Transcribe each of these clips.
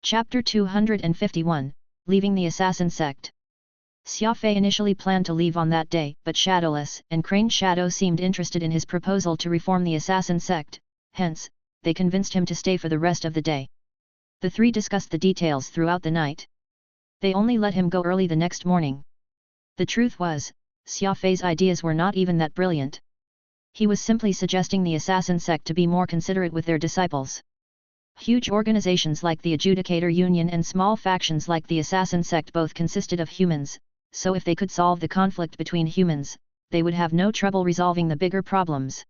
Chapter 251, Leaving the Assassin Sect. Xia Fei initially planned to leave on that day, but Shadowless and Crane Shadow seemed interested in his proposal to reform the Assassin Sect, hence, they convinced him to stay for the rest of the day. The three discussed the details throughout the night. They only let him go early the next morning. The truth was, Xia Fei's ideas were not even that brilliant. He was simply suggesting the Assassin Sect to be more considerate with their disciples. Huge organizations like the Adjudicator Union and small factions like the Assassin Sect both consisted of humans, so if they could solve the conflict between humans, they would have no trouble resolving the bigger problems.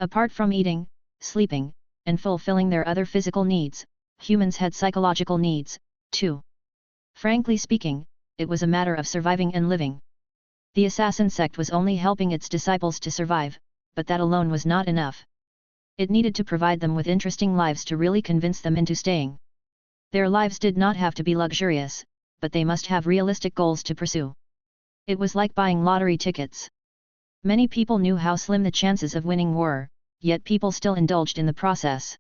Apart from eating, sleeping, and fulfilling their other physical needs, humans had psychological needs, too. Frankly speaking, it was a matter of surviving and living. The Assassin Sect was only helping its disciples to survive, but that alone was not enough. It needed to provide them with interesting lives to really convince them into staying. Their lives did not have to be luxurious, but they must have realistic goals to pursue. It was like buying lottery tickets. Many people knew how slim the chances of winning were, yet people still indulged in the process.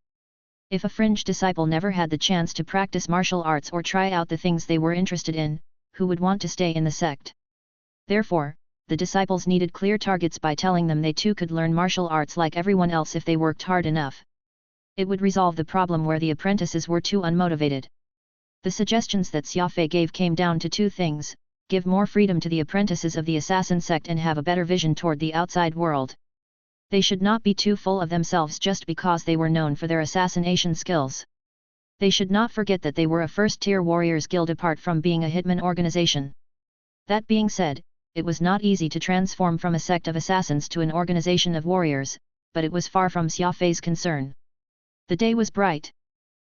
If a fringe disciple never had the chance to practice martial arts or try out the things they were interested in, who would want to stay in the sect? Therefore, the disciples needed clear targets by telling them they too could learn martial arts like everyone else if they worked hard enough. It would resolve the problem where the apprentices were too unmotivated. The suggestions that Xia Fei gave came down to two things: give more freedom to the apprentices of the Assassin Sect and have a better vision toward the outside world. They should not be too full of themselves just because they were known for their assassination skills. They should not forget that they were a first-tier warriors guild apart from being a hitman organization. That being said, it was not easy to transform from a sect of assassins to an organization of warriors, but it was far from Xia Fei's concern. The day was bright.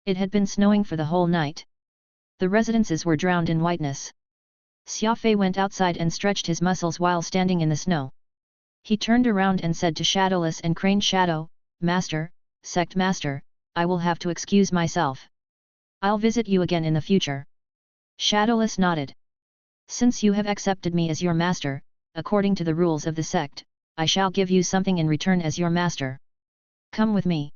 It had been snowing for the whole night. The residences were drowned in whiteness. Xia Fei went outside and stretched his muscles while standing in the snow. He turned around and said to Shadowless and Crane Shadow, "Master, Sect Master, I will have to excuse myself. I'll visit you again in the future." Shadowless nodded. "Since you have accepted me as your master, according to the rules of the sect, I shall give you something in return as your master. Come with me."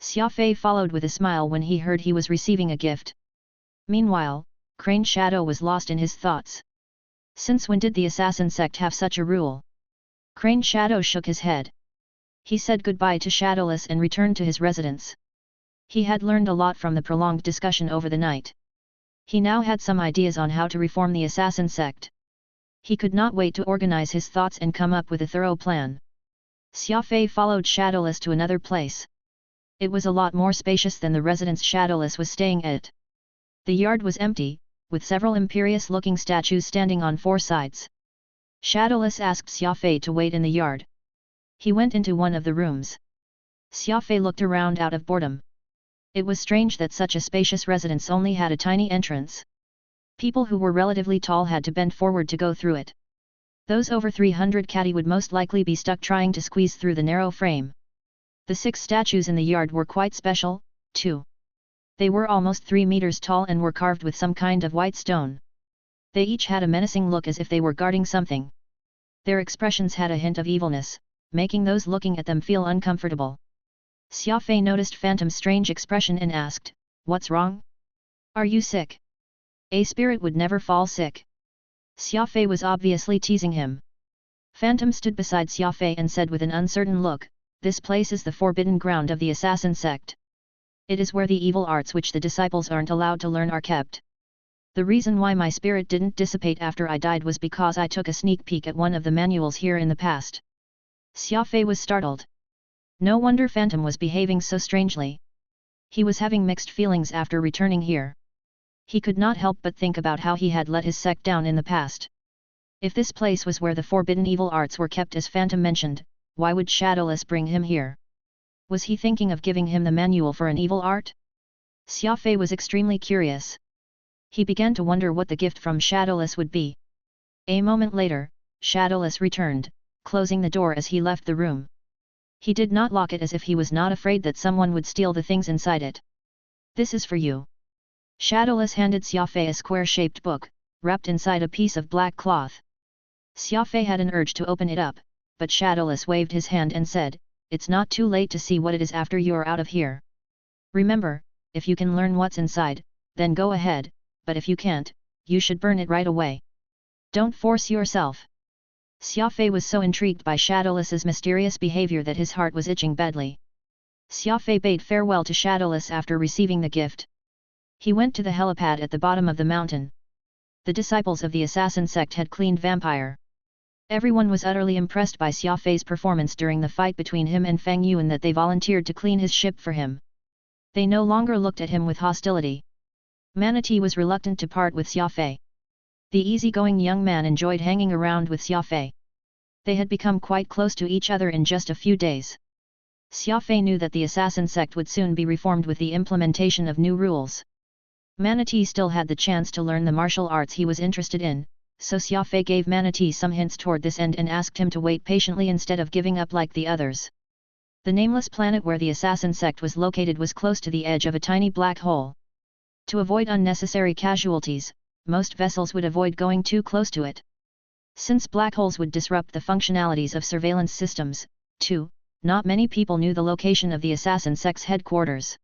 Xia Fei followed with a smile when he heard he was receiving a gift. Meanwhile, Crane Shadow was lost in his thoughts. Since when did the Assassin Sect have such a rule? Crane Shadow shook his head. He said goodbye to Shadowless and returned to his residence. He had learned a lot from the prolonged discussion over the night. He now had some ideas on how to reform the Assassin Sect. He could not wait to organize his thoughts and come up with a thorough plan. Xia Fei followed Shadowless to another place. It was a lot more spacious than the residence Shadowless was staying at. The yard was empty, with several imperious-looking statues standing on four sides. Shadowless asked Xia Fei to wait in the yard. He went into one of the rooms. Xia Fei looked around out of boredom. It was strange that such a spacious residence only had a tiny entrance. People who were relatively tall had to bend forward to go through it. Those over 300 catty would most likely be stuck trying to squeeze through the narrow frame. The 6 statues in the yard were quite special, too. They were almost 3 meters tall and were carved with some kind of white stone. They each had a menacing look as if they were guarding something. Their expressions had a hint of evilness, making those looking at them feel uncomfortable. Xia Fei noticed Phantom's strange expression and asked, "What's wrong? Are you sick?" A spirit would never fall sick. Xia Fei was obviously teasing him. Phantom stood beside Xia Fei and said with an uncertain look, "This place is the forbidden ground of the Assassin Sect. It is where the evil arts which the disciples aren't allowed to learn are kept. The reason why my spirit didn't dissipate after I died was because I took a sneak peek at one of the manuals here in the past." Xia Fei was startled. No wonder Phantom was behaving so strangely. He was having mixed feelings after returning here. He could not help but think about how he had let his sect down in the past. If this place was where the forbidden evil arts were kept as Phantom mentioned, why would Shadowless bring him here? Was he thinking of giving him the manual for an evil art? Xia Fei was extremely curious. He began to wonder what the gift from Shadowless would be. A moment later, Shadowless returned, closing the door as he left the room. He did not lock it as if he was not afraid that someone would steal the things inside it. "This is for you." Shadowless handed Xia Fei a square-shaped book, wrapped inside a piece of black cloth. Xia Fei had an urge to open it up, but Shadowless waved his hand and said, "It's not too late to see what it is after you're out of here. Remember, if you can learn what's inside, then go ahead, but if you can't, you should burn it right away. Don't force yourself. Xia Fei was so intrigued by Shadowless's mysterious behavior that his heart was itching badly. Xia Fei bade farewell to Shadowless after receiving the gift. He went to the helipad at the bottom of the mountain. The disciples of the assassin sect had cleaned Vampire. Everyone was utterly impressed by Xia Fei's performance during the fight between him and Fang Yuan that they volunteered to clean his ship for him. They no longer looked at him with hostility. Manatee was reluctant to part with Xia Fei. The easygoing young man enjoyed hanging around with Xia Fei. They had become quite close to each other in just a few days. Xia Fei knew that the assassin sect would soon be reformed with the implementation of new rules. Manatee still had the chance to learn the martial arts he was interested in, so Xia Fei gave Manatee some hints toward this end and asked him to wait patiently instead of giving up like the others. The nameless planet where the assassin sect was located was close to the edge of a tiny black hole. To avoid unnecessary casualties, most vessels would avoid going too close to it. Since black holes would disrupt the functionalities of surveillance systems, too, not many people knew the location of the assassin sect's headquarters.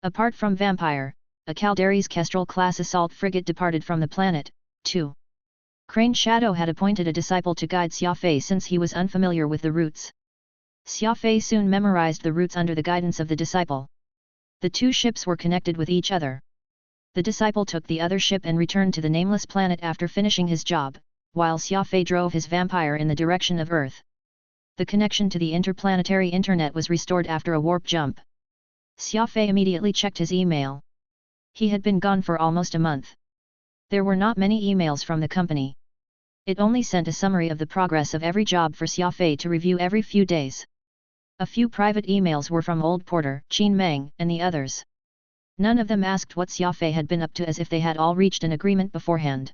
Apart from Vampire, a Calderes Kestrel-class assault frigate departed from the planet, too. Crane Shadow had appointed a disciple to guide Xia Fei since he was unfamiliar with the routes. Xia Fei soon memorized the routes under the guidance of the disciple. The two ships were connected with each other. The disciple took the other ship and returned to the nameless planet after finishing his job, while Xia Fei drove his Vampire in the direction of Earth. The connection to the interplanetary internet was restored after a warp jump. Xia Fei immediately checked his email. He had been gone for almost a month. There were not many emails from the company. It only sent a summary of the progress of every job for Xia Fei to review every few days. A few private emails were from Old Porter, Qin Meng, and the others. None of them asked what Xia Fei had been up to as if they had all reached an agreement beforehand.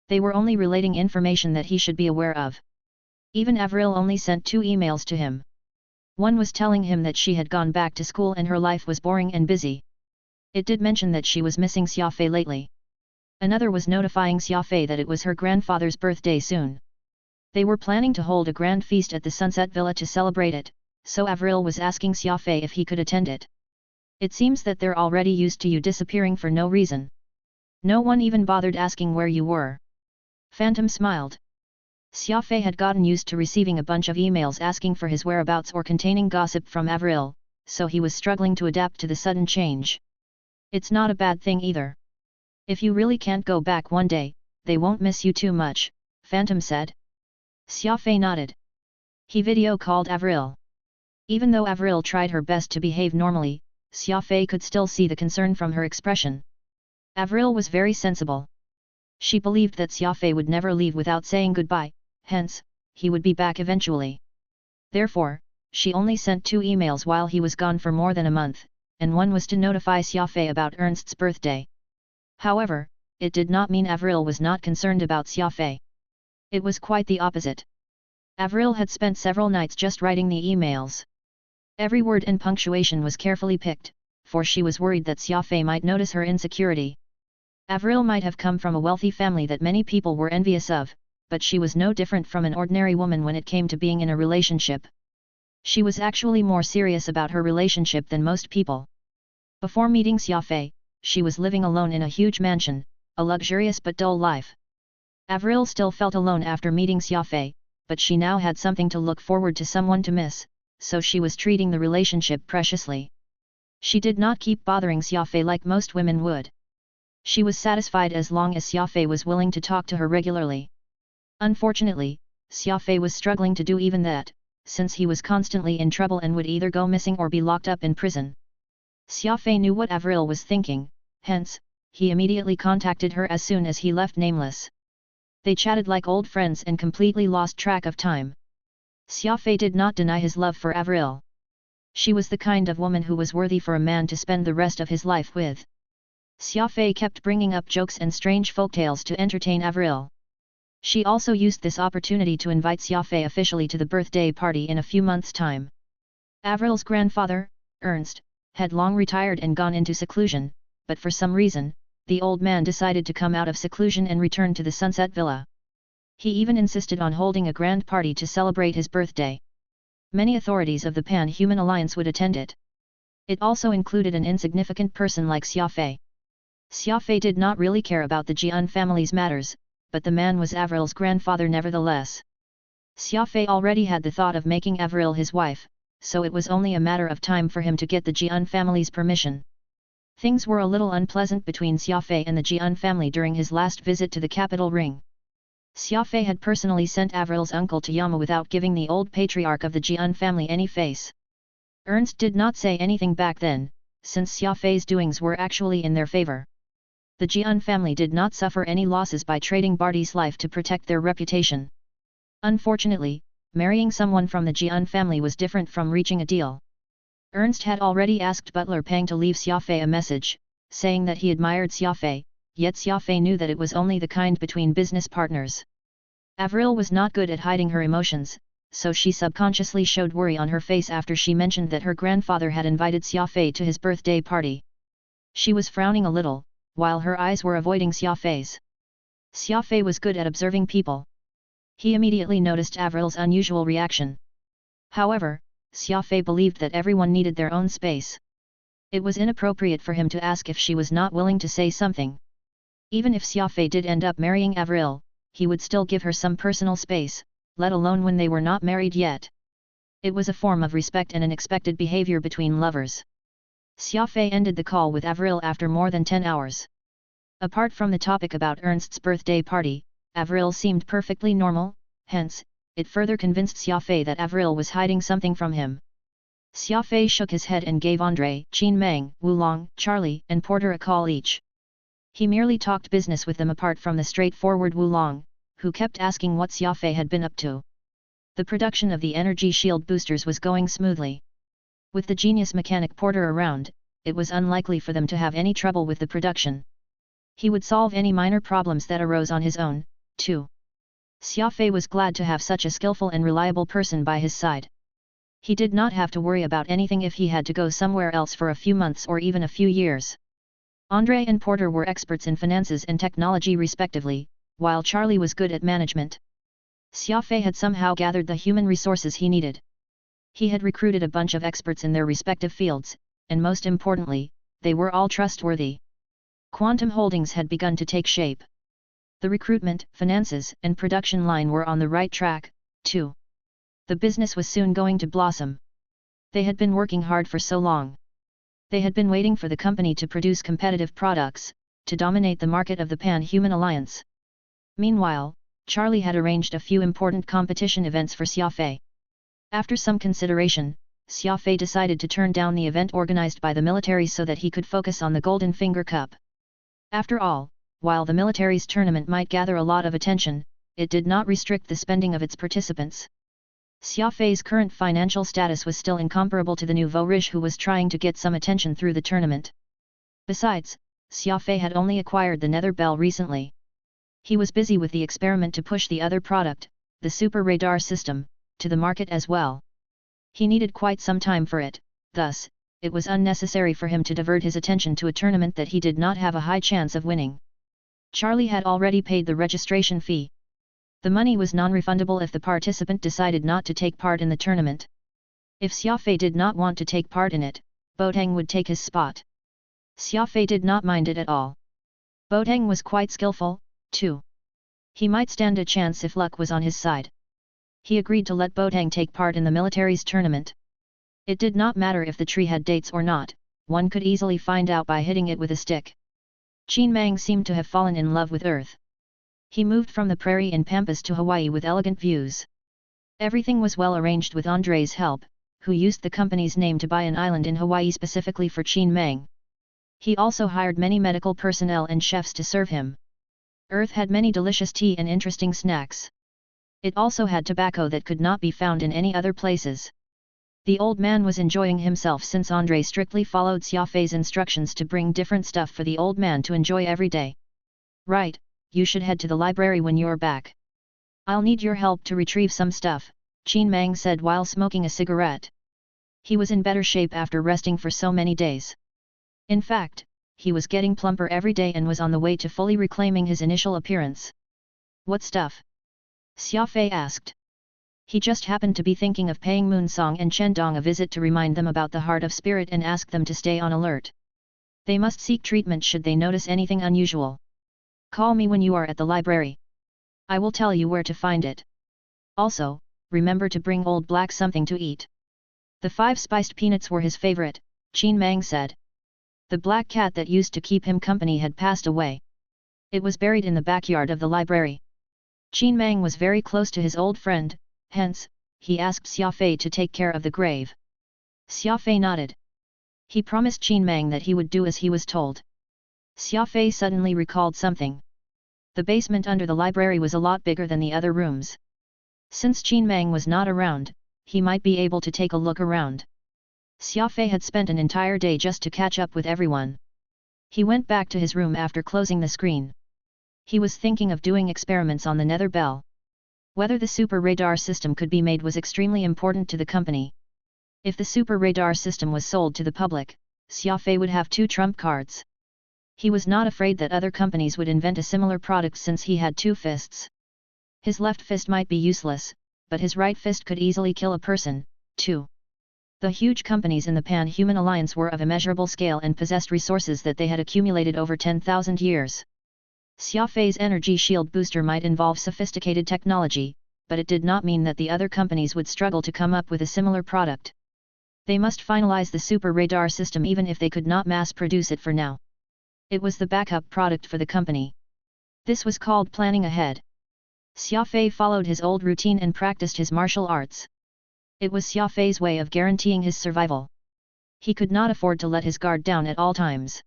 They were only relating information that he should be aware of. Even Avril only sent 2 emails to him. One was telling him that she had gone back to school and her life was boring and busy. It did mention that she was missing Xia Fei lately. Another was notifying Xia Fei that it was her grandfather's birthday soon. They were planning to hold a grand feast at the Sunset Villa to celebrate it, so Avril was asking Xia Fei if he could attend it. It seems that they're already used to you disappearing for no reason. No one even bothered asking where you were. Phantom smiled. Xia Fei had gotten used to receiving a bunch of emails asking for his whereabouts or containing gossip from Avril, so he was struggling to adapt to the sudden change. It's not a bad thing either. If you really can't go back one day, they won't miss you too much, Phantom said. Xia Fei nodded. He video called Avril. Even though Avril tried her best to behave normally, Xia Fei could still see the concern from her expression. Avril was very sensible. She believed that Xia Fei would never leave without saying goodbye, hence, he would be back eventually. Therefore, she only sent 2 emails while he was gone for more than a month, and one was to notify Xia Fei about Ernst's birthday. However, it did not mean Avril was not concerned about Xia Fei. It was quite the opposite. Avril had spent several nights just writing the emails. Every word and punctuation was carefully picked, for she was worried that Xia Fei might notice her insecurity. Avril might have come from a wealthy family that many people were envious of, but she was no different from an ordinary woman when it came to being in a relationship. She was actually more serious about her relationship than most people. Before meeting Xia Fei, she was living alone in a huge mansion, a luxurious but dull life. Avril still felt alone after meeting Xia Fei, but she now had something to look forward to, someone to miss, so she was treating the relationship preciously. She did not keep bothering Xia Fei like most women would. She was satisfied as long as Xia Fei was willing to talk to her regularly. Unfortunately, Xia Fei was struggling to do even that, since he was constantly in trouble and would either go missing or be locked up in prison. Xia Fei knew what Avril was thinking, hence, he immediately contacted her as soon as he left Nameless. They chatted like old friends and completely lost track of time. Xia Fei did not deny his love for Avril. She was the kind of woman who was worthy for a man to spend the rest of his life with. Xia Fei kept bringing up jokes and strange folktales to entertain Avril. She also used this opportunity to invite Xia Fei officially to the birthday party in a few months' time. Avril's grandfather, Ernst, had long retired and gone into seclusion, but for some reason, the old man decided to come out of seclusion and return to the Sunset Villa. He even insisted on holding a grand party to celebrate his birthday. Many authorities of the Pan-Human Alliance would attend it. It also included an insignificant person like Xia Fei. Xia Fei did not really care about the Jian family's matters, but the man was Avril's grandfather nevertheless. Xia Fei already had the thought of making Avril his wife, so it was only a matter of time for him to get the Jian family's permission. Things were a little unpleasant between Xia Fei and the Jian family during his last visit to the capital ring. Xia Fei had personally sent Avril's uncle to Yama without giving the old patriarch of the Jian family any face. Ernst did not say anything back then, since Xia Fei's doings were actually in their favor. The Jian family did not suffer any losses by trading Barty's life to protect their reputation. Unfortunately, marrying someone from the Jian family was different from reaching a deal. Ernst had already asked butler Pang to leave Xia Fei a message, saying that he admired Xia Fei, yet Xia Fei knew that it was only the kind between business partners. Avril was not good at hiding her emotions, so she subconsciously showed worry on her face after she mentioned that her grandfather had invited Xia Fei to his birthday party. She was frowning a little, while her eyes were avoiding Xia Fei's. Xia Fei was good at observing people. He immediately noticed Avril's unusual reaction. However, Xia Fei believed that everyone needed their own space. It was inappropriate for him to ask if she was not willing to say something. Even if Xia Fei did end up marrying Avril, he would still give her some personal space, let alone when they were not married yet. It was a form of respect and an expected behavior between lovers. Xia Fei ended the call with Avril after more than 10 hours. Apart from the topic about Ernst's birthday party, Avril seemed perfectly normal, hence, it further convinced Xia Fei that Avril was hiding something from him. Xia Fei shook his head and gave Andre, Qin Meng, Wulong, Charlie, and Porter a call each. He merely talked business with them apart from the straightforward Wulong, who kept asking what Xia Fei had been up to. The production of the energy shield boosters was going smoothly. With the genius mechanic Porter around, it was unlikely for them to have any trouble with the production. He would solve any minor problems that arose on his own, too. Xia Fei was glad to have such a skillful and reliable person by his side. He did not have to worry about anything if he had to go somewhere else for a few months or even a few years. Andre and Porter were experts in finances and technology respectively, while Charlie was good at management. Xia Fei had somehow gathered the human resources he needed. He had recruited a bunch of experts in their respective fields, and most importantly, they were all trustworthy. Quantum Holdings had begun to take shape. The recruitment, finances, and production line were on the right track, too. The business was soon going to blossom. They had been working hard for so long. They had been waiting for the company to produce competitive products, to dominate the market of the Pan-Human Alliance. Meanwhile, Charlie had arranged a few important competition events for Xia Fei. After some consideration, Xia Fei decided to turn down the event organized by the military so that he could focus on the Golden Finger Cup. After all, while the military's tournament might gather a lot of attention, it did not restrict the spending of its participants. Xia Fei's current financial status was still incomparable to the nouveau riche who was trying to get some attention through the tournament. Besides, Xia Fei had only acquired the Nether Bell recently. He was busy with the experiment to push the other product, the Super Radar system, to the market as well. He needed quite some time for it, thus, it was unnecessary for him to divert his attention to a tournament that he did not have a high chance of winning. Charlie had already paid the registration fee. The money was non-refundable if the participant decided not to take part in the tournament. If Xia Fei did not want to take part in it, Boateng would take his spot. Xia Fei did not mind it at all. Boateng was quite skillful, too. He might stand a chance if luck was on his side. He agreed to let Boateng take part in the military's tournament. It did not matter if the tree had dates or not, one could easily find out by hitting it with a stick. Qin Mang seemed to have fallen in love with Earth. He moved from the prairie in Pampas to Hawaii with elegant views. Everything was well arranged with Andre's help, who used the company's name to buy an island in Hawaii specifically for Qin Mang. He also hired many medical personnel and chefs to serve him. Earth had many delicious tea and interesting snacks. It also had tobacco that could not be found in any other places. The old man was enjoying himself since Andre strictly followed Xia Fei's instructions to bring different stuff for the old man to enjoy every day. Right, you should head to the library when you're back. I'll need your help to retrieve some stuff, Qin Mang said while smoking a cigarette. He was in better shape after resting for so many days. In fact, he was getting plumper every day and was on the way to fully reclaiming his initial appearance. What stuff? Xia Fei asked. He just happened to be thinking of paying Moonsong and Chendong a visit to remind them about the Heart of Spirit and ask them to stay on alert. They must seek treatment should they notice anything unusual. Call me when you are at the library. I will tell you where to find it. Also, remember to bring Old Black something to eat. The 5 spiced peanuts were his favorite, Qin Mang said. The black cat that used to keep him company had passed away. It was buried in the backyard of the library. Qin Mang was very close to his old friend, hence, he asked Xia Fei to take care of the grave. Xia Fei nodded. He promised Qin Mang that he would do as he was told. Xia Fei suddenly recalled something. The basement under the library was a lot bigger than the other rooms. Since Qin Mang was not around, he might be able to take a look around. Xia Fei had spent an entire day just to catch up with everyone. He went back to his room after closing the screen. He was thinking of doing experiments on the nether bell. Whether the super radar system could be made was extremely important to the company. If the super radar system was sold to the public, Xia Fei would have 2 trump cards. He was not afraid that other companies would invent a similar product since he had 2 fists. His left fist might be useless, but his right fist could easily kill a person, too. The huge companies in the Pan-Human Alliance were of immeasurable scale and possessed resources that they had accumulated over 10,000 years. Xia Fei's energy shield booster might involve sophisticated technology, but it did not mean that the other companies would struggle to come up with a similar product. They must finalize the super radar system even if they could not mass produce it for now. It was the backup product for the company. This was called planning ahead. Xia Fei followed his old routine and practiced his martial arts. It was Xia Fei's way of guaranteeing his survival. He could not afford to let his guard down at all times.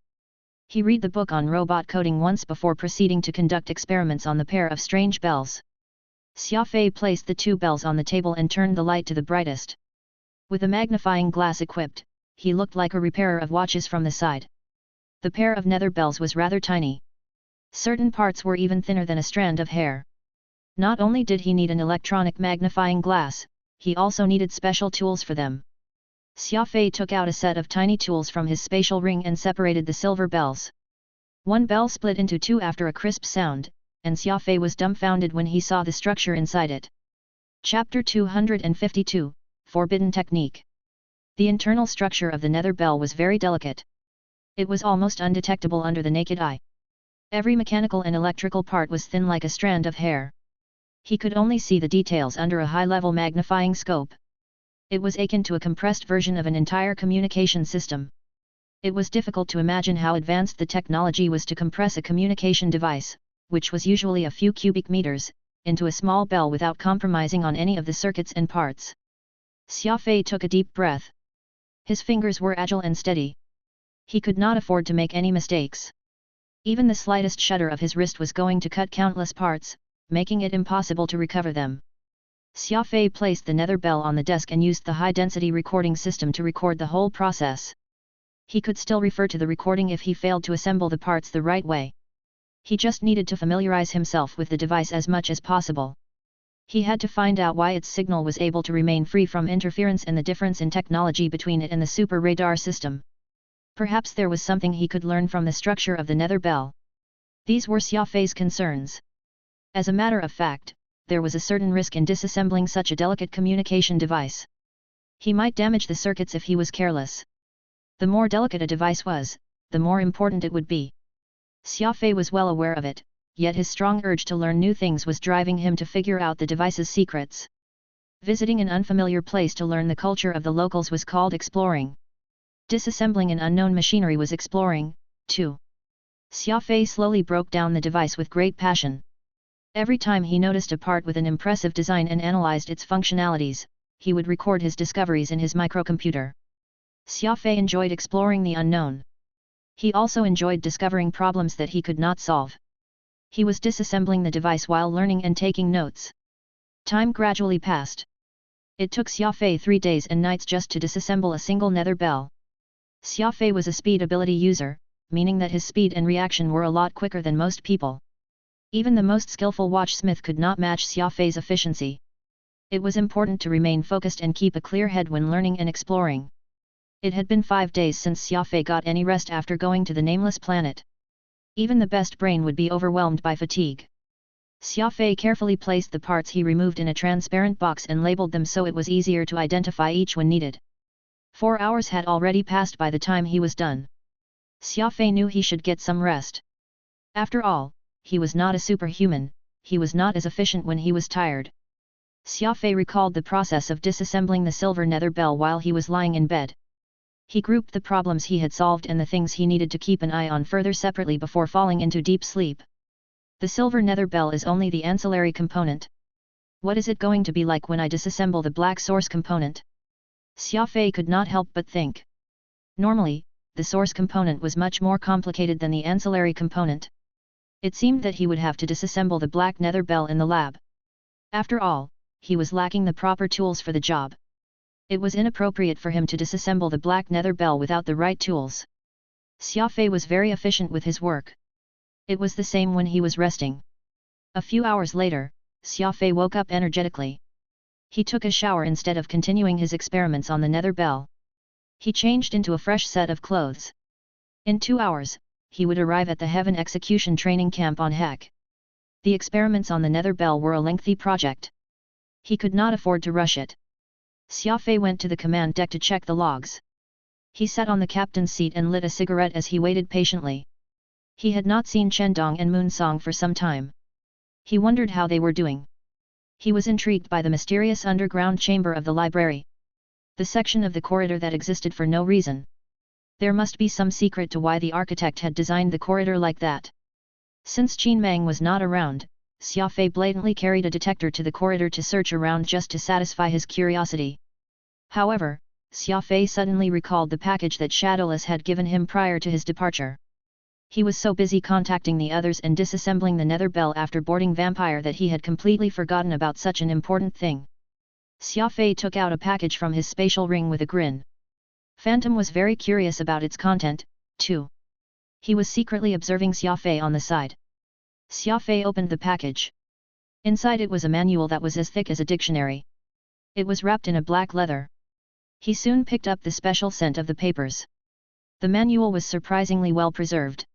He read the book on robot coding once before proceeding to conduct experiments on the pair of strange bells. Xia Fei placed the 2 bells on the table and turned the light to the brightest. With a magnifying glass equipped, he looked like a repairer of watches from the side. The pair of nether bells was rather tiny. Certain parts were even thinner than a strand of hair. Not only did he need an electronic magnifying glass, he also needed special tools for them. Xia Fei took out a set of tiny tools from his spatial ring and separated the silver bells. 1 bell split into 2 after a crisp sound, and Xia Fei was dumbfounded when he saw the structure inside it. Chapter 252, Forbidden Technique. The internal structure of the nether bell was very delicate. It was almost undetectable under the naked eye. Every mechanical and electrical part was thin like a strand of hair. He could only see the details under a high-level magnifying scope. It was akin to a compressed version of an entire communication system. It was difficult to imagine how advanced the technology was to compress a communication device, which was usually a few cubic meters, into a small bell without compromising on any of the circuits and parts. Xia Fei took a deep breath. His fingers were agile and steady. He could not afford to make any mistakes. Even the slightest shudder of his wrist was going to cut countless parts, making it impossible to recover them. Xia Fei placed the nether bell on the desk and used the high-density recording system to record the whole process. He could still refer to the recording if he failed to assemble the parts the right way. He just needed to familiarize himself with the device as much as possible. He had to find out why its signal was able to remain free from interference and the difference in technology between it and the super radar system. Perhaps there was something he could learn from the structure of the nether bell. These were Xia Fei's concerns. As a matter of fact, there was a certain risk in disassembling such a delicate communication device. He might damage the circuits if he was careless. The more delicate a device was, the more important it would be. Xia Fei was well aware of it, yet his strong urge to learn new things was driving him to figure out the device's secrets. Visiting an unfamiliar place to learn the culture of the locals was called exploring. Disassembling an unknown machinery was exploring, too. Xia Fei slowly broke down the device with great passion. Every time he noticed a part with an impressive design and analyzed its functionalities, he would record his discoveries in his microcomputer. Xia Fei enjoyed exploring the unknown. He also enjoyed discovering problems that he could not solve. He was disassembling the device while learning and taking notes. Time gradually passed. It took Xia Fei 3 days and nights just to disassemble a single nether bell. Xia Fei was a speed ability user, meaning that his speed and reaction were a lot quicker than most people. Even the most skillful watchsmith could not match Xia Fei's efficiency. It was important to remain focused and keep a clear head when learning and exploring. It had been 5 days since Xia Fei got any rest after going to the nameless planet. Even the best brain would be overwhelmed by fatigue. Xia Fei carefully placed the parts he removed in a transparent box and labeled them so it was easier to identify each when needed. 4 hours had already passed by the time he was done. Xia Fei knew he should get some rest. After all, he was not a superhuman, he was not as efficient when he was tired. Xia Fei recalled the process of disassembling the silver nether bell while he was lying in bed. He grouped the problems he had solved and the things he needed to keep an eye on further separately before falling into deep sleep. The silver nether bell is only the ancillary component. What is it going to be like when I disassemble the black source component? Xia Fei could not help but think. Normally, the source component was much more complicated than the ancillary component. It seemed that he would have to disassemble the black nether bell in the lab. After all, he was lacking the proper tools for the job. It was inappropriate for him to disassemble the black nether bell without the right tools. Xia Fei was very efficient with his work. It was the same when he was resting. A few hours later, Xia Fei woke up energetically. He took a shower instead of continuing his experiments on the nether bell. He changed into a fresh set of clothes. In 2 hours, he would arrive at the Heaven Execution Training Camp on Hek. The experiments on the nether bell were a lengthy project. He could not afford to rush it. Xia Fei went to the command deck to check the logs. He sat on the captain's seat and lit a cigarette as he waited patiently. He had not seen Chendong and Moonsong for some time. He wondered how they were doing. He was intrigued by the mysterious underground chamber of the library. The section of the corridor that existed for no reason. There must be some secret to why the architect had designed the corridor like that. Since Qin Mang was not around, Xia Fei blatantly carried a detector to the corridor to search around just to satisfy his curiosity. However, Xia Fei suddenly recalled the package that Shadowless had given him prior to his departure. He was so busy contacting the others and disassembling the nether bell after boarding Vampire that he had completely forgotten about such an important thing. Xia Fei took out a package from his spatial ring with a grin. Phantom was very curious about its content, too. He was secretly observing Xia Fei on the side. Xia Fei opened the package. Inside it was a manual that was as thick as a dictionary. It was wrapped in a black leather. He soon picked up the special scent of the papers. The manual was surprisingly well preserved.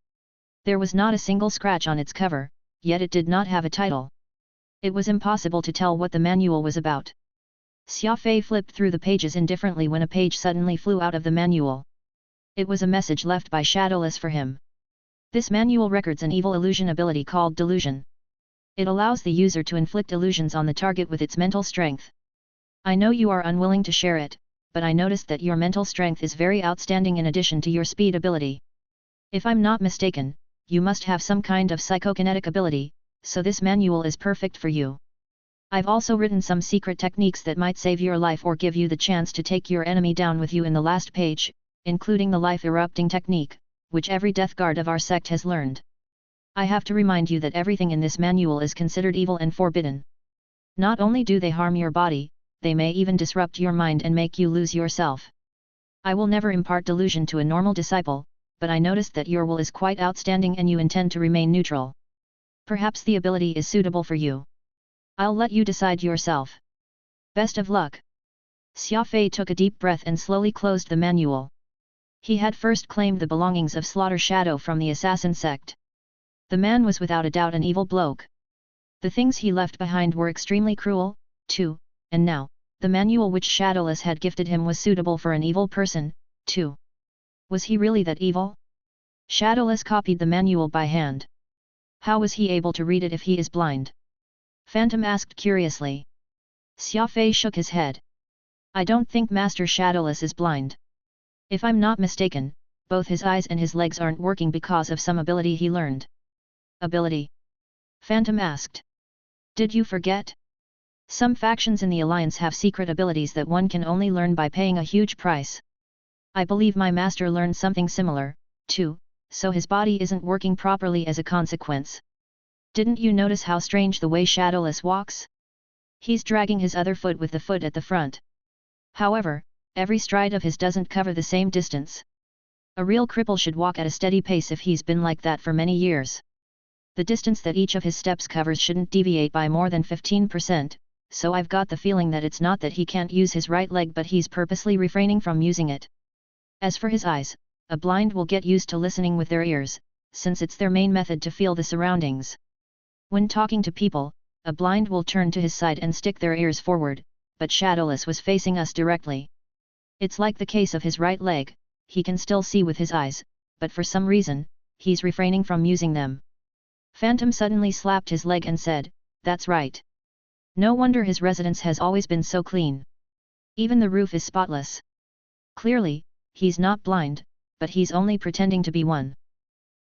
There was not a single scratch on its cover, yet it did not have a title. It was impossible to tell what the manual was about. Xia Fei flipped through the pages indifferently when a page suddenly flew out of the manual. It was a message left by Shadowless for him. This manual records an evil illusion ability called Delusion. It allows the user to inflict illusions on the target with its mental strength. I know you are unwilling to share it, but I noticed that your mental strength is very outstanding in addition to your speed ability. If I'm not mistaken, you must have some kind of psychokinetic ability, so this manual is perfect for you. I've also written some secret techniques that might save your life or give you the chance to take your enemy down with you in the last page, including the life erupting technique, which every death guard of our sect has learned. I have to remind you that everything in this manual is considered evil and forbidden. Not only do they harm your body, they may even disrupt your mind and make you lose yourself. I will never impart delusion to a normal disciple, but I noticed that your will is quite outstanding and you intend to remain neutral. Perhaps the ability is suitable for you. I'll let you decide yourself. Best of luck. Xia Fei took a deep breath and slowly closed the manual. He had first claimed the belongings of Slaughter Shadow from the assassin sect. The man was without a doubt an evil bloke. The things he left behind were extremely cruel, too, and now, the manual which Shadowless had gifted him was suitable for an evil person, too. Was he really that evil? Shadowless copied the manual by hand. How was he able to read it if he is blind? Phantom asked curiously. Xia Fei shook his head. I don't think Master Shadowless is blind. If I'm not mistaken, both his eyes and his legs aren't working because of some ability he learned. Ability? Phantom asked. Did you forget? Some factions in the Alliance have secret abilities that one can only learn by paying a huge price. I believe my master learned something similar, too, so his body isn't working properly as a consequence. Didn't you notice how strange the way Shadowless walks? He's dragging his other foot with the foot at the front. However, every stride of his doesn't cover the same distance. A real cripple should walk at a steady pace if he's been like that for many years. The distance that each of his steps covers shouldn't deviate by more than 15%, so I've got the feeling that it's not that he can't use his right leg but he's purposely refraining from using it. As for his eyes, a blind will get used to listening with their ears, since it's their main method to feel the surroundings. When talking to people, a blind will turn to his side and stick their ears forward, but Shadowless was facing us directly. It's like the case of his right leg, he can still see with his eyes, but for some reason, he's refraining from using them. Phantom suddenly slapped his leg and said, "That's right. No wonder his residence has always been so clean. Even the roof is spotless. Clearly, he's not blind, but he's only pretending to be one."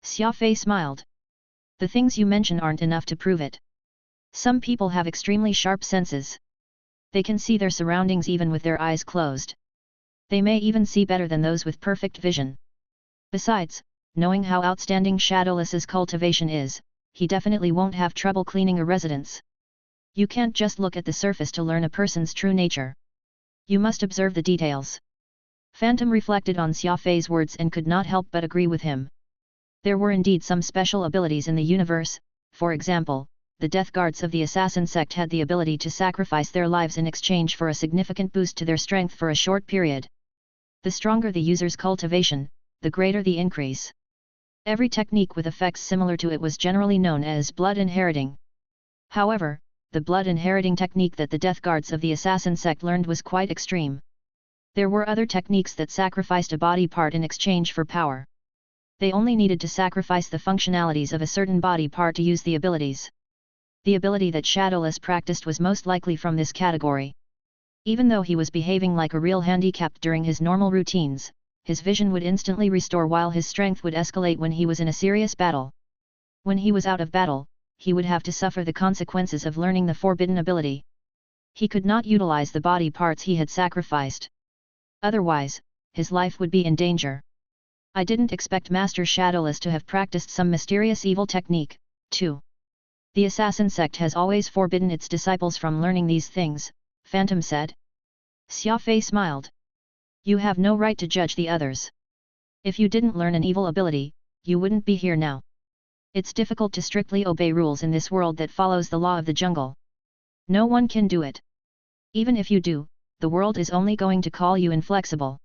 Xia Fei smiled. "The things you mention aren't enough to prove it. Some people have extremely sharp senses. They can see their surroundings even with their eyes closed. They may even see better than those with perfect vision. Besides, knowing how outstanding Shadowless's cultivation is, he definitely won't have trouble cleaning a residence. You can't just look at the surface to learn a person's true nature. You must observe the details." Phantom reflected on Xia Fei's words and could not help but agree with him. There were indeed some special abilities in the universe. For example, the Death Guards of the Assassin sect had the ability to sacrifice their lives in exchange for a significant boost to their strength for a short period. The stronger the user's cultivation, the greater the increase. Every technique with effects similar to it was generally known as blood inheriting. However, the blood inheriting technique that the Death Guards of the Assassin sect learned was quite extreme. There were other techniques that sacrificed a body part in exchange for power. They only needed to sacrifice the functionalities of a certain body part to use the abilities. The ability that Shadowless practiced was most likely from this category. Even though he was behaving like a real handicapped during his normal routines, his vision would instantly restore while his strength would escalate when he was in a serious battle. When he was out of battle, he would have to suffer the consequences of learning the forbidden ability. He could not utilize the body parts he had sacrificed. Otherwise, his life would be in danger. I didn't expect Master Shadowless to have practiced some mysterious evil technique, too. The Assassin sect has always forbidden its disciples from learning these things, Phantom said. Xia Fei smiled. You have no right to judge the others. If you didn't learn an evil ability, you wouldn't be here now. It's difficult to strictly obey rules in this world that follows the law of the jungle. No one can do it. Even if you do, the world is only going to call you inflexible.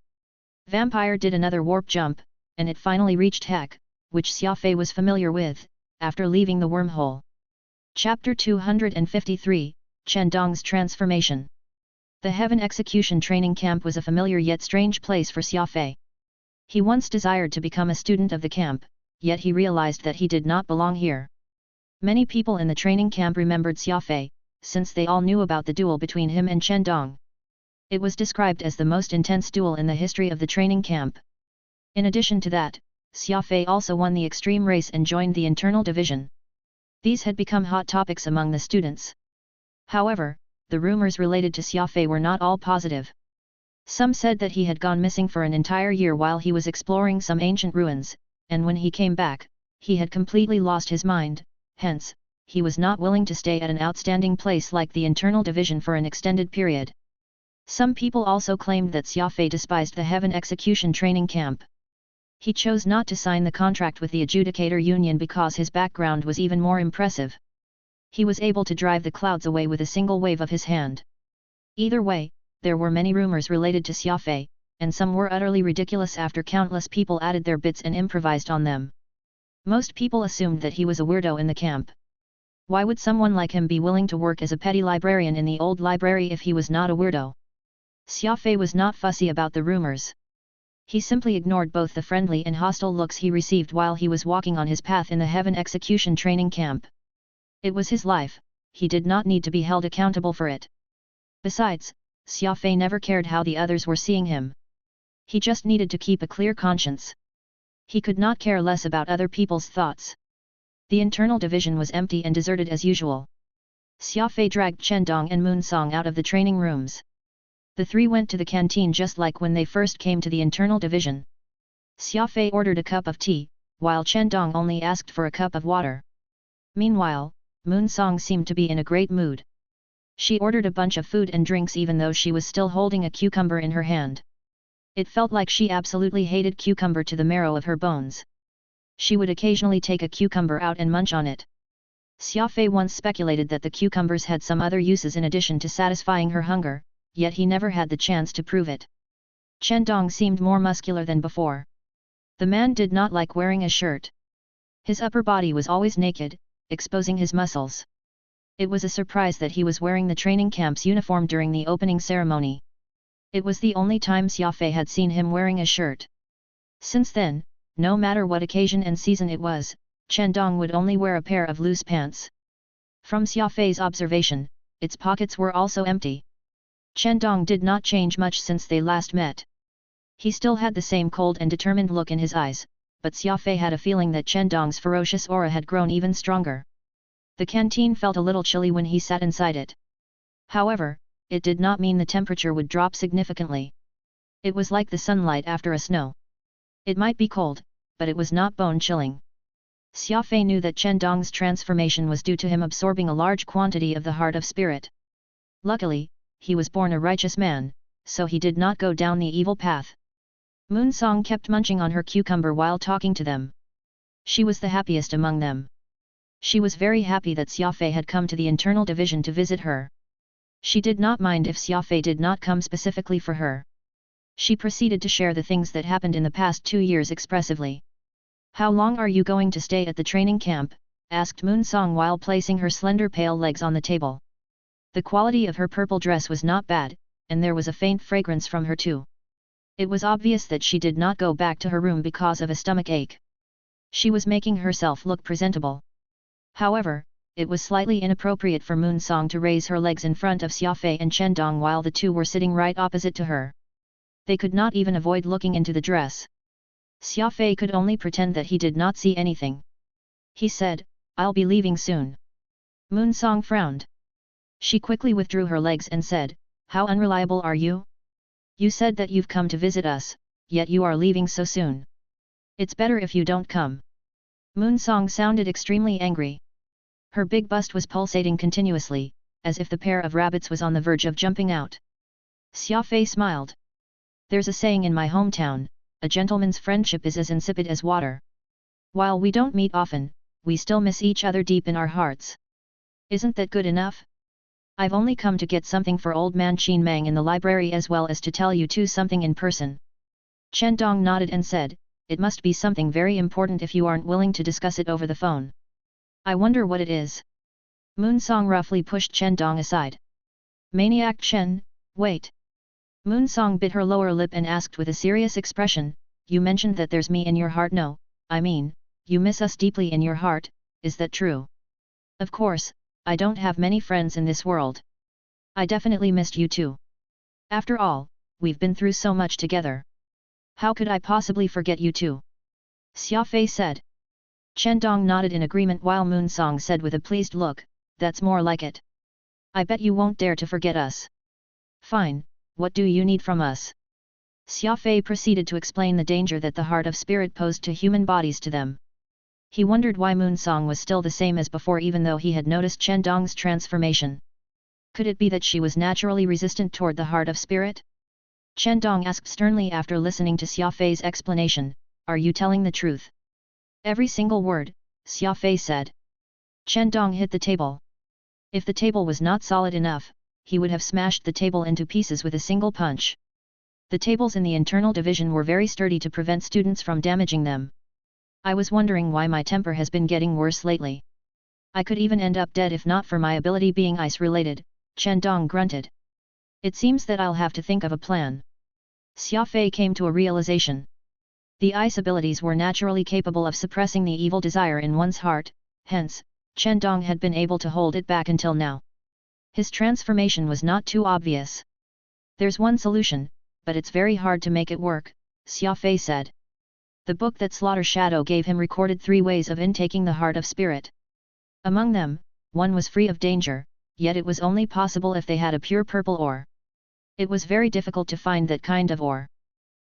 Vampire did another warp jump, and it finally reached Hek, which Xia Fei was familiar with, after leaving the wormhole. Chapter 253, Chendong's Transformation. The Heaven Execution Training Camp was a familiar yet strange place for Xia Fei. He once desired to become a student of the camp, yet he realized that he did not belong here. Many people in the training camp remembered Xia Fei, since they all knew about the duel between him and Chendong. It was described as the most intense duel in the history of the training camp. In addition to that, Xia Fei also won the extreme race and joined the internal division. These had become hot topics among the students. However, the rumors related to Xia Fei were not all positive. Some said that he had gone missing for an entire year while he was exploring some ancient ruins, and when he came back, he had completely lost his mind. Hence, he was not willing to stay at an outstanding place like the internal division for an extended period. Some people also claimed that Xia Fei despised the Heaven Execution Training Camp. He chose not to sign the contract with the Adjudicator Union because his background was even more impressive. He was able to drive the clouds away with a single wave of his hand. Either way, there were many rumors related to Xia Fei, and some were utterly ridiculous after countless people added their bits and improvised on them. Most people assumed that he was a weirdo in the camp. Why would someone like him be willing to work as a petty librarian in the old library if he was not a weirdo? Xia Fei was not fussy about the rumors. He simply ignored both the friendly and hostile looks he received while he was walking on his path in the Heaven Execution Training Camp. It was his life, he did not need to be held accountable for it. Besides, Xia Fei never cared how the others were seeing him. He just needed to keep a clear conscience. He could not care less about other people's thoughts. The internal division was empty and deserted as usual. Xia Fei dragged Chendong and Moonsong out of the training rooms. The three went to the canteen just like when they first came to the internal division. Xia Fei ordered a cup of tea, while Chendong only asked for a cup of water. Meanwhile, Moonsong seemed to be in a great mood. She ordered a bunch of food and drinks even though she was still holding a cucumber in her hand. It felt like she absolutely hated cucumber to the marrow of her bones. She would occasionally take a cucumber out and munch on it. Xia Fei once speculated that the cucumbers had some other uses in addition to satisfying her hunger, yet he never had the chance to prove it. Chendong seemed more muscular than before. The man did not like wearing a shirt. His upper body was always naked, exposing his muscles. It was a surprise that he was wearing the training camp's uniform during the opening ceremony. It was the only time Xia Fei had seen him wearing a shirt. Since then, no matter what occasion and season it was, Chen Dong would only wear a pair of loose pants. From Xia Fei's observation, its pockets were also empty. Chen Dong did not change much since they last met. He still had the same cold and determined look in his eyes, but Xia Fei had a feeling that Chen Dong's ferocious aura had grown even stronger. The canteen felt a little chilly when he sat inside it. However, it did not mean the temperature would drop significantly. It was like the sunlight after a snow. It might be cold, but it was not bone-chilling. Xia Fei knew that Chen Dong's transformation was due to him absorbing a large quantity of the heart of spirit. Luckily, he was born a righteous man, so he did not go down the evil path. Moon Song kept munching on her cucumber while talking to them. She was the happiest among them. She was very happy that Xia Fei had come to the internal division to visit her. She did not mind if Xia Fei did not come specifically for her. She proceeded to share the things that happened in the past 2 years expressively. "How long are you going to stay at the training camp?" asked Moon Song while placing her slender pale legs on the table. The quality of her purple dress was not bad, and there was a faint fragrance from her too. It was obvious that she did not go back to her room because of a stomach ache. She was making herself look presentable. However, it was slightly inappropriate for Moon Song to raise her legs in front of Xia Fei and Chen Dong while the two were sitting right opposite to her. They could not even avoid looking into the dress. Xia Fei could only pretend that he did not see anything. He said, "I'll be leaving soon." Moon Song frowned. She quickly withdrew her legs and said, "How unreliable are you? You said that you've come to visit us, yet you are leaving so soon. It's better if you don't come." Moon Song sounded extremely angry. Her big bust was pulsating continuously, as if the pair of rabbits was on the verge of jumping out. Xia Fei smiled. "There's a saying in my hometown, a gentleman's friendship is as insipid as water. While we don't meet often, we still miss each other deep in our hearts. Isn't that good enough? I've only come to get something for old man Qin Mang in the library as well as to tell you two something in person." Chen Dong nodded and said, "It must be something very important if you aren't willing to discuss it over the phone. I wonder what it is." Moon Song roughly pushed Chen Dong aside. "Maniac Chen, wait." Moon Song bit her lower lip and asked with a serious expression, "You mentioned that there's me in your heart. No, I mean, you miss us deeply in your heart, is that true?" "Of course, I don't have many friends in this world. I definitely missed you too. After all, we've been through so much together. How could I possibly forget you too?" Xia Fei said. Chen Dong nodded in agreement while Moon Song said with a pleased look, "That's more like it. I bet you won't dare to forget us." "Fine, what do you need from us?" Xia Fei proceeded to explain the danger that the heart of spirit posed to human bodies to them. He wondered why Moon Song was still the same as before even though he had noticed Chen Dong's transformation. Could it be that she was naturally resistant toward the heart of spirit? Chen Dong asked sternly after listening to Xia Fei's explanation, "Are you telling the truth?" "Every single word," Xia Fei said. Chen Dong hit the table. If the table was not solid enough, he would have smashed the table into pieces with a single punch. The tables in the internal division were very sturdy to prevent students from damaging them. "I was wondering why my temper has been getting worse lately. I could even end up dead if not for my ability being ice-related," Chen Dong grunted. "It seems that I'll have to think of a plan." Xia Fei came to a realization. The ice abilities were naturally capable of suppressing the evil desire in one's heart, hence, Chen Dong had been able to hold it back until now. His transformation was not too obvious. "There's one solution, but it's very hard to make it work," Xia Fei said. The book that Slaughter Shadow gave him recorded 3 ways of intaking the heart of spirit. Among them, one was free of danger, yet it was only possible if they had a pure purple ore. It was very difficult to find that kind of ore.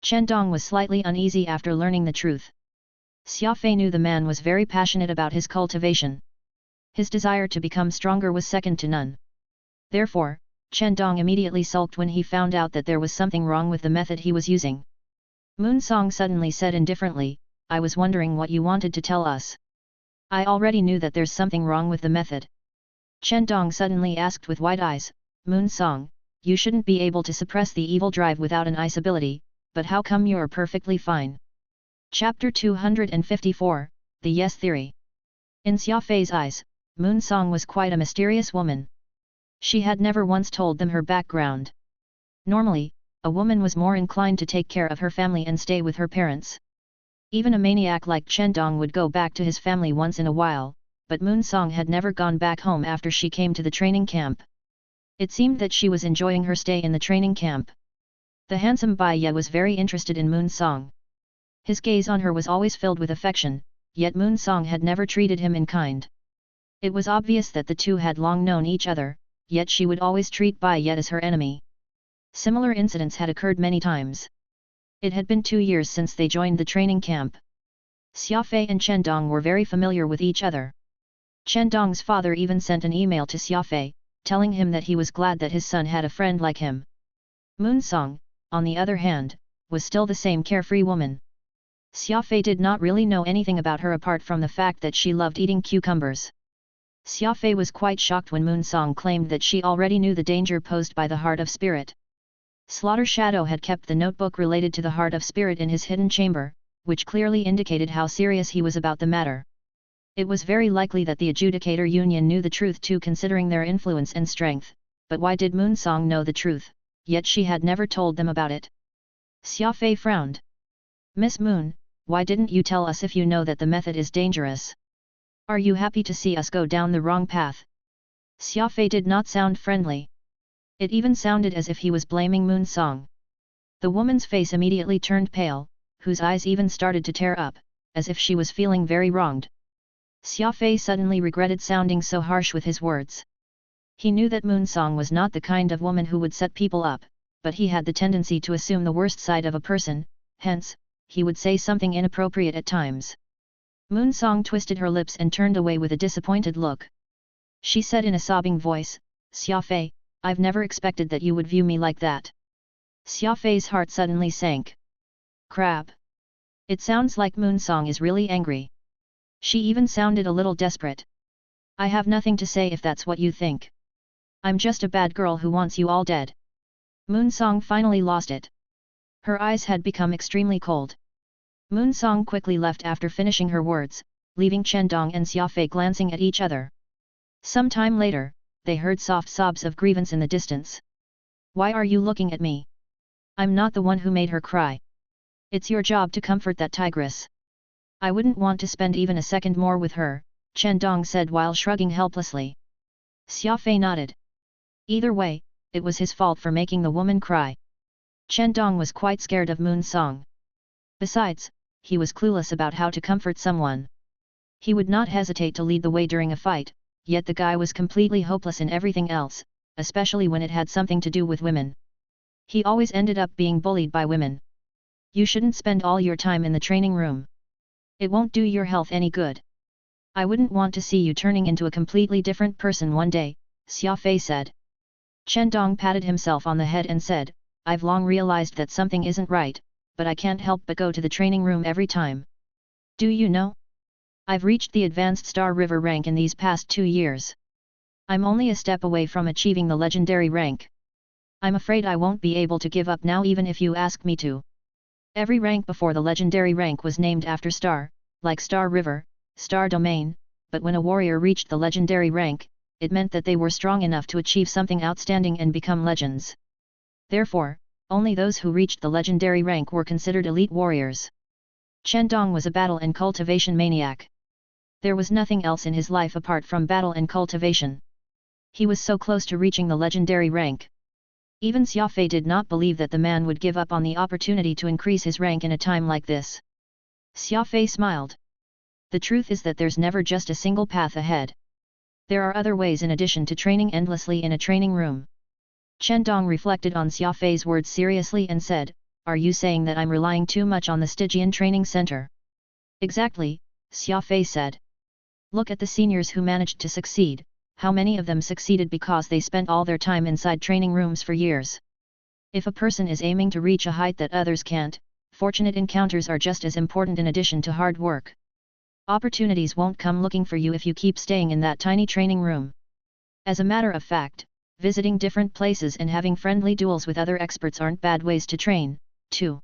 Chen Dong was slightly uneasy after learning the truth. Xia Fei knew the man was very passionate about his cultivation. His desire to become stronger was second to none. Therefore, Chen Dong immediately sulked when he found out that there was something wrong with the method he was using. Moon Song suddenly said indifferently, "I was wondering what you wanted to tell us." "I already knew that there's something wrong with the method." Chen Dong suddenly asked with wide eyes, "Moon Song, you shouldn't be able to suppress the evil drive without an ice ability, but how come you're perfectly fine?" Chapter 254, The Yes Theory. In Xia Fei's eyes, Moon Song was quite a mysterious woman. She had never once told them her background. Normally, a woman was more inclined to take care of her family and stay with her parents. Even a maniac like Chen Dong would go back to his family once in a while, but Moon Song had never gone back home after she came to the training camp. It seemed that she was enjoying her stay in the training camp. The handsome Bai Ye was very interested in Moon Song. His gaze on her was always filled with affection, yet Moon Song had never treated him in kind. It was obvious that the two had long known each other, yet she would always treat Bai Ye as her enemy. Similar incidents had occurred many times. It had been 2 years since they joined the training camp. Xia Fei and Chen Dong were very familiar with each other. Chen Dong's father even sent an email to Xia Fei, telling him that he was glad that his son had a friend like him. Moon Song, on the other hand, was still the same carefree woman. Xia Fei did not really know anything about her apart from the fact that she loved eating cucumbers. Xia Fei was quite shocked when Moon Song claimed that she already knew the danger posed by the Heart of Spirit. Slaughter Shadow had kept the notebook related to the Heart of Spirit in his hidden chamber, which clearly indicated how serious he was about the matter. It was very likely that the Adjudicator Union knew the truth too, considering their influence and strength, but why did Moon Song know the truth, yet she had never told them about it? Xia Fei frowned. Miss Moon, why didn't you tell us if you know that the method is dangerous? Are you happy to see us go down the wrong path? Xia Fei did not sound friendly. It even sounded as if he was blaming Moon Song. The woman's face immediately turned pale, whose eyes even started to tear up, as if she was feeling very wronged. Xia Fei suddenly regretted sounding so harsh with his words. He knew that Moon Song was not the kind of woman who would set people up, but he had the tendency to assume the worst side of a person, hence, he would say something inappropriate at times. Moon Song twisted her lips and turned away with a disappointed look. She said in a sobbing voice, Xia Fei, I've never expected that you would view me like that. Xia Fei's heart suddenly sank. Crap! It sounds like Moon Song is really angry. She even sounded a little desperate. I have nothing to say if that's what you think. I'm just a bad girl who wants you all dead. Moon Song finally lost it. Her eyes had become extremely cold. Moon Song quickly left after finishing her words, leaving Chen Dong and Xia Fei glancing at each other. Some time later, they heard soft sobs of grievance in the distance. Why are you looking at me? I'm not the one who made her cry. It's your job to comfort that tigress. I wouldn't want to spend even a second more with her, Chen Dong said while shrugging helplessly. Xia Fei nodded. Either way, it was his fault for making the woman cry. Chen Dong was quite scared of Moon Song. Besides, he was clueless about how to comfort someone. He would not hesitate to lead the way during a fight, yet the guy was completely hopeless in everything else, especially when it had something to do with women. He always ended up being bullied by women. You shouldn't spend all your time in the training room. It won't do your health any good. I wouldn't want to see you turning into a completely different person one day, Xia Fei said. Chen Dong patted himself on the head and said, I've long realized that something isn't right, but I can't help but go to the training room every time. Do you know? I've reached the advanced Star River rank in these past 2 years. I'm only a step away from achieving the legendary rank. I'm afraid I won't be able to give up now even if you ask me to. Every rank before the legendary rank was named after Star, like Star River, Star Domain, but when a warrior reached the legendary rank, it meant that they were strong enough to achieve something outstanding and become legends. Therefore, only those who reached the legendary rank were considered elite warriors. Chen Dong was a battle and cultivation maniac. There was nothing else in his life apart from battle and cultivation. He was so close to reaching the legendary rank. Even Xia Fei did not believe that the man would give up on the opportunity to increase his rank in a time like this. Xia Fei smiled. The truth is that there's never just a single path ahead. There are other ways in addition to training endlessly in a training room. Chen Dong reflected on Xia Fei's words seriously and said, Are you saying that I'm relying too much on the Stygian Training Center? Exactly, Xia Fei said. Look at the seniors who managed to succeed. How many of them succeeded because they spent all their time inside training rooms for years? If a person is aiming to reach a height that others can't, fortunate encounters are just as important in addition to hard work. Opportunities won't come looking for you if you keep staying in that tiny training room. As a matter of fact, visiting different places and having friendly duels with other experts aren't bad ways to train, too.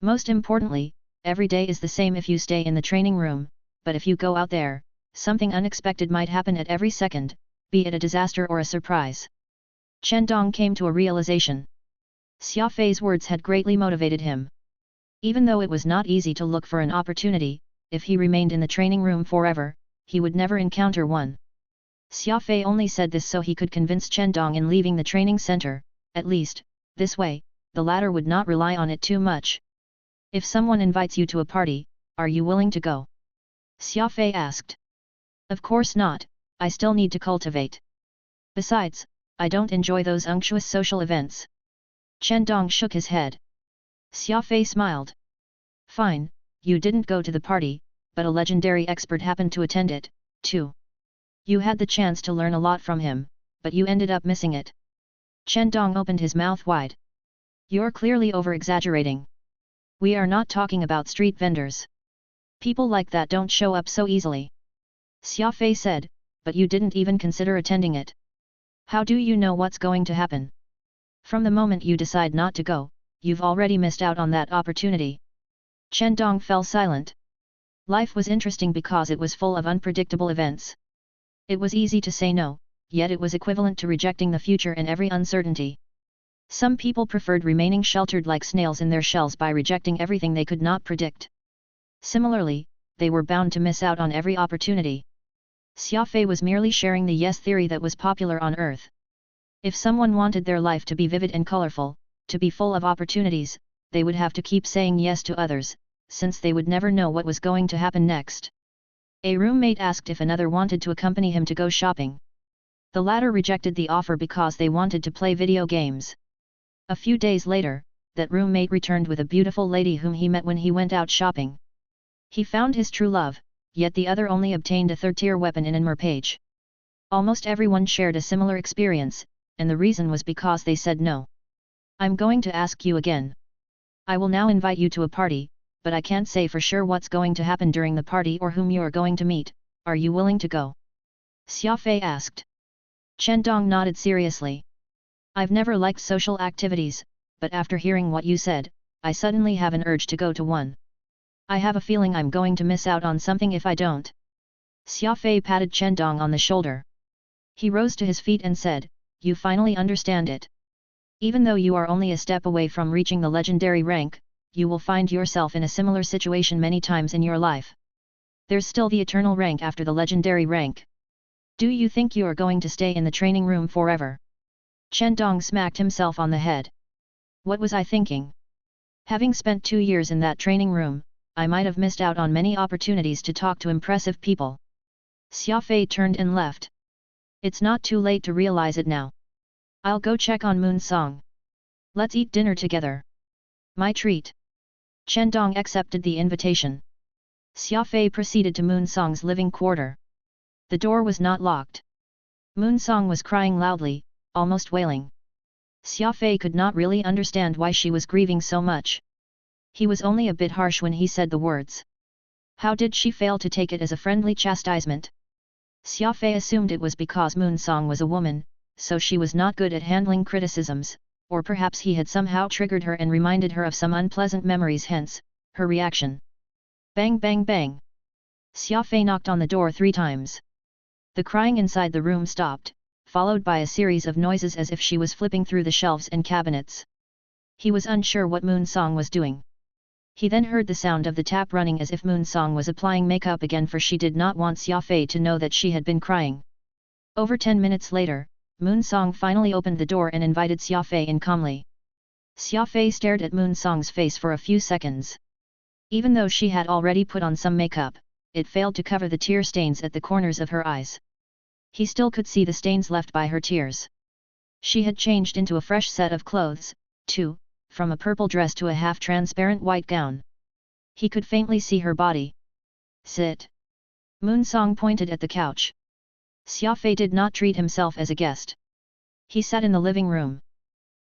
Most importantly, every day is the same if you stay in the training room, but if you go out there, something unexpected might happen at every second, be it a disaster or a surprise. Chen Dong came to a realization. Xia Fei's words had greatly motivated him. Even though it was not easy to look for an opportunity, if he remained in the training room forever, he would never encounter one. Xia Fei only said this so he could convince Chen Dong in leaving the training center, at least, this way, the latter would not rely on it too much. If someone invites you to a party, are you willing to go? Xia Fei asked. Of course not, I still need to cultivate. Besides, I don't enjoy those unctuous social events. Chen Dong shook his head. Xia Fei smiled. Fine, you didn't go to the party, but a legendary expert happened to attend it, too. You had the chance to learn a lot from him, but you ended up missing it. Chen Dong opened his mouth wide. You're clearly over-exaggerating. We are not talking about street vendors. People like that don't show up so easily. Xia Fei said, but you didn't even consider attending it. How do you know what's going to happen? From the moment you decide not to go, you've already missed out on that opportunity. Chen Dong fell silent. Life was interesting because it was full of unpredictable events. It was easy to say no, yet it was equivalent to rejecting the future and every uncertainty. Some people preferred remaining sheltered like snails in their shells by rejecting everything they could not predict. Similarly, they were bound to miss out on every opportunity. Xia Fei was merely sharing the yes theory that was popular on Earth. If someone wanted their life to be vivid and colorful, to be full of opportunities, they would have to keep saying yes to others, since they would never know what was going to happen next. A roommate asked if another wanted to accompany him to go shopping. The latter rejected the offer because they wanted to play video games. A few days later, that roommate returned with a beautiful lady whom he met when he went out shopping. He found his true love, yet the other only obtained a third-tier weapon in an page. Almost everyone shared a similar experience, and the reason was because they said no. I'm going to ask you again. I will now invite you to a party, but I can't say for sure what's going to happen during the party or whom you are going to meet. Are you willing to go? Xia Fei asked. Chen Dong nodded seriously. I've never liked social activities, but after hearing what you said, I suddenly have an urge to go to one. I have a feeling I'm going to miss out on something if I don't. Xia Fei patted Chen Dong on the shoulder. He rose to his feet and said, You finally understand it. Even though you are only a step away from reaching the legendary rank, you will find yourself in a similar situation many times in your life. There's still the eternal rank after the legendary rank. Do you think you are going to stay in the training room forever? Chen Dong smacked himself on the head. What was I thinking? Having spent 2 years in that training room, I might have missed out on many opportunities to talk to impressive people. Xia Fei turned and left. It's not too late to realize it now. I'll go check on Moon Song. Let's eat dinner together. My treat. Chen Dong accepted the invitation. Xia Fei proceeded to Moon Song's living quarter. The door was not locked. Moon Song was crying loudly, almost wailing. Xia Fei could not really understand why she was grieving so much. He was only a bit harsh when he said the words. How did she fail to take it as a friendly chastisement? Xia Fei assumed it was because Moon Song was a woman, so she was not good at handling criticisms, or perhaps he had somehow triggered her and reminded her of some unpleasant memories, hence, her reaction. Bang bang bang. Xia Fei knocked on the door 3 times. The crying inside the room stopped, followed by a series of noises as if she was flipping through the shelves and cabinets. He was unsure what Moon Song was doing. He then heard the sound of the tap running as if Moon Song was applying makeup again, for she did not want Xia Fei to know that she had been crying. Over 10 minutes later, Moon Song finally opened the door and invited Xia Fei in calmly. Xia Fei stared at Moon Song's face for a few seconds. Even though she had already put on some makeup, it failed to cover the tear stains at the corners of her eyes. He still could see the stains left by her tears. She had changed into a fresh set of clothes, too, from a purple dress to a half-transparent white gown. He could faintly see her body. Sit. Moon Song pointed at the couch. Xia Fei did not treat himself as a guest. He sat in the living room.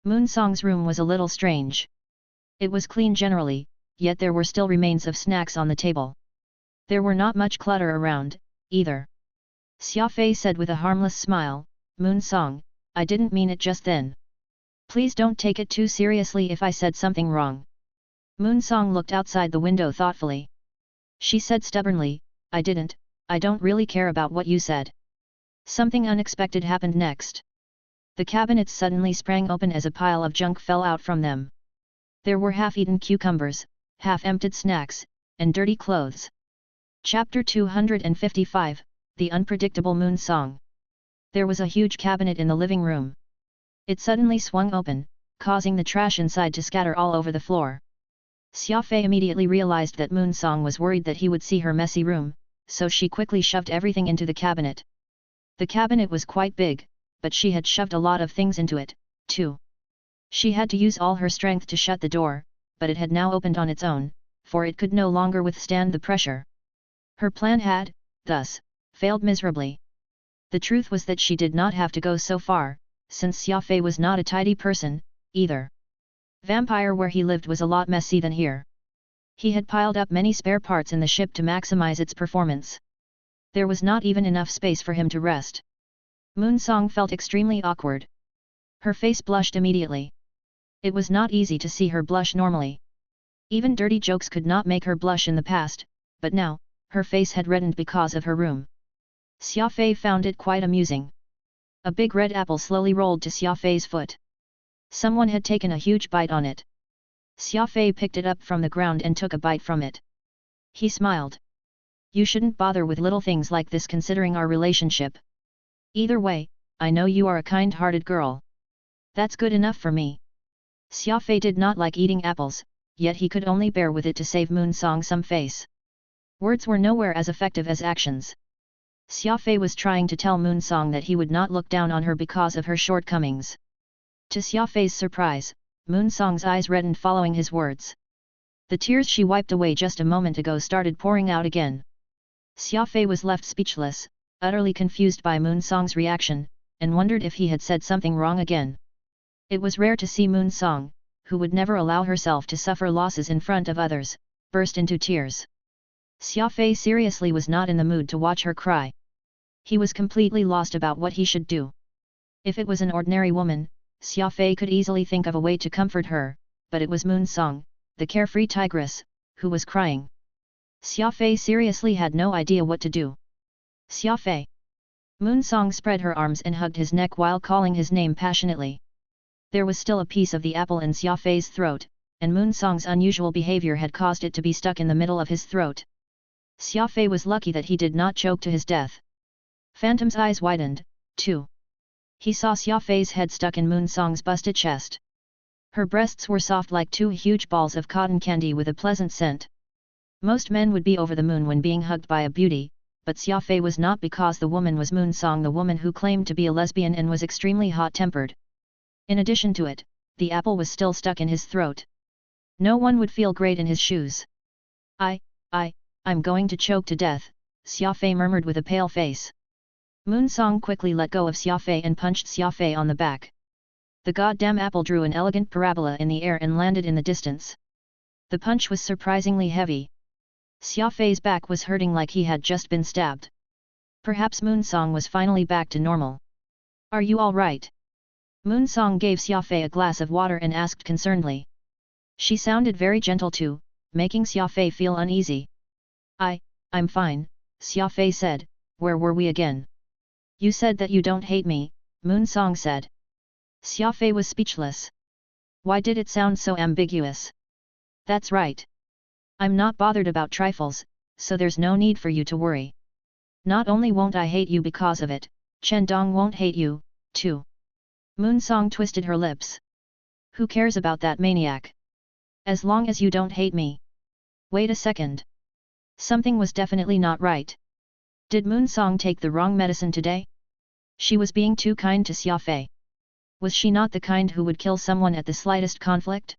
Moon Song's room was a little strange. It was clean generally, yet there were still remains of snacks on the table. There were not much clutter around, either. Xia Fei said with a harmless smile, Moon Song, I didn't mean it just then. Please don't take it too seriously if I said something wrong. Moon Song looked outside the window thoughtfully. She said stubbornly, I don't really care about what you said. Something unexpected happened next. The cabinets suddenly sprang open as a pile of junk fell out from them. There were half-eaten cucumbers, half-emptied snacks, and dirty clothes. Chapter 255, The Unpredictable Moon Song. There was a huge cabinet in the living room. It suddenly swung open, causing the trash inside to scatter all over the floor. Xia Fei immediately realized that Moon Song was worried that he would see her messy room, so she quickly shoved everything into the cabinet. The cabinet was quite big, but she had shoved a lot of things into it, too. She had to use all her strength to shut the door, but it had now opened on its own, for it could no longer withstand the pressure. Her plan had, thus, failed miserably. The truth was that she did not have to go so far, since Xia Fei was not a tidy person, either. Vampire where he lived was a lot messy than here. He had piled up many spare parts in the ship to maximize its performance. There was not even enough space for him to rest. Moon Song felt extremely awkward. Her face blushed immediately. It was not easy to see her blush normally. Even dirty jokes could not make her blush in the past, but now, her face had reddened because of her room. Xia Fei found it quite amusing. A big red apple slowly rolled to Xia Fei's foot. Someone had taken a huge bite on it. Xia Fei picked it up from the ground and took a bite from it. He smiled. You shouldn't bother with little things like this considering our relationship. Either way, I know you are a kind-hearted girl. That's good enough for me. Xia Fei did not like eating apples, yet he could only bear with it to save Moon Song some face. Words were nowhere as effective as actions. Xia Fei was trying to tell Moon Song that he would not look down on her because of her shortcomings. To Xia Fei's surprise, Moon Song's eyes reddened following his words. The tears she wiped away just a moment ago started pouring out again. Xia Fei was left speechless, utterly confused by Moon Song's reaction, and wondered if he had said something wrong again. It was rare to see Moon Song, who would never allow herself to suffer losses in front of others, burst into tears. Xia Fei seriously was not in the mood to watch her cry. He was completely lost about what he should do. If it was an ordinary woman, Xia Fei could easily think of a way to comfort her, but it was Moon Song, the carefree tigress, who was crying. Xia Fei seriously had no idea what to do. Xia Fei. Moon Song spread her arms and hugged his neck while calling his name passionately. There was still a piece of the apple in Xia Fei's throat, and Moon Song's unusual behavior had caused it to be stuck in the middle of his throat. Xia Fei was lucky that he did not choke to his death. Phantom's eyes widened, too. He saw Xia Fei's head stuck in Moon Song's busted chest. Her breasts were soft like two huge balls of cotton candy with a pleasant scent. Most men would be over the moon when being hugged by a beauty, but Xia Fei was not because the woman was Moon Song, the woman who claimed to be a lesbian and was extremely hot-tempered. In addition to it, the apple was still stuck in his throat. No one would feel great in his shoes. I'm going to choke to death, Xia Fei murmured with a pale face. Moon Song quickly let go of Xia Fei and punched Xia Fei on the back. The goddamn apple drew an elegant parabola in the air and landed in the distance. The punch was surprisingly heavy. Xia Fei's back was hurting like he had just been stabbed. Perhaps Moon Song was finally back to normal. Are you all right? Moon Song gave Xia Fei a glass of water and asked concernedly. She sounded very gentle too, making Xia Fei feel uneasy. I'm fine, Xia Fei said. Where were we again? You said that you don't hate me, Moon Song said. Xia Fei was speechless. Why did it sound so ambiguous? That's right. I'm not bothered about trifles, so there's no need for you to worry. Not only won't I hate you because of it, Chen Dong won't hate you, too. Moon Song twisted her lips. Who cares about that maniac? As long as you don't hate me. Wait a second. Something was definitely not right. Did Moon Song take the wrong medicine today? She was being too kind to Xia Fei. Was she not the kind who would kill someone at the slightest conflict?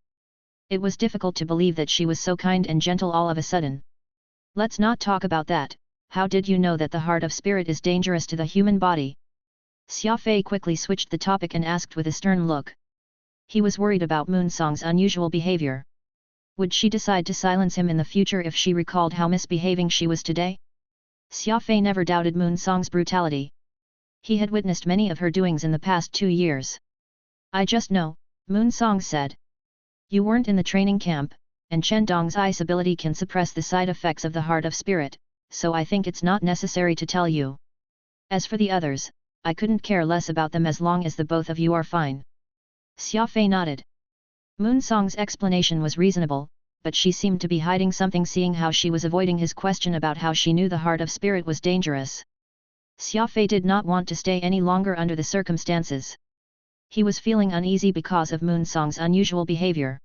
It was difficult to believe that she was so kind and gentle all of a sudden. Let's not talk about that. How did you know that the heart of spirit is dangerous to the human body? Xia Fei quickly switched the topic and asked with a stern look. He was worried about Moon Song's unusual behavior. Would she decide to silence him in the future if she recalled how misbehaving she was today? Xia Fei never doubted Moon Song's brutality. He had witnessed many of her doings in the past 2 years. I just know, Moon Song said. You weren't in the training camp, and Chen Dong's ice ability can suppress the side effects of the heart of spirit, so I think it's not necessary to tell you. As for the others, I couldn't care less about them as long as the both of you are fine. Xia Fei nodded. Moon Song's explanation was reasonable, but she seemed to be hiding something, seeing how she was avoiding his question about how she knew the heart of spirit was dangerous. Xia Fei did not want to stay any longer under the circumstances. He was feeling uneasy because of Moon Song's unusual behavior.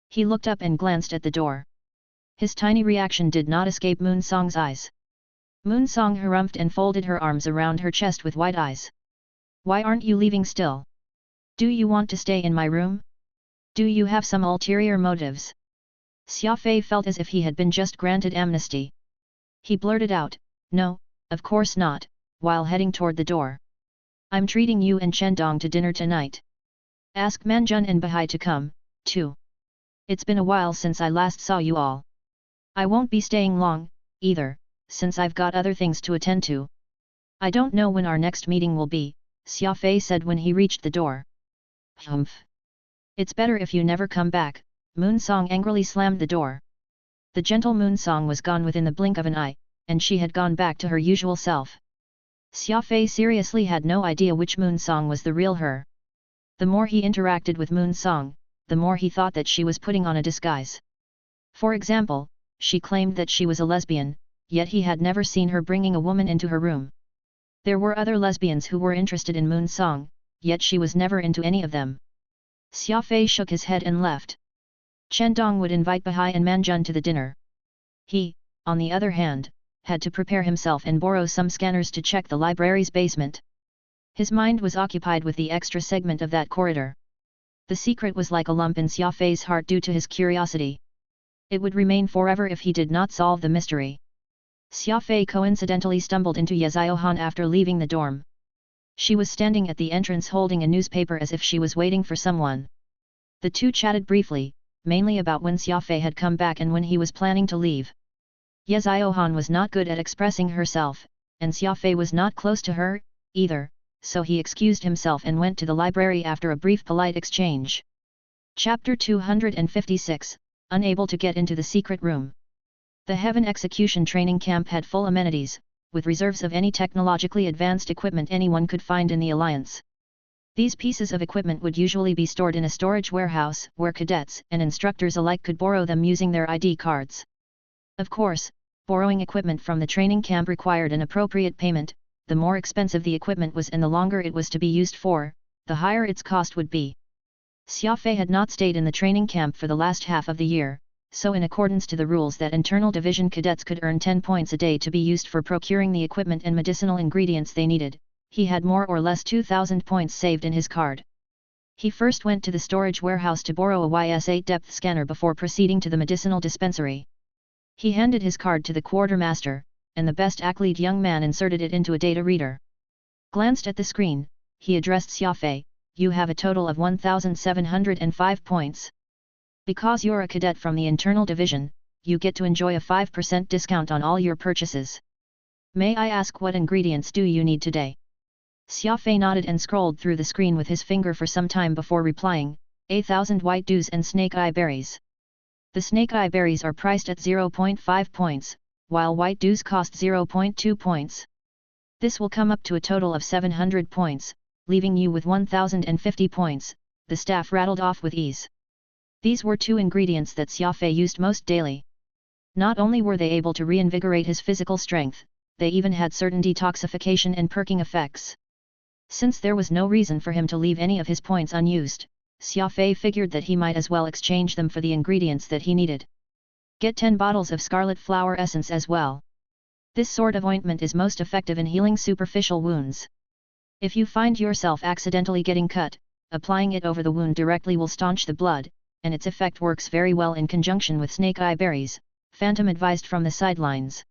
He looked up and glanced at the door. His tiny reaction did not escape Moon Song's eyes. Moon Song harumphed and folded her arms around her chest with wide eyes. "Why aren't you leaving still? Do you want to stay in my room? Do you have some ulterior motives?" Xia Fei felt as if he had been just granted amnesty. He blurted out, "No, of course not," while heading toward the door. "I'm treating you and Chen Dong to dinner tonight. Ask Manjun and Bahai to come, too. It's been a while since I last saw you all. I won't be staying long, either, since I've got other things to attend to. I don't know when our next meeting will be," Xia Fei said when he reached the door. "Humph. It's better if you never come back," Moon Song angrily slammed the door. The gentle Moon Song was gone within the blink of an eye, and she had gone back to her usual self. Xia Fei seriously had no idea which Moon Song was the real her. The more he interacted with Moon Song, the more he thought that she was putting on a disguise. For example, she claimed that she was a lesbian, yet he had never seen her bringing a woman into her room. There were other lesbians who were interested in Moon Song, yet she was never into any of them. Xia Fei shook his head and left. Chen Dong would invite Bahai and Manjun to the dinner. He, on the other hand, had to prepare himself and borrow some scanners to check the library's basement. His mind was occupied with the extra segment of that corridor. The secret was like a lump in Xia Fei's heart due to his curiosity. It would remain forever if he did not solve the mystery. Xia Fei coincidentally stumbled into Ye Ziohan after leaving the dorm. She was standing at the entrance holding a newspaper as if she was waiting for someone. The two chatted briefly, mainly about when Xia Fei had come back and when he was planning to leave. Ye Ziohan was not good at expressing herself, and Xia Fei was not close to her, either, so he excused himself and went to the library after a brief polite exchange. Chapter 256, Unable to get into the secret room. The Heaven Execution Training Camp had full amenities, with reserves of any technologically advanced equipment anyone could find in the Alliance. These pieces of equipment would usually be stored in a storage warehouse, where cadets and instructors alike could borrow them using their ID cards. Of course, borrowing equipment from the training camp required an appropriate payment. The more expensive the equipment was and the longer it was to be used for, the higher its cost would be. Xia Fei had not stayed in the training camp for the last half of the year, so in accordance to the rules that internal division cadets could earn 10 points a day to be used for procuring the equipment and medicinal ingredients they needed, he had more or less 2,000 points saved in his card. He first went to the storage warehouse to borrow a YS8 depth scanner before proceeding to the medicinal dispensary. He handed his card to the quartermaster, and the best athlete young man inserted it into a data reader. Glanced at the screen, he addressed Xia Fei, "You have a total of 1,705 points. Because you're a cadet from the internal division, you get to enjoy a 5% discount on all your purchases. May I ask what ingredients do you need today?" Xia Fei nodded and scrolled through the screen with his finger for some time before replying, 1,000 white dews and snake eye berries. The snake eye berries are priced at 0.5 points, while white dews cost 0.2 points. This will come up to a total of 700 points, leaving you with 1,050 points, the staff rattled off with ease. These were two ingredients that Xia Fei used most daily. Not only were they able to reinvigorate his physical strength, they even had certain detoxification and perking effects. Since there was no reason for him to leave any of his points unused, Xia Fei figured that he might as well exchange them for the ingredients that he needed. Get 10 bottles of scarlet flower essence as well. This sort of ointment is most effective in healing superficial wounds. If you find yourself accidentally getting cut, applying it over the wound directly will staunch the blood, and its effect works very well in conjunction with snake eye berries, Phantom advised from the sidelines.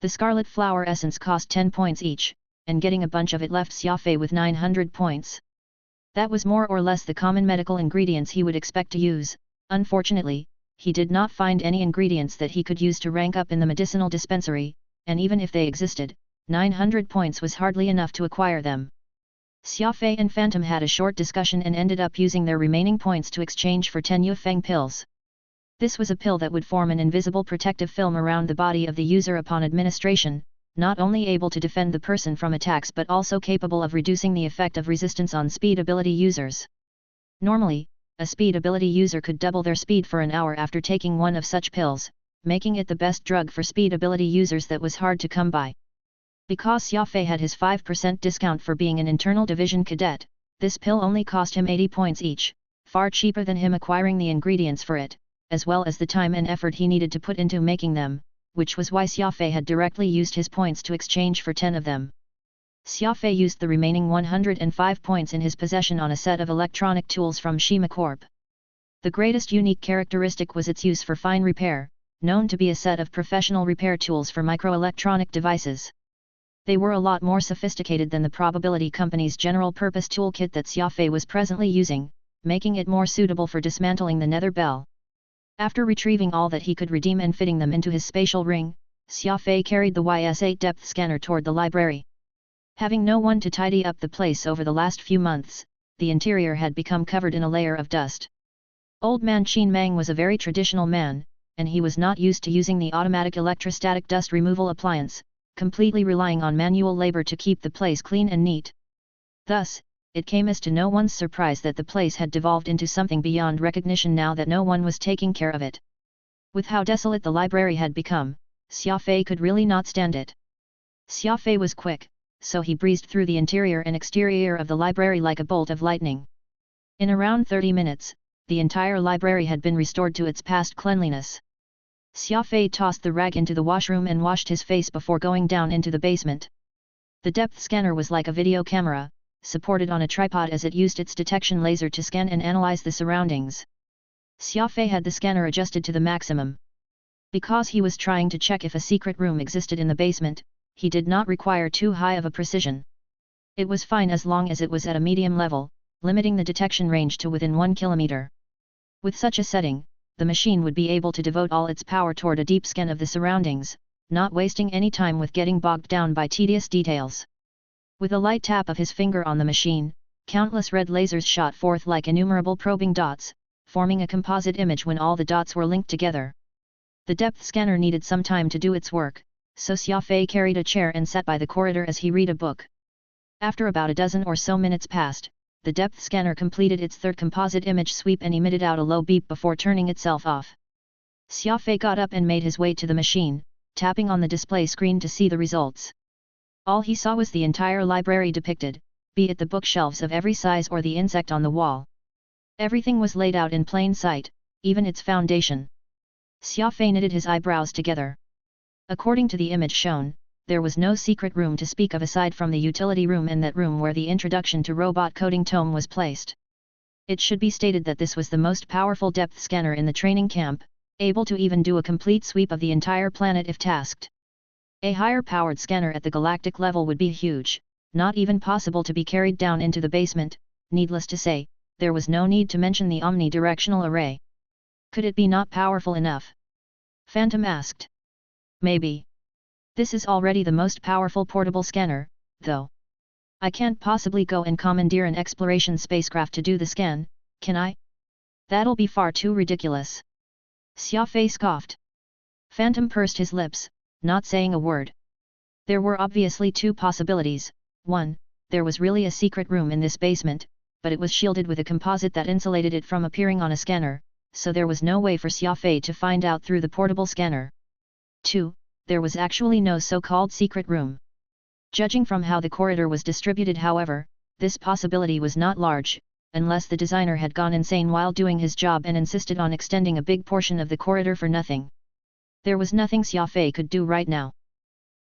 The scarlet flower essence cost 10 points each, and getting a bunch of it left Xia Fei with 900 points. That was more or less the common medical ingredients he would expect to use. Unfortunately, he did not find any ingredients that he could use to rank up in the medicinal dispensary, and even if they existed, 900 points was hardly enough to acquire them. Xia Fei and Phantom had a short discussion and ended up using their remaining points to exchange for 10 Yufeng pills. This was a pill that would form an invisible protective film around the body of the user upon administration, not only able to defend the person from attacks but also capable of reducing the effect of resistance on speed ability users. Normally, a speed ability user could double their speed for an hour after taking one of such pills, making it the best drug for speed ability users that was hard to come by. Because Xia Fei had his 5% discount for being an internal division cadet, this pill only cost him 80 points each, far cheaper than him acquiring the ingredients for it, as well as the time and effort he needed to put into making them, which was why Xia Fei had directly used his points to exchange for 10 of them. Xia Fei used the remaining 105 points in his possession on a set of electronic tools from Shima Corp. The greatest unique characteristic was its use for fine repair, known to be a set of professional repair tools for microelectronic devices. They were a lot more sophisticated than the Probability Company's general-purpose toolkit that Xia Fei was presently using, making it more suitable for dismantling the nether bell. After retrieving all that he could redeem and fitting them into his spatial ring, Xia Fei carried the YS-8 depth scanner toward the library. Having no one to tidy up the place over the last few months, the interior had become covered in a layer of dust. Old man Qin Mang was a very traditional man, and he was not used to using the automatic electrostatic dust removal appliance, completely relying on manual labor to keep the place clean and neat. Thus, it came as to no one's surprise that the place had devolved into something beyond recognition now that no one was taking care of it. With how desolate the library had become, Xia Fei could really not stand it. Xia Fei was quick, so he breezed through the interior and exterior of the library like a bolt of lightning. In around 30 minutes, the entire library had been restored to its past cleanliness. Xia Fei tossed the rag into the washroom and washed his face before going down into the basement. The depth scanner was like a video camera, supported on a tripod as it used its detection laser to scan and analyze the surroundings. Xia Fei had the scanner adjusted to the maximum. Because he was trying to check if a secret room existed in the basement, he did not require too high of a precision. It was fine as long as it was at a medium level, limiting the detection range to within 1 kilometer. With such a setting, the machine would be able to devote all its power toward a deep scan of the surroundings, not wasting any time with getting bogged down by tedious details. With a light tap of his finger on the machine, countless red lasers shot forth like innumerable probing dots, forming a composite image when all the dots were linked together. The depth scanner needed some time to do its work, so Xia Fei carried a chair and sat by the corridor as he read a book. After about a dozen or so minutes passed, the depth scanner completed its third composite image sweep and emitted out a low beep before turning itself off. Xia Fei got up and made his way to the machine, tapping on the display screen to see the results. All he saw was the entire library depicted, be it the bookshelves of every size or the insect on the wall. Everything was laid out in plain sight, even its foundation. Xia Fei knitted his eyebrows together. According to the image shown, there was no secret room to speak of aside from the utility room and that room where the introduction to robot coding tome was placed. It should be stated that this was the most powerful depth scanner in the training camp, able to even do a complete sweep of the entire planet if tasked. A higher-powered scanner at the galactic level would be huge, not even possible to be carried down into the basement. Needless to say, there was no need to mention the omnidirectional array. Could it be not powerful enough? Phantom asked. Maybe. This is already the most powerful portable scanner, though. I can't possibly go and commandeer an exploration spacecraft to do the scan, can I? That'll be far too ridiculous. Xia Fei scoffed. Phantom pursed his lips, not saying a word. There were obviously two possibilities. One, there was really a secret room in this basement, but it was shielded with a composite that insulated it from appearing on a scanner, so there was no way for Xia Fei to find out through the portable scanner. 2. There was actually no so-called secret room. Judging from how the corridor was distributed, however, this possibility was not large, unless the designer had gone insane while doing his job and insisted on extending a big portion of the corridor for nothing. There was nothing Xia Fei could do right now.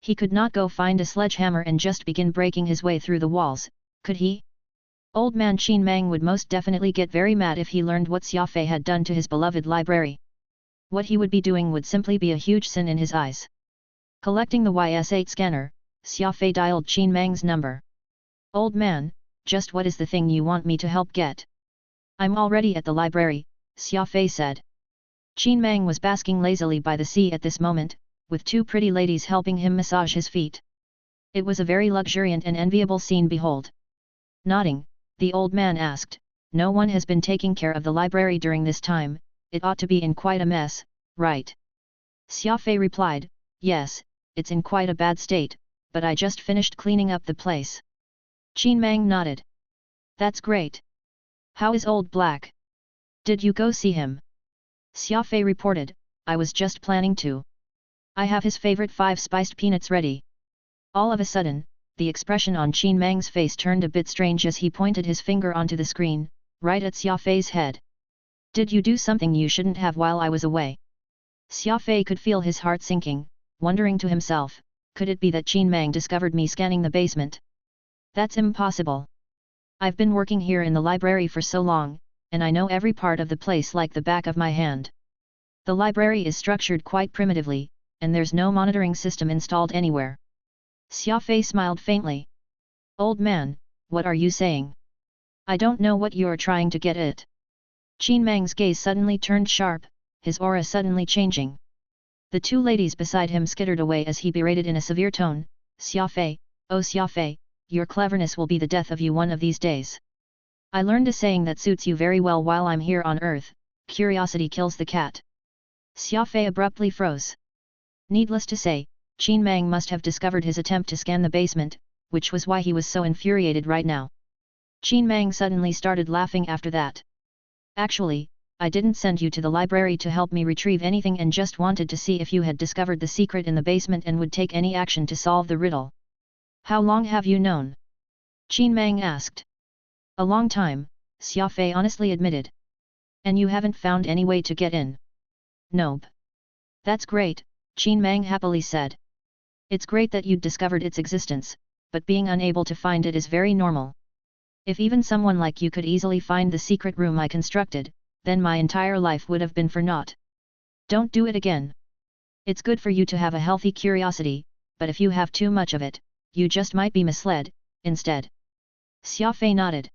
He could not go find a sledgehammer and just begin breaking his way through the walls, could he? Old man Qin Mang would most definitely get very mad if he learned what Xia Fei had done to his beloved library. What he would be doing would simply be a huge sin in his eyes. Collecting the YS-8 scanner, Xia Fei dialed Qin Mang's number. Old man, just what is the thing you want me to help get? I'm already at the library, Xia Fei said. Qin Mang was basking lazily by the sea at this moment, with two pretty ladies helping him massage his feet. It was a very luxuriant and enviable scene. Behold. Nodding, the old man asked, no one has been taking care of the library during this time, it ought to be in quite a mess, right? Xia Fei replied, yes, it's in quite a bad state, but I just finished cleaning up the place. Qin Mang nodded. That's great. How is Old Black? Did you go see him? Xia Fei reported, I was just planning to. I have his favorite 5 spiced peanuts ready. All of a sudden, the expression on Qin Mang's face turned a bit strange as he pointed his finger onto the screen, right at Xia Fei's head. Did you do something you shouldn't have while I was away? Xia Fei could feel his heart sinking, wondering to himself, could it be that Qin Mang discovered me scanning the basement? That's impossible. I've been working here in the library for so long, and I know every part of the place like the back of my hand. The library is structured quite primitively, and there's no monitoring system installed anywhere. Xia Fei smiled faintly. Old man, what are you saying? I don't know what you're trying to get at. Qin Mang's gaze suddenly turned sharp, his aura suddenly changing. The 2 ladies beside him skittered away as he berated in a severe tone, Xia Fei, oh Xia Fei, your cleverness will be the death of you one of these days. I learned a saying that suits you very well while I'm here on Earth, curiosity kills the cat. Xia Fei abruptly froze. Needless to say, Qin Mang must have discovered his attempt to scan the basement, which was why he was so infuriated right now. Qin Mang suddenly started laughing after that. Actually, I didn't send you to the library to help me retrieve anything and just wanted to see if you had discovered the secret in the basement and would take any action to solve the riddle. How long have you known? Qin Mang asked. A long time, Xia Fei honestly admitted. And you haven't found any way to get in? Nope. That's great, Qin Mang happily said. It's great that you'd discovered its existence, but being unable to find it is very normal. If even someone like you could easily find the secret room I constructed, then my entire life would have been for naught. Don't do it again. It's good for you to have a healthy curiosity, but if you have too much of it, you just might be misled, instead. Xia Fei nodded.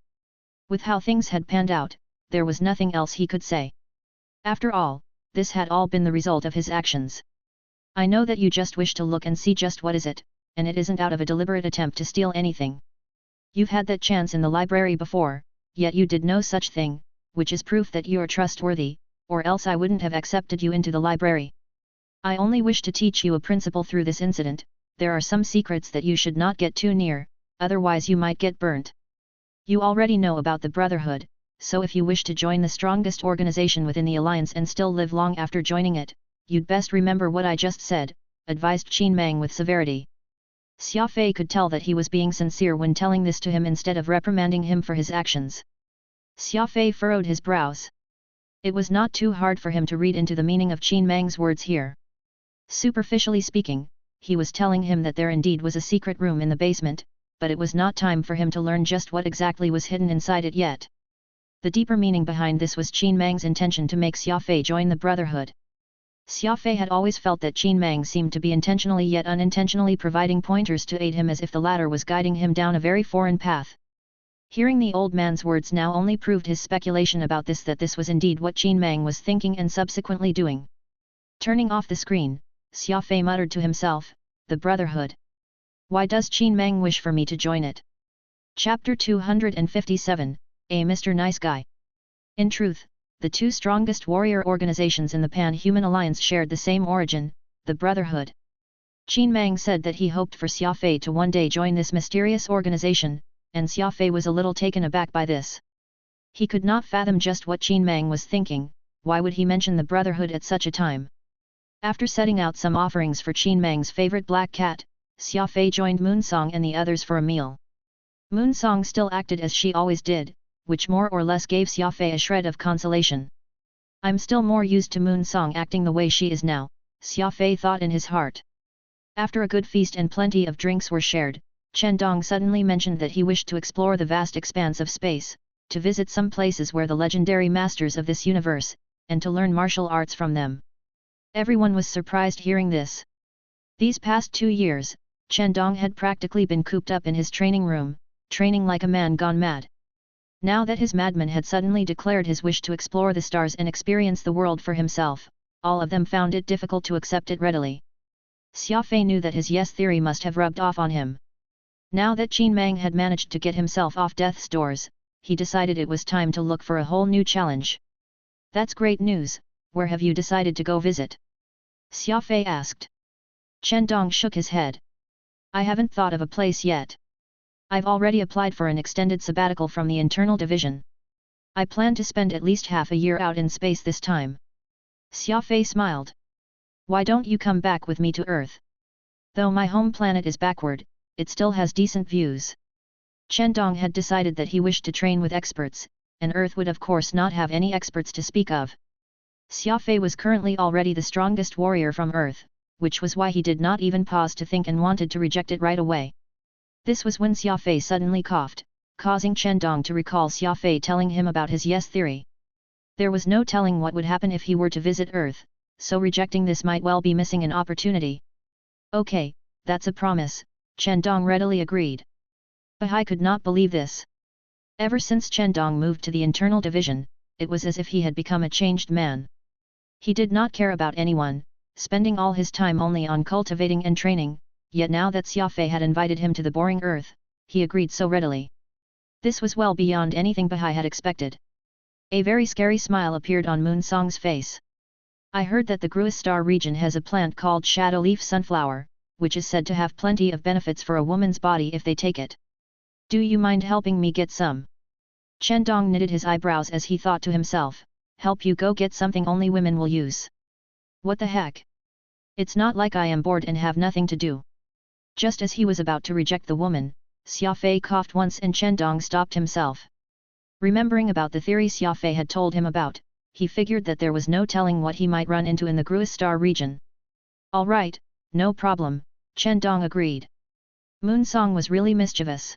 With how things had panned out, there was nothing else he could say. After all, this had all been the result of his actions. I know that you just wish to look and see just what is it, and it isn't out of a deliberate attempt to steal anything. You've had that chance in the library before, yet you did no such thing, which is proof that you're trustworthy, or else I wouldn't have accepted you into the library. I only wish to teach you a principle through this incident. There are some secrets that you should not get too near, otherwise you might get burnt. You already know about the Brotherhood, so if you wish to join the strongest organization within the alliance and still live long after joining it, you'd best remember what I just said, advised Qin Mang with severity. Xia Fei could tell that he was being sincere when telling this to him instead of reprimanding him for his actions. Xia Fei furrowed his brows. It was not too hard for him to read into the meaning of Qin Mang's words here. Superficially speaking, he was telling him that there indeed was a secret room in the basement, but it was not time for him to learn just what exactly was hidden inside it yet. The deeper meaning behind this was Qin Mang's intention to make Xia Fei join the Brotherhood. Xia Fei had always felt that Qin Mang seemed to be intentionally yet unintentionally providing pointers to aid him as if the latter was guiding him down a very foreign path. Hearing the old man's words now only proved his speculation about this, that this was indeed what Qin Mang was thinking and subsequently doing. Turning off the screen, Xia Fei muttered to himself, the Brotherhood. Why does Qin Mang wish for me to join it? Chapter 257, A Mr. Nice Guy. In truth, the 2 strongest warrior organizations in the Pan-Human Alliance shared the same origin, the Brotherhood. Qin Mang said that he hoped for Xia Fei to one day join this mysterious organization, and Xia Fei was a little taken aback by this. He could not fathom just what Qin Mang was thinking. Why would he mention the Brotherhood at such a time? After setting out some offerings for Qin Mang's favorite black cat, Xia Fei joined Moonsong and the others for a meal. Moonsong still acted as she always did, which more or less gave Xia Fei a shred of consolation. I'm still more used to Moonsong acting the way she is now, Xia Fei thought in his heart. After a good feast and plenty of drinks were shared, Chen Dong suddenly mentioned that he wished to explore the vast expanse of space, to visit some places where the legendary masters of this universe, and to learn martial arts from them. Everyone was surprised hearing this. These past 2 years, Chen Dong had practically been cooped up in his training room, training like a man gone mad. Now that his madman had suddenly declared his wish to explore the stars and experience the world for himself, all of them found it difficult to accept it readily. Xia Fei knew that his yes theory must have rubbed off on him. Now that Qin Mang had managed to get himself off death's doors, he decided it was time to look for a whole new challenge. That's great news. Where have you decided to go visit? Xia Fei asked. Chen Dong shook his head. I haven't thought of a place yet. I've already applied for an extended sabbatical from the internal division. I plan to spend at least half a year out in space this time. Xia Fei smiled. Why don't you come back with me to Earth? Though my home planet is backward, it still has decent views. Chen Dong had decided that he wished to train with experts, and Earth would of course not have any experts to speak of. Xia Fei was currently already the strongest warrior from Earth, which was why he did not even pause to think and wanted to reject it right away. This was when Xia Fei suddenly coughed, causing Chen Dong to recall Xia Fei telling him about his yes theory. There was no telling what would happen if he were to visit Earth, so rejecting this might well be missing an opportunity. Okay, that's a promise, Chen Dong readily agreed. Bahai could not believe this. Ever since Chen Dong moved to the internal division, it was as if he had become a changed man. He did not care about anyone, spending all his time only on cultivating and training, yet now that Xia Fei had invited him to the boring Earth, he agreed so readily. This was well beyond anything Bahai had expected. A very scary smile appeared on Moon Song's face. I heard that the Gruis Star region has a plant called Shadow Leaf Sunflower, which is said to have plenty of benefits for a woman's body if they take it. Do you mind helping me get some? Chen Dong knitted his eyebrows as he thought to himself, help you go get something only women will use. What the heck? It's not like I am bored and have nothing to do. Just as he was about to reject the woman, Xia Fei coughed once and Chen Dong stopped himself. Remembering about the theory Xia Fei had told him about, he figured that there was no telling what he might run into in the Gruis Star region. All right, no problem, Chen Dong agreed. Moon Song was really mischievous.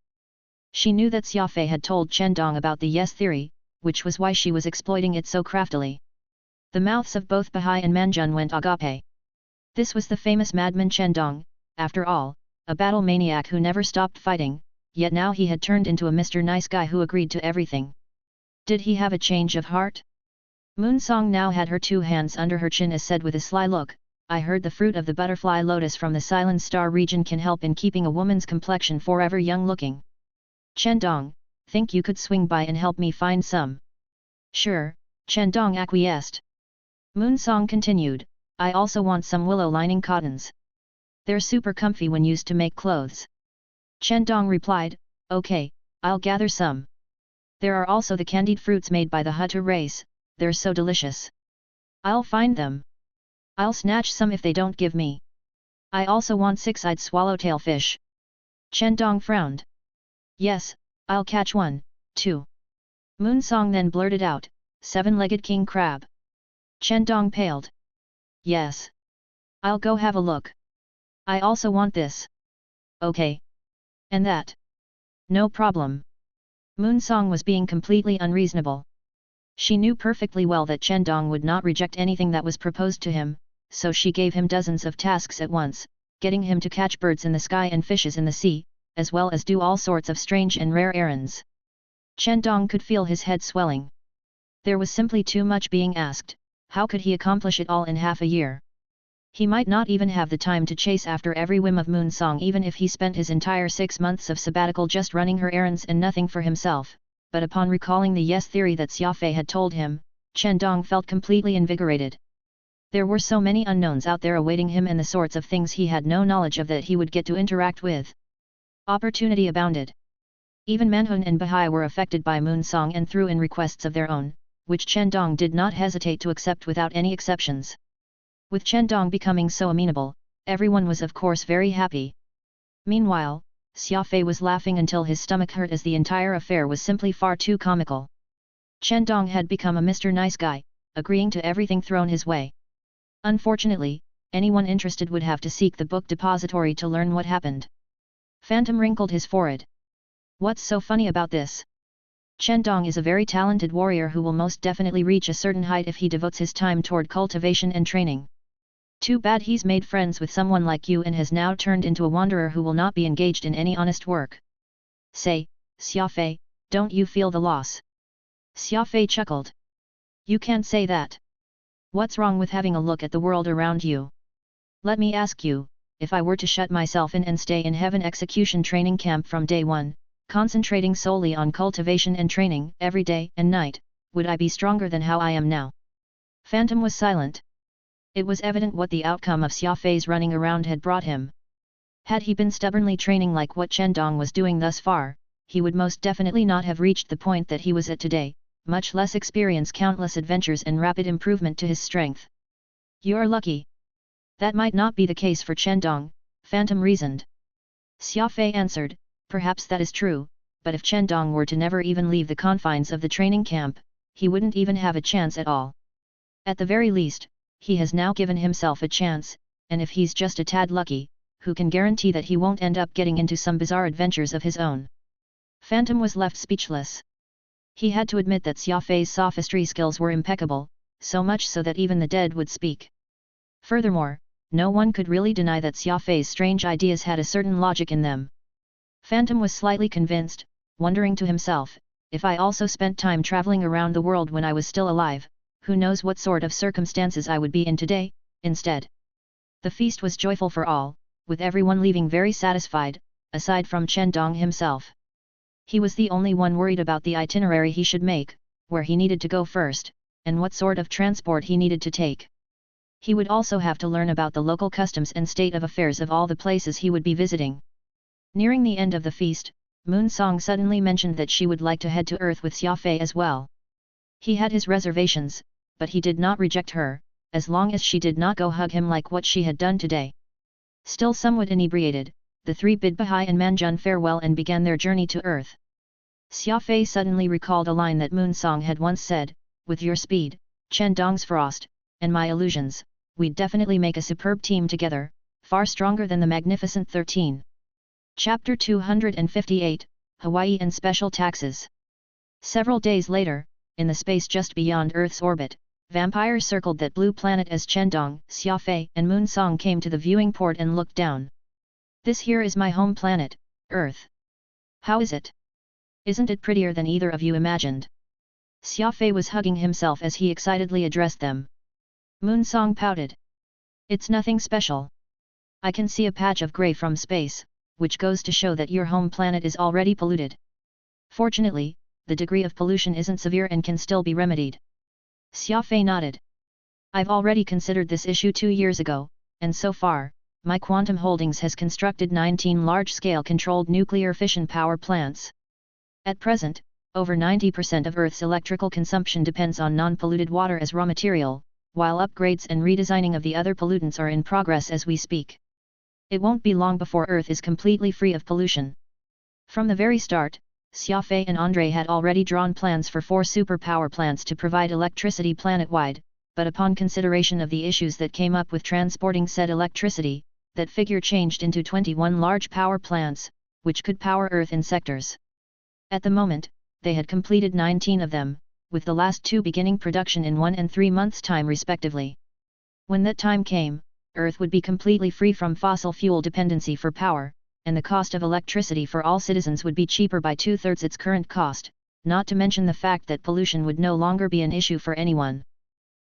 She knew that Xia Fei had told Chen Dong about the yes theory, which was why she was exploiting it so craftily. The mouths of both Bahai and Manjun went agape. This was the famous madman Chen Dong, after all, a battle maniac who never stopped fighting, yet now he had turned into a Mr. Nice Guy who agreed to everything. Did he have a change of heart? Moon Song now had her two hands under her chin as said with a sly look, I heard the fruit of the butterfly lotus from the Silent Star region can help in keeping a woman's complexion forever young looking. Chen Dong, think you could swing by and help me find some? Sure, Chen Dong acquiesced. Moon Song continued, I also want some willow lining cottons. They're super comfy when used to make clothes. Chen Dong replied, okay, I'll gather some. There are also the candied fruits made by the Hutu race, they're so delicious. I'll find them. I'll snatch some if they don't give me. I also want six-eyed swallowtail fish. Chen Dong frowned. Yes, I'll catch one, too. Moon Song then blurted out, seven-legged king crab. Chen Dong paled. Yes. I'll go have a look. I also want this. Okay. And that. No problem. Moon Song was being completely unreasonable. She knew perfectly well that Chen Dong would not reject anything that was proposed to him, so she gave him dozens of tasks at once, getting him to catch birds in the sky and fishes in the sea, as well as do all sorts of strange and rare errands. Chen Dong could feel his head swelling. There was simply too much being asked, how could he accomplish it all in half a year? He might not even have the time to chase after every whim of Moon Song even if he spent his entire 6 months of sabbatical just running her errands and nothing for himself, but upon recalling the yes theory that Xia Fei had told him, Chen Dong felt completely invigorated. There were so many unknowns out there awaiting him and the sorts of things he had no knowledge of that he would get to interact with. Opportunity abounded. Even Manhun and Bahai were affected by Moon Song and threw in requests of their own, which Chen Dong did not hesitate to accept without any exceptions. With Chen Dong becoming so amenable, everyone was of course very happy. Meanwhile, Xia Fei was laughing until his stomach hurt as the entire affair was simply far too comical. Chen Dong had become a Mr. Nice Guy, agreeing to everything thrown his way. Unfortunately, anyone interested would have to seek the book depository to learn what happened. Phantom wrinkled his forehead. What's so funny about this? Chen Dong is a very talented warrior who will most definitely reach a certain height if he devotes his time toward cultivation and training. Too bad he's made friends with someone like you and has now turned into a wanderer who will not be engaged in any honest work. Say, Xia Fei, don't you feel the loss? Xia Fei chuckled. You can't say that. What's wrong with having a look at the world around you? Let me ask you, if I were to shut myself in and stay in Heaven Execution Training Camp from day one, concentrating solely on cultivation and training every day and night, would I be stronger than how I am now? Phantom was silent. It was evident what the outcome of Xia Fei's running around had brought him. Had he been stubbornly training like what Chen Dong was doing thus far, he would most definitely not have reached the point that he was at today, much less experience countless adventures and rapid improvement to his strength. You're lucky. That might not be the case for Chendong, Phantom reasoned. Xia Fei answered, perhaps that is true, but if Chendong were to never even leave the confines of the training camp, he wouldn't even have a chance at all. At the very least, he has now given himself a chance, and if he's just a tad lucky, who can guarantee that he won't end up getting into some bizarre adventures of his own? Phantom was left speechless. He had to admit that Xia Fei's sophistry skills were impeccable, so much so that even the dead would speak. Furthermore, no one could really deny that Xia Fei's strange ideas had a certain logic in them. Phantom was slightly convinced, wondering to himself, if I also spent time traveling around the world when I was still alive, who knows what sort of circumstances I would be in today, instead. The feast was joyful for all, with everyone leaving very satisfied, aside from Chendong himself. He was the only one worried about the itinerary he should make, where he needed to go first, and what sort of transport he needed to take. He would also have to learn about the local customs and state of affairs of all the places he would be visiting. Nearing the end of the feast, Moon Song suddenly mentioned that she would like to head to Earth with Xia Fei as well. He had his reservations, but he did not reject her, as long as she did not go hug him like what she had done today. Still somewhat inebriated, the three bid Bahai and Manjun farewell and began their journey to Earth. Xia Fei suddenly recalled a line that Moon Song had once said, with your speed, Chendong's frost, and my illusions, we'd definitely make a superb team together, far stronger than the Magnificent 13. Chapter 258, Hawaii and Special Taxes. Several days later, in the space just beyond Earth's orbit, vampires circled that blue planet as Chendong, Xia Fei and Moon Song came to the viewing port and looked down. This here is my home planet, Earth. How is it? Isn't it prettier than either of you imagined? Xia Fei was hugging himself as he excitedly addressed them. Moon Song pouted. It's nothing special. I can see a patch of grey from space, which goes to show that your home planet is already polluted. Fortunately, the degree of pollution isn't severe and can still be remedied. Xia Fei nodded. I've already considered this issue 2 years ago, and so far, my Quantum Holdings has constructed 19 large-scale controlled nuclear fission power plants. At present, over 90% of Earth's electrical consumption depends on non-polluted water as raw material, while upgrades and redesigning of the other pollutants are in progress as we speak. It won't be long before Earth is completely free of pollution. From the very start, Xia Fei and Andre had already drawn plans for 4 superpower plants to provide electricity planet-wide, but upon consideration of the issues that came up with transporting said electricity, that figure changed into 21 large power plants, which could power Earth in sectors. At the moment, they had completed 19 of them, with the last 2 beginning production in 1 and 3 months' time respectively. When that time came, Earth would be completely free from fossil fuel dependency for power, and the cost of electricity for all citizens would be cheaper by 2/3 its current cost, not to mention the fact that pollution would no longer be an issue for anyone.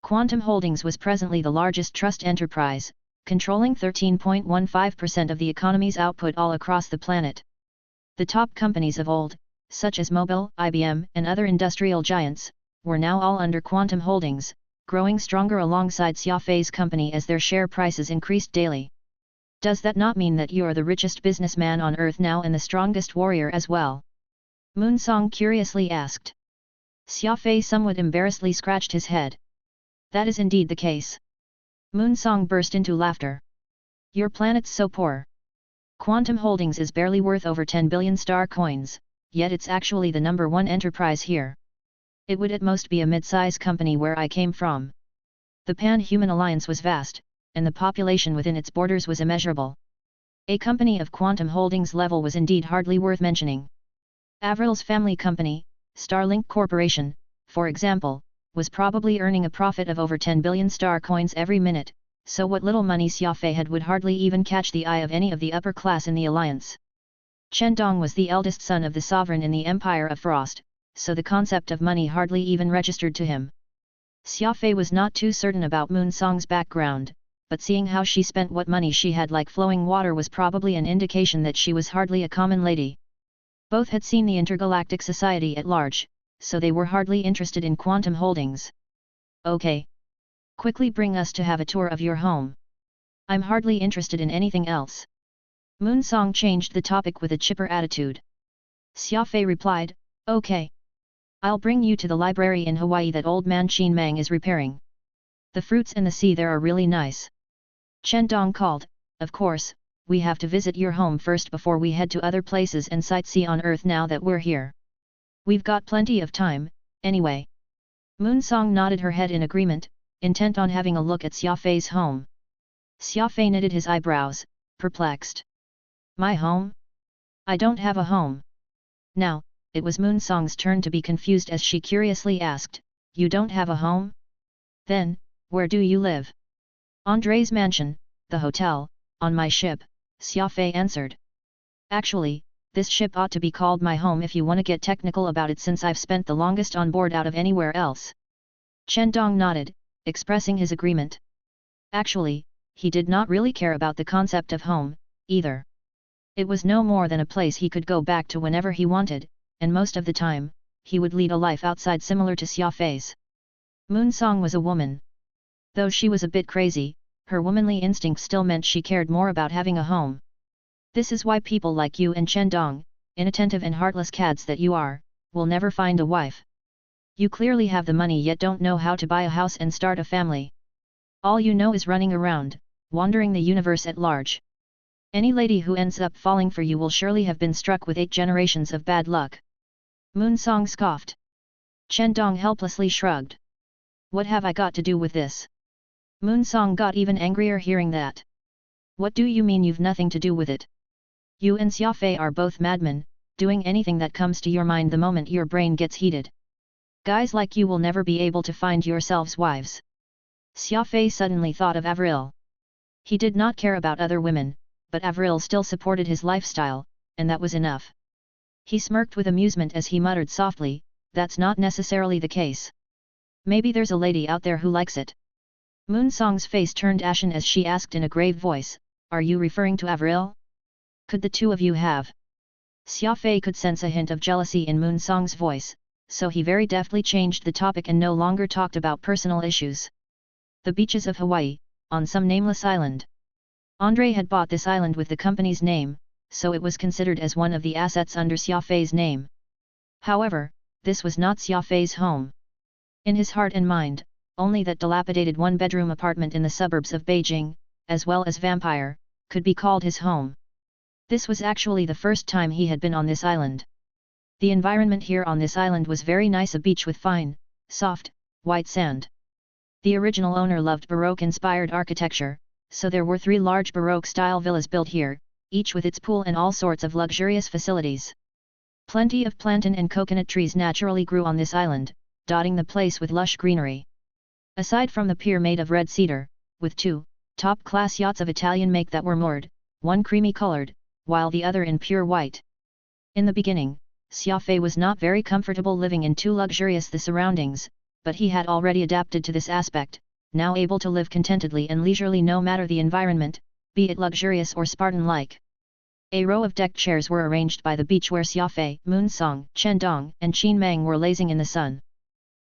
Quantum Holdings was presently the largest trust enterprise, controlling 13.15% of the economy's output all across the planet. The top companies of old, such as Mobil, IBM and other industrial giants, were now all under Quantum Holdings, growing stronger alongside Xia Fei's company as their share prices increased daily. Does that not mean that you are the richest businessman on Earth now and the strongest warrior as well? Moon Song curiously asked. Xia Fei somewhat embarrassedly scratched his head. That is indeed the case. Moon Song burst into laughter. Your planet's so poor. Quantum Holdings is barely worth over 10 billion star coins, yet it's actually the #1 enterprise here. It would at most be a mid-size company where I came from. The Pan-Human Alliance was vast, and the population within its borders was immeasurable. A company of Quantum Holdings level was indeed hardly worth mentioning. Avril's family company, Starlink Corporation, for example, was probably earning a profit of over 10 billion star coins every minute, so what little money Xia Fei had would hardly even catch the eye of any of the upper class in the alliance. Chendong was the eldest son of the sovereign in the Empire of Frost, so the concept of money hardly even registered to him. Xia Fei was not too certain about Moon Song's background, but seeing how she spent what money she had like flowing water was probably an indication that she was hardly a common lady. Both had seen the intergalactic society at large, so they were hardly interested in Quantum Holdings. Okay. Quickly bring us to have a tour of your home. I'm hardly interested in anything else. Moon Song changed the topic with a chipper attitude. Xia Fei replied, okay. I'll bring you to the library in Hawaii that old man Qin Mang is repairing. The fruits and the sea there are really nice. Chen Dong called, of course, we have to visit your home first before we head to other places and sightsee on Earth now that we're here. We've got plenty of time, anyway. Moon Song nodded her head in agreement, intent on having a look at Xia Fei's home. Xia Fei knitted his eyebrows, perplexed. My home? I don't have a home. Now, it was Moon Song's turn to be confused as she curiously asked, you don't have a home? Then, where do you live? Andre's mansion, the hotel, on my ship, Xia Fei answered. Actually, this ship ought to be called my home if you want to get technical about it since I've spent the longest on board out of anywhere else. Chen Dong nodded, expressing his agreement. Actually, he did not really care about the concept of home, either. It was no more than a place he could go back to whenever he wanted, and most of the time, he would lead a life outside similar to Xia Fei's. Moon Song was a woman. Though she was a bit crazy, her womanly instinct still meant she cared more about having a home. This is why people like you and Chen Dong, inattentive and heartless cads that you are, will never find a wife. You clearly have the money yet don't know how to buy a house and start a family. All you know is running around, wandering the universe at large. Any lady who ends up falling for you will surely have been struck with 8 generations of bad luck. Moon Song scoffed. Chen Dong helplessly shrugged. What have I got to do with this? Moon Song got even angrier hearing that. What do you mean you've nothing to do with it? You and Xia Fei are both madmen, doing anything that comes to your mind the moment your brain gets heated. Guys like you will never be able to find yourselves wives. Xia Fei suddenly thought of Avril. He did not care about other women, but Avril still supported his lifestyle, and that was enough. He smirked with amusement as he muttered softly, that's not necessarily the case. Maybe there's a lady out there who likes it. Moon Song's face turned ashen as she asked in a grave voice, are you referring to Avril? Could the two of you have? Xia Fei could sense a hint of jealousy in Moon Song's voice, so he very deftly changed the topic and no longer talked about personal issues. The beaches of Hawaii, on some nameless island. Andre had bought this island with the company's name, so it was considered as one of the assets under Xia Fei's name. However, this was not Xia Fei's home. In his heart and mind, only that dilapidated one-bedroom apartment in the suburbs of Beijing, as well as Vampire, could be called his home. This was actually the first time he had been on this island. The environment here on this island was very nice, a beach with fine, soft, white sand. The original owner loved Baroque-inspired architecture, so there were 3 large Baroque-style villas built here, each with its pool and all sorts of luxurious facilities. Plenty of plantain and coconut trees naturally grew on this island, dotting the place with lush greenery. Aside from the pier made of red cedar, with 2 top-class yachts of Italian make that were moored, one creamy-colored, while the other in pure white. In the beginning, Xia Fei was not very comfortable living in too luxurious the surroundings, but he had already adapted to this aspect, now able to live contentedly and leisurely no matter the environment, be it luxurious or Spartan-like. A row of decked chairs were arranged by the beach where Xia Fei, Moon Song, Chen Dong and Qin Mang were lazing in the sun.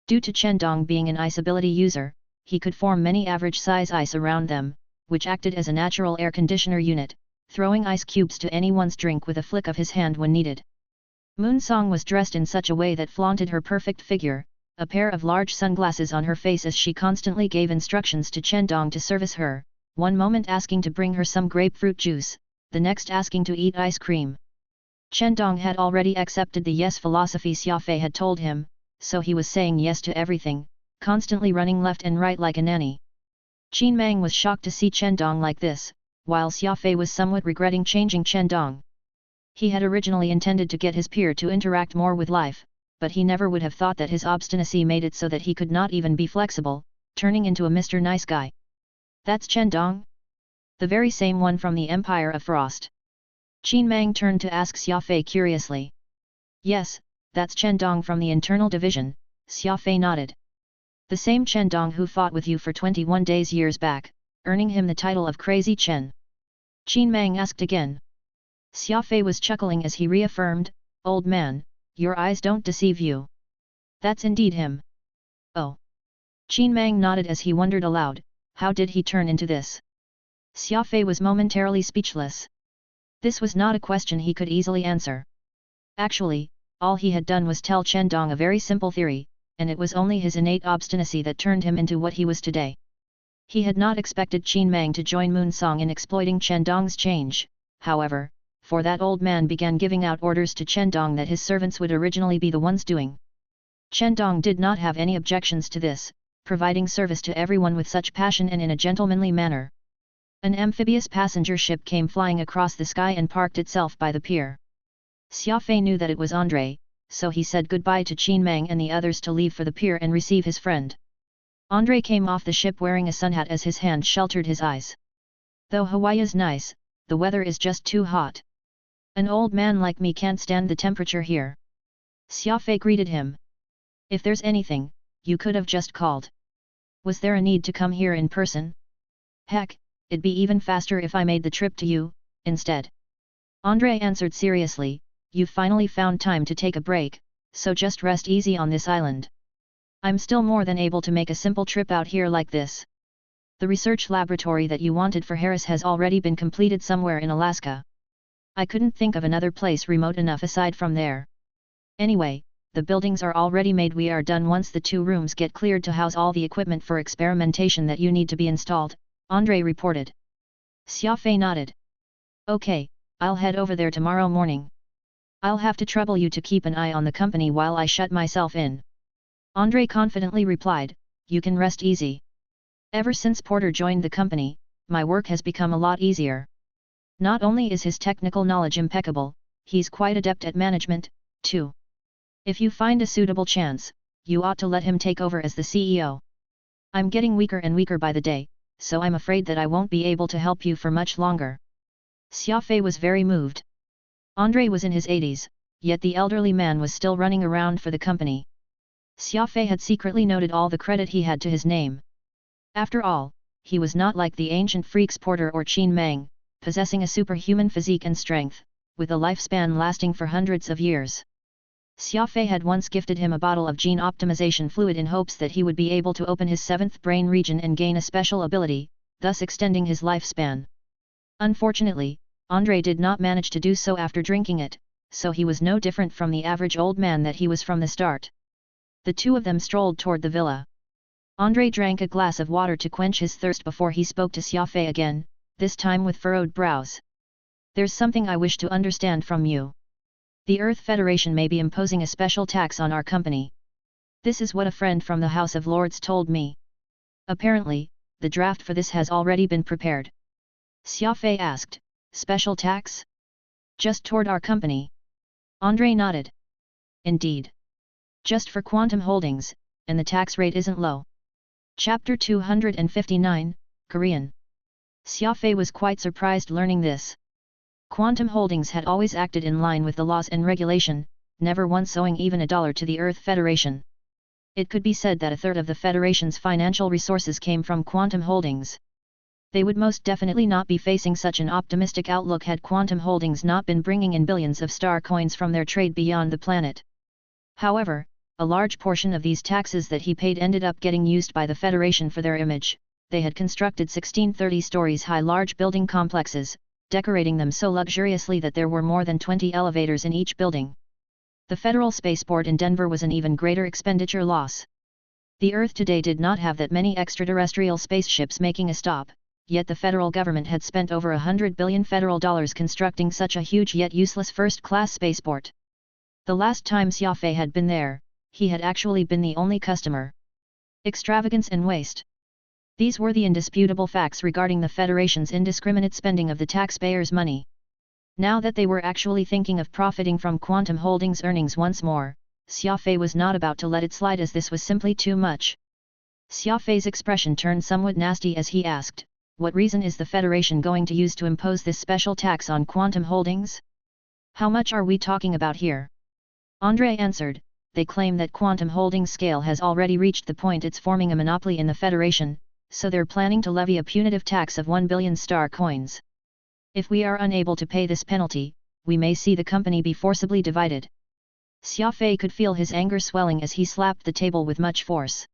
Due to Chen Dong being an ice ability user, he could form many average-size ice around them, which acted as a natural air conditioner unit, throwing ice cubes to anyone's drink with a flick of his hand when needed. Moon Song was dressed in such a way that flaunted her perfect figure, a pair of large sunglasses on her face as she constantly gave instructions to Chen Dong to service her, one moment asking to bring her some grapefruit juice, the next asking to eat ice cream. Chen Dong had already accepted the yes philosophy Xia Fei had told him, so he was saying yes to everything, constantly running left and right like a nanny. Qin Mang was shocked to see Chen Dong like this, while Xia Fei was somewhat regretting changing Chen Dong. He had originally intended to get his peer to interact more with life, but he never would have thought that his obstinacy made it so that he could not even be flexible, turning into a Mr. Nice Guy. That's Chen Dong? The very same one from the Empire of Frost. Qin Mang turned to ask Xia Fei curiously. Yes, that's Chen Dong from the Internal Division, Xia Fei nodded. The same Chen Dong who fought with you for 21 days years back, earning him the title of Crazy Chen. Qin Mang asked again. Xia Fei was chuckling as he reaffirmed, old man, your eyes don't deceive you. That's indeed him. Oh. Qin Mang nodded as he wondered aloud, how did he turn into this? Xia Fei was momentarily speechless. This was not a question he could easily answer. Actually, All he had done was tell Chen Dong a very simple theory, and it was only his innate obstinacy that turned him into what he was today. He had not expected Qin Mang to join Moon Song in exploiting Chen Dong's change, however, for that old man began giving out orders to Chen Dong that his servants would originally be the ones doing. Chen Dong did not have any objections to this, providing service to everyone with such passion and in a gentlemanly manner. An amphibious passenger ship came flying across the sky and parked itself by the pier. Xia Fei knew that it was André, so he said goodbye to Qin Mang and the others to leave for the pier and receive his friend. André came off the ship wearing a sun hat as his hand sheltered his eyes. Though Hawaii is nice, the weather is just too hot. An old man like me can't stand the temperature here. Xia Fei greeted him. If there's anything, you could have just called. Was there a need to come here in person? Heck, it'd be even faster if I made the trip to you, instead. André answered seriously, you've finally found time to take a break, so just rest easy on this island. I'm still more than able to make a simple trip out here like this. The research laboratory that you wanted for Harris has already been completed somewhere in Alaska. I couldn't think of another place remote enough aside from there. Anyway, the buildings are already made. We are done once the 2 rooms get cleared to house all the equipment for experimentation that you need to be installed, André reported. Xia Fei nodded. Okay, I'll head over there tomorrow morning. I'll have to trouble you to keep an eye on the company while I shut myself in. André confidently replied, you can rest easy. Ever since Porter joined the company, my work has become a lot easier. Not only is his technical knowledge impeccable, he's quite adept at management, too. If you find a suitable chance, you ought to let him take over as the CEO. I'm getting weaker and weaker by the day, so I'm afraid that I won't be able to help you for much longer. Xia Fei was very moved. André was in his 80s, yet the elderly man was still running around for the company. Xia Fei had secretly noted all the credit he had to his name. After all, he was not like the ancient freaks Porter or Qin Mang, possessing a superhuman physique and strength, with a lifespan lasting for hundreds of years. Xia Fei had once gifted him a bottle of gene optimization fluid in hopes that he would be able to open his 7th brain region and gain a special ability, thus extending his lifespan. Unfortunately, André did not manage to do so after drinking it, so he was no different from the average old man that he was from the start. The 2 of them strolled toward the villa. André drank a glass of water to quench his thirst before he spoke to Xia Fei again, this time with furrowed brows. There's something I wish to understand from you. The Earth Federation may be imposing a special tax on our company. This is what a friend from the House of Lords told me. Apparently, the draft for this has already been prepared. Xia Fei asked, special tax? Just toward our company? André nodded. Indeed. Just for Quantum Holdings, and the tax rate isn't low. Chapter 259, Korean. Xia Fei was quite surprised learning this. Quantum Holdings had always acted in line with the laws and regulation, never once owing even a dollar to the Earth Federation. It could be said that a third of the Federation's financial resources came from Quantum Holdings. They would most definitely not be facing such an optimistic outlook had Quantum Holdings not been bringing in billions of star coins from their trade beyond the planet. However, a large portion of these taxes that he paid ended up getting used by the Federation for their image. They had constructed 1630 stories high large building complexes, decorating them so luxuriously that there were more than 20 elevators in each building. The Federal Spaceport in Denver was an even greater expenditure loss. The Earth today did not have that many extraterrestrial spaceships making a stop, yet the federal government had spent over $100 billion federal dollars constructing such a huge yet useless first-class spaceport. The last time Xia Fei had been there, he had actually been the only customer. Extravagance and waste. These were the indisputable facts regarding the Federation's indiscriminate spending of the taxpayers' money. Now that they were actually thinking of profiting from Quantum Holdings' earnings once more, Xia Fei was not about to let it slide as this was simply too much. Xia Fei's expression turned somewhat nasty as he asked, what reason is the Federation going to use to impose this special tax on Quantum Holdings? How much are we talking about here? André answered, they claim that Quantum Holdings' scale has already reached the point it's forming a monopoly in the Federation, so they're planning to levy a punitive tax of 1 billion star coins. If we are unable to pay this penalty, we may see the company be forcibly divided. Xia Fei could feel his anger swelling as he slapped the table with much force.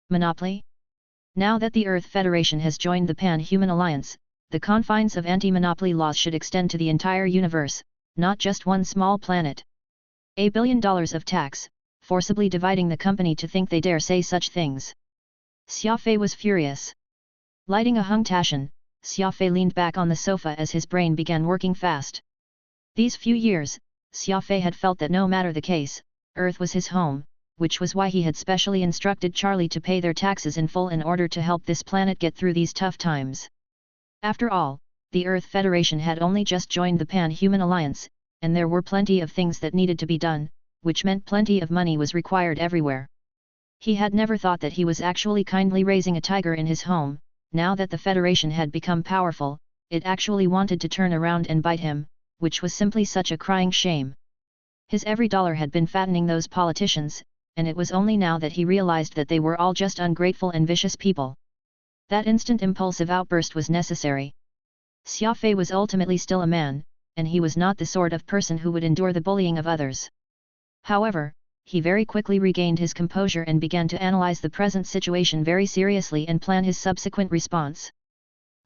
Monopoly? Now that the Earth Federation has joined the Pan-Human Alliance, the confines of anti-monopoly laws should extend to the entire universe, not just one small planet. $1 billion of tax, forcibly dividing the company to think they dare say such things. Xia Fei was furious. Lighting a hung tashan, Xia Fei leaned back on the sofa as his brain began working fast. These few years, Xia Fei had felt that no matter the case, Earth was his home, which was why he had specially instructed Charlie to pay their taxes in full in order to help this planet get through these tough times. After all, the Earth Federation had only just joined the Pan-Human Alliance, and there were plenty of things that needed to be done, which meant plenty of money was required everywhere. He had never thought that he was actually kindly raising a tiger in his home. Now that the Federation had become powerful, it actually wanted to turn around and bite him, which was simply such a crying shame. His every dollar had been fattening those politicians, and it was only now that he realized that they were all just ungrateful and vicious people. That instant impulsive outburst was necessary. Xia Fei was ultimately still a man, and he was not the sort of person who would endure the bullying of others. However, he very quickly regained his composure and began to analyze the present situation very seriously and plan his subsequent response.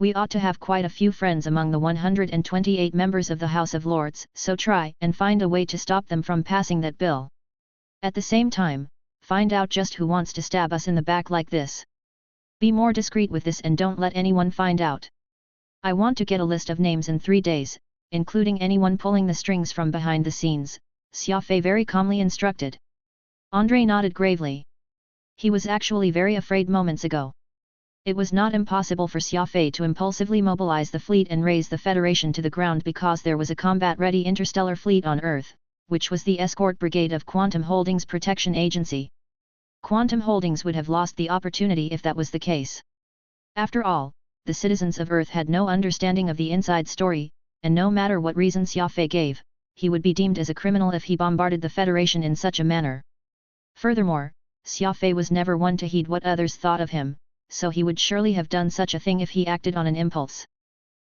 We ought to have quite a few friends among the 128 members of the House of Lords, so try and find a way to stop them from passing that bill. At the same time, find out just who wants to stab us in the back like this. Be more discreet with this and don't let anyone find out. I want to get a list of names in 3 days, including anyone pulling the strings from behind the scenes, Xia Fei very calmly instructed. Andrei nodded gravely. He was actually very afraid moments ago. It was not impossible for Xia Fei to impulsively mobilize the fleet and raise the Federation to the ground because there was a combat-ready interstellar fleet on Earth, which was the escort brigade of Quantum Holdings Protection Agency. Quantum Holdings would have lost the opportunity if that was the case. After all, the citizens of Earth had no understanding of the inside story, and no matter what reason Xia Fei gave, he would be deemed as a criminal if he bombarded the Federation in such a manner. Furthermore, Xia Fei was never one to heed what others thought of him, so he would surely have done such a thing if he acted on an impulse.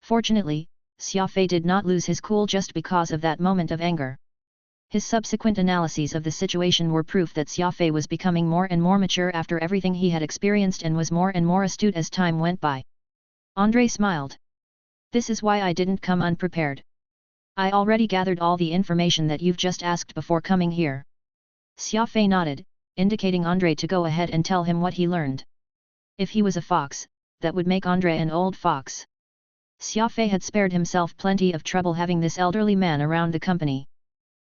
Fortunately, Xia Fei did not lose his cool just because of that moment of anger. His subsequent analyses of the situation were proof that Xia Fei was becoming more and more mature after everything he had experienced and was more and more astute as time went by. Andrei smiled. This is why I didn't come unprepared. I already gathered all the information that you've just asked before coming here. Xia Fei nodded, indicating Andrei to go ahead and tell him what he learned. If he was a fox, that would make Andrei an old fox. Xia Fei had spared himself plenty of trouble having this elderly man around the company.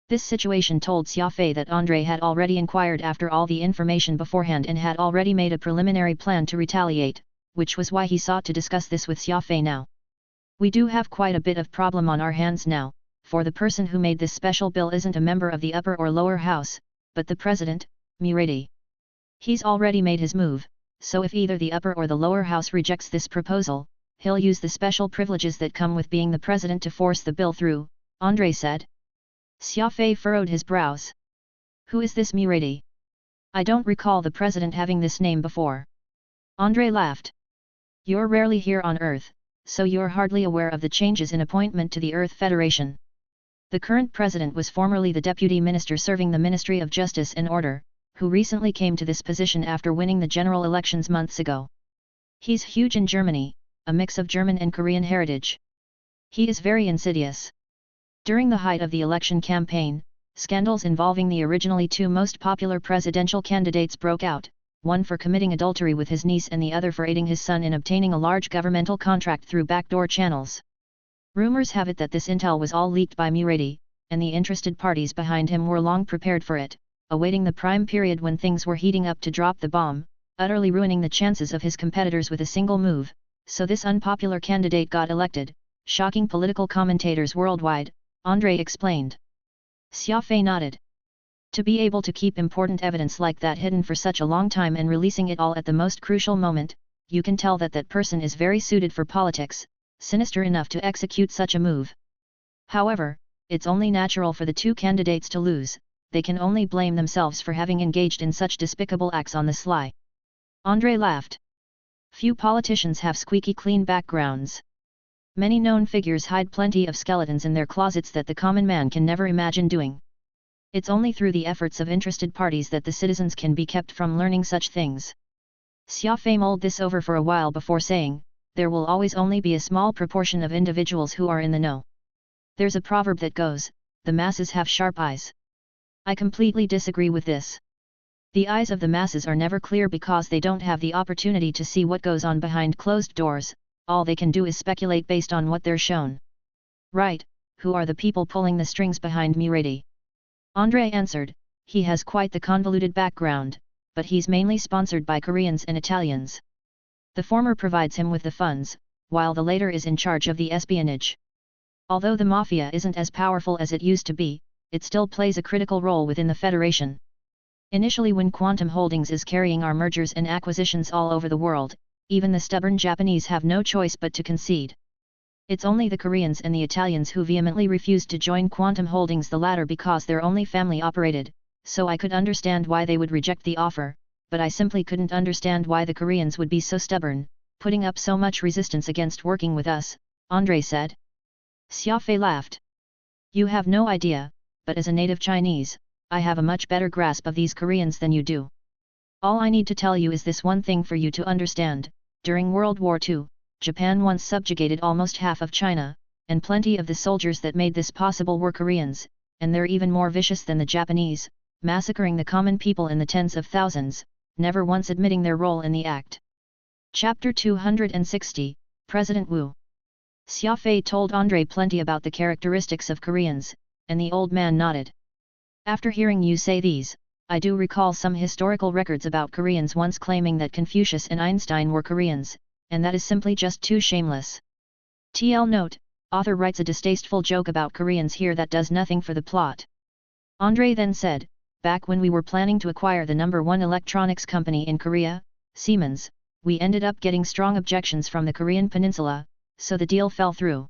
This situation told Xia Fei that Andrei had already inquired after all the information beforehand and had already made a preliminary plan to retaliate, which was why he sought to discuss this with Xia Fei now. We do have quite a bit of problem on our hands now, for the person who made this special bill isn't a member of the upper or lower house, but the president, Mirady. He's already made his move, so if either the upper or the lower house rejects this proposal, he'll use the special privileges that come with being the president to force the bill through, Andrei said. Xia Fei furrowed his brows. Who is this Mirady? I don't recall the president having this name before. Andrei laughed. You're rarely here on Earth, so you're hardly aware of the changes in appointment to the Earth Federation. The current president was formerly the deputy minister serving the Ministry of Justice and Order, who recently came to this position after winning the general elections months ago. He's huge in Germany, a mix of German and Korean heritage. He is very insidious. During the height of the election campaign, scandals involving the originally two most popular presidential candidates broke out, one for committing adultery with his niece and the other for aiding his son in obtaining a large governmental contract through backdoor channels. Rumors have it that this intel was all leaked by Mirady, and the interested parties behind him were long prepared for it, awaiting the prime period when things were heating up to drop the bomb, utterly ruining the chances of his competitors with a single move, so this unpopular candidate got elected, shocking political commentators worldwide, Andrei explained. Xia Fei nodded. To be able to keep important evidence like that hidden for such a long time and releasing it all at the most crucial moment, you can tell that that person is very suited for politics, sinister enough to execute such a move. However, it's only natural for the two candidates to lose, they can only blame themselves for having engaged in such despicable acts on the sly. Andrei laughed. Few politicians have squeaky clean backgrounds. Many known figures hide plenty of skeletons in their closets that the common man can never imagine doing. It's only through the efforts of interested parties that the citizens can be kept from learning such things. Xia Fei mulled this over for a while before saying, there will always only be a small proportion of individuals who are in the know. There's a proverb that goes, the masses have sharp eyes. I completely disagree with this. The eyes of the masses are never clear because they don't have the opportunity to see what goes on behind closed doors, all they can do is speculate based on what they're shown. Right, who are the people pulling the strings behind Murady? Andrei answered, he has quite the convoluted background, but he's mainly sponsored by Koreans and Italians. The former provides him with the funds, while the latter is in charge of the espionage. Although the mafia isn't as powerful as it used to be, it still plays a critical role within the Federation. Initially, when Quantum Holdings is carrying our mergers and acquisitions all over the world, even the stubborn Japanese have no choice but to concede. It's only the Koreans and the Italians who vehemently refused to join Quantum Holdings, the latter because they're only family operated, so I could understand why they would reject the offer, but I simply couldn't understand why the Koreans would be so stubborn, putting up so much resistance against working with us, Andrei said. Xia Fei laughed. You have no idea, but as a native Chinese, I have a much better grasp of these Koreans than you do. All I need to tell you is this one thing for you to understand: during World War II, Japan once subjugated almost half of China, and plenty of the soldiers that made this possible were Koreans, and they're even more vicious than the Japanese, massacring the common people in the tens of thousands, never once admitting their role in the act. Chapter 260, President Wu. Xia Fei told Andrei plenty about the characteristics of Koreans, and the old man nodded. After hearing you say these, I do recall some historical records about Koreans once claiming that Confucius and Einstein were Koreans, and that is simply just too shameless. TL note, author writes a distasteful joke about Koreans here that does nothing for the plot. Andrei then said, back when we were planning to acquire the #1 electronics company in Korea, Siemens, we ended up getting strong objections from the Korean peninsula, so the deal fell through.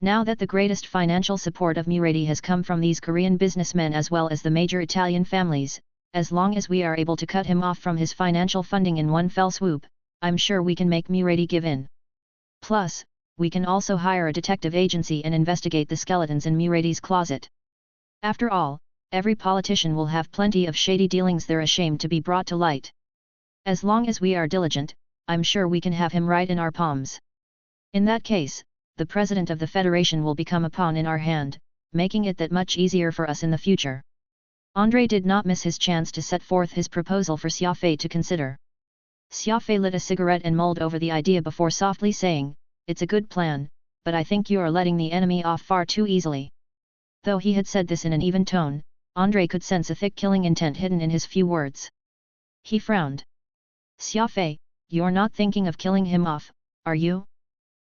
Now that the greatest financial support of Murady has come from these Korean businessmen as well as the major Italian families, as long as we are able to cut him off from his financial funding in one fell swoop, I'm sure we can make Murady give in. Plus, we can also hire a detective agency and investigate the skeletons in Murady's closet. After all, every politician will have plenty of shady dealings they're ashamed to be brought to light. As long as we are diligent, I'm sure we can have him right in our palms. In that case, the President of the Federation will become a pawn in our hand, making it that much easier for us in the future. Andrei did not miss his chance to set forth his proposal for Xia Fei to consider. Xia Fei lit a cigarette and mulled over the idea before softly saying, it's a good plan, but I think you are letting the enemy off far too easily. Though he had said this in an even tone, Andrei could sense a thick killing intent hidden in his few words. He frowned. Xia Fei, you're not thinking of killing him off, are you?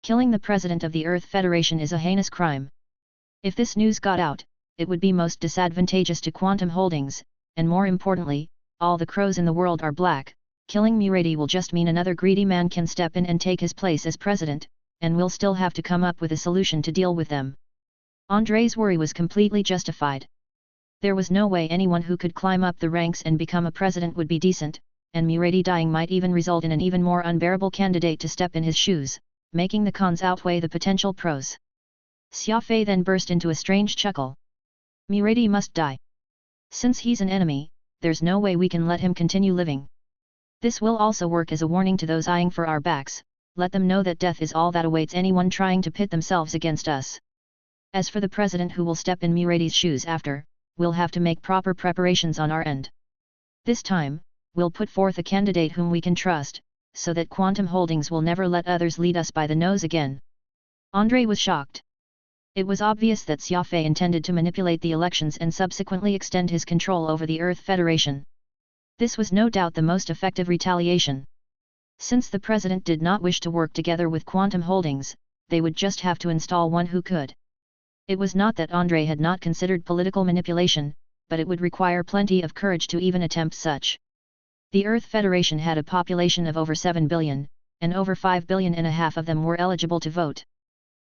Killing the President of the Earth Federation is a heinous crime. If this news got out, it would be most disadvantageous to Quantum Holdings, and more importantly, all the crows in the world are black. Killing Murady will just mean another greedy man can step in and take his place as president, and we'll still have to come up with a solution to deal with them. Andrei's worry was completely justified. There was no way anyone who could climb up the ranks and become a president would be decent, and Murady dying might even result in an even more unbearable candidate to step in his shoes, making the cons outweigh the potential pros. Xia Fei then burst into a strange chuckle. Murady must die. Since he's an enemy, there's no way we can let him continue living. This will also work as a warning to those eyeing for our backs, let them know that death is all that awaits anyone trying to pit themselves against us. As for the president who will step in Murady's shoes after, we'll have to make proper preparations on our end. This time, we'll put forth a candidate whom we can trust, so that Quantum Holdings will never let others lead us by the nose again. Andrei was shocked. It was obvious that Xia Fei intended to manipulate the elections and subsequently extend his control over the Earth Federation. This was no doubt the most effective retaliation. Since the president did not wish to work together with Quantum Holdings, they would just have to install one who could. It was not that Andrei had not considered political manipulation, but it would require plenty of courage to even attempt such. The Earth Federation had a population of over 7 billion, and over 5 billion and a half of them were eligible to vote.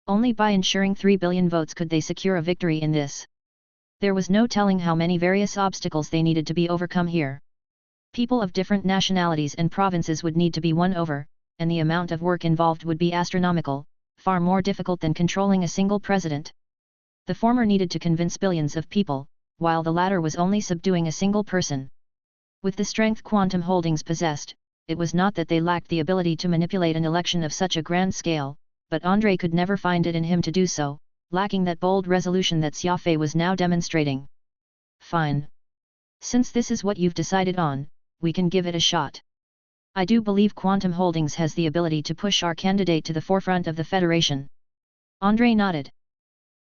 Only by ensuring 3 billion votes could they secure a victory in this. There was no telling how many various obstacles they needed to be overcome here. People of different nationalities and provinces would need to be won over, and the amount of work involved would be astronomical, far more difficult than controlling a single president. The former needed to convince billions of people, while the latter was only subduing a single person. With the strength Quantum Holdings possessed, it was not that they lacked the ability to manipulate an election of such a grand scale, but Andrei could never find it in him to do so, lacking that bold resolution that Xia Fei was now demonstrating. Fine. Since this is what you've decided on, we can give it a shot. I do believe Quantum Holdings has the ability to push our candidate to the forefront of the Federation. Andre nodded.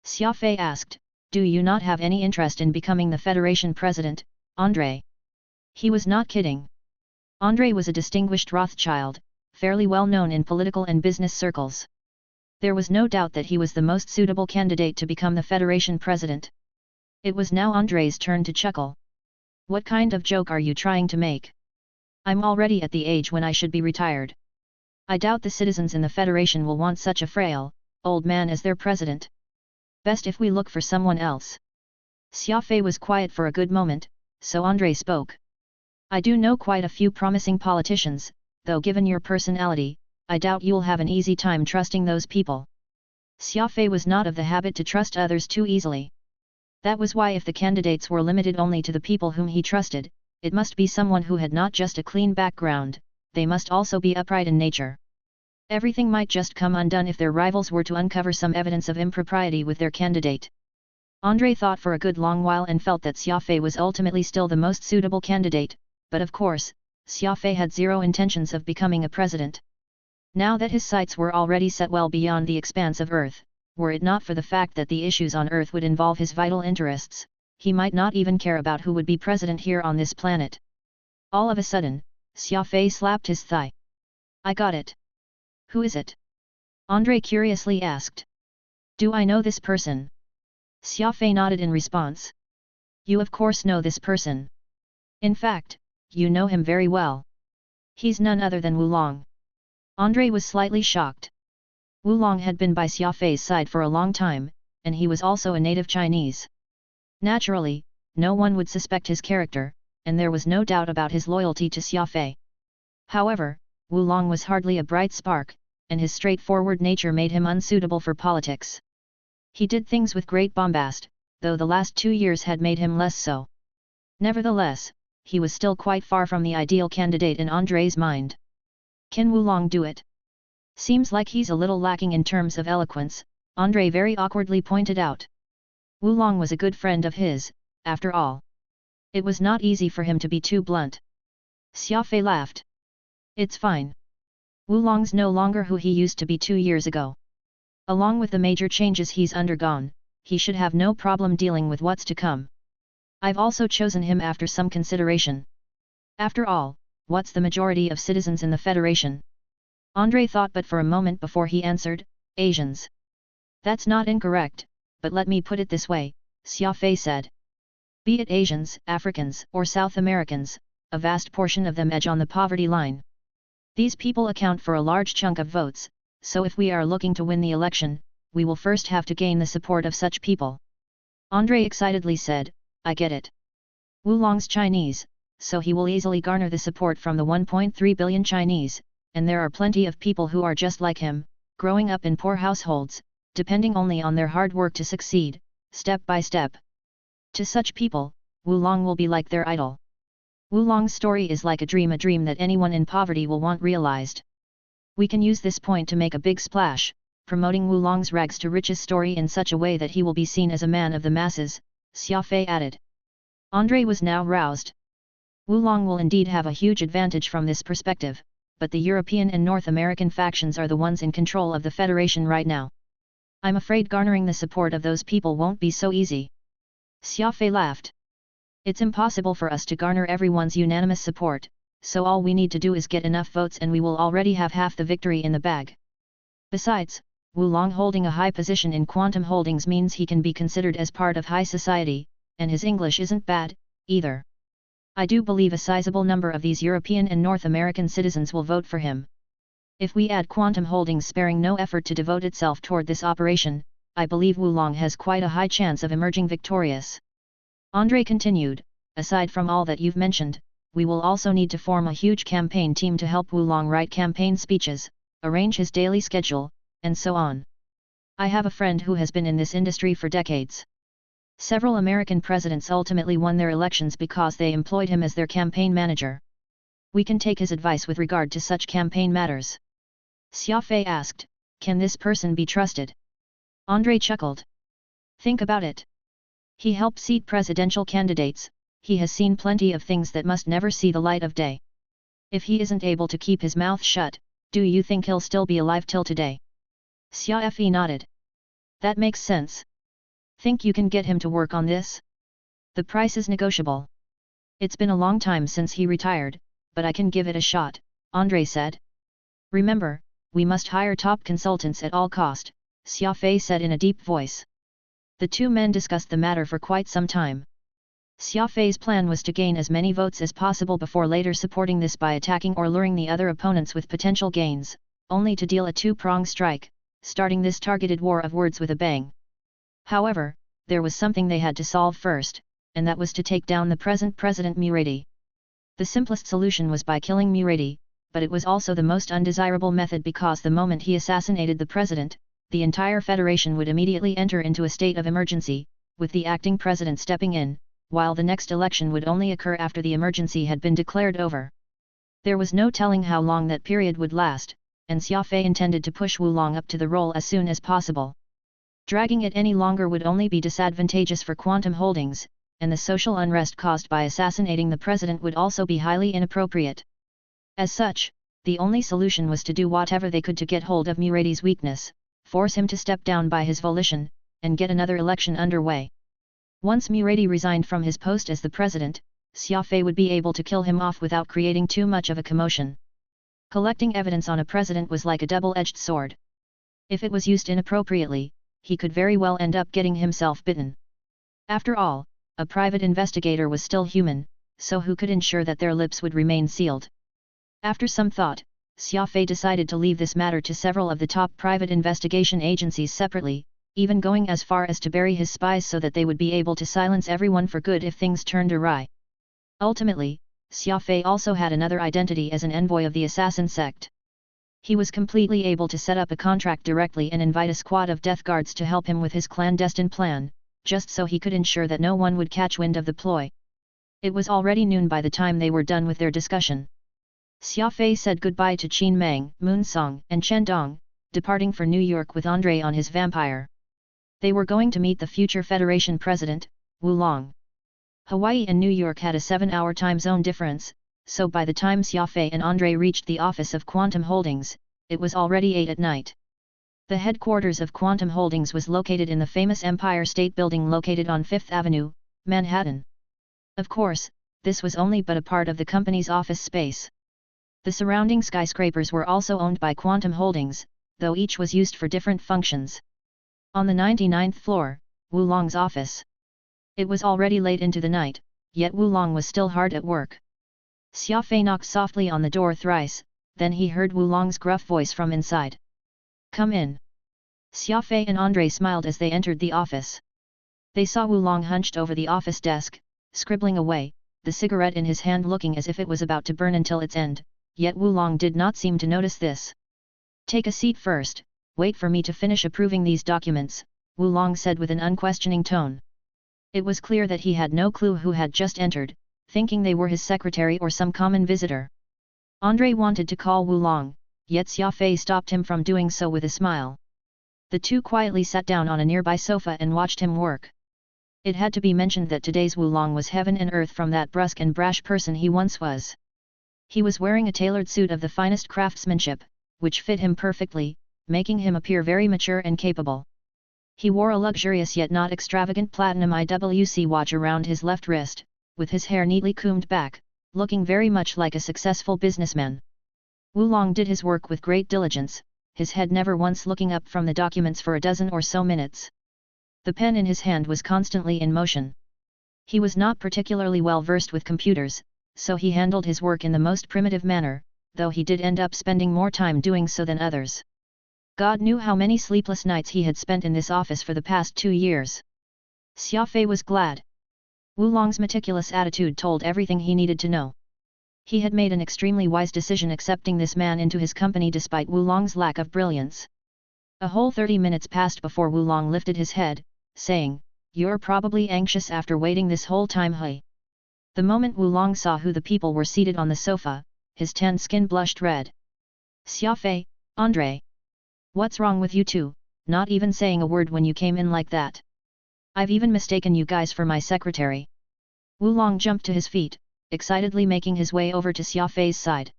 Xia Fei asked, do you not have any interest in becoming the Federation president, Andre? He was not kidding. Andre was a distinguished Rothschild, fairly well known in political and business circles. There was no doubt that he was the most suitable candidate to become the Federation president. It was now Andre's turn to chuckle. What kind of joke are you trying to make? I'm already at the age when I should be retired. I doubt the citizens in the Federation will want such a frail, old man as their president. Best if we look for someone else. Xia Fei was quiet for a good moment, so Andre spoke. I do know quite a few promising politicians, though given your personality, I doubt you'll have an easy time trusting those people. Xia Fei was not of the habit to trust others too easily. That was why if the candidates were limited only to the people whom he trusted, it must be someone who had not just a clean background, they must also be upright in nature. Everything might just come undone if their rivals were to uncover some evidence of impropriety with their candidate. Andre thought for a good long while and felt that Xia Fei was ultimately still the most suitable candidate, but of course, Xia Fei had zero intentions of becoming a president. Now that his sights were already set well beyond the expanse of Earth, were it not for the fact that the issues on Earth would involve his vital interests, he might not even care about who would be president here on this planet. All of a sudden, Xia Fei slapped his thigh. I got it. Who is it? Andre curiously asked. Do I know this person? Xia Fei nodded in response. You of course know this person. In fact, you know him very well. He's none other than Wulong. Andre was slightly shocked. Wulong had been by Xia Fei's side for a long time, and he was also a native Chinese. Naturally, no one would suspect his character, and there was no doubt about his loyalty to Xia Fei. However, Wulong was hardly a bright spark, and his straightforward nature made him unsuitable for politics. He did things with great bombast, though the last 2 years had made him less so. Nevertheless, he was still quite far from the ideal candidate in Andre's mind. Can Wulong do it? Seems like he's a little lacking in terms of eloquence, Andre very awkwardly pointed out. Wulong was a good friend of his, after all. It was not easy for him to be too blunt. Xia Fei laughed. It's fine. Wulong's no longer who he used to be 2 years ago. Along with the major changes he's undergone, he should have no problem dealing with what's to come. I've also chosen him after some consideration. After all, what's the majority of citizens in the Federation? Andre thought but for a moment before he answered, Asians. That's not incorrect, but let me put it this way, Xia Fei said. Be it Asians, Africans, or South Americans, a vast portion of them edge on the poverty line. These people account for a large chunk of votes, so if we are looking to win the election, we will first have to gain the support of such people. Andre excitedly said, I get it. Wulong's Chinese, so he will easily garner the support from the 1.3 billion Chinese, and there are plenty of people who are just like him, growing up in poor households, depending only on their hard work to succeed, step by step. To such people, Wulong will be like their idol. Wulong's story is like a dream that anyone in poverty will want realized. We can use this point to make a big splash, promoting Wulong's rags to riches story in such a way that he will be seen as a man of the masses, Xia Fei added. Andre was now roused. Wulong will indeed have a huge advantage from this perspective, but the European and North American factions are the ones in control of the Federation right now. I'm afraid garnering the support of those people won't be so easy. Xia Fei laughed. It's impossible for us to garner everyone's unanimous support, so all we need to do is get enough votes and we will already have half the victory in the bag. Besides, Wulong holding a high position in Quantum Holdings means he can be considered as part of high society, and his English isn't bad, either. I do believe a sizable number of these European and North American citizens will vote for him. If we add Quantum Holdings sparing no effort to devote itself toward this operation, I believe Wulong has quite a high chance of emerging victorious. Andre continued, aside from all that you've mentioned, we will also need to form a huge campaign team to help Wulong write campaign speeches, arrange his daily schedule, and so on. I have a friend who has been in this industry for decades. Several American presidents ultimately won their elections because they employed him as their campaign manager. We can take his advice with regard to such campaign matters. Xia Fei asked, can this person be trusted? Andre chuckled. Think about it. He helped seat presidential candidates, he has seen plenty of things that must never see the light of day. If he isn't able to keep his mouth shut, do you think he'll still be alive till today? Xia Fei nodded. That makes sense. Think you can get him to work on this? The price is negotiable. It's been a long time since he retired, but I can give it a shot, Andre said. Remember, we must hire top consultants at all cost, Xia Fei said in a deep voice. The two men discussed the matter for quite some time. Xia Fei's plan was to gain as many votes as possible before later supporting this by attacking or luring the other opponents with potential gains, only to deal a two-pronged strike, starting this targeted war of words with a bang. However, there was something they had to solve first, and that was to take down the present President Muradi. The simplest solution was by killing Muradi, but it was also the most undesirable method because the moment he assassinated the president, the entire federation would immediately enter into a state of emergency, with the acting president stepping in, while the next election would only occur after the emergency had been declared over. There was no telling how long that period would last, and Xia Fei intended to push Wulong up to the role as soon as possible. Dragging it any longer would only be disadvantageous for Quantum Holdings, and the social unrest caused by assassinating the president would also be highly inappropriate. As such, the only solution was to do whatever they could to get hold of Muradi's weakness, force him to step down by his volition, and get another election underway. Once Muradi resigned from his post as the president, Xia Fei would be able to kill him off without creating too much of a commotion. Collecting evidence on a president was like a double-edged sword. If it was used inappropriately, he could very well end up getting himself bitten. After all, a private investigator was still human, so who could ensure that their lips would remain sealed? After some thought, Xia Fei decided to leave this matter to several of the top private investigation agencies separately, even going as far as to bury his spies so that they would be able to silence everyone for good if things turned awry. Ultimately, Xia Fei also had another identity as an envoy of the assassin sect. He was completely able to set up a contract directly and invite a squad of death guards to help him with his clandestine plan, just so he could ensure that no one would catch wind of the ploy. It was already noon by the time they were done with their discussion. Xia Fei said goodbye to Qin Meng, Moon Song and Chen Dong, departing for New York with Andre on his vampire. They were going to meet the future Federation President, Wulong. Hawaii and New York had a 7-hour time zone difference, so by the time Xia Fei and Andre reached the office of Quantum Holdings, it was already 8 at night. The headquarters of Quantum Holdings was located in the famous Empire State Building located on 5th Avenue, Manhattan. Of course, this was only but a part of the company's office space. The surrounding skyscrapers were also owned by Quantum Holdings, though each was used for different functions. On the 99th floor, Wulong's office. It was already late into the night, yet Wulong was still hard at work. Xia Fei knocked softly on the door thrice, then he heard Wulong's gruff voice from inside. Come in. Xia Fei and Andre smiled as they entered the office. They saw Wulong hunched over the office desk, scribbling away, the cigarette in his hand looking as if it was about to burn until its end, yet Wulong did not seem to notice this. Take a seat first, wait for me to finish approving these documents, Wulong said with an unquestioning tone. It was clear that he had no clue who had just entered, thinking they were his secretary or some common visitor. Andre wanted to call Wulong, yet Xia Fei stopped him from doing so with a smile. The two quietly sat down on a nearby sofa and watched him work. It had to be mentioned that today's Wulong was heaven and earth from that brusque and brash person he once was. He was wearing a tailored suit of the finest craftsmanship, which fit him perfectly, making him appear very mature and capable. He wore a luxurious yet not extravagant platinum IWC watch around his left wrist, with his hair neatly combed back, looking very much like a successful businessman. Wulong did his work with great diligence, his head never once looking up from the documents for a dozen or so minutes. The pen in his hand was constantly in motion. He was not particularly well versed with computers, so he handled his work in the most primitive manner, though he did end up spending more time doing so than others. God knew how many sleepless nights he had spent in this office for the past 2 years. Xia Fei was glad. Wulong's meticulous attitude told everything he needed to know. He had made an extremely wise decision accepting this man into his company despite Wulong's lack of brilliance. A whole 30 minutes passed before Wulong lifted his head, saying, "You're probably anxious after waiting this whole time, huh?" The moment Wulong saw who the people were seated on the sofa, his tan skin blushed red. "Xia Fei, Andre. What's wrong with you two, not even saying a word when you came in like that?" I've even mistaken you guys for my secretary. Wulong jumped to his feet, excitedly making his way over to Xia Fei's side.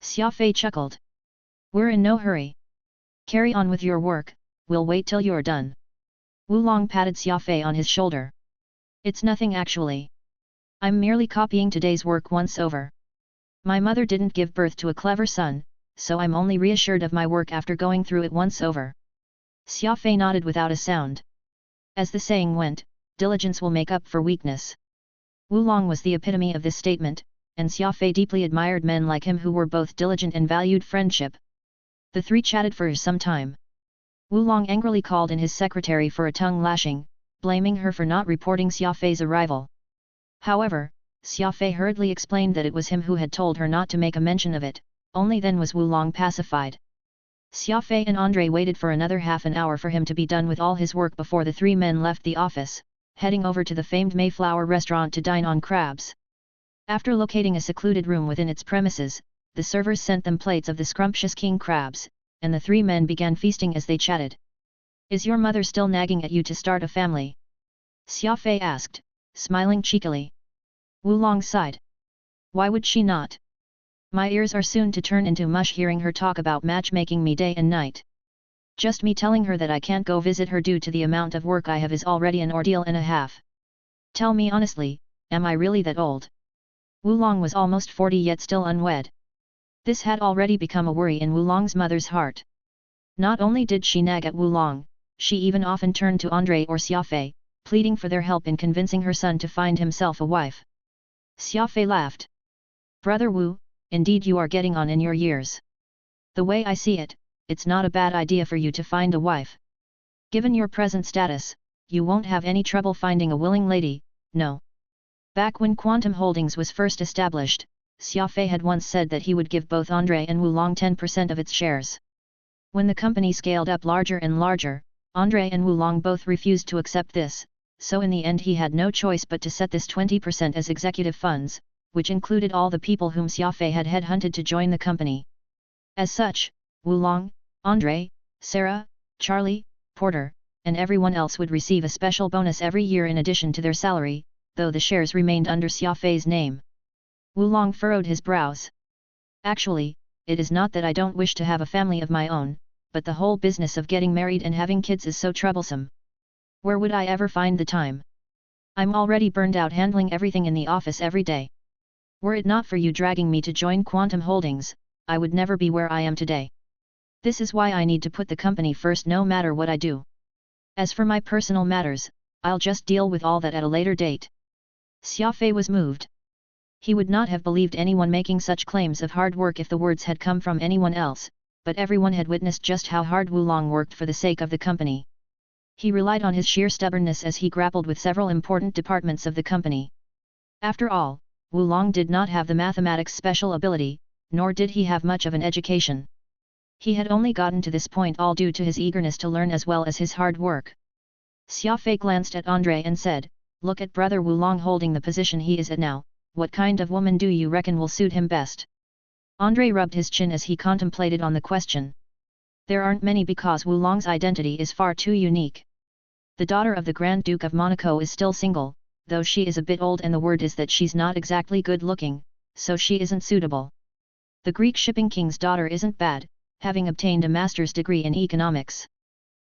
Xia Fei chuckled. We're in no hurry. Carry on with your work, we'll wait till you're done. Wulong patted Xia Fei on his shoulder. It's nothing actually. I'm merely copying today's work once over. My mother didn't give birth to a clever son, so I'm only reassured of my work after going through it once over. Xia Fei nodded without a sound. As the saying went, diligence will make up for weakness. Wulong was the epitome of this statement, and Xia Fei deeply admired men like him who were both diligent and valued friendship. The three chatted for some time. Wulong angrily called in his secretary for a tongue lashing, blaming her for not reporting Xia Fei's arrival. However, Xia Fei hurriedly explained that it was him who had told her not to make a mention of it, only then was Wulong pacified. Xia Fei and Andre waited for another half an hour for him to be done with all his work before the three men left the office, heading over to the famed Mayflower restaurant to dine on crabs. After locating a secluded room within its premises, the servers sent them plates of the scrumptious king crabs, and the three men began feasting as they chatted. Is your mother still nagging at you to start a family? Xia Fei asked, smiling cheekily. Wulong sighed. Why would she not? My ears are soon to turn into mush hearing her talk about matchmaking me day and night. Just me telling her that I can't go visit her due to the amount of work I have is already an ordeal and a half. Tell me honestly, am I really that old? Wulong was almost 40 yet still unwed. This had already become a worry in Wulong's mother's heart. Not only did she nag at Wulong, she even often turned to Andre or Xia Fei, pleading for their help in convincing her son to find himself a wife. Xia Fei laughed. Brother Wu, indeed you are getting on in your years. The way I see it, it's not a bad idea for you to find a wife. Given your present status, you won't have any trouble finding a willing lady, no. Back when Quantum Holdings was first established, Xia Fei had once said that he would give both Andre and Wulong 10% of its shares. When the company scaled up larger and larger, Andre and Wulong both refused to accept this, so in the end he had no choice but to set this 20% as executive funds, which included all the people whom Xia Fei had headhunted to join the company. As such, Wulong, Andre, Sarah, Charlie, Porter, and everyone else would receive a special bonus every year in addition to their salary, though the shares remained under Xia Fei's name. Wulong furrowed his brows. Actually, it is not that I don't wish to have a family of my own, but the whole business of getting married and having kids is so troublesome. Where would I ever find the time? I'm already burned out handling everything in the office every day. Were it not for you dragging me to join Quantum Holdings, I would never be where I am today. This is why I need to put the company first no matter what I do. As for my personal matters, I'll just deal with all that at a later date. Xia Fei was moved. He would not have believed anyone making such claims of hard work if the words had come from anyone else, but everyone had witnessed just how hard Wulong worked for the sake of the company. He relied on his sheer stubbornness as he grappled with several important departments of the company. After all, Wulong did not have the mathematics special ability, nor did he have much of an education. He had only gotten to this point all due to his eagerness to learn as well as his hard work. Xia Fei glanced at Andre and said, "Look at brother Wulong holding the position he is at now, what kind of woman do you reckon will suit him best?" Andre rubbed his chin as he contemplated on the question. There aren't many because Wulong's identity is far too unique. The daughter of the Grand Duke of Monaco is still single, though she is a bit old and the word is that she's not exactly good looking, so she isn't suitable. The Greek shipping king's daughter isn't bad, having obtained a master's degree in economics.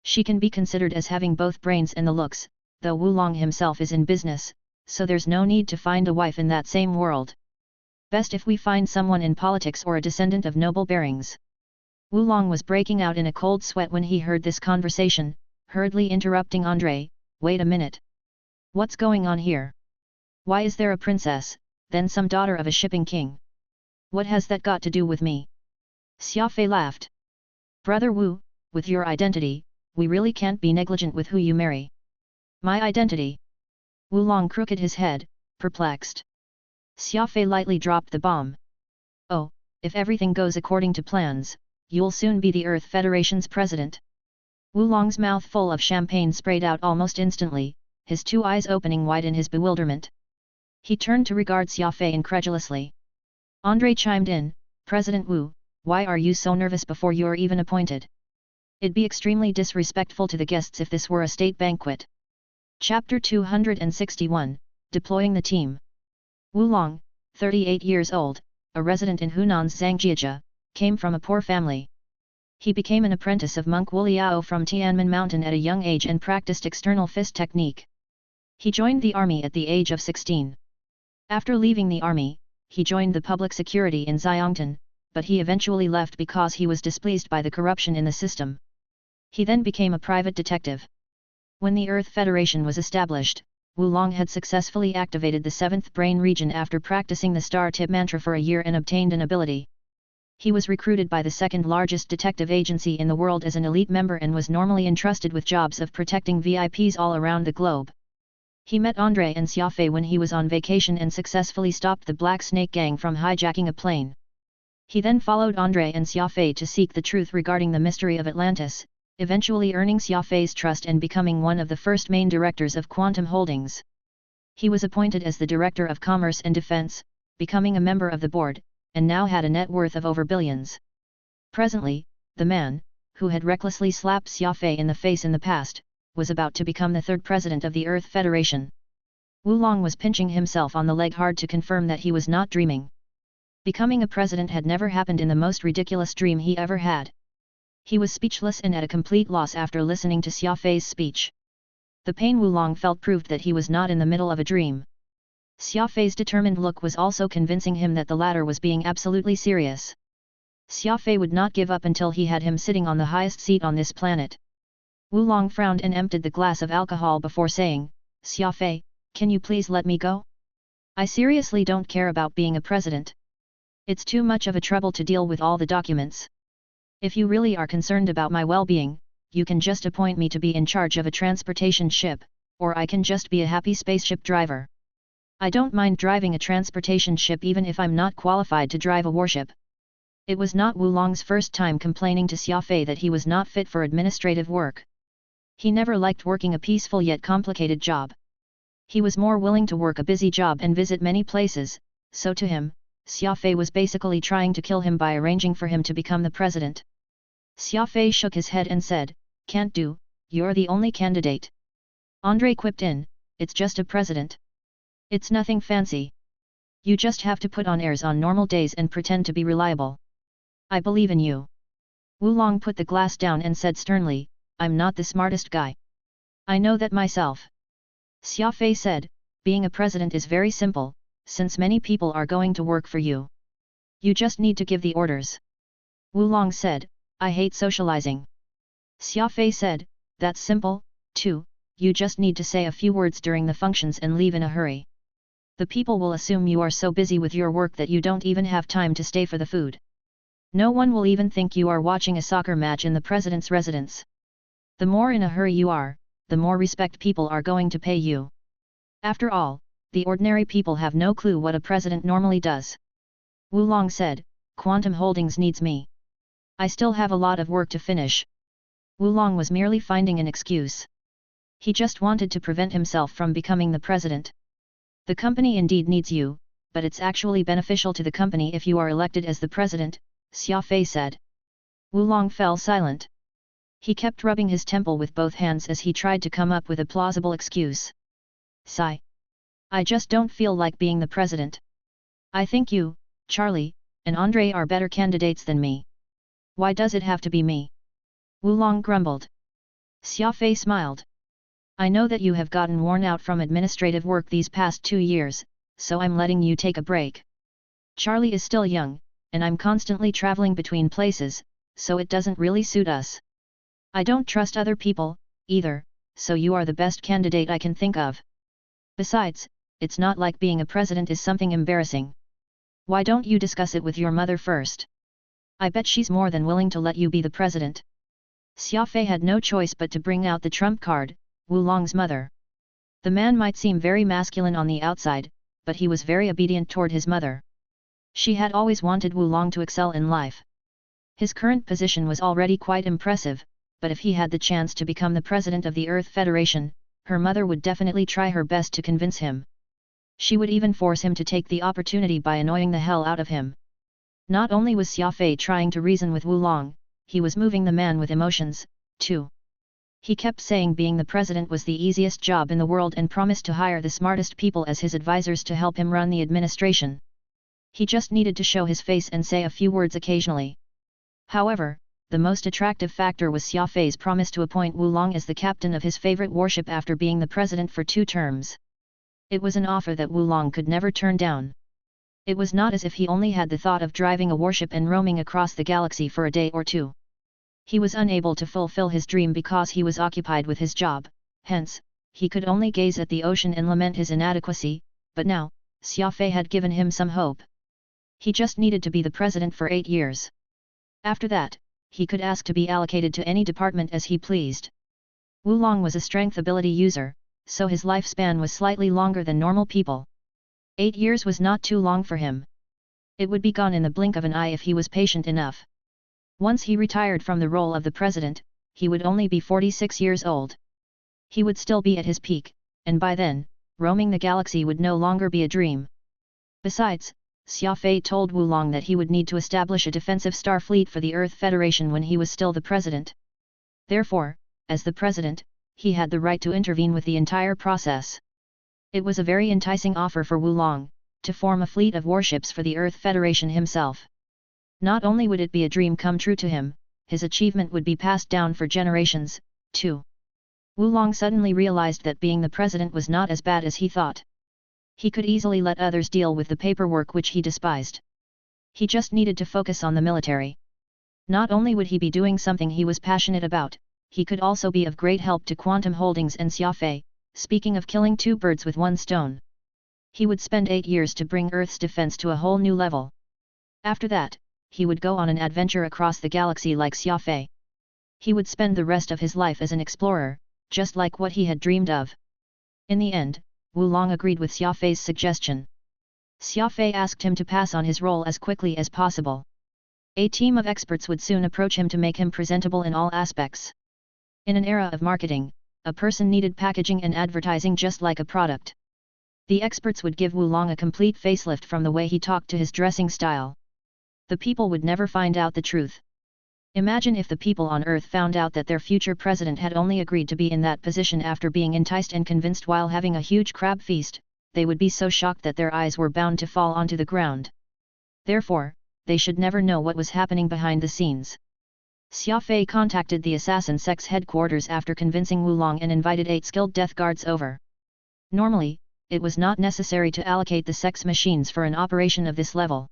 She can be considered as having both brains and the looks, though Wulong himself is in business, so there's no need to find a wife in that same world. Best if we find someone in politics or a descendant of noble bearings. Wulong was breaking out in a cold sweat when he heard this conversation, hurriedly interrupting Andre, "Wait a minute. What's going on here? Why is there a princess, then some daughter of a shipping king? What has that got to do with me?" Xia Fei laughed. "Brother Wu, with your identity, we really can't be negligent with who you marry." "My identity?" Wulong crooked his head, perplexed. Xia Fei lightly dropped the bomb. "Oh, if everything goes according to plans, you'll soon be the Earth Federation's president." Wulong's mouth full of champagne sprayed out almost instantly, his two eyes opening wide in his bewilderment. He turned to regard Xia Fei incredulously. Andre chimed in, "President Wu, why are you so nervous before you're even appointed? It'd be extremely disrespectful to the guests if this were a state banquet." Chapter 261, Deploying the Team. Wu Long, 38 years old, a resident in Hunan's Zhangjiajia, came from a poor family. He became an apprentice of monk Wu Liao from Tianmen Mountain at a young age and practiced external fist technique. He joined the army at the age of 16. After leaving the army, he joined the public security in Xiongtan, but he eventually left because he was displeased by the corruption in the system. He then became a private detective. When the Earth Federation was established, Wu Long had successfully activated the 7th brain region after practicing the Star Tip mantra for a year and obtained an ability. He was recruited by the second largest detective agency in the world as an elite member and was normally entrusted with jobs of protecting VIPs all around the globe. He met Andre and Xia Fei when he was on vacation and successfully stopped the Black Snake Gang from hijacking a plane. He then followed Andre and Xia Fei to seek the truth regarding the mystery of Atlantis, eventually earning Xia Fei's trust and becoming one of the first main directors of Quantum Holdings. He was appointed as the Director of Commerce and Defense, becoming a member of the board, and now had a net worth of over billions. Presently, the man, who had recklessly slapped Xia Fei in the face in the past, was about to become the third president of the Earth Federation. Wu Long was pinching himself on the leg hard to confirm that he was not dreaming. Becoming a president had never happened in the most ridiculous dream he ever had. He was speechless and at a complete loss after listening to Xia Fei's speech. The pain Wu Long felt proved that he was not in the middle of a dream. Xia Fei's determined look was also convincing him that the latter was being absolutely serious. Xia Fei would not give up until he had him sitting on the highest seat on this planet. Wu Long frowned and emptied the glass of alcohol before saying, "Xia Fei, can you please let me go? I seriously don't care about being a president. It's too much of a trouble to deal with all the documents. If you really are concerned about my well-being, you can just appoint me to be in charge of a transportation ship, or I can just be a happy spaceship driver. I don't mind driving a transportation ship even if I'm not qualified to drive a warship." It was not Wu Long's first time complaining to Xia Fei that he was not fit for administrative work. He never liked working a peaceful yet complicated job. He was more willing to work a busy job and visit many places, so to him, Xia Fei was basically trying to kill him by arranging for him to become the president. Xia Fei shook his head and said, "Can't do, you're the only candidate." Andre quipped in, "It's just a president. It's nothing fancy. You just have to put on airs on normal days and pretend to be reliable. I believe in you." Wu Long put the glass down and said sternly, "I'm not the smartest guy. I know that myself." Xia Fei said, "Being a president is very simple, since many people are going to work for you. You just need to give the orders." Wu Long said, "I hate socializing." Xia Fei said, "That's simple, too, you just need to say a few words during the functions and leave in a hurry. The people will assume you are so busy with your work that you don't even have time to stay for the food. No one will even think you are watching a soccer match in the president's residence. The more in a hurry you are, the more respect people are going to pay you. After all, the ordinary people have no clue what a president normally does." Wu Long said, "Quantum Holdings needs me. I still have a lot of work to finish." Wu Long was merely finding an excuse. He just wanted to prevent himself from becoming the president. "The company indeed needs you, but it's actually beneficial to the company if you are elected as the president," Xia Fei said. Wu Long fell silent. He kept rubbing his temple with both hands as he tried to come up with a plausible excuse. "Sigh. I just don't feel like being the president. I think you, Charlie, and Andre are better candidates than me. Why does it have to be me?" Wu Long grumbled. Xia Fei smiled. "I know that you have gotten worn out from administrative work these past 2 years, so I'm letting you take a break. Charlie is still young, and I'm constantly traveling between places, so it doesn't really suit us. I don't trust other people, either, so you are the best candidate I can think of. Besides, it's not like being a president is something embarrassing. Why don't you discuss it with your mother first? I bet she's more than willing to let you be the president." Xia Fei had no choice but to bring out the trump card, Wu Long's mother. The man might seem very masculine on the outside, but he was very obedient toward his mother. She had always wanted Wu Long to excel in life. His current position was already quite impressive, but if he had the chance to become the president of the Earth Federation, her mother would definitely try her best to convince him. She would even force him to take the opportunity by annoying the hell out of him. Not only was Xia Fei trying to reason with Wu Long, he was moving the man with emotions, too. He kept saying being the president was the easiest job in the world and promised to hire the smartest people as his advisors to help him run the administration. He just needed to show his face and say a few words occasionally. However, the most attractive factor was Xia Fei's promise to appoint Wu Long as the captain of his favorite warship after being the president for 2 terms. It was an offer that Wu Long could never turn down. It was not as if he only had the thought of driving a warship and roaming across the galaxy for a day or 2. He was unable to fulfill his dream because he was occupied with his job, hence, he could only gaze at the ocean and lament his inadequacy, but now, Xia Fei had given him some hope. He just needed to be the president for 8 years. After that, he could ask to be allocated to any department as he pleased. Wu Long was a strength ability user, so his lifespan was slightly longer than normal people. 8 years was not too long for him. It would be gone in the blink of an eye if he was patient enough. Once he retired from the role of the president, he would only be 46 years old. He would still be at his peak, and by then, roaming the galaxy would no longer be a dream. Besides, Xia Fei told Wu Long that he would need to establish a defensive star fleet for the Earth Federation when he was still the president. Therefore, as the president, he had the right to intervene with the entire process. It was a very enticing offer for Wu Long, to form a fleet of warships for the Earth Federation himself. Not only would it be a dream come true to him, his achievement would be passed down for generations, too. Wu Long suddenly realized that being the president was not as bad as he thought. He could easily let others deal with the paperwork which he despised. He just needed to focus on the military. Not only would he be doing something he was passionate about, he could also be of great help to Quantum Holdings and Xia Fei, speaking of killing 2 birds with 1 stone. He would spend 8 years to bring Earth's defense to a whole new level. After that, he would go on an adventure across the galaxy like Xia Fei. He would spend the rest of his life as an explorer, just like what he had dreamed of. In the end, Wu Long agreed with Xia Fei's suggestion. Xia Fei asked him to pass on his role as quickly as possible. A team of experts would soon approach him to make him presentable in all aspects. In an era of marketing, a person needed packaging and advertising just like a product. The experts would give Wu Long a complete facelift from the way he talked to his dressing style. The people would never find out the truth. Imagine if the people on Earth found out that their future president had only agreed to be in that position after being enticed and convinced while having a huge crab feast, they would be so shocked that their eyes were bound to fall onto the ground. Therefore, they should never know what was happening behind the scenes. Xia Fei contacted the assassin sect's headquarters after convincing Wu Long and invited 8 skilled death guards over. Normally, it was not necessary to allocate the sect's machines for an operation of this level.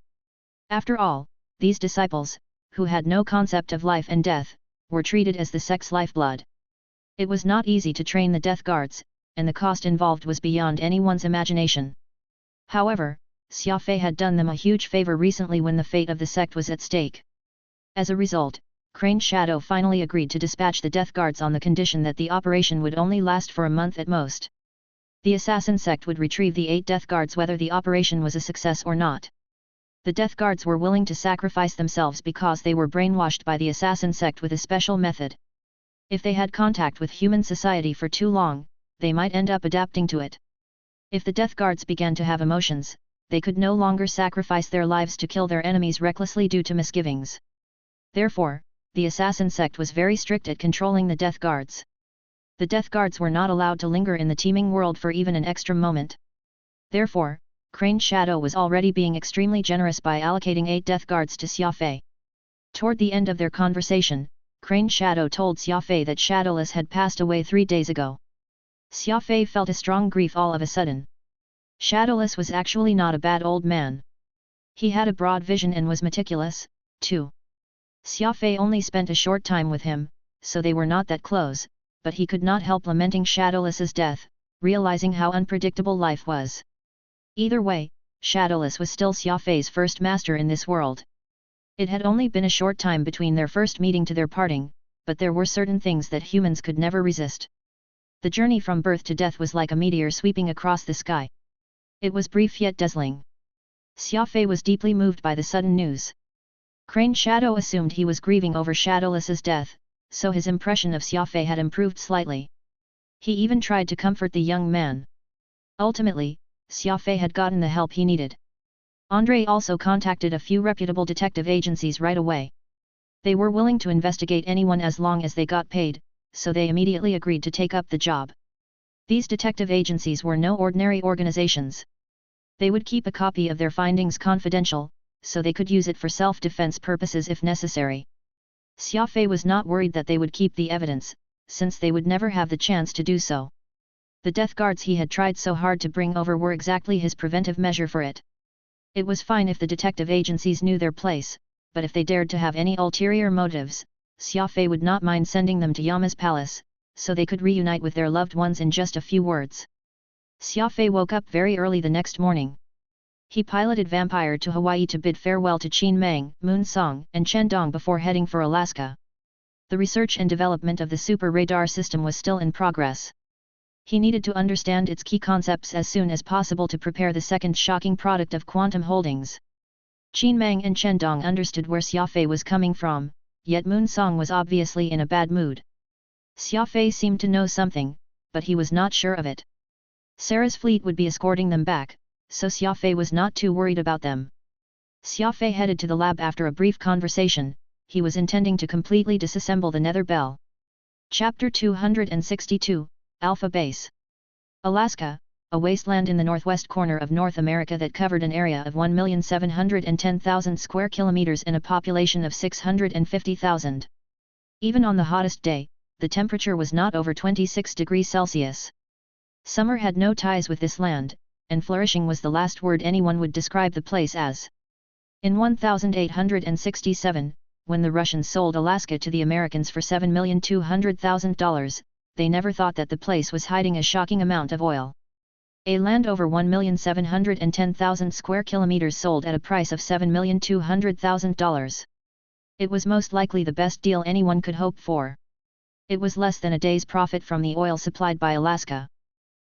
After all, these disciples, who had no concept of life and death, were treated as the sect's lifeblood. It was not easy to train the death guards, and the cost involved was beyond anyone's imagination. However, Xia Fei had done them a huge favor recently when the fate of the sect was at stake. As a result, Crane Shadow finally agreed to dispatch the death guards on the condition that the operation would only last for a month at most. The assassin sect would retrieve the 8 death guards whether the operation was a success or not. The death guards were willing to sacrifice themselves because they were brainwashed by the assassin sect with a special method. If they had contact with human society for too long, they might end up adapting to it. If the death guards began to have emotions, they could no longer sacrifice their lives to kill their enemies recklessly due to misgivings. Therefore, the assassin sect was very strict at controlling the death guards. The death guards were not allowed to linger in the teeming world for even an extra moment. Therefore, Crane Shadow was already being extremely generous by allocating 8 death guards to Xia Fei. Toward the end of their conversation, Crane Shadow told Xia Fei that Shadowless had passed away 3 days ago. Xia Fei felt a strong grief all of a sudden. Shadowless was actually not a bad old man. He had a broad vision and was meticulous, too. Xia Fei only spent a short time with him, so they were not that close, but he could not help lamenting Shadowless's death, realizing how unpredictable life was. Either way, Shadowless was still Xia Fei's first master in this world. It had only been a short time between their first meeting to their parting, but there were certain things that humans could never resist. The journey from birth to death was like a meteor sweeping across the sky. It was brief yet dazzling. Xia Fei was deeply moved by the sudden news. Crane Shadow assumed he was grieving over Shadowless's death, so his impression of Xia Fei had improved slightly. He even tried to comfort the young man. Ultimately, Xia Fei had gotten the help he needed. Andrei also contacted a few reputable detective agencies right away. They were willing to investigate anyone as long as they got paid, so they immediately agreed to take up the job. These detective agencies were no ordinary organizations. They would keep a copy of their findings confidential, so they could use it for self-defense purposes if necessary. Xia Fei was not worried that they would keep the evidence, since they would never have the chance to do so. The death guards he had tried so hard to bring over were exactly his preventive measure for it. It was fine if the detective agencies knew their place, but if they dared to have any ulterior motives, Xia Fei would not mind sending them to Yama's palace, so they could reunite with their loved ones in just a few words. Xia Fei woke up very early the next morning. He piloted Vampire to Hawaii to bid farewell to Qin Mang, Moon Song, and Chen Dong before heading for Alaska. The research and development of the super radar system was still in progress. He needed to understand its key concepts as soon as possible to prepare the second shocking product of Quantum Holdings. Qin Mang and Chen Dong understood where Xia Fei was coming from, yet Moon Song was obviously in a bad mood. Xia Fei seemed to know something, but he was not sure of it. Sarah's fleet would be escorting them back, so Xia Fei was not too worried about them. Xia Fei headed to the lab after a brief conversation. He was intending to completely disassemble the Nether Bell. Chapter 262, Alpha Base. Alaska, a wasteland in the northwest corner of North America that covered an area of 1,710,000 square kilometers and a population of 650,000. Even on the hottest day, the temperature was not over 26 degrees Celsius. Summer had no ties with this land, and flourishing was the last word anyone would describe the place as. In 1867, when the Russians sold Alaska to the Americans for $7,200,000, they never thought that the place was hiding a shocking amount of oil. A land over 1,710,000 square kilometers sold at a price of $7,200,000. It was most likely the best deal anyone could hope for. It was less than a day's profit from the oil supplied by Alaska.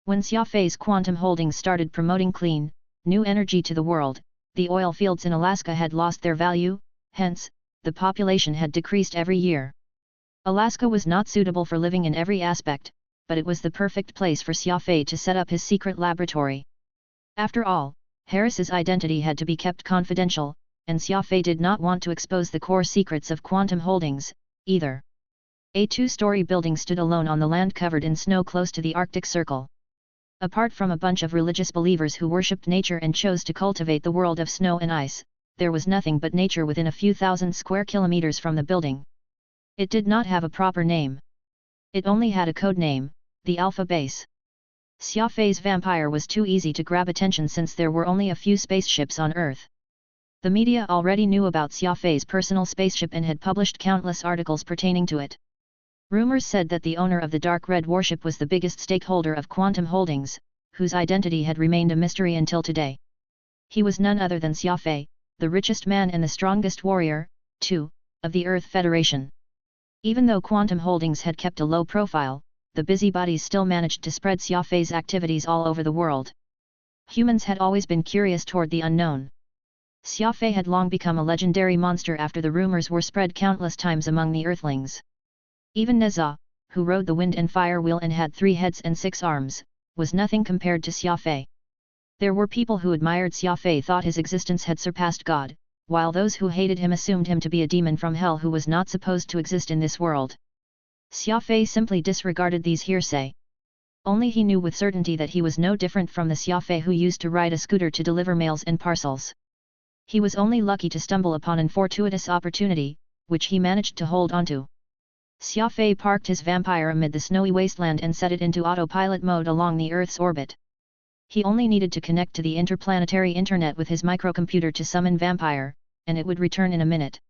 When Xia Fei's Quantum Holdings started promoting clean, new energy to the world, the oil fields in Alaska had lost their value, hence, the population had decreased every year. Alaska was not suitable for living in every aspect, but it was the perfect place for Xia Fei to set up his secret laboratory. After all, Harris's identity had to be kept confidential, and Xia Fei did not want to expose the core secrets of Quantum Holdings, either. A two-story building stood alone on the land covered in snow close to the Arctic Circle. Apart from a bunch of religious believers who worshipped nature and chose to cultivate the world of snow and ice, there was nothing but nature within a few thousand square kilometers from the building. It did not have a proper name. It only had a code name, the Alpha Base. Xia Fei's Vampire was too easy to grab attention since there were only a few spaceships on Earth. The media already knew about Xia Fei's personal spaceship and had published countless articles pertaining to it. Rumors said that the owner of the Dark Red warship was the biggest stakeholder of Quantum Holdings, whose identity had remained a mystery until today. He was none other than Xia Fei, the richest man and the strongest warrior, too, of the Earth Federation. Even though Quantum Holdings had kept a low profile, the busybodies still managed to spread Xia Fei's activities all over the world. Humans had always been curious toward the unknown. Xia Fei had long become a legendary monster after the rumors were spread countless times among the Earthlings. Even Neza, who rode the wind and fire wheel and had 3 heads and 6 arms, was nothing compared to Xia Fei. There were people who admired Xia Fei thought his existence had surpassed God, while those who hated him assumed him to be a demon from hell who was not supposed to exist in this world. Xia Fei simply disregarded these hearsay. Only he knew with certainty that he was no different from the Xia Fei who used to ride a scooter to deliver mails and parcels. He was only lucky to stumble upon an fortuitous opportunity, which he managed to hold onto. Xia Fei parked his Vampire amid the snowy wasteland and set it into autopilot mode along the Earth's orbit. He only needed to connect to the interplanetary internet with his microcomputer to summon Vampire, and it would return in a minute.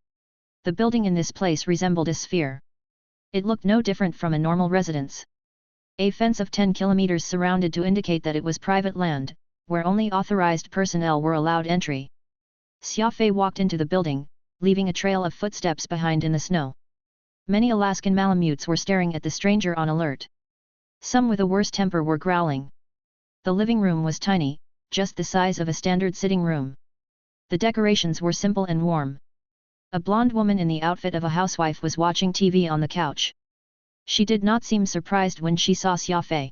The building in this place resembled a sphere. It looked no different from a normal residence. A fence of 10 kilometers surrounded to indicate that it was private land, where only authorized personnel were allowed entry. Xia Fei walked into the building, leaving a trail of footsteps behind in the snow. Many Alaskan Malamutes were staring at the stranger on alert. Some with a worse temper were growling. The living room was tiny, just the size of a standard sitting room. The decorations were simple and warm. A blonde woman in the outfit of a housewife was watching TV on the couch. She did not seem surprised when she saw Xia Fei.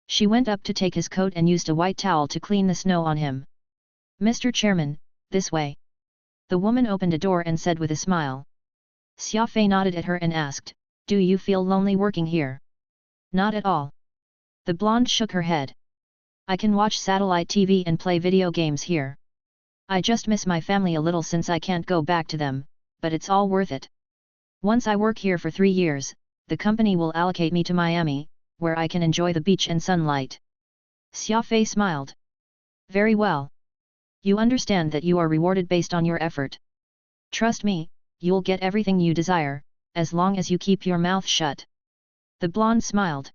She went up to take his coat and used a white towel to clean the snow on him. "Mr. Chairman, this way." The woman opened a door and said with a smile. Xia Fei nodded at her and asked, Do you feel lonely working here? Not at all. The blonde shook her head. I can watch satellite TV and play video games here. I just miss my family a little since I can't go back to them, but it's all worth it. Once I work here for 3 years, the company will allocate me to Miami, where I can enjoy the beach and sunlight. Xia Fei smiled. Very well. You understand that you are rewarded based on your effort. Trust me, you'll get everything you desire, as long as you keep your mouth shut. The blonde smiled.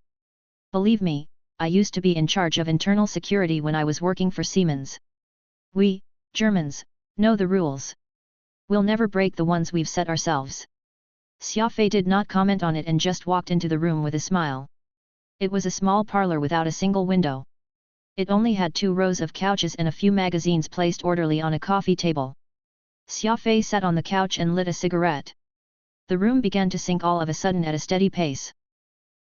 Believe me, I used to be in charge of internal security when I was working for Siemens. We, Germans, know the rules. We'll never break the ones we've set ourselves. Xia Fei did not comment on it and just walked into the room with a smile. It was a small parlor without a single window. It only had 2 rows of couches and a few magazines placed orderly on a coffee table. Xia Fei sat on the couch and lit a cigarette. The room began to sink all of a sudden at a steady pace.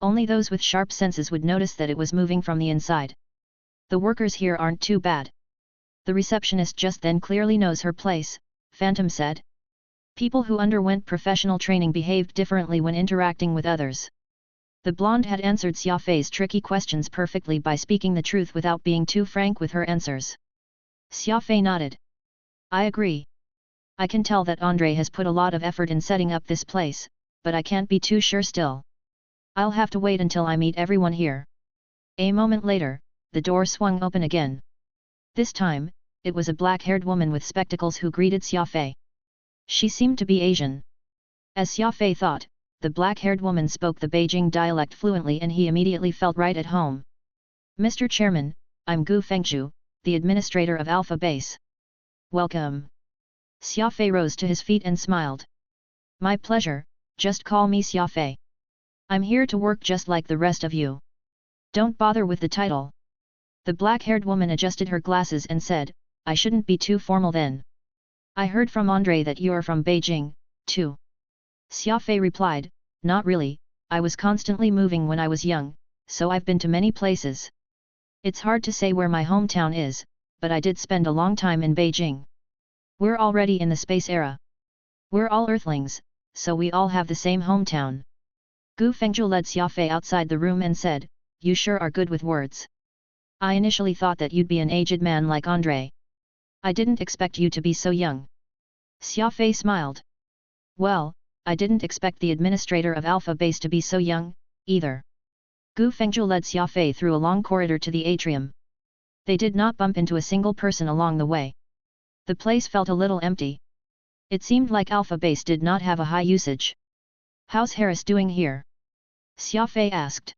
Only those with sharp senses would notice that it was moving from the inside. The workers here aren't too bad. The receptionist just then clearly knows her place, Phantom said. People who underwent professional training behaved differently when interacting with others. The blonde had answered Xia Fei's tricky questions perfectly by speaking the truth without being too frank with her answers. Xia Fei nodded. I agree. I can tell that Andre has put a lot of effort in setting up this place, but I can't be too sure still. I'll have to wait until I meet everyone here. A moment later, the door swung open again. This time, it was a black-haired woman with spectacles who greeted Xia Fei. She seemed to be Asian. As Xia Fei thought, the black-haired woman spoke the Beijing dialect fluently and he immediately felt right at home. Mr. Chairman, I'm Gu Fengzhu, the administrator of Alpha Base. Welcome. Xia Fei rose to his feet and smiled. My pleasure, just call me Xia Fei. I'm here to work just like the rest of you. Don't bother with the title. The black-haired woman adjusted her glasses and said, I shouldn't be too formal then. I heard from Andre that you're from Beijing, too. Xia Fei replied, not really, I was constantly moving when I was young, so I've been to many places. It's hard to say where my hometown is, but I did spend a long time in Beijing. We're already in the space era. We're all Earthlings, so we all have the same hometown. Gu Fengzhu led Xia Fei outside the room and said, you sure are good with words. I initially thought that you'd be an aged man like Andre. I didn't expect you to be so young. Xia Fei smiled. Well, I didn't expect the administrator of Alpha Base to be so young, either. Gu Fengzhu led Xia Fei through a long corridor to the atrium. They did not bump into a single person along the way. The place felt a little empty. It seemed like Alpha Base did not have a high usage. How's Harris doing here? Xia Fei asked.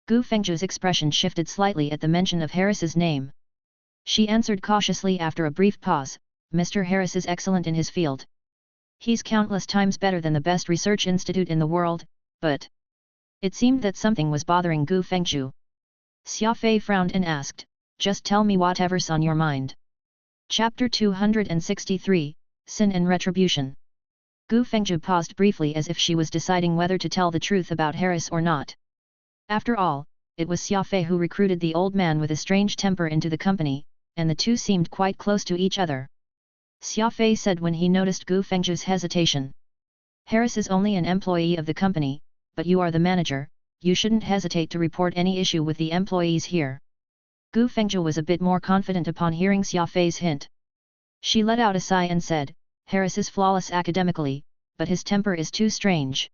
Gu Fengzhu's expression shifted slightly at the mention of Harris's name. She answered cautiously after a brief pause, Mr. Harris is excellent in his field. He's countless times better than the best research institute in the world, but... It seemed that something was bothering Gu Fengzhu. Xia Fei frowned and asked, just tell me whatever's on your mind. Chapter 263, Sin and Retribution. Gu Fengzhu paused briefly as if she was deciding whether to tell the truth about Harris or not. After all, it was Xia Fei who recruited the old man with a strange temper into the company, and the two seemed quite close to each other. Xia Fei said when he noticed Gu Fengzhu's hesitation. Harris is only an employee of the company, but you are the manager, you shouldn't hesitate to report any issue with the employees here. Gu Fengzhu was a bit more confident upon hearing Xia Fei's hint. She let out a sigh and said, Harris is flawless academically, but his temper is too strange.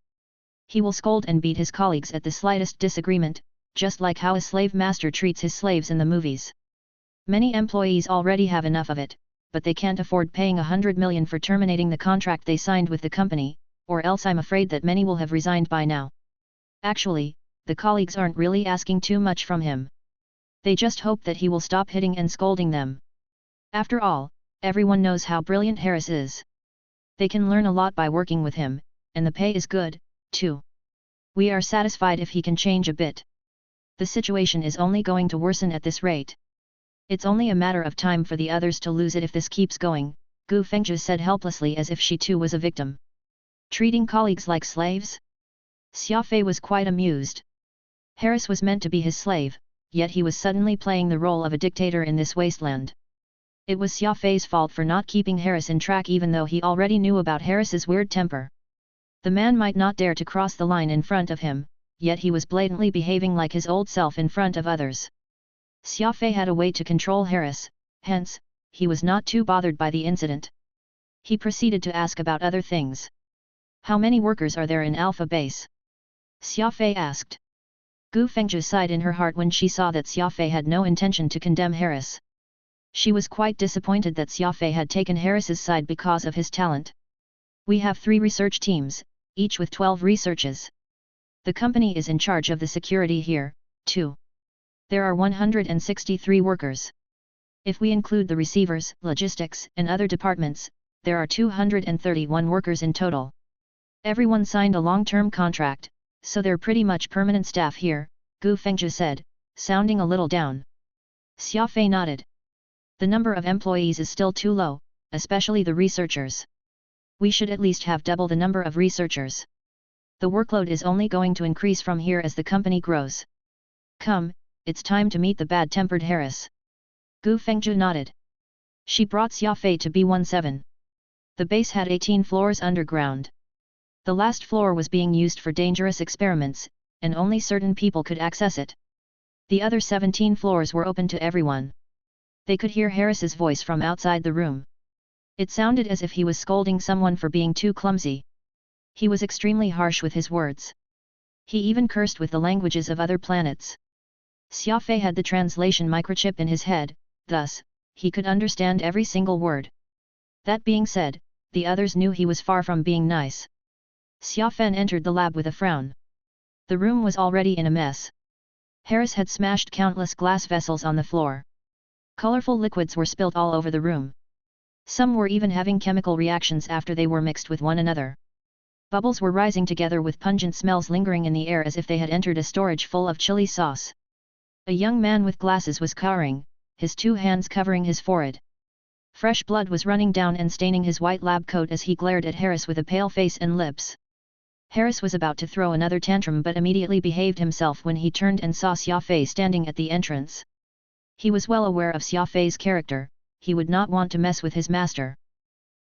He will scold and beat his colleagues at the slightest disagreement, just like how a slave master treats his slaves in the movies. Many employees already have enough of it, but they can't afford paying 100 million for terminating the contract they signed with the company, or else I'm afraid that many will have resigned by now. Actually, the colleagues aren't really asking too much from him. They just hope that he will stop hitting and scolding them. After all, everyone knows how brilliant Harris is. They can learn a lot by working with him, and the pay is good, too. We are satisfied if he can change a bit. The situation is only going to worsen at this rate. It's only a matter of time for the others to lose it if this keeps going, Gu Fengzhu said helplessly as if she too was a victim. Treating colleagues like slaves? Xia Fei was quite amused. Harris was meant to be his slave, yet he was suddenly playing the role of a dictator in this wasteland. It was Xia Fei's fault for not keeping Harris in track even though he already knew about Harris's weird temper. The man might not dare to cross the line in front of him, yet he was blatantly behaving like his old self in front of others. Xia Fei had a way to control Harris, hence, he was not too bothered by the incident. He proceeded to ask about other things. How many workers are there in Alpha Base? Xia Fei asked. Gu Fengzhi sighed in her heart when she saw that Xia Fei had no intention to condemn Harris. She was quite disappointed that Xia Fei had taken Harris's side because of his talent. We have 3 research teams, each with 12 researches. The company is in charge of the security here, too. There are 163 workers. If we include the receivers, logistics, and other departments, there are 231 workers in total. Everyone signed a long-term contract, so they're pretty much permanent staff here, Gu Fengzhi said, sounding a little down. Xia Fei nodded. The number of employees is still too low, especially the researchers. We should at least have double the number of researchers. The workload is only going to increase from here as the company grows. Come, it's time to meet the bad-tempered Harris. Gu Fengzhi nodded. She brought Xia Fei to B17. The base had 18 floors underground. The last floor was being used for dangerous experiments, and only certain people could access it. The other 17 floors were open to everyone. They could hear Harris's voice from outside the room. It sounded as if he was scolding someone for being too clumsy. He was extremely harsh with his words. He even cursed with the languages of other planets. Xia Fei had the translation microchip in his head, thus, he could understand every single word. That being said, the others knew he was far from being nice. Xia Fei entered the lab with a frown. The room was already in a mess. Harris had smashed countless glass vessels on the floor. Colorful liquids were spilt all over the room. Some were even having chemical reactions after they were mixed with one another. Bubbles were rising together with pungent smells lingering in the air as if they had entered a storage full of chili sauce. A young man with glasses was cowering, his 2 hands covering his forehead. Fresh blood was running down and staining his white lab coat as he glared at Harris with a pale face and lips. Harris was about to throw another tantrum but immediately behaved himself when he turned and saw Xia Fei standing at the entrance. He was well aware of Xia Fei's character, he would not want to mess with his master.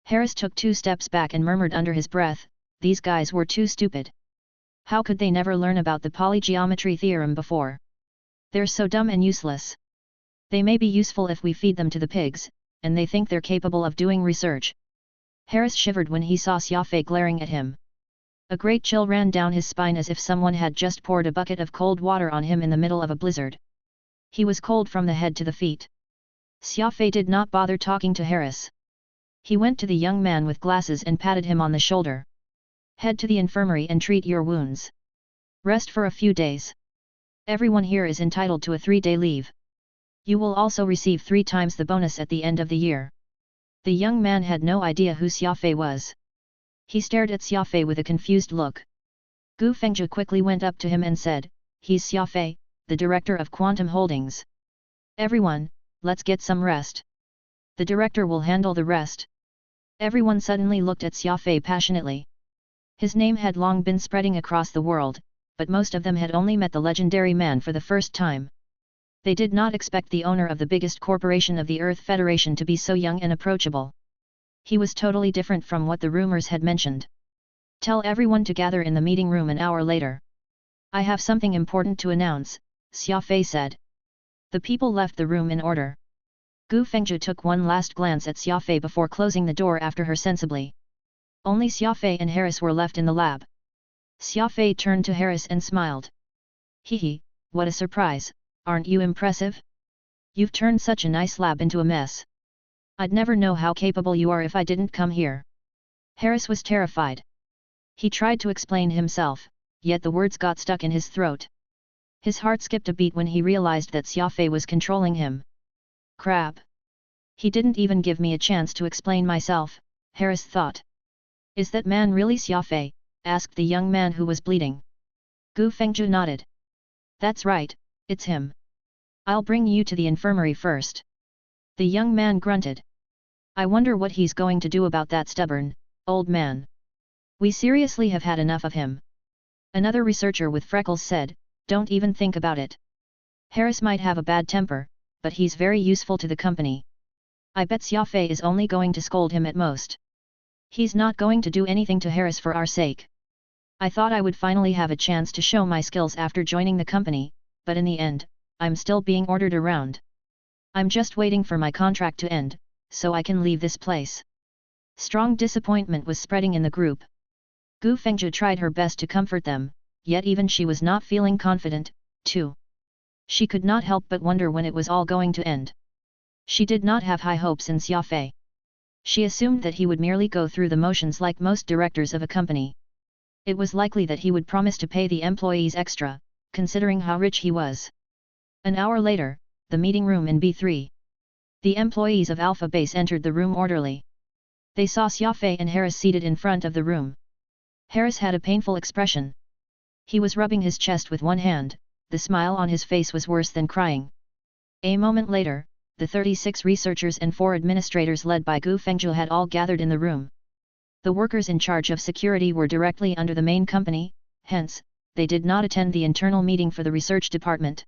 Harris took 2 steps back and murmured under his breath, these guys were too stupid. How could they never learn about the polygeometry theorem before? They're so dumb and useless. They may be useful if we feed them to the pigs, and they think they're capable of doing research. Harris shivered when he saw Xia Fei glaring at him. A great chill ran down his spine as if someone had just poured a bucket of cold water on him in the middle of a blizzard. He was cold from the head to the feet. Xia Fei did not bother talking to Harris. He went to the young man with glasses and patted him on the shoulder. Head to the infirmary and treat your wounds. Rest for a few days. Everyone here is entitled to a 3-day leave. You will also receive 3 times the bonus at the end of the year. The young man had no idea who Xia Fei was. He stared at Xia Fei with a confused look. Gu Fengzhi quickly went up to him and said, he's Xia Fei, the director of Quantum Holdings. Everyone, let's get some rest. The director will handle the rest. Everyone suddenly looked at Xia Fei passionately. His name had long been spreading across the world, but most of them had only met the legendary man for the first time. They did not expect the owner of the biggest corporation of the Earth Federation to be so young and approachable. He was totally different from what the rumors had mentioned. Tell everyone to gather in the meeting room an hour later. I have something important to announce, Xia Fei said. The people left the room in order. Gu Fengzhi took one last glance at Xia Fei before closing the door after her sensibly. Only Xia Fei and Harris were left in the lab. Xia Fei turned to Harris and smiled. Hee, what a surprise, aren't you impressive? You've turned such a nice lab into a mess. I'd never know how capable you are if I didn't come here. Harris was terrified. He tried to explain himself, yet the words got stuck in his throat. His heart skipped a beat when he realized that Xia Fei was controlling him. Crap! He didn't even give me a chance to explain myself, Harris thought. Is that man really Xia Fei? Asked the young man who was bleeding. Gu Fengzhi nodded. That's right, it's him. I'll bring you to the infirmary first. The young man grunted. I wonder what he's going to do about that stubborn, old man. We seriously have had enough of him. Another researcher with freckles said, don't even think about it. Harris might have a bad temper, but he's very useful to the company. I bet Xia Fei is only going to scold him at most. He's not going to do anything to Harris for our sake. I thought I would finally have a chance to show my skills after joining the company, but in the end, I'm still being ordered around. I'm just waiting for my contract to end, so I can leave this place." Strong disappointment was spreading in the group. Gu Fengzhi tried her best to comfort them, yet even she was not feeling confident, too. She could not help but wonder when it was all going to end. She did not have high hopes in Xia Fei. She assumed that he would merely go through the motions like most directors of a company. It was likely that he would promise to pay the employees extra, considering how rich he was. An hour later, the meeting room in B3. The employees of Alpha Base entered the room orderly. They saw Xia Fei and Harris seated in front of the room. Harris had a painful expression. He was rubbing his chest with one hand, the smile on his face was worse than crying. A moment later, the 36 researchers and 4 administrators led by Gu Fengzhi had all gathered in the room. The workers in charge of security were directly under the main company, hence, they did not attend the internal meeting for the research department.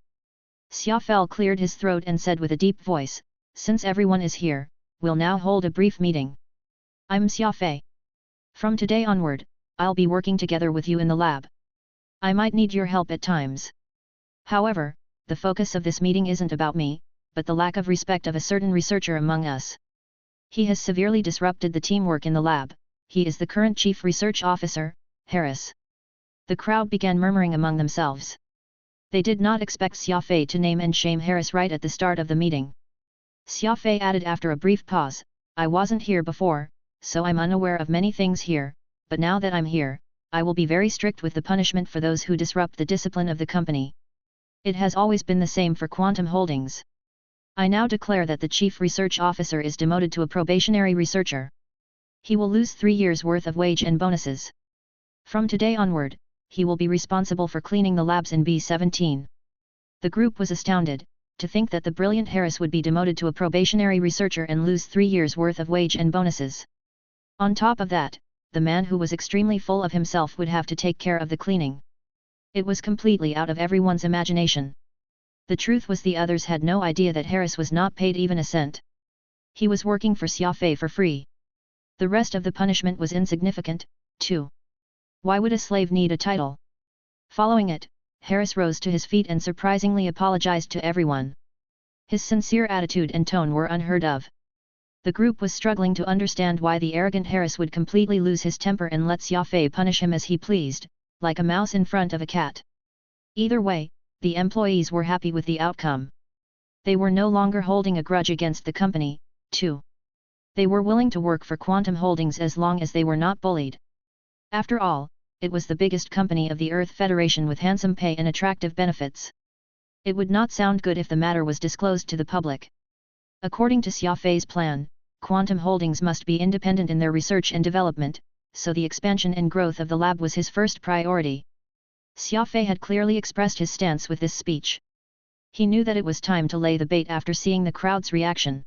Xia Fei cleared his throat and said with a deep voice, "Since everyone is here, we'll now hold a brief meeting. I'm Xia Fei. From today onward, I'll be working together with you in the lab. I might need your help at times. However, the focus of this meeting isn't about me, but the lack of respect of a certain researcher among us. He has severely disrupted the teamwork in the lab. He is the current chief research officer, Harris." The crowd began murmuring among themselves. They did not expect Xia Fei to name and shame Harris right at the start of the meeting. Xia Fei added after a brief pause, "I wasn't here before, so I'm unaware of many things here, but now that I'm here, I will be very strict with the punishment for those who disrupt the discipline of the company. It has always been the same for Quantum Holdings. I now declare that the Chief Research Officer is demoted to a probationary researcher. He will lose 3 years' worth of wage and bonuses. From today onward, he will be responsible for cleaning the labs in B17. The group was astounded, to think that the brilliant Harris would be demoted to a probationary researcher and lose 3 years' worth of wage and bonuses. On top of that, the man who was extremely full of himself would have to take care of the cleaning. It was completely out of everyone's imagination. The truth was the others had no idea that Harris was not paid even a cent. He was working for Xia Fei for free. The rest of the punishment was insignificant, too. Why would a slave need a title? Following it, Harris rose to his feet and surprisingly apologized to everyone. His sincere attitude and tone were unheard of. The group was struggling to understand why the arrogant Harris would completely lose his temper and let Xia Fei punish him as he pleased, like a mouse in front of a cat. Either way, the employees were happy with the outcome. They were no longer holding a grudge against the company, too. They were willing to work for Quantum Holdings as long as they were not bullied. After all, it was the biggest company of the Earth Federation with handsome pay and attractive benefits. It would not sound good if the matter was disclosed to the public. According to Xia Fei's plan, Quantum Holdings must be independent in their research and development, so the expansion and growth of the lab was his first priority. Xia Fei had clearly expressed his stance with this speech. He knew that it was time to lay the bait after seeing the crowd's reaction.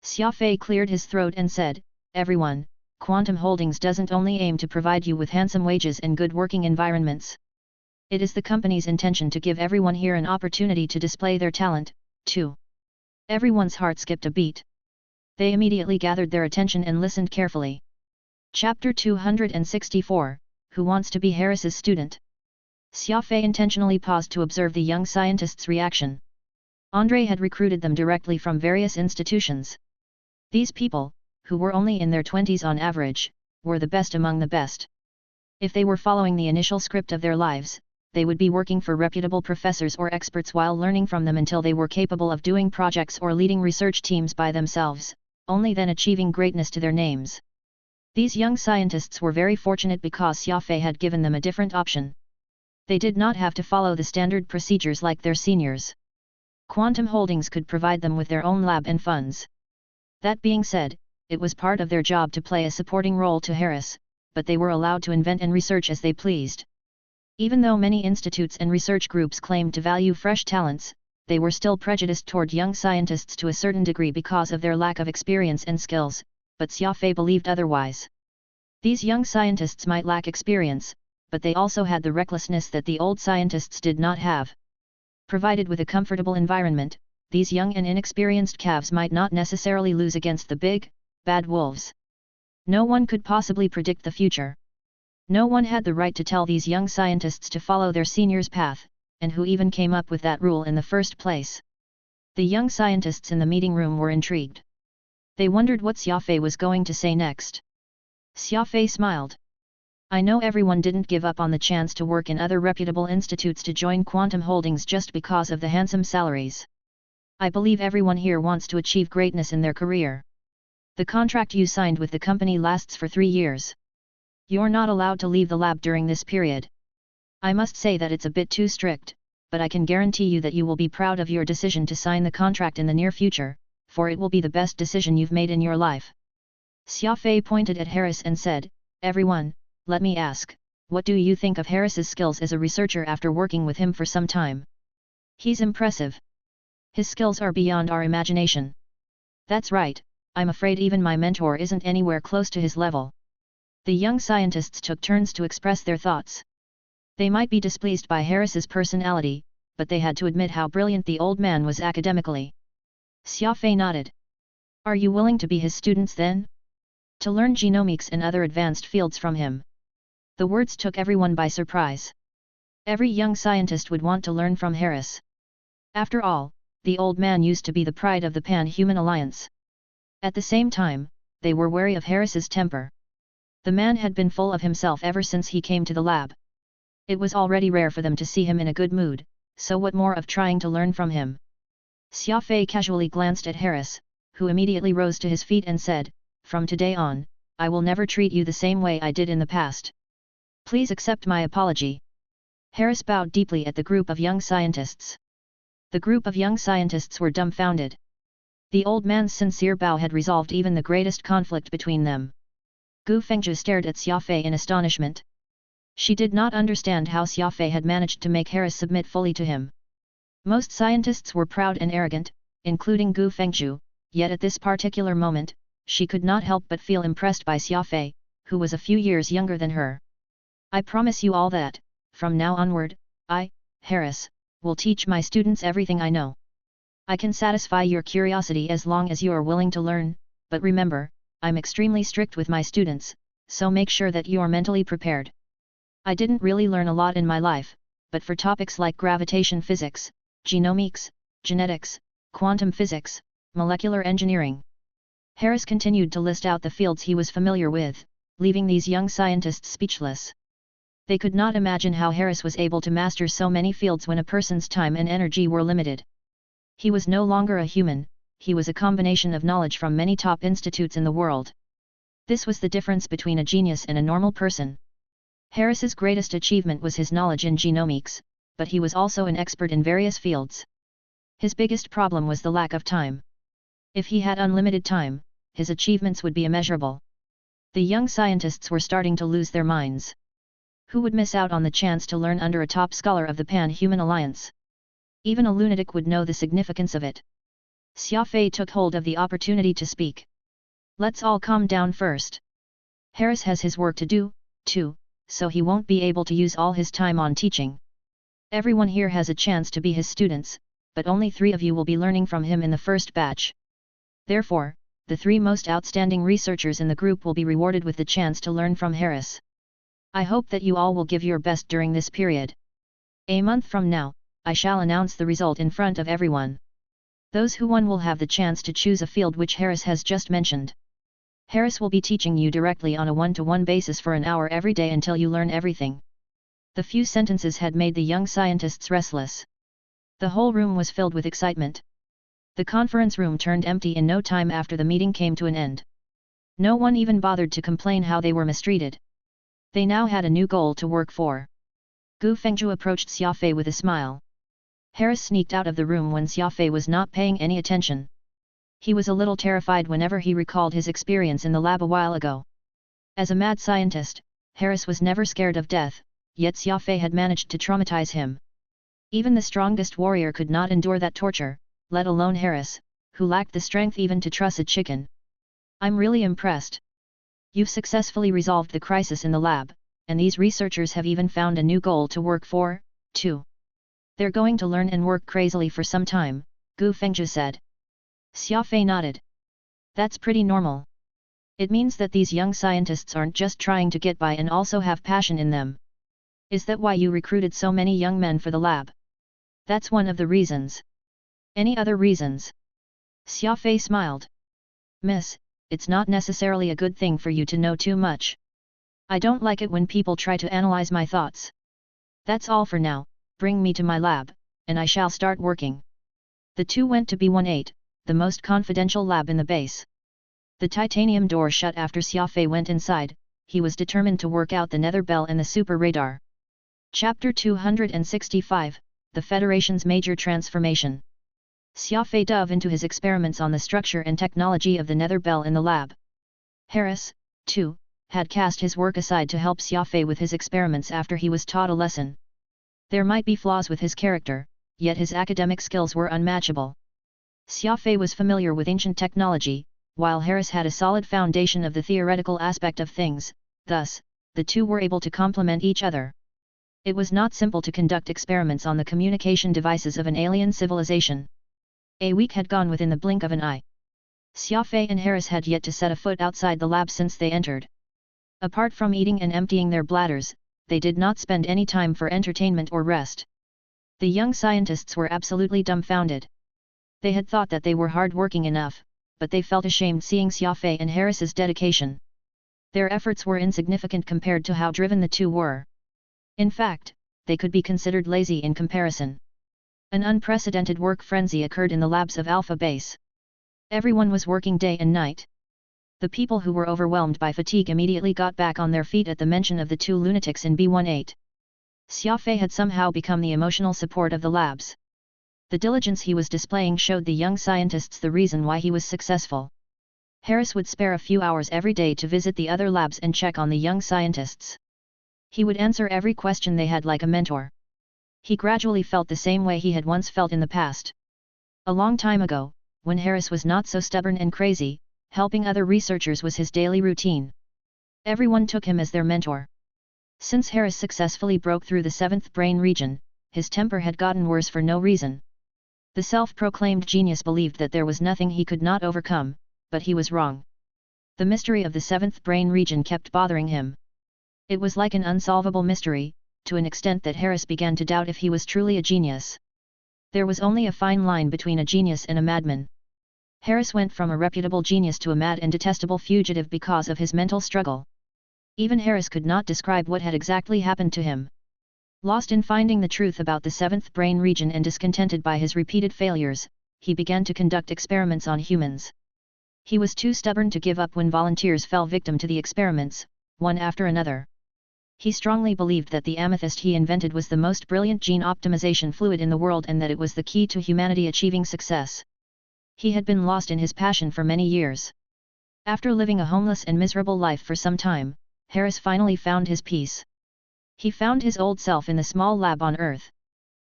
Xia Fei cleared his throat and said, "Everyone, Quantum Holdings doesn't only aim to provide you with handsome wages and good working environments. It is the company's intention to give everyone here an opportunity to display their talent, too." Everyone's heart skipped a beat. They immediately gathered their attention and listened carefully. Chapter 264, Who Wants to be Harris's Student? Xia Fei intentionally paused to observe the young scientists' reaction. André had recruited them directly from various institutions. These people, who were only in their 20s on average, were the best among the best. If they were following the initial script of their lives, they would be working for reputable professors or experts while learning from them until they were capable of doing projects or leading research teams by themselves, only then achieving greatness to their names. These young scientists were very fortunate because Xia Fei had given them a different option. They did not have to follow the standard procedures like their seniors. Quantum Holdings could provide them with their own lab and funds. That being said, it was part of their job to play a supporting role to Harris, but they were allowed to invent and research as they pleased. Even though many institutes and research groups claimed to value fresh talents, they were still prejudiced toward young scientists to a certain degree because of their lack of experience and skills, but Xia Fei believed otherwise. These young scientists might lack experience, but they also had the recklessness that the old scientists did not have. Provided with a comfortable environment, these young and inexperienced calves might not necessarily lose against the big, bad wolves. No one could possibly predict the future. No one had the right to tell these young scientists to follow their senior's path, and who even came up with that rule in the first place? The young scientists in the meeting room were intrigued. They wondered what Xia Fei was going to say next. Xia Fei smiled. I know everyone didn't give up on the chance to work in other reputable institutes to join Quantum Holdings just because of the handsome salaries. I believe everyone here wants to achieve greatness in their career. The contract you signed with the company lasts for 3 years. You're not allowed to leave the lab during this period. I must say that it's a bit too strict, but I can guarantee you that you will be proud of your decision to sign the contract in the near future, for it will be the best decision you've made in your life. Xia Fei pointed at Harris and said, Everyone, let me ask, what do you think of Harris's skills as a researcher after working with him for some time? He's impressive. His skills are beyond our imagination. That's right, I'm afraid even my mentor isn't anywhere close to his level. The young scientists took turns to express their thoughts. They might be displeased by Harris's personality, but they had to admit how brilliant the old man was academically. Xia Fei nodded. Are you willing to be his students then? To learn genomics and other advanced fields from him. The words took everyone by surprise. Every young scientist would want to learn from Harris. After all, the old man used to be the pride of the Pan-Human Alliance. At the same time, they were wary of Harris's temper. The man had been full of himself ever since he came to the lab. It was already rare for them to see him in a good mood, so what more of trying to learn from him? Xia Fei casually glanced at Harris, who immediately rose to his feet and said, From today on, I will never treat you the same way I did in the past. Please accept my apology. Harris bowed deeply at the group of young scientists. The group of young scientists were dumbfounded. The old man's sincere bow had resolved even the greatest conflict between them. Gu Fengzhu stared at Xia Fei in astonishment. She did not understand how Xia Fei had managed to make Harris submit fully to him. Most scientists were proud and arrogant, including Gu Fengzhu, yet at this particular moment, she could not help but feel impressed by Xia Fei, who was a few years younger than her. I promise you all that, from now onward, I, Harris, will teach my students everything I know. I can satisfy your curiosity as long as you are willing to learn, but remember, I'm extremely strict with my students, so make sure that you are mentally prepared. I didn't really learn a lot in my life, but for topics like gravitation physics, genomics, genetics, quantum physics, molecular engineering. Harris continued to list out the fields he was familiar with, leaving these young scientists speechless. They could not imagine how Harris was able to master so many fields when a person's time and energy were limited. He was no longer a human, he was a combination of knowledge from many top institutes in the world. This was the difference between a genius and a normal person. Harris's greatest achievement was his knowledge in genomics, but he was also an expert in various fields. His biggest problem was the lack of time. If he had unlimited time, his achievements would be immeasurable. The young scientists were starting to lose their minds. Who would miss out on the chance to learn under a top scholar of the Pan-Human Alliance? Even a lunatic would know the significance of it. Xia Fei took hold of the opportunity to speak. Let's all calm down first. Harris has his work to do, too, so he won't be able to use all his time on teaching. Everyone here has a chance to be his students, but only 3 of you will be learning from him in the first batch. Therefore, the 3 most outstanding researchers in the group will be rewarded with the chance to learn from Harris. I hope that you all will give your best during this period. A month from now, I shall announce the result in front of everyone. Those who won will have the chance to choose a field which Harris has just mentioned. Harris will be teaching you directly on a one-to-one basis for an hour every day until you learn everything. The few sentences had made the young scientists restless. The whole room was filled with excitement. The conference room turned empty in no time after the meeting came to an end. No one even bothered to complain how they were mistreated. They now had a new goal to work for. Gu Fengzhu approached Xia Fei with a smile. Harris sneaked out of the room when Xia Fei was not paying any attention. He was a little terrified whenever he recalled his experience in the lab a while ago. As a mad scientist, Harris was never scared of death, yet Xia Fei had managed to traumatize him. Even the strongest warrior could not endure that torture, let alone Harris, who lacked the strength even to truss a chicken. I'm really impressed. You've successfully resolved the crisis in the lab, and these researchers have even found a new goal to work for, too. They're going to learn and work crazily for some time, Gu Fengzhu said. Xia Fei nodded. That's pretty normal. It means that these young scientists aren't just trying to get by and also have passion in them. Is that why you recruited so many young men for the lab? That's one of the reasons. Any other reasons? Xia Fei smiled. Miss, it's not necessarily a good thing for you to know too much. I don't like it when people try to analyze my thoughts. That's all for now, bring me to my lab, and I shall start working. The two went to B18, the most confidential lab in the base. The titanium door shut after Xia Fei went inside. He was determined to work out the nether bell and the super radar. Chapter 265, The Federation's Major Transformation. Xia Fei dove into his experiments on the structure and technology of the nether bell in the lab. Harris, too, had cast his work aside to help Xia Fei with his experiments after he was taught a lesson. There might be flaws with his character, yet his academic skills were unmatchable. Xia Fei was familiar with ancient technology, while Harris had a solid foundation of the theoretical aspect of things, thus, the two were able to complement each other. It was not simple to conduct experiments on the communication devices of an alien civilization. A week had gone within the blink of an eye. Xia Fei and Harris had yet to set a foot outside the lab since they entered. Apart from eating and emptying their bladders, they did not spend any time for entertainment or rest. The young scientists were absolutely dumbfounded. They had thought that they were hard-working enough, but they felt ashamed seeing Xia Fei and Harris's dedication. Their efforts were insignificant compared to how driven the two were. In fact, they could be considered lazy in comparison. An unprecedented work frenzy occurred in the labs of Alpha Base. Everyone was working day and night. The people who were overwhelmed by fatigue immediately got back on their feet at the mention of the two lunatics in B18. Xia Fei had somehow become the emotional support of the labs. The diligence he was displaying showed the young scientists the reason why he was successful. Harris would spare a few hours every day to visit the other labs and check on the young scientists. He would answer every question they had like a mentor. He gradually felt the same way he had once felt in the past. A long time ago, when Harris was not so stubborn and crazy, helping other researchers was his daily routine. Everyone took him as their mentor. Since Harris successfully broke through the seventh brain region, his temper had gotten worse for no reason. The self-proclaimed genius believed that there was nothing he could not overcome, but he was wrong. The mystery of the seventh brain region kept bothering him. It was like an unsolvable mystery, to an extent that Harris began to doubt if he was truly a genius. There was only a fine line between a genius and a madman. Harris went from a reputable genius to a mad and detestable fugitive because of his mental struggle. Even Harris could not describe what had exactly happened to him. Lost in finding the truth about the seventh brain region and discontented by his repeated failures, he began to conduct experiments on humans. He was too stubborn to give up when volunteers fell victim to the experiments, one after another. He strongly believed that the amethyst he invented was the most brilliant gene optimization fluid in the world and that it was the key to humanity achieving success. He had been lost in his passion for many years. After living a homeless and miserable life for some time, Harris finally found his peace. He found his old self in the small lab on Earth.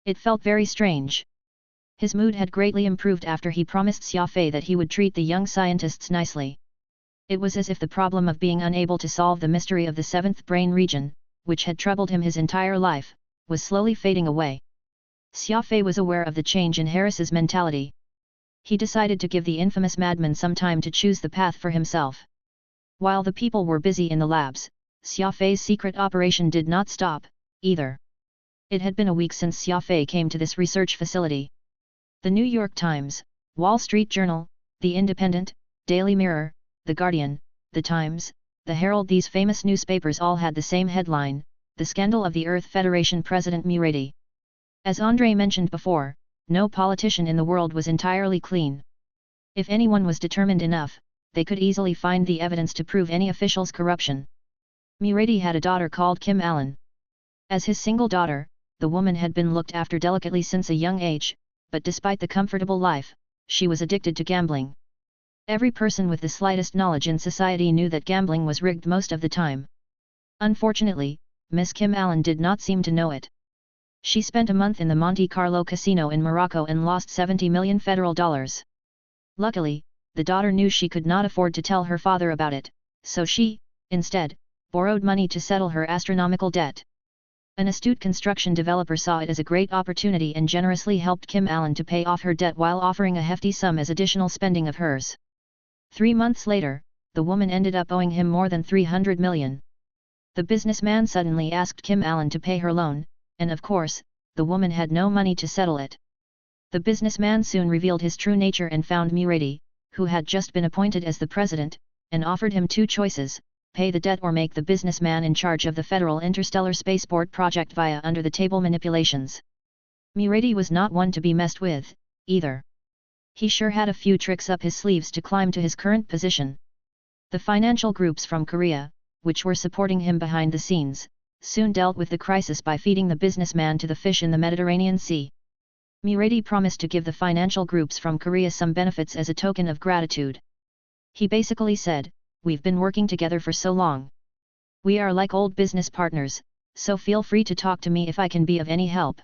It felt very strange. His mood had greatly improved after he promised Xia Fei that he would treat the young scientists nicely. It was as if the problem of being unable to solve the mystery of the seventh brain region, which had troubled him his entire life, was slowly fading away. Xia Fei was aware of the change in Harris's mentality. He decided to give the infamous madman some time to choose the path for himself. While the people were busy in the labs, Xia Fei's secret operation did not stop, either. It had been a week since Xia Fei came to this research facility. The New York Times, Wall Street Journal, The Independent, Daily Mirror, The Guardian, The Times, The Herald, these famous newspapers all had the same headline: The Scandal of the Earth Federation President Murady. As Andrei mentioned before, no politician in the world was entirely clean. If anyone was determined enough, they could easily find the evidence to prove any official's corruption. Murady had a daughter called Kim Allen. As his single daughter, the woman had been looked after delicately since a young age, but despite the comfortable life, she was addicted to gambling. Every person with the slightest knowledge in society knew that gambling was rigged most of the time. Unfortunately, Miss Kim Allen did not seem to know it. She spent a month in the Monte Carlo casino in Morocco and lost $70 million federal dollars. Luckily, the daughter knew she could not afford to tell her father about it, so she, instead, borrowed money to settle her astronomical debt. An astute construction developer saw it as a great opportunity and generously helped Kim Allen to pay off her debt while offering a hefty sum as additional spending of hers. 3 months later, the woman ended up owing him more than 300 million. The businessman suddenly asked Kim Allen to pay her loan, and of course, the woman had no money to settle it. The businessman soon revealed his true nature and found Murady, who had just been appointed as the president, and offered him two choices: pay the debt or make the businessman in charge of the Federal Interstellar Spaceport project via under-the-table manipulations. Murady was not one to be messed with, either. He sure had a few tricks up his sleeves to climb to his current position. The financial groups from Korea, which were supporting him behind the scenes, soon dealt with the crisis by feeding the businessman to the fish in the Mediterranean Sea. Murady promised to give the financial groups from Korea some benefits as a token of gratitude. He basically said, "We've been working together for so long. We are like old business partners, so feel free to talk to me if I can be of any help."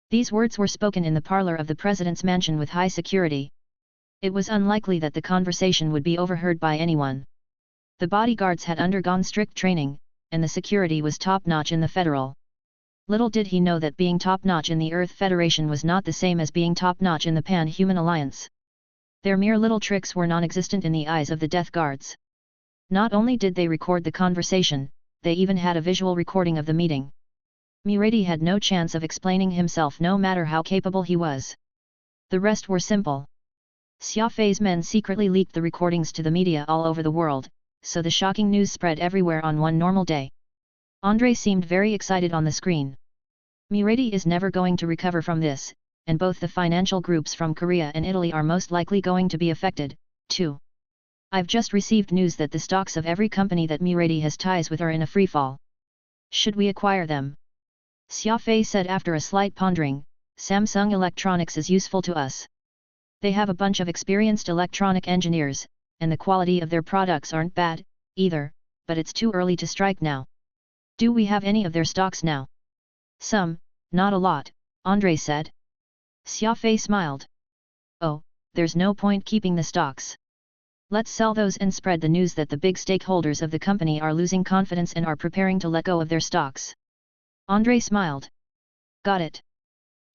These words were spoken in the parlor of the president's mansion with high security. It was unlikely that the conversation would be overheard by anyone. The bodyguards had undergone strict training, and the security was top-notch in the Federal. Little did he know that being top-notch in the Earth Federation was not the same as being top-notch in the Pan-Human Alliance. Their mere little tricks were non-existent in the eyes of the Death Guards. Not only did they record the conversation, they even had a visual recording of the meeting. Murady had no chance of explaining himself no matter how capable he was. The rest were simple. Xia Fei's men secretly leaked the recordings to the media all over the world, so the shocking news spread everywhere on one normal day. Andrei seemed very excited on the screen. Murady is never going to recover from this, and both the financial groups from Korea and Italy are most likely going to be affected, too. I've just received news that the stocks of every company that Murady has ties with are in a freefall. Should we acquire them? Xia Fei said after a slight pondering. Samsung Electronics is useful to us. They have a bunch of experienced electronic engineers, and the quality of their products aren't bad, either, but it's too early to strike now. Do we have any of their stocks now? Some, not a lot, Andrei said. Xia Fei smiled. Oh, there's no point keeping the stocks. Let's sell those and spread the news that the big stakeholders of the company are losing confidence and are preparing to let go of their stocks. Andrei smiled. Got it.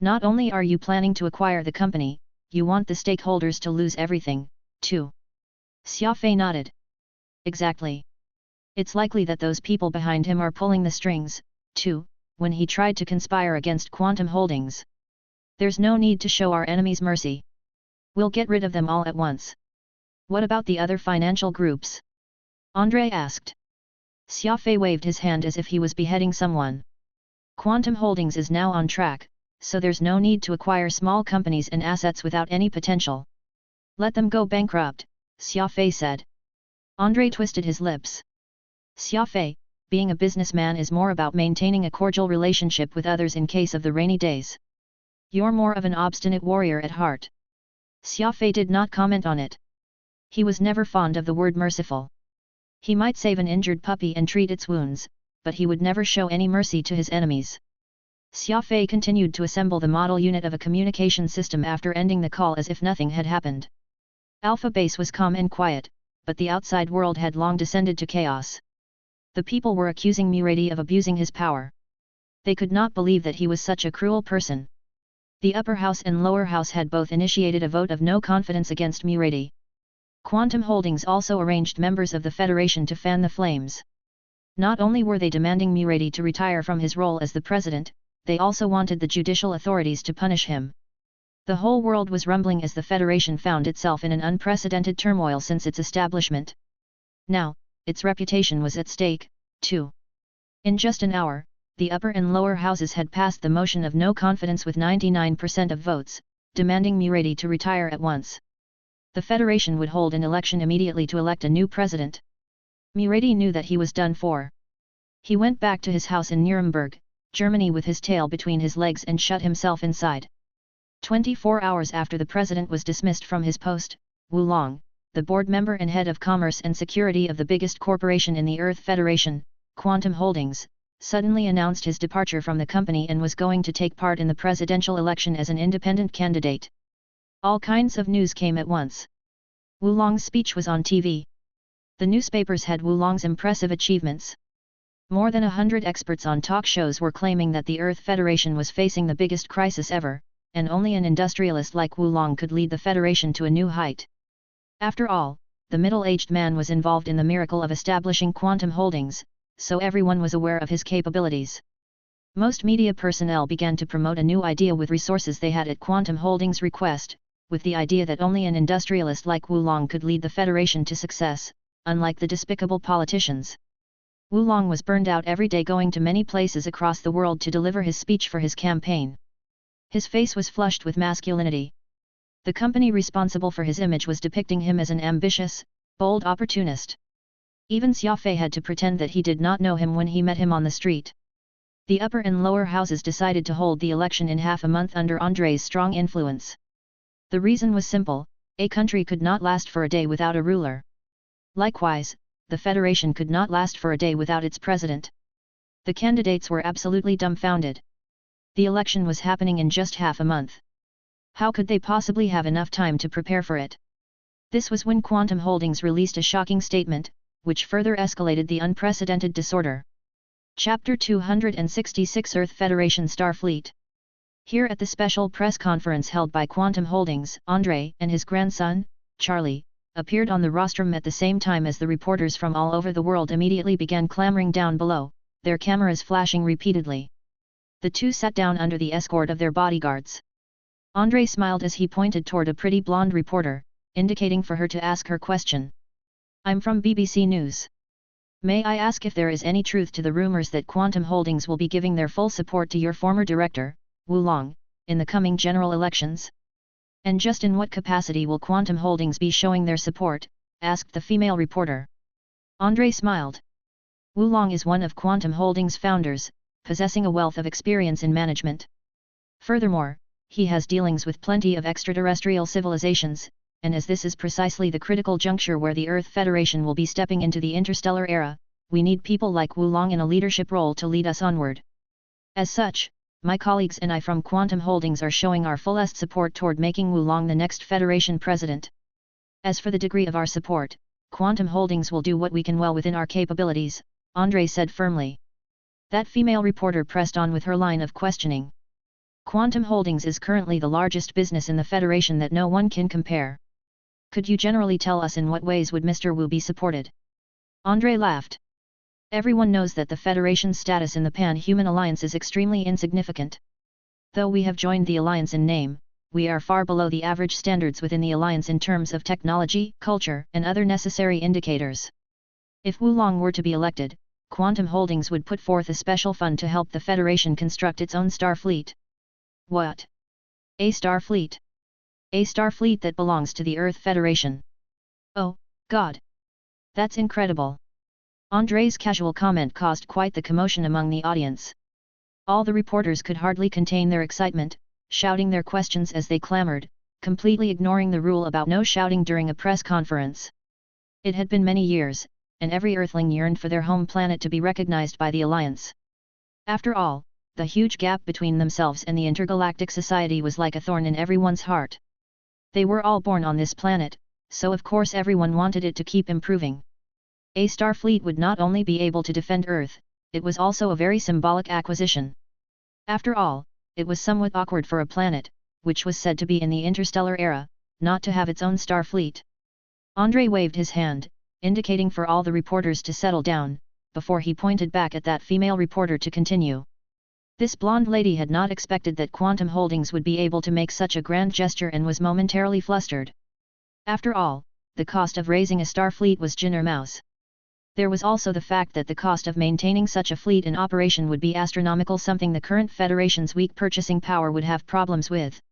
Not only are you planning to acquire the company, you want the stakeholders to lose everything, too. Xia Fei nodded. Exactly. It's likely that those people behind him are pulling the strings, too, when he tried to conspire against Quantum Holdings. There's no need to show our enemies mercy. We'll get rid of them all at once. What about the other financial groups? Andrei asked. Xia Fei waved his hand as if he was beheading someone. Quantum Holdings is now on track, so there's no need to acquire small companies and assets without any potential. Let them go bankrupt, Xia Fei said. Andrei twisted his lips. Xia Fei, being a businessman is more about maintaining a cordial relationship with others in case of the rainy days. You're more of an obstinate warrior at heart. Xia Fei did not comment on it. He was never fond of the word merciful. He might save an injured puppy and treat its wounds, but he would never show any mercy to his enemies. Xia Fei continued to assemble the model unit of a communication system after ending the call as if nothing had happened. Alpha Base was calm and quiet, but the outside world had long descended to chaos. The people were accusing Murady of abusing his power. They could not believe that he was such a cruel person. The upper house and lower house had both initiated a vote of no confidence against Murady. Quantum Holdings also arranged members of the Federation to fan the flames. Not only were they demanding Murady to retire from his role as the president, they also wanted the judicial authorities to punish him. The whole world was rumbling as the Federation found itself in an unprecedented turmoil since its establishment. Now, its reputation was at stake, too. In just an hour, the upper and lower houses had passed the motion of no confidence with 99% of votes, demanding Murady to retire at once. The Federation would hold an election immediately to elect a new president. Murady knew that he was done for. He went back to his house in Nuremberg, Germany with his tail between his legs and shut himself inside. 24 hours after the president was dismissed from his post, Wu Long, the board member and head of commerce and security of the biggest corporation in the Earth Federation, Quantum Holdings, suddenly announced his departure from the company and was going to take part in the presidential election as an independent candidate. All kinds of news came at once. Wu Long's speech was on TV. The newspapers had Wu Long's impressive achievements. More than 100 experts on talk shows were claiming that the Earth Federation was facing the biggest crisis ever, and only an industrialist like Wu Long could lead the Federation to a new height. After all, the middle-aged man was involved in the miracle of establishing Quantum Holdings, so everyone was aware of his capabilities. Most media personnel began to promote a new idea with resources they had at Quantum Holdings' request, with the idea that only an industrialist like Wu Long could lead the Federation to success, unlike the despicable politicians. Wu Long was burned out every day going to many places across the world to deliver his speech for his campaign. His face was flushed with masculinity. The company responsible for his image was depicting him as an ambitious, bold opportunist. Even Xia Fei had to pretend that he did not know him when he met him on the street. The upper and lower houses decided to hold the election in half a month under Andrei's strong influence. The reason was simple: a country could not last for a day without a ruler. Likewise, the Federation could not last for a day without its president. The candidates were absolutely dumbfounded. The election was happening in just half a month. How could they possibly have enough time to prepare for it? This was when Quantum Holdings released a shocking statement, which further escalated the unprecedented disorder. Chapter 266 Earth Federation Starfleet. Here at the special press conference held by Quantum Holdings, Andre and his grandson, Charlie, appeared on the rostrum at the same time as the reporters from all over the world immediately began clamoring down below, their cameras flashing repeatedly. The two sat down under the escort of their bodyguards. Andre smiled as he pointed toward a pretty blonde reporter, indicating for her to ask her question. "I'm from BBC News. May I ask if there is any truth to the rumors that Quantum Holdings will be giving their full support to your former director, Wu Long, in the coming general elections? And just in what capacity will Quantum Holdings be showing their support?" asked the female reporter. Andre smiled. Wu Long is one of Quantum Holdings' founders, possessing a wealth of experience in management. Furthermore, he has dealings with plenty of extraterrestrial civilizations, and as this is precisely the critical juncture where the Earth Federation will be stepping into the interstellar era, we need people like Wu Long in a leadership role to lead us onward. As such, my colleagues and I from Quantum Holdings are showing our fullest support toward making Wu Long the next Federation president. As for the degree of our support, Quantum Holdings will do what we can well within our capabilities, Andre said firmly. That female reporter pressed on with her line of questioning. Quantum Holdings is currently the largest business in the Federation that no one can compare. Could you generally tell us in what ways would Mr. Wu be supported? Andre laughed. Everyone knows that the Federation's status in the Pan-Human Alliance is extremely insignificant. Though we have joined the Alliance in name, we are far below the average standards within the Alliance in terms of technology, culture, and other necessary indicators. If Wu Long were to be elected, Quantum Holdings would put forth a special fund to help the Federation construct its own star fleet. What? A star fleet? A star fleet that belongs to the Earth Federation? Oh, God! That's incredible! Andre's casual comment caused quite the commotion among the audience. All the reporters could hardly contain their excitement, shouting their questions as they clamored, completely ignoring the rule about no shouting during a press conference. It had been many years, and every Earthling yearned for their home planet to be recognized by the Alliance. After all, the huge gap between themselves and the intergalactic society was like a thorn in everyone's heart. They were all born on this planet, so of course everyone wanted it to keep improving. A star fleet would not only be able to defend Earth, it was also a very symbolic acquisition. After all, it was somewhat awkward for a planet, which was said to be in the interstellar era, not to have its own star fleet. Andre waved his hand, indicating for all the reporters to settle down, before he pointed back at that female reporter to continue. This blonde lady had not expected that Quantum Holdings would be able to make such a grand gesture and was momentarily flustered. After all, the cost of raising a star fleet was Jin or Mouse. There was also the fact that the cost of maintaining such a fleet in operation would be astronomical, something the current Federation's weak purchasing power would have problems with.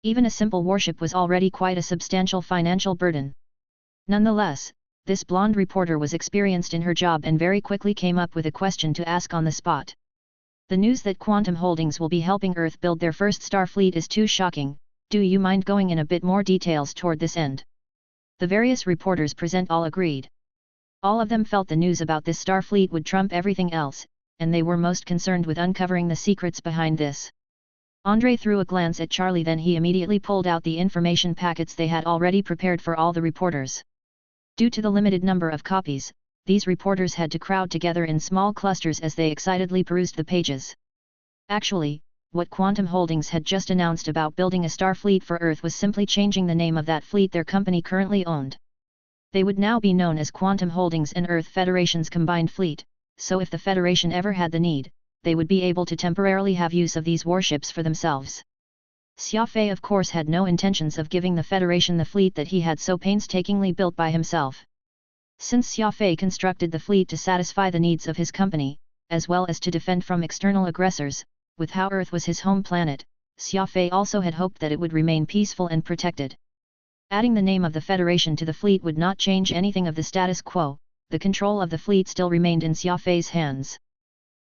Even a simple warship was already quite a substantial financial burden. Nonetheless, this blonde reporter was experienced in her job and very quickly came up with a question to ask on the spot. The news that Quantum Holdings will be helping Earth build their first star fleet is too shocking. Do you mind going in a bit more details toward this end? The various reporters present all agreed. All of them felt the news about this star fleet would trump everything else, and they were most concerned with uncovering the secrets behind this. Andre threw a glance at Charlie, then he immediately pulled out the information packets they had already prepared for all the reporters. Due to the limited number of copies, these reporters had to crowd together in small clusters as they excitedly perused the pages. Actually, what Quantum Holdings had just announced about building a star fleet for Earth was simply changing the name of that fleet their company currently owned. They would now be known as Quantum Holdings and Earth Federation's combined fleet, so if the Federation ever had the need, they would be able to temporarily have use of these warships for themselves. Xia Fei of course had no intentions of giving the Federation the fleet that he had so painstakingly built by himself. Since Xia Fei constructed the fleet to satisfy the needs of his company, as well as to defend from external aggressors, with how Earth was his home planet, Xia Fei also had hoped that it would remain peaceful and protected. Adding the name of the Federation to the fleet would not change anything of the status quo. The control of the fleet still remained in Xia Fei's hands.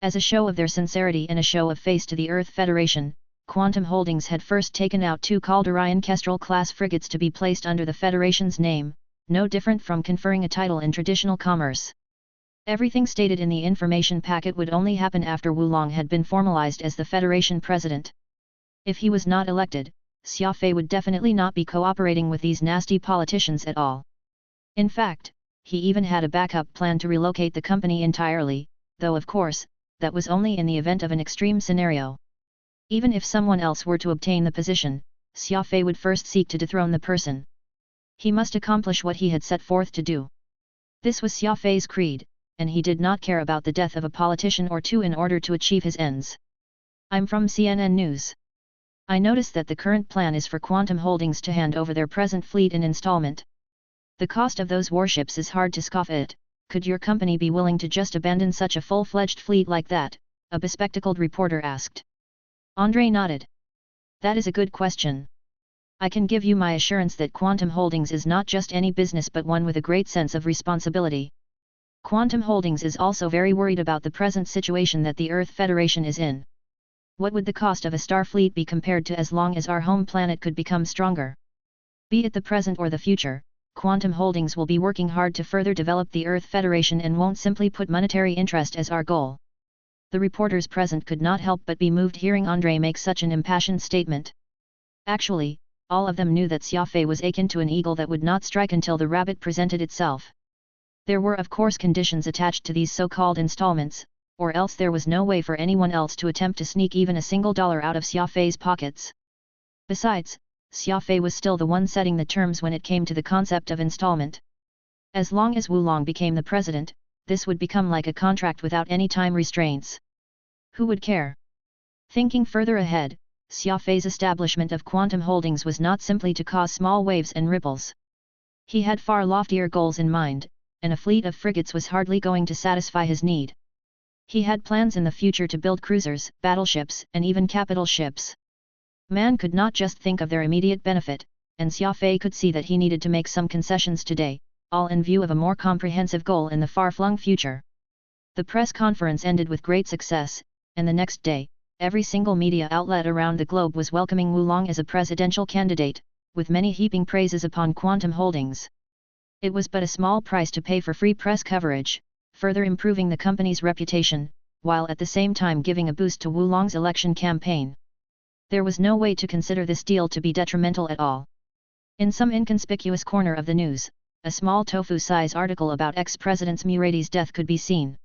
As a show of their sincerity and a show of face to the Earth Federation, Quantum Holdings had first taken out 2 Calderian Kestrel-class frigates to be placed under the Federation's name, no different from conferring a title in traditional commerce. Everything stated in the information packet would only happen after Wulong had been formalized as the Federation president. If he was not elected, Xia Fei would definitely not be cooperating with these nasty politicians at all. In fact, he even had a backup plan to relocate the company entirely, though of course, that was only in the event of an extreme scenario. Even if someone else were to obtain the position, Xia Fei would first seek to dethrone the person. He must accomplish what he had set forth to do. This was Xia Fei's creed, and he did not care about the death of a politician or two in order to achieve his ends. I'm from CNN News. I notice that the current plan is for Quantum Holdings to hand over their present fleet in installment. The cost of those warships is hard to scoff at. Could your company be willing to just abandon such a full-fledged fleet like that? A bespectacled reporter asked. Andre nodded. That is a good question. I can give you my assurance that Quantum Holdings is not just any business but one with a great sense of responsibility. Quantum Holdings is also very worried about the present situation that the Earth Federation is in. What would the cost of a star fleet be compared to as long as our home planet could become stronger? Be it the present or the future, Quantum Holdings will be working hard to further develop the Earth Federation and won't simply put monetary interest as our goal. The reporters present could not help but be moved hearing Andre make such an impassioned statement. Actually, all of them knew that Xia Fei was akin to an eagle that would not strike until the rabbit presented itself. There were of course conditions attached to these so-called installments, or else there was no way for anyone else to attempt to sneak even a single dollar out of Xia Fei's pockets. Besides, Xia Fei was still the one setting the terms when it came to the concept of installment. As long as Wulong became the president, this would become like a contract without any time restraints. Who would care? Thinking further ahead, Xia Fei's establishment of Quantum Holdings was not simply to cause small waves and ripples. He had far loftier goals in mind, and a fleet of frigates was hardly going to satisfy his need. He had plans in the future to build cruisers, battleships, and even capital ships. Man could not just think of their immediate benefit, and Xia Fei could see that he needed to make some concessions today, all in view of a more comprehensive goal in the far-flung future. The press conference ended with great success, and the next day, every single media outlet around the globe was welcoming Wulong as a presidential candidate, with many heaping praises upon Quantum Holdings. It was but a small price to pay for free press coverage, further improving the company's reputation, while at the same time giving a boost to Wulong's election campaign. There was no way to consider this deal to be detrimental at all. In some inconspicuous corner of the news, a small tofu-size article about ex-president Murady's death could be seen.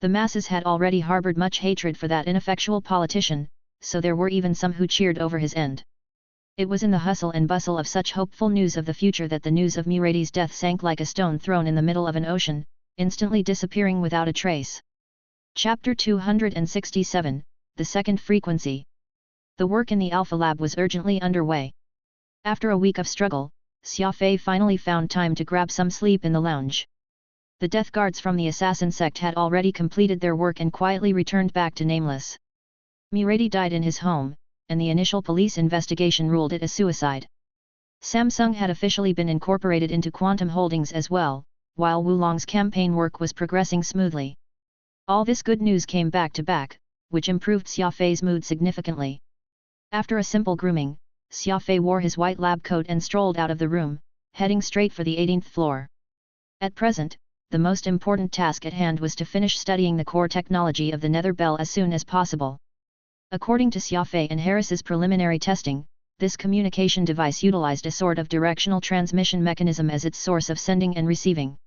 The masses had already harbored much hatred for that ineffectual politician, so there were even some who cheered over his end. It was in the hustle and bustle of such hopeful news of the future that the news of Murady's death sank like a stone thrown in the middle of an ocean, instantly disappearing without a trace. Chapter 267, The Second Frequency. The work in the Alpha Lab was urgently underway. After a week of struggle, Xia Fei finally found time to grab some sleep in the lounge. The death guards from the assassin sect had already completed their work and quietly returned back to Nameless. Murady died in his home, and the initial police investigation ruled it a suicide. Samsung had officially been incorporated into Quantum Holdings as well, while Wulong's campaign work was progressing smoothly. All this good news came back to back, which improved Xia Fei's mood significantly. After a simple grooming, Xia Fei wore his white lab coat and strolled out of the room, heading straight for the 18th floor. At present, the most important task at hand was to finish studying the core technology of the Nether Bell as soon as possible. According to Xia Fei and Harris's preliminary testing, this communication device utilized a sort of directional transmission mechanism as its source of sending and receiving.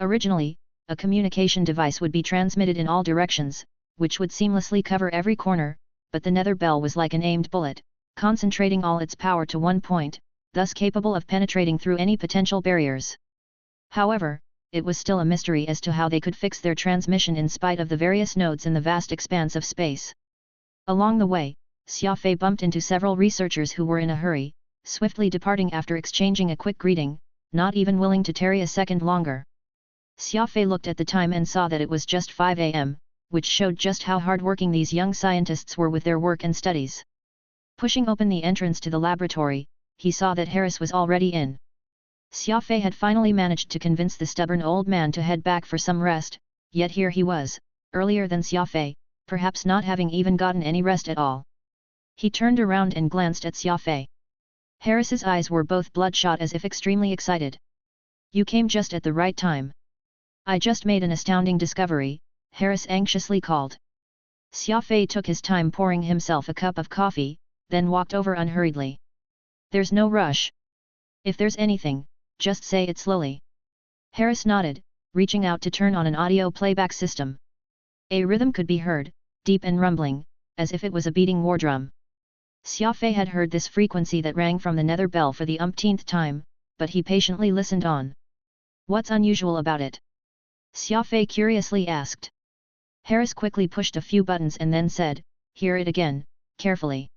Originally, a communication device would be transmitted in all directions, which would seamlessly cover every corner, but the Nether Bell was like an aimed bullet, concentrating all its power to one point, thus capable of penetrating through any potential barriers. However, it was still a mystery as to how they could fix their transmission in spite of the various nodes in the vast expanse of space. Along the way, Xia Fei bumped into several researchers who were in a hurry, swiftly departing after exchanging a quick greeting, not even willing to tarry a second longer. Xia Fei looked at the time and saw that it was just 5 a.m., which showed just how hard-working these young scientists were with their work and studies. Pushing open the entrance to the laboratory, he saw that Harris was already in. Xia Fei had finally managed to convince the stubborn old man to head back for some rest, yet here he was, earlier than Xia Fei, perhaps not having even gotten any rest at all. He turned around and glanced at Xia Fei. Harris's eyes were both bloodshot as if extremely excited. "You came just at the right time. I just made an astounding discovery," Harris anxiously called. Xia Fei took his time pouring himself a cup of coffee, then walked over unhurriedly. "There's no rush. If there's anything, just say it slowly." Harris nodded, reaching out to turn on an audio playback system. A rhythm could be heard, deep and rumbling, as if it was a beating war drum. Xia Fei had heard this frequency that rang from the nether bell for the umpteenth time, but he patiently listened on. "What's unusual about it?" Xia Fei curiously asked. Harris quickly pushed a few buttons and then said, "Hear it again, carefully."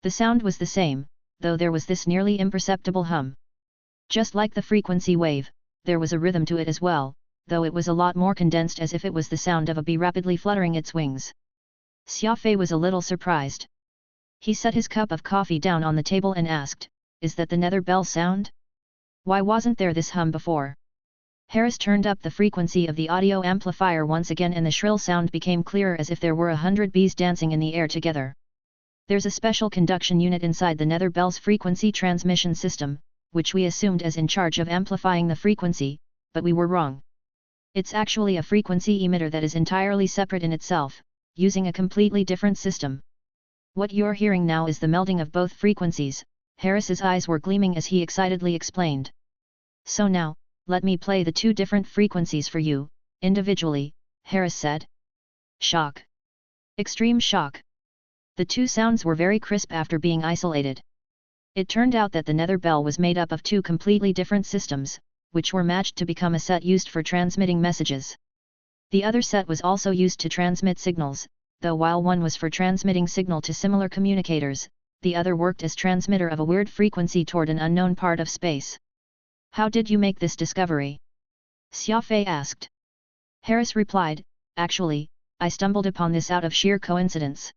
The sound was the same, though there was this nearly imperceptible hum. Just like the frequency wave, there was a rhythm to it as well, though it was a lot more condensed as if it was the sound of a bee rapidly fluttering its wings. Xia Fei was a little surprised. He set his cup of coffee down on the table and asked, "Is that the nether bell sound? Why wasn't there this hum before?" Harris turned up the frequency of the audio amplifier once again and the shrill sound became clearer as if there were 100 bees dancing in the air together. "There's a special conduction unit inside the nether bell's frequency transmission system, which we assumed as in charge of amplifying the frequency, but we were wrong. It's actually a frequency emitter that is entirely separate in itself, using a completely different system. What you're hearing now is the melding of both frequencies," Harris's eyes were gleaming as he excitedly explained. "So now, let me play the two different frequencies for you, individually," Harris said. Shock. Extreme shock. The two sounds were very crisp after being isolated. It turned out that the nether bell was made up of two completely different systems, which were matched to become a set used for transmitting messages. The other set was also used to transmit signals, though while one was for transmitting signal to similar communicators, the other worked as transmitter of a weird frequency toward an unknown part of space. "How did you make this discovery?" Xia Fei asked. Harris replied, "Actually, I stumbled upon this out of sheer coincidence.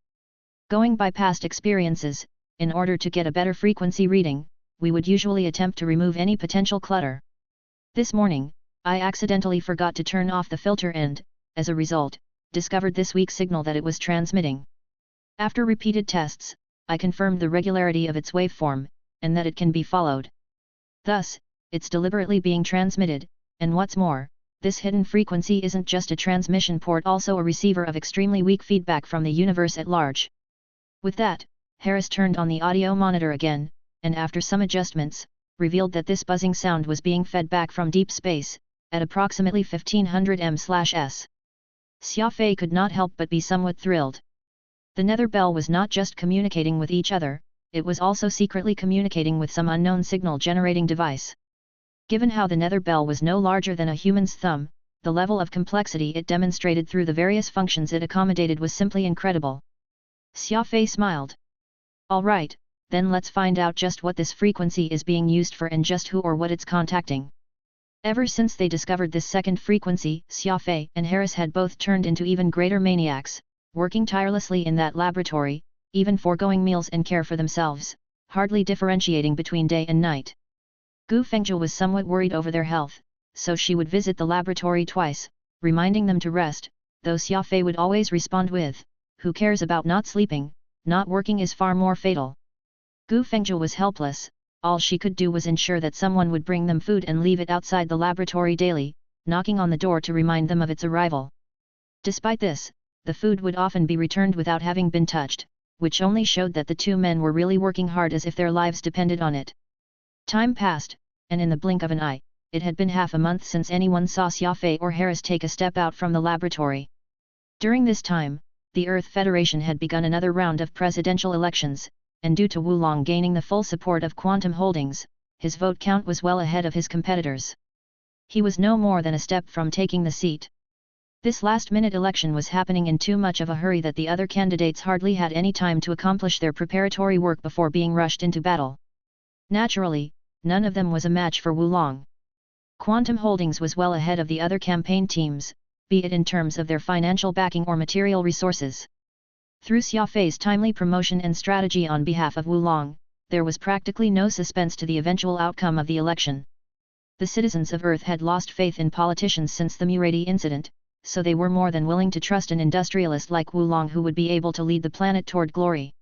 Going by past experiences, in order to get a better frequency reading, we would usually attempt to remove any potential clutter. This morning, I accidentally forgot to turn off the filter and, as a result, discovered this weak signal that it was transmitting. After repeated tests, I confirmed the regularity of its waveform, and that it can be followed. Thus, it's deliberately being transmitted, and what's more, this hidden frequency isn't just a transmission port, also a receiver of extremely weak feedback from the universe at large." With that, Harris turned on the audio monitor again, and after some adjustments, revealed that this buzzing sound was being fed back from deep space, at approximately 1500 m/s. Xia Fei could not help but be somewhat thrilled. The nether bell was not just communicating with each other, it was also secretly communicating with some unknown signal-generating device. Given how the nether bell was no larger than a human's thumb, the level of complexity it demonstrated through the various functions it accommodated was simply incredible. Xia Fei smiled. "All right, then let's find out just what this frequency is being used for and just who or what it's contacting." Ever since they discovered this second frequency, Xia Fei and Harris had both turned into even greater maniacs, working tirelessly in that laboratory, even foregoing meals and care for themselves, hardly differentiating between day and night. Gu Fengzhou was somewhat worried over their health, so she would visit the laboratory twice, reminding them to rest, though Xia Fei would always respond with, "Who cares about not sleeping, not working is far more fatal." Gu Fengzhou was helpless. All she could do was ensure that someone would bring them food and leave it outside the laboratory daily, knocking on the door to remind them of its arrival. Despite this, the food would often be returned without having been touched, which only showed that the two men were really working hard as if their lives depended on it. Time passed, and in the blink of an eye, it had been half a month since anyone saw Xia Fei or Harris take a step out from the laboratory. During this time, the Earth Federation had begun another round of presidential elections, and due to Wulong gaining the full support of Quantum Holdings, his vote count was well ahead of his competitors. He was no more than a step from taking the seat. This last-minute election was happening in too much of a hurry that the other candidates hardly had any time to accomplish their preparatory work before being rushed into battle. Naturally, none of them was a match for Wulong. Quantum Holdings was well ahead of the other campaign teams, be it in terms of their financial backing or material resources. Through Xia Fei's timely promotion and strategy on behalf of Wulong, there was practically no suspense to the eventual outcome of the election. The citizens of Earth had lost faith in politicians since the Murady incident, so they were more than willing to trust an industrialist like Wulong who would be able to lead the planet toward glory.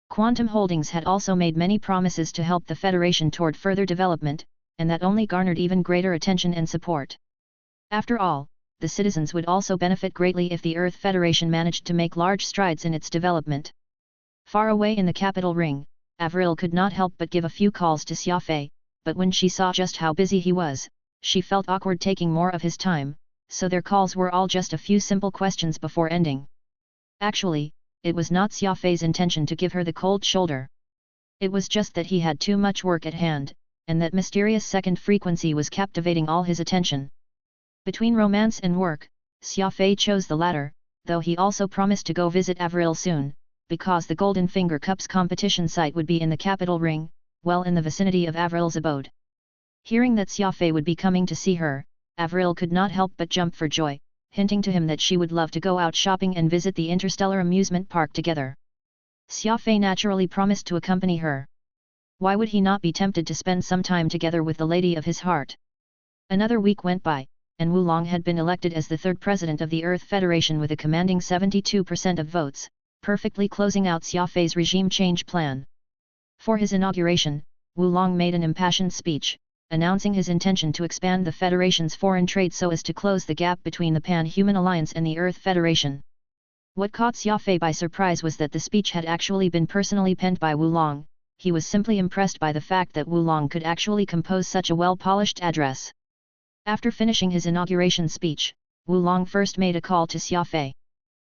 Quantum Holdings had also made many promises to help the Federation toward further development, and that only garnered even greater attention and support. After all, the citizens would also benefit greatly if the Earth Federation managed to make large strides in its development. Far away in the capital ring, Avril could not help but give a few calls to Xia Fei, but when she saw just how busy he was, she felt awkward taking more of his time, so their calls were all just a few simple questions before ending. Actually, it was not Xia Fei's intention to give her the cold shoulder. It was just that he had too much work at hand, and that mysterious second frequency was captivating all his attention. Between romance and work, Xia Fei chose the latter, though he also promised to go visit Avril soon, because the Golden Finger Cup's competition site would be in the capital ring, well in the vicinity of Avril's abode. Hearing that Xia Fei would be coming to see her, Avril could not help but jump for joy, hinting to him that she would love to go out shopping and visit the Interstellar Amusement Park together. Xia Fei naturally promised to accompany her. Why would he not be tempted to spend some time together with the lady of his heart? Another week went by, and Wulong had been elected as the third president of the Earth Federation with a commanding 72% of votes, perfectly closing out Xia Fei's regime change plan. For his inauguration, Wulong made an impassioned speech, announcing his intention to expand the Federation's foreign trade so as to close the gap between the Pan-Human Alliance and the Earth Federation. What caught Xia Fei by surprise was that the speech had actually been personally penned by Wulong. He was simply impressed by the fact that Wulong could actually compose such a well-polished address. After finishing his inauguration speech, Wulong first made a call to Xia Fei.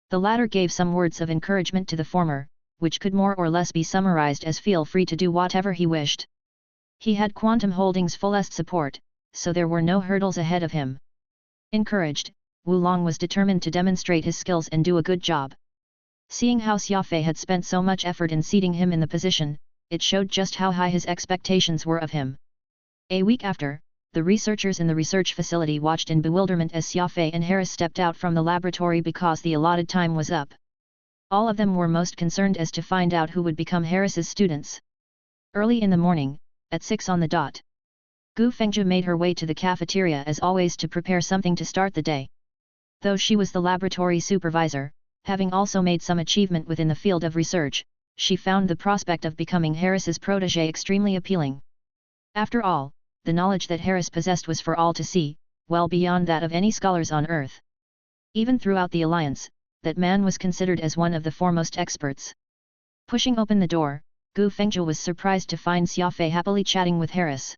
The latter gave some words of encouragement to the former, which could more or less be summarized as feel free to do whatever he wished. He had Quantum Holdings' fullest support, so there were no hurdles ahead of him. Encouraged, Wulong was determined to demonstrate his skills and do a good job. Seeing how Xia Fei had spent so much effort in seating him in the position, it showed just how high his expectations were of him. A week after, the researchers in the research facility watched in bewilderment as Xia Fei and Harris stepped out from the laboratory because the allotted time was up. All of them were most concerned as to find out who would become Harris's students. Early in the morning, at 6 on the dot, Gu Fengzhi made her way to the cafeteria as always to prepare something to start the day. Though she was the laboratory supervisor, having also made some achievement within the field of research, she found the prospect of becoming Harris's protégé extremely appealing. After all, the knowledge that Harris possessed was for all to see, well beyond that of any scholars on Earth. Even throughout the Alliance, that man was considered as one of the foremost experts. Pushing open the door, Gu Fengzhi was surprised to find Xia Fei happily chatting with Harris.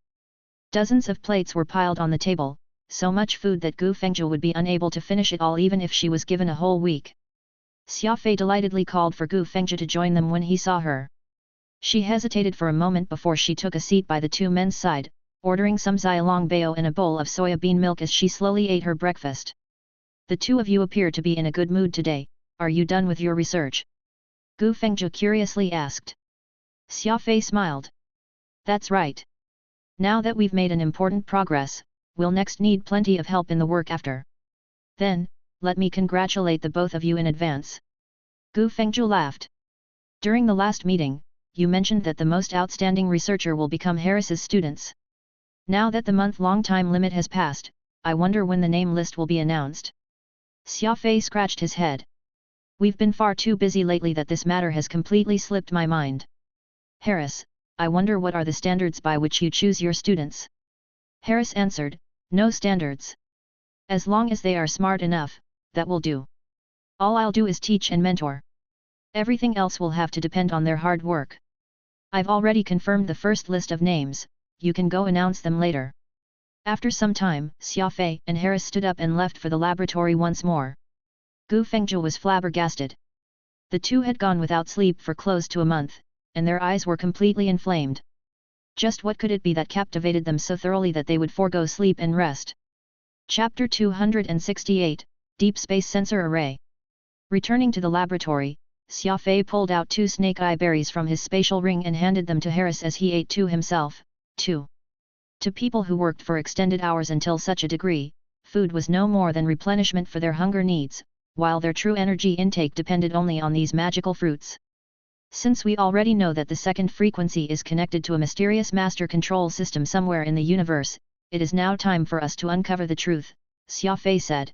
Dozens of plates were piled on the table, so much food that Gu Fengzhi would be unable to finish it all even if she was given a whole week. Xia Fei delightedly called for Gu Fengzhi to join them when he saw her. She hesitated for a moment before she took a seat by the two men's side, ordering some xiaolong bao and a bowl of soya bean milk as she slowly ate her breakfast. The two of you appear to be in a good mood today, are you done with your research? Gu Fengzhi curiously asked. Xia Fei smiled. That's right. Now that we've made an important progress, we'll next need plenty of help in the work after. Then, let me congratulate the both of you in advance. Gu Fengzhi laughed. During the last meeting, you mentioned that the most outstanding researcher will become Harris's students. Now that the month-long time limit has passed, I wonder when the name list will be announced. Xia Fei scratched his head. We've been far too busy lately that this matter has completely slipped my mind. Harris, I wonder what are the standards by which you choose your students? Harris answered, no standards. As long as they are smart enough, that will do. All I'll do is teach and mentor. Everything else will have to depend on their hard work. I've already confirmed the first list of names, you can go announce them later. After some time, Xia Fei and Harris stood up and left for the laboratory once more. Gu Fengzhi was flabbergasted. The two had gone without sleep for close to a month, and their eyes were completely inflamed. Just what could it be that captivated them so thoroughly that they would forego sleep and rest? Chapter 268, Deep Space Sensor Array. Returning to the laboratory, Xia Fei pulled out 2 snake eye berries from his spatial ring and handed them to Harris as he ate 2 himself, too. To people who worked for extended hours until such a degree, food was no more than replenishment for their hunger needs, while their true energy intake depended only on these magical fruits. Since we already know that the second frequency is connected to a mysterious master control system somewhere in the universe, it is now time for us to uncover the truth, Xia Fei said.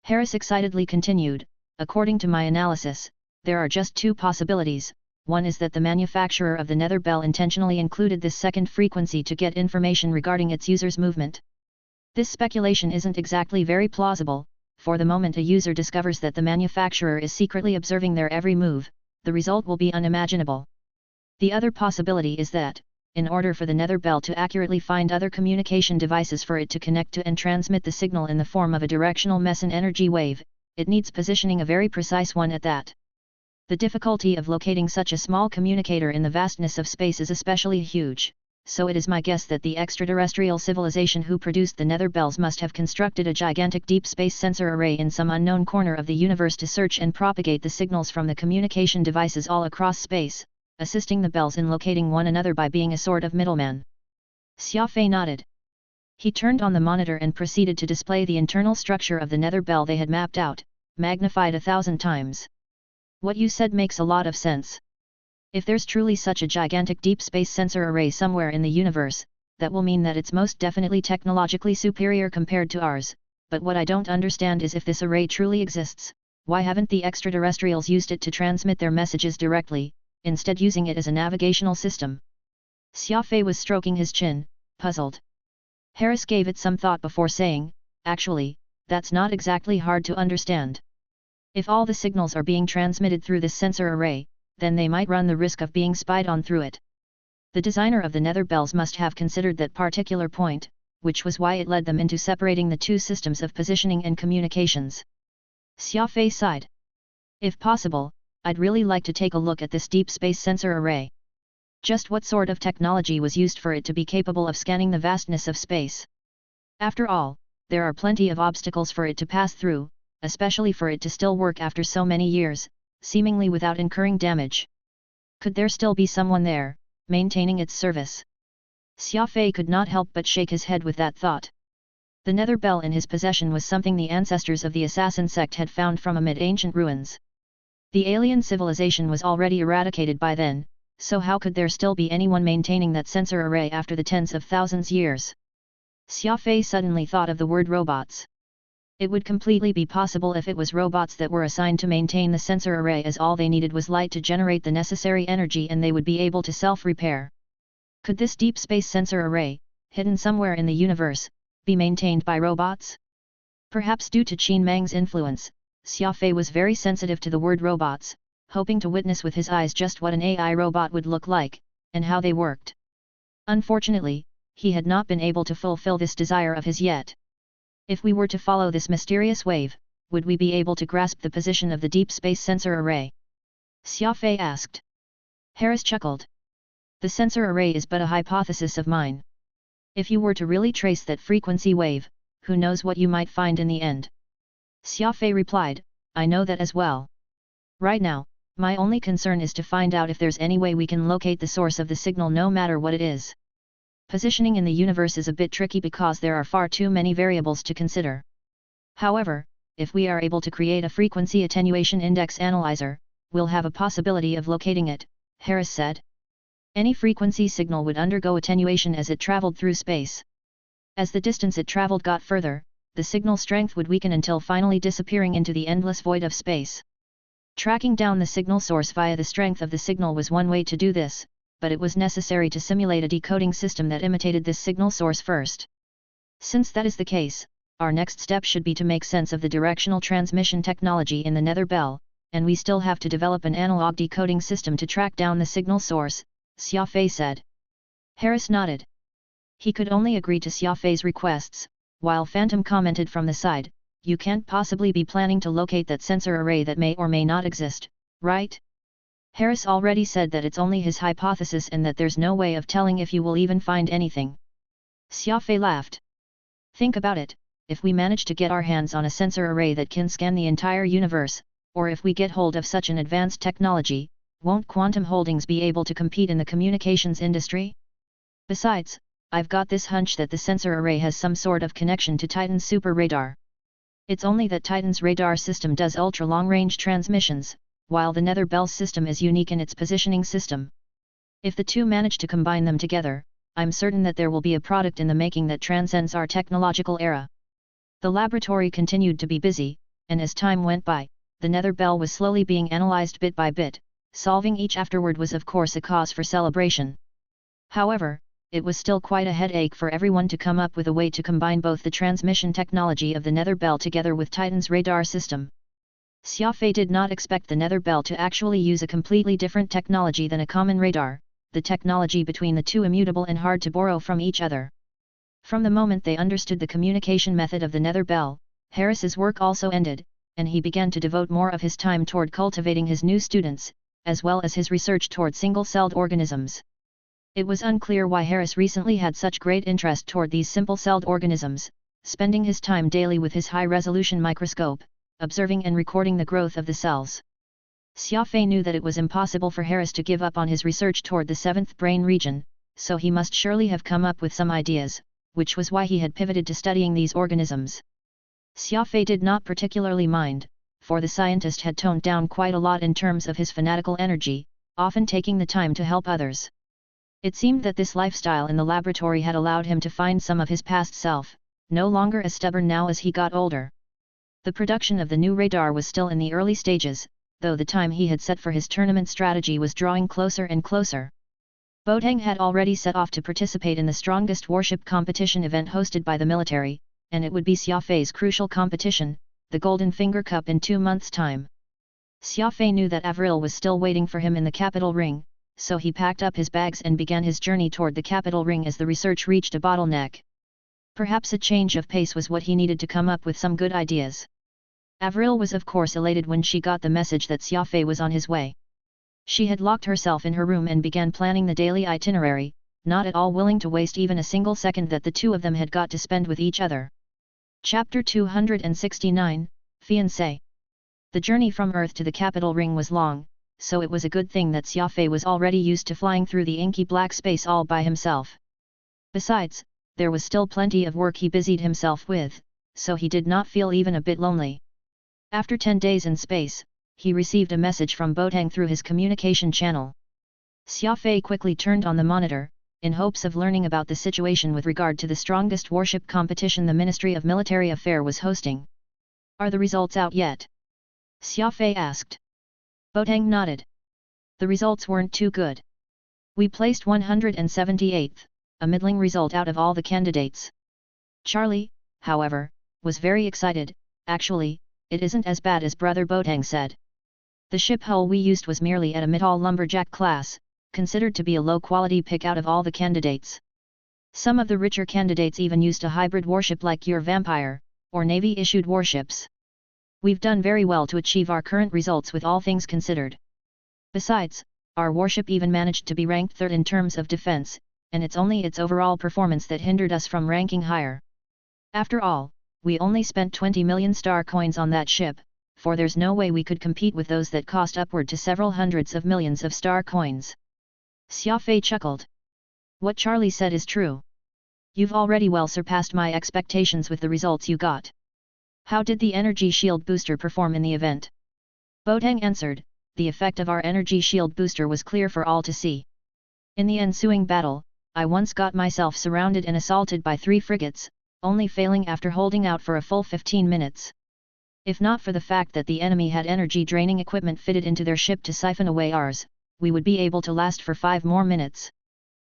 Harris excitedly continued, according to my analysis, there are just 2 possibilities. One is that the manufacturer of the Nether Bell intentionally included this second frequency to get information regarding its user's movement. This speculation isn't exactly very plausible, for the moment a user discovers that the manufacturer is secretly observing their every move, the result will be unimaginable. The other possibility is that, in order for the Nether Bell to accurately find other communication devices for it to connect to and transmit the signal in the form of a directional meson energy wave, it needs positioning a very precise one at that. The difficulty of locating such a small communicator in the vastness of space is especially huge, so it is my guess that the extraterrestrial civilization who produced the Nether Bells must have constructed a gigantic deep space sensor array in some unknown corner of the universe to search and propagate the signals from the communication devices all across space, assisting the bells in locating one another by being a sort of middleman. Xia Fei nodded. He turned on the monitor and proceeded to display the internal structure of the Nether Bell they had mapped out, magnified 1,000 times. What you said makes a lot of sense. If there's truly such a gigantic deep space sensor array somewhere in the universe, that will mean that it's most definitely technologically superior compared to ours, but what I don't understand is if this array truly exists, why haven't the extraterrestrials used it to transmit their messages directly, instead using it as a navigational system? Xia Fei was stroking his chin, puzzled. Harris gave it some thought before saying, actually, that's not exactly hard to understand. If all the signals are being transmitted through this sensor array, then they might run the risk of being spied on through it. The designer of the Nether Bells must have considered that particular point, which was why it led them into separating the 2 systems of positioning and communications. Xia Fei sighed. If possible, I'd really like to take a look at this deep space sensor array. Just what sort of technology was used for it to be capable of scanning the vastness of space? After all, there are plenty of obstacles for it to pass through, especially for it to still work after so many years, seemingly without incurring damage. Could there still be someone there, maintaining its service? Xia Fei could not help but shake his head with that thought. The Nether Bell in his possession was something the ancestors of the assassin sect had found from amid ancient ruins. The alien civilization was already eradicated by then, so how could there still be anyone maintaining that sensor array after the tens of thousands years? Xia Fei suddenly thought of the word robots. It would completely be possible if it was robots that were assigned to maintain the sensor array, as all they needed was light to generate the necessary energy and they would be able to self-repair. Could this deep space sensor array, hidden somewhere in the universe, be maintained by robots? Perhaps due to Qin Mang's influence, Xia Fei was very sensitive to the word robots, hoping to witness with his eyes just what an AI robot would look like, and how they worked. Unfortunately, he had not been able to fulfill this desire of his yet. If we were to follow this mysterious wave, would we be able to grasp the position of the deep space sensor array? Xia Fei asked. Harris chuckled. The sensor array is but a hypothesis of mine. If you were to really trace that frequency wave, who knows what you might find in the end? Xia Fei replied, I know that as well. Right now, my only concern is to find out if there's any way we can locate the source of the signal no matter what it is. Positioning in the universe is a bit tricky because there are far too many variables to consider. However, if we are able to create a frequency attenuation index analyzer, we'll have a possibility of locating it, Harris said. Any frequency signal would undergo attenuation as it traveled through space. As the distance it traveled got further, the signal strength would weaken until finally disappearing into the endless void of space. Tracking down the signal source via the strength of the signal was one way to do this, but it was necessary to simulate a decoding system that imitated this signal source first. Since that is the case, our next step should be to make sense of the directional transmission technology in the Nether Bell, and we still have to develop an analog decoding system to track down the signal source, Xia Fei said. Harris nodded. He could only agree to Xia Fei's requests, while Phantom commented from the side, you can't possibly be planning to locate that sensor array that may or may not exist, right? Harris already said that it's only his hypothesis and that there's no way of telling if you will even find anything. Xia Fei laughed. Think about it, if we manage to get our hands on a sensor array that can scan the entire universe, or if we get hold of such an advanced technology, won't Quantum Holdings be able to compete in the communications industry? Besides, I've got this hunch that the sensor array has some sort of connection to Titan's super radar. It's only that Titan's radar system does ultra-long-range transmissions, while the Nether Bell's system is unique in its positioning system. If the two manage to combine them together, I'm certain that there will be a product in the making that transcends our technological era. The laboratory continued to be busy, and as time went by, the Nether Bell was slowly being analyzed bit by bit. Solving each afterward was of course a cause for celebration. However, it was still quite a headache for everyone to come up with a way to combine both the transmission technology of the Nether Bell together with Titan's radar system. Xia Fei did not expect the Nether Bell to actually use a completely different technology than a common radar, the technology between the two immutable and hard to borrow from each other. From the moment they understood the communication method of the Nether Bell, Harris's work also ended, and he began to devote more of his time toward cultivating his new students, as well as his research toward single-celled organisms. It was unclear why Harris recently had such great interest toward these simple-celled organisms, spending his time daily with his high-resolution microscope, observing and recording the growth of the cells. Xia Fei knew that it was impossible for Harris to give up on his research toward the seventh brain region, so he must surely have come up with some ideas, which was why he had pivoted to studying these organisms. Xia Fei did not particularly mind, for the scientist had toned down quite a lot in terms of his fanatical energy, often taking the time to help others. It seemed that this lifestyle in the laboratory had allowed him to find some of his past self, no longer as stubborn now as he got older. The production of the new radar was still in the early stages, though the time he had set for his tournament strategy was drawing closer and closer. Boateng had already set off to participate in the strongest warship competition event hosted by the military, and it would be Xia Fei's crucial competition, the Golden Finger Cup, in 2 months' time. Xia Fei knew that Avril was still waiting for him in the capital ring, so he packed up his bags and began his journey toward the capital ring as the research reached a bottleneck. Perhaps a change of pace was what he needed to come up with some good ideas. Avril was of course elated when she got the message that Xia Fei was on his way. She had locked herself in her room and began planning the daily itinerary, not at all willing to waste even a single second that the two of them had got to spend with each other. Chapter 269, Fiancé. The journey from Earth to the capital ring was long, so it was a good thing that Xia Fei was already used to flying through the inky black space all by himself. Besides, there was still plenty of work he busied himself with, so he did not feel even a bit lonely. After 10 days in space, he received a message from Boateng through his communication channel. Xia Fei quickly turned on the monitor, in hopes of learning about the situation with regard to the strongest warship competition the Ministry of Military Affairs was hosting. "Are the results out yet?" Xia Fei asked. Boateng nodded. "The results weren't too good. We placed 178th, a middling result out of all the candidates." Charlie, however, was very excited. "Actually, it isn't as bad as Brother Boateng said. The ship hull we used was merely at a mid-haul lumberjack class, considered to be a low-quality pick out of all the candidates. Some of the richer candidates even used a hybrid warship like your Vampire, or Navy-issued warships. We've done very well to achieve our current results with all things considered. Besides, our warship even managed to be ranked third in terms of defense, and it's only its overall performance that hindered us from ranking higher. After all, we only spent 20 million star coins on that ship, for there's no way we could compete with those that cost upward to several hundreds of millions of star coins." Xia Fei chuckled. "What Charlie said is true. You've already well surpassed my expectations with the results you got. How did the energy shield booster perform in the event?" Boateng answered. "The effect of our energy shield booster was clear for all to see. In the ensuing battle, I once got myself surrounded and assaulted by 3 frigates, only failing after holding out for a full 15 minutes. If not for the fact that the enemy had energy-draining equipment fitted into their ship to siphon away ours, we would be able to last for 5 more minutes."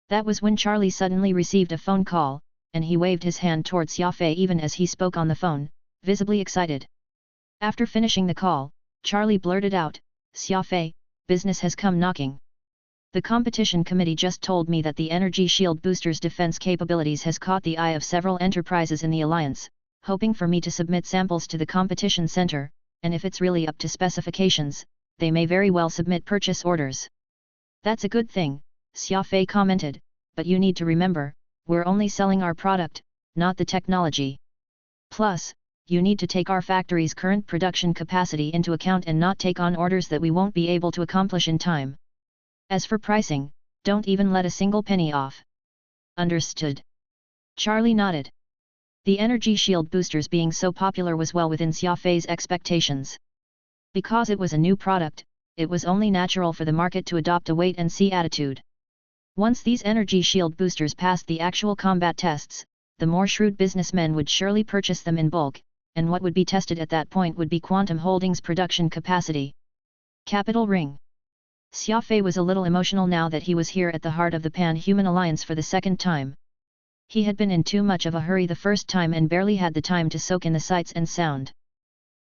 That was when Charlie suddenly received a phone call, and he waved his hand towards Xia Fei even as he spoke on the phone, visibly excited. After finishing the call, Charlie blurted out, "Xia Fei, business has come knocking. The competition committee just told me that the energy shield booster's defense capabilities has caught the eye of several enterprises in the alliance, hoping for me to submit samples to the competition center, and if it's really up to specifications, they may very well submit purchase orders." "That's a good thing," Xia Fei commented, "but you need to remember, we're only selling our product, not the technology. Plus, you need to take our factory's current production capacity into account and not take on orders that we won't be able to accomplish in time. As for pricing, don't even let a single penny off. Understood? Charlie nodded. The energy shield boosters being so popular was well within Xia Fei's expectations. Because it was a new product, it was only natural for the market to adopt a wait-and-see attitude. Once these energy shield boosters passed the actual combat tests, the more shrewd businessmen would surely purchase them in bulk, and what would be tested at that point would be Quantum Holdings' production capacity. Capital Ring. Xia Fei was a little emotional now that he was here at the heart of the Pan-Human Alliance for the second time. He had been in too much of a hurry the first time and barely had the time to soak in the sights and sound.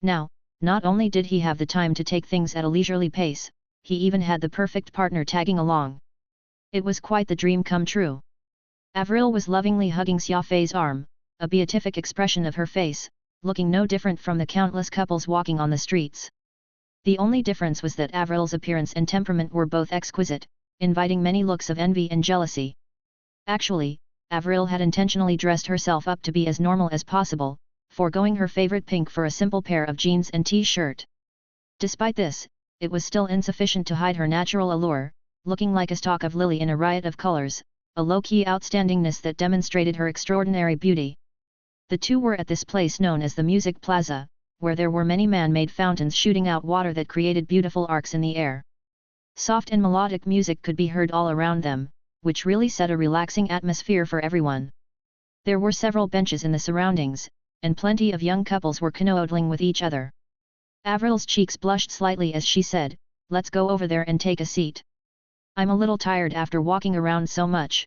Now, not only did he have the time to take things at a leisurely pace, he even had the perfect partner tagging along. It was quite the dream come true. Avril was lovingly hugging Xia Fei's arm, a beatific expression of her face, looking no different from the countless couples walking on the streets. The only difference was that Avril's appearance and temperament were both exquisite, inviting many looks of envy and jealousy. Actually, Avril had intentionally dressed herself up to be as normal as possible, foregoing her favorite pink for a simple pair of jeans and t-shirt. Despite this, it was still insufficient to hide her natural allure, looking like a stalk of lily in a riot of colors, a low-key outstandingness that demonstrated her extraordinary beauty. The two were at this place known as the Music Plaza, where there were many man-made fountains shooting out water that created beautiful arcs in the air. Soft and melodic music could be heard all around them, which really set a relaxing atmosphere for everyone. There were several benches in the surroundings, and plenty of young couples were canoodling with each other. Avril's cheeks blushed slightly as she said, "Let's go over there and take a seat. I'm a little tired after walking around so much."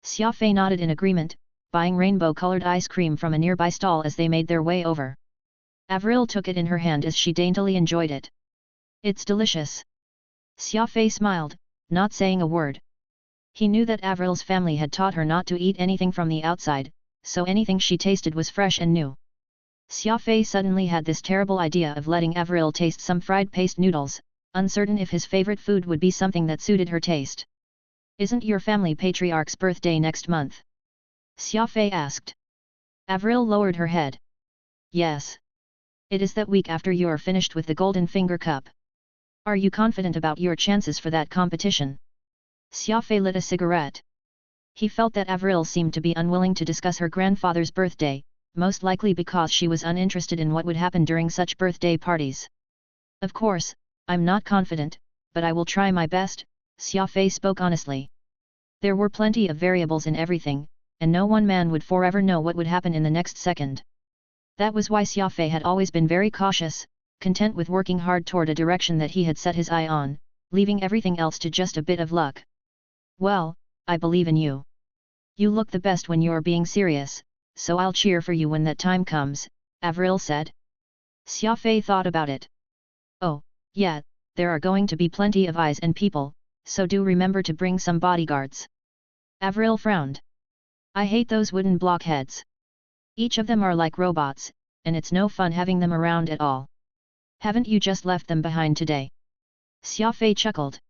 Xia Fei nodded in agreement, buying rainbow-colored ice cream from a nearby stall as they made their way over. Avril took it in her hand as she daintily enjoyed it. "It's delicious." Xia Fei smiled, not saying a word. He knew that Avril's family had taught her not to eat anything from the outside, so anything she tasted was fresh and new. Xia Fei suddenly had this terrible idea of letting Avril taste some fried paste noodles, uncertain if his favorite food would be something that suited her taste. "Isn't your family patriarch's birthday next month?" Xia Fei asked. Avril lowered her head. "Yes. It is that week after you're finished with the Golden Finger Cup. Are you confident about your chances for that competition?" Xia Fei lit a cigarette. He felt that Avril seemed to be unwilling to discuss her grandfather's birthday, most likely because she was uninterested in what would happen during such birthday parties. "Of course, I'm not confident, but I will try my best," Xia Fei spoke honestly. There were plenty of variables in everything, and no one man would forever know what would happen in the next second. That was why Xia Fei had always been very cautious, content with working hard toward a direction that he had set his eye on, leaving everything else to just a bit of luck. "Well, I believe in you. You look the best when you're being serious, so I'll cheer for you when that time comes," Avril said. Xia Fei thought about it. "Oh, yeah, there are going to be plenty of eyes and people, so do remember to bring some bodyguards." Avril frowned. "I hate those wooden blockheads. Each of them are like robots, and it's no fun having them around at all. Haven't you just left them behind today?" Xia Fei chuckled.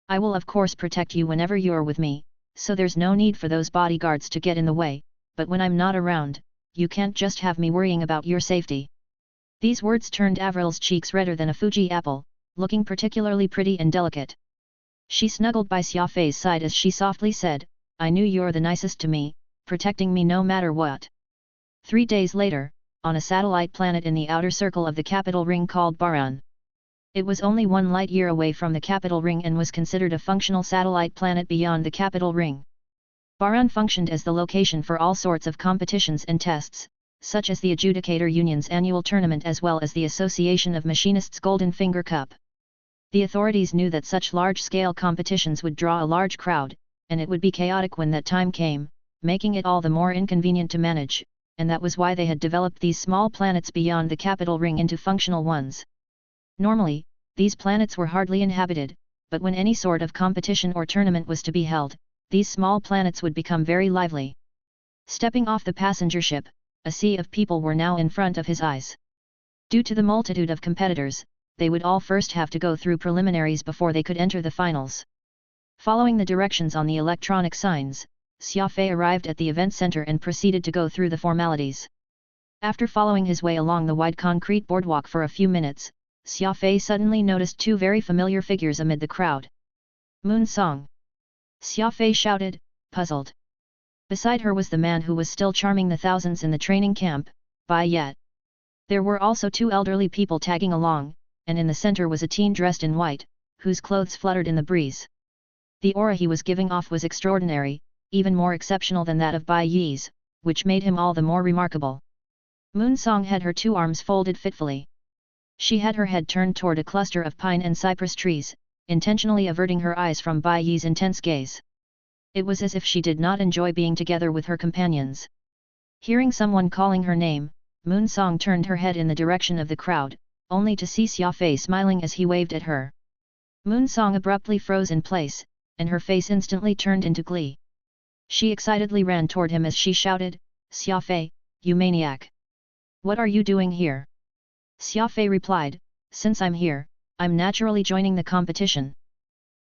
"I will of course protect you whenever you're with me, so there's no need for those bodyguards to get in the way, but when I'm not around, you can't just have me worrying about your safety." These words turned Avril's cheeks redder than a Fuji apple, looking particularly pretty and delicate. She snuggled by Xia Fei's side as she softly said, "I knew you're the nicest to me, protecting me no matter what." 3 days later, on a satellite planet in the outer circle of the capital ring called Baran. It was only 1 light-year away from the capital ring and was considered a functional satellite planet beyond the capital ring. Baran functioned as the location for all sorts of competitions and tests, such as the Adjudicator Union's annual tournament as well as the Association of Machinists' Golden Finger Cup. The authorities knew that such large-scale competitions would draw a large crowd, and it would be chaotic when that time came, making it all the more inconvenient to manage, and that was why they had developed these small planets beyond the capital ring into functional ones. Normally, these planets were hardly inhabited, but when any sort of competition or tournament was to be held, these small planets would become very lively. Stepping off the passenger ship, a sea of people were now in front of his eyes. Due to the multitude of competitors, they would all first have to go through preliminaries before they could enter the finals. Following the directions on the electronic signs, Xia Fei arrived at the event center and proceeded to go through the formalities. After following his way along the wide concrete boardwalk for a few minutes, Xia Fei suddenly noticed two very familiar figures amid the crowd. Moon Song! Xia Fei shouted, puzzled. Beside her was the man who was still charming the thousands in the training camp, Bai Ye. There were also two elderly people tagging along, and in the center was a teen dressed in white, whose clothes fluttered in the breeze. The aura he was giving off was extraordinary, even more exceptional than that of Bai Ye's, which made him all the more remarkable. Moon Song had her two arms folded fitfully. She had her head turned toward a cluster of pine and cypress trees, intentionally averting her eyes from Bai Ye's intense gaze. It was as if she did not enjoy being together with her companions. Hearing someone calling her name, Moon Song turned her head in the direction of the crowd, only to see Xia Fei smiling as he waved at her. Moon Song abruptly froze in place, and her face instantly turned into glee. She excitedly ran toward him as she shouted, "Xia Fei, you maniac! What are you doing here?" Xia Fei replied, "Since I'm here, I'm naturally joining the competition.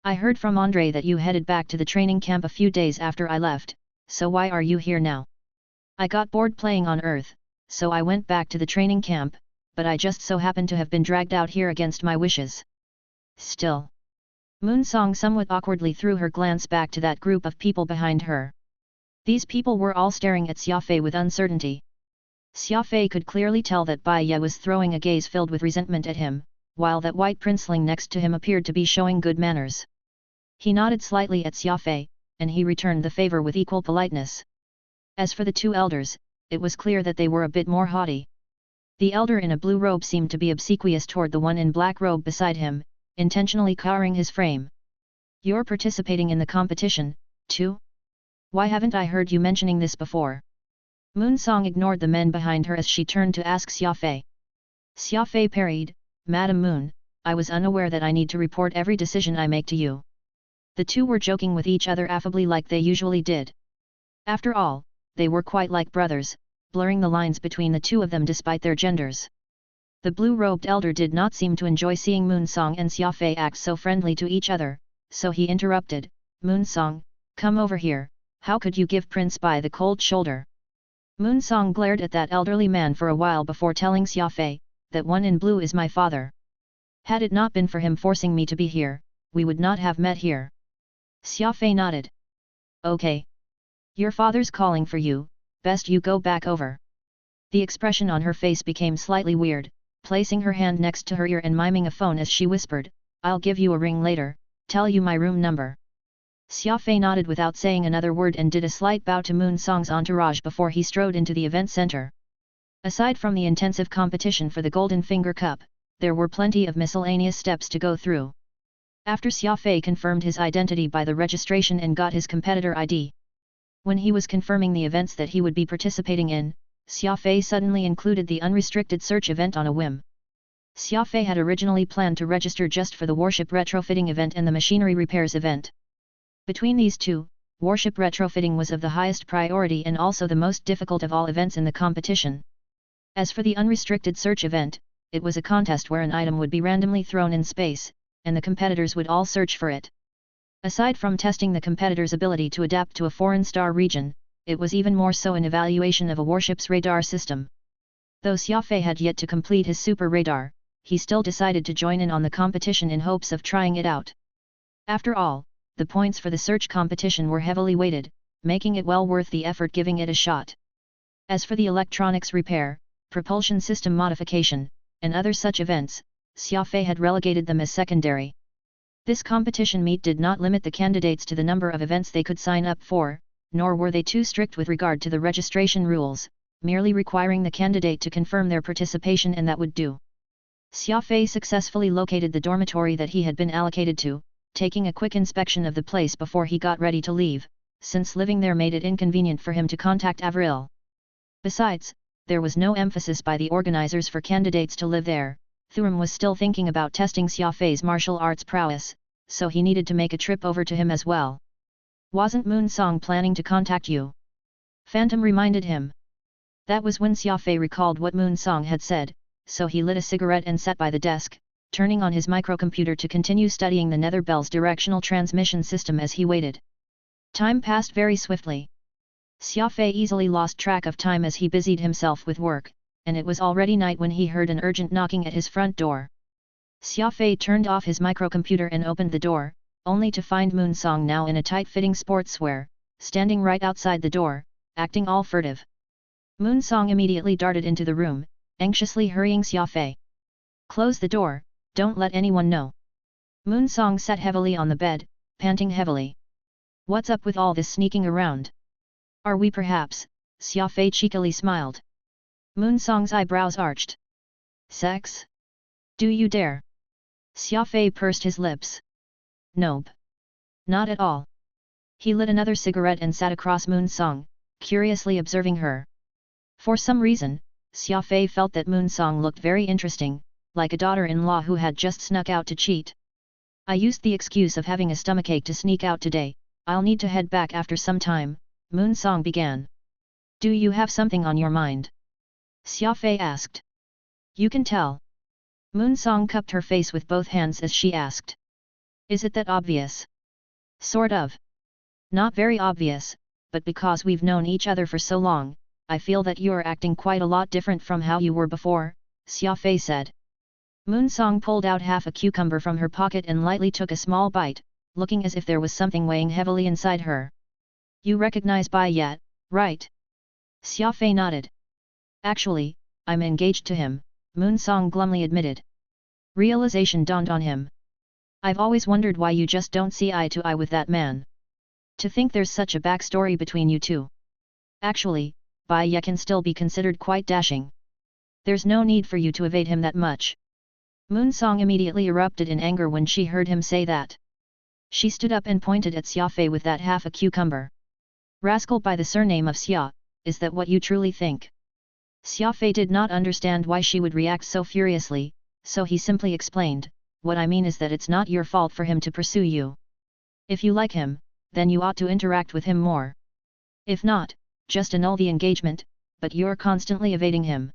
I heard from Andre that you headed back to the training camp a few days after I left, so why are you here now? I got bored playing on Earth, so I went back to the training camp, but I just so happened to have been dragged out here against my wishes." Still, Moon Song somewhat awkwardly threw her glance back to that group of people behind her. These people were all staring at Xia Fei with uncertainty. Xia Fei could clearly tell that Bai Ye was throwing a gaze filled with resentment at him, while that white princeling next to him appeared to be showing good manners. He nodded slightly at Xia Fei, and he returned the favor with equal politeness. As for the two elders, it was clear that they were a bit more haughty. The elder in a blue robe seemed to be obsequious toward the one in black robe beside him, intentionally cowering his frame. "You're participating in the competition, too? Why haven't I heard you mentioning this before?" Moon Song ignored the men behind her as she turned to ask Xia Fei. Xia Fei parried, "Madam Moon, I was unaware that I need to report every decision I make to you." The two were joking with each other affably like they usually did. After all, they were quite like brothers, blurring the lines between the two of them despite their genders. The blue-robed elder did not seem to enjoy seeing Moon Song and Xia Fei act so friendly to each other, so he interrupted, "Moon Song, come over here, how could you give Prince Bai the cold shoulder?" Moon Song glared at that elderly man for a while before telling Xia Fei, "That one in blue is my father. Had it not been for him forcing me to be here, we would not have met here." Xia Fei nodded. "Okay. Your father's calling for you, best you go back over." The expression on her face became slightly weird, placing her hand next to her ear and miming a phone as she whispered, "I'll give you a ring later, tell you my room number." Xia Fei nodded without saying another word and did a slight bow to Moon Song's entourage before he strode into the event center. Aside from the intensive competition for the Golden Finger Cup, there were plenty of miscellaneous steps to go through. After Xia Fei confirmed his identity by the registration and got his competitor ID. When he was confirming the events that he would be participating in, Xia Fei suddenly included the unrestricted search event on a whim. Xia Fei had originally planned to register just for the warship retrofitting event and the machinery repairs event. Between these two, warship retrofitting was of the highest priority and also the most difficult of all events in the competition. As for the unrestricted search event, it was a contest where an item would be randomly thrown in space, and the competitors would all search for it. Aside from testing the competitors' ability to adapt to a foreign star region, it was even more so an evaluation of a warship's radar system. Though Xia Fei had yet to complete his super radar, he still decided to join in on the competition in hopes of trying it out. After all, the points for the search competition were heavily weighted, making it well worth the effort giving it a shot. As for the electronics repair, propulsion system modification, and other such events, Xia Fei had relegated them as secondary. This competition meet did not limit the candidates to the number of events they could sign up for, nor were they too strict with regard to the registration rules, merely requiring the candidate to confirm their participation and that would do. Xia Fei successfully located the dormitory that he had been allocated to, taking a quick inspection of the place before he got ready to leave, since living there made it inconvenient for him to contact Avril. Besides, there was no emphasis by the organizers for candidates to live there. Thuram was still thinking about testing Xia Fei's martial arts prowess, so he needed to make a trip over to him as well. "Wasn't Moon Song planning to contact you?" Phantom reminded him. That was when Xia Fei recalled what Moon Song had said, so he lit a cigarette and sat by the desk, turning on his microcomputer to continue studying the Nether Bell's directional transmission system as he waited. Time passed very swiftly. Xia Fei easily lost track of time as he busied himself with work, and it was already night when he heard an urgent knocking at his front door. Xia Fei turned off his microcomputer and opened the door, only to find Moon Song now in a tight-fitting sportswear, standing right outside the door, acting all furtive. Moon Song immediately darted into the room, anxiously hurrying Xia Fei. "Close the door, don't let anyone know." Moon Song sat heavily on the bed, panting heavily. "What's up with all this sneaking around? Are we perhaps?" Xia Fei cheekily smiled. Moon Song's eyebrows arched. "Sex? Do you dare?" Xia Fei pursed his lips. "Nope. Not at all." He lit another cigarette and sat across Moon Song, curiously observing her. For some reason, Xia Fei felt that Moon Song looked very interesting, like a daughter-in-law who had just snuck out to cheat. "I used the excuse of having a stomachache to sneak out today, I'll need to head back after some time," Moon Song began. "Do you have something on your mind?" Xia Fei asked. "You can tell." Moon Song cupped her face with both hands as she asked. "Is it that obvious?" "Sort of. Not very obvious, but because we've known each other for so long, I feel that you're acting quite a lot different from how you were before," Xia Fei said. Moon Song pulled out half a cucumber from her pocket and lightly took a small bite, looking as if there was something weighing heavily inside her. "You recognize Bai yet, right?" Xia Fei nodded. "Actually, I'm engaged to him," Moon Song glumly admitted. Realization dawned on him. "I've always wondered why you just don't see eye to eye with that man. To think there's such a backstory between you two. Actually, Bai Ye can still be considered quite dashing. There's no need for you to evade him that much." Moon Song immediately erupted in anger when she heard him say that. She stood up and pointed at Xia Fei with that half a cucumber. "Rascal by the surname of Xia, is that what you truly think?" Xia Fei did not understand why she would react so furiously, so he simply explained, "What I mean is that it's not your fault for him to pursue you. If you like him, then you ought to interact with him more. If not, just annul the engagement, but you're constantly evading him.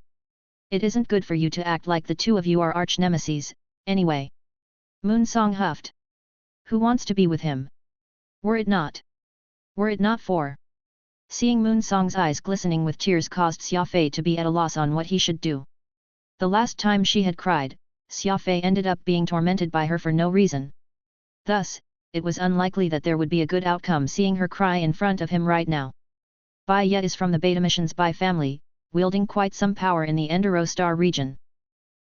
It isn't good for you to act like the two of you are arch-nemeses, anyway." Moon Song huffed. "Who wants to be with him? Were it not for..." Seeing Moon Song's eyes glistening with tears caused Xia Fei to be at a loss on what he should do. The last time she had cried, Xia Fei ended up being tormented by her for no reason. Thus, it was unlikely that there would be a good outcome seeing her cry in front of him right now. Bai Ye is from the Beta Mission's Bai family, wielding quite some power in the Enduro Star region.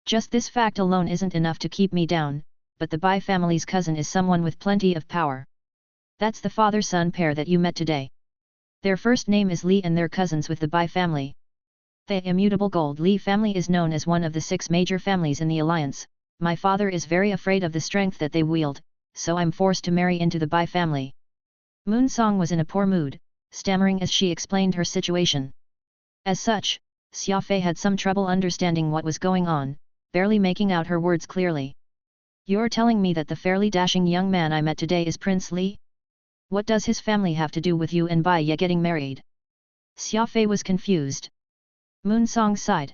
Just this fact alone isn't enough to keep me down, but the Bai family's cousin is someone with plenty of power. That's the father-son pair that you met today. Their first name is Li and they're cousins with the Bai family. The immutable gold Li family is known as one of the 6 major families in the alliance. My father is very afraid of the strength that they wield, so I'm forced to marry into the Bai family." Moon Song was in a poor mood, stammering as she explained her situation. As such, Xia Fei had some trouble understanding what was going on, barely making out her words clearly. "You're telling me that the fairly dashing young man I met today is Prince Li? What does his family have to do with you and Bai Ye getting married?" Xia Fei was confused. Moon Song sighed.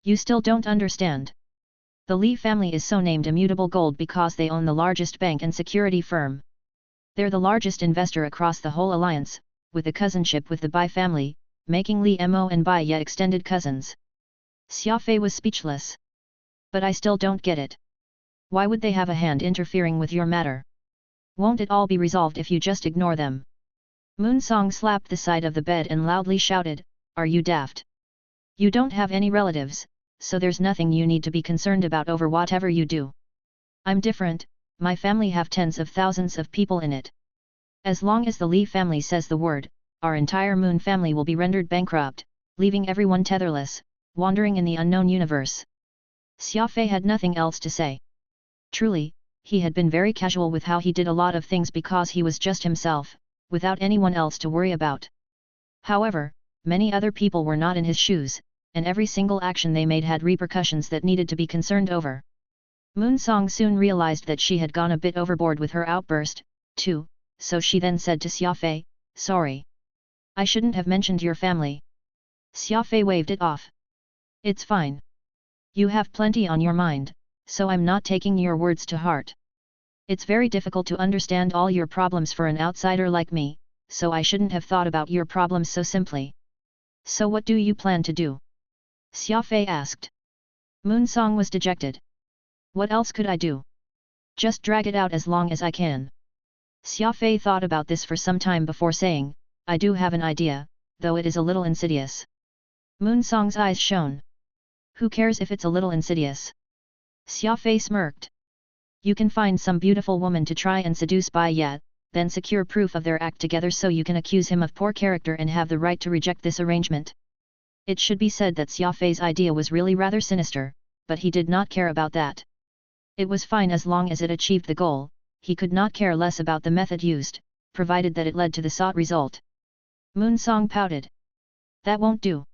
"You still don't understand. The Li family is so named Immutable Gold because they own the largest bank and security firm. They're the largest investor across the whole alliance, with a cousinship with the Bai family, making Li Mo and Bai Ye extended cousins." Xia Fei was speechless. "But I still don't get it. Why would they have a hand interfering with your matter? Won't it all be resolved if you just ignore them?" Moon Song slapped the side of the bed and loudly shouted, "Are you daft? You don't have any relatives, so there's nothing you need to be concerned about over whatever you do. I'm different, my family have tens of thousands of people in it. As long as the Li family says the word, our entire Moon family will be rendered bankrupt, leaving everyone tetherless, wandering in the unknown universe." Xia Fei had nothing else to say. Truly, he had been very casual with how he did a lot of things because he was just himself, without anyone else to worry about. However, many other people were not in his shoes, and every single action they made had repercussions that needed to be concerned over. Moon Song soon realized that she had gone a bit overboard with her outburst, too, so she then said to Xia Fei, "Sorry. I shouldn't have mentioned your family." Xia Fei waved it off. "It's fine. You have plenty on your mind, so I'm not taking your words to heart. It's very difficult to understand all your problems for an outsider like me, so I shouldn't have thought about your problems so simply. So what do you plan to do?" Xia Fei asked. Moonsong was dejected. What else could I do? Just drag it out as long as I can. Xia Fei thought about this for some time before saying, I do have an idea, though it is a little insidious. Moonsong's eyes shone. Who cares if it's a little insidious? Xia Fei smirked. You can find some beautiful woman to try and seduce Bai Ye, then secure proof of their act together so you can accuse him of poor character and have the right to reject this arrangement. It should be said that Xia Fei's idea was really rather sinister, but he did not care about that. It was fine as long as it achieved the goal, he could not care less about the method used, provided that it led to the sought result. Moonsong pouted. That won't do.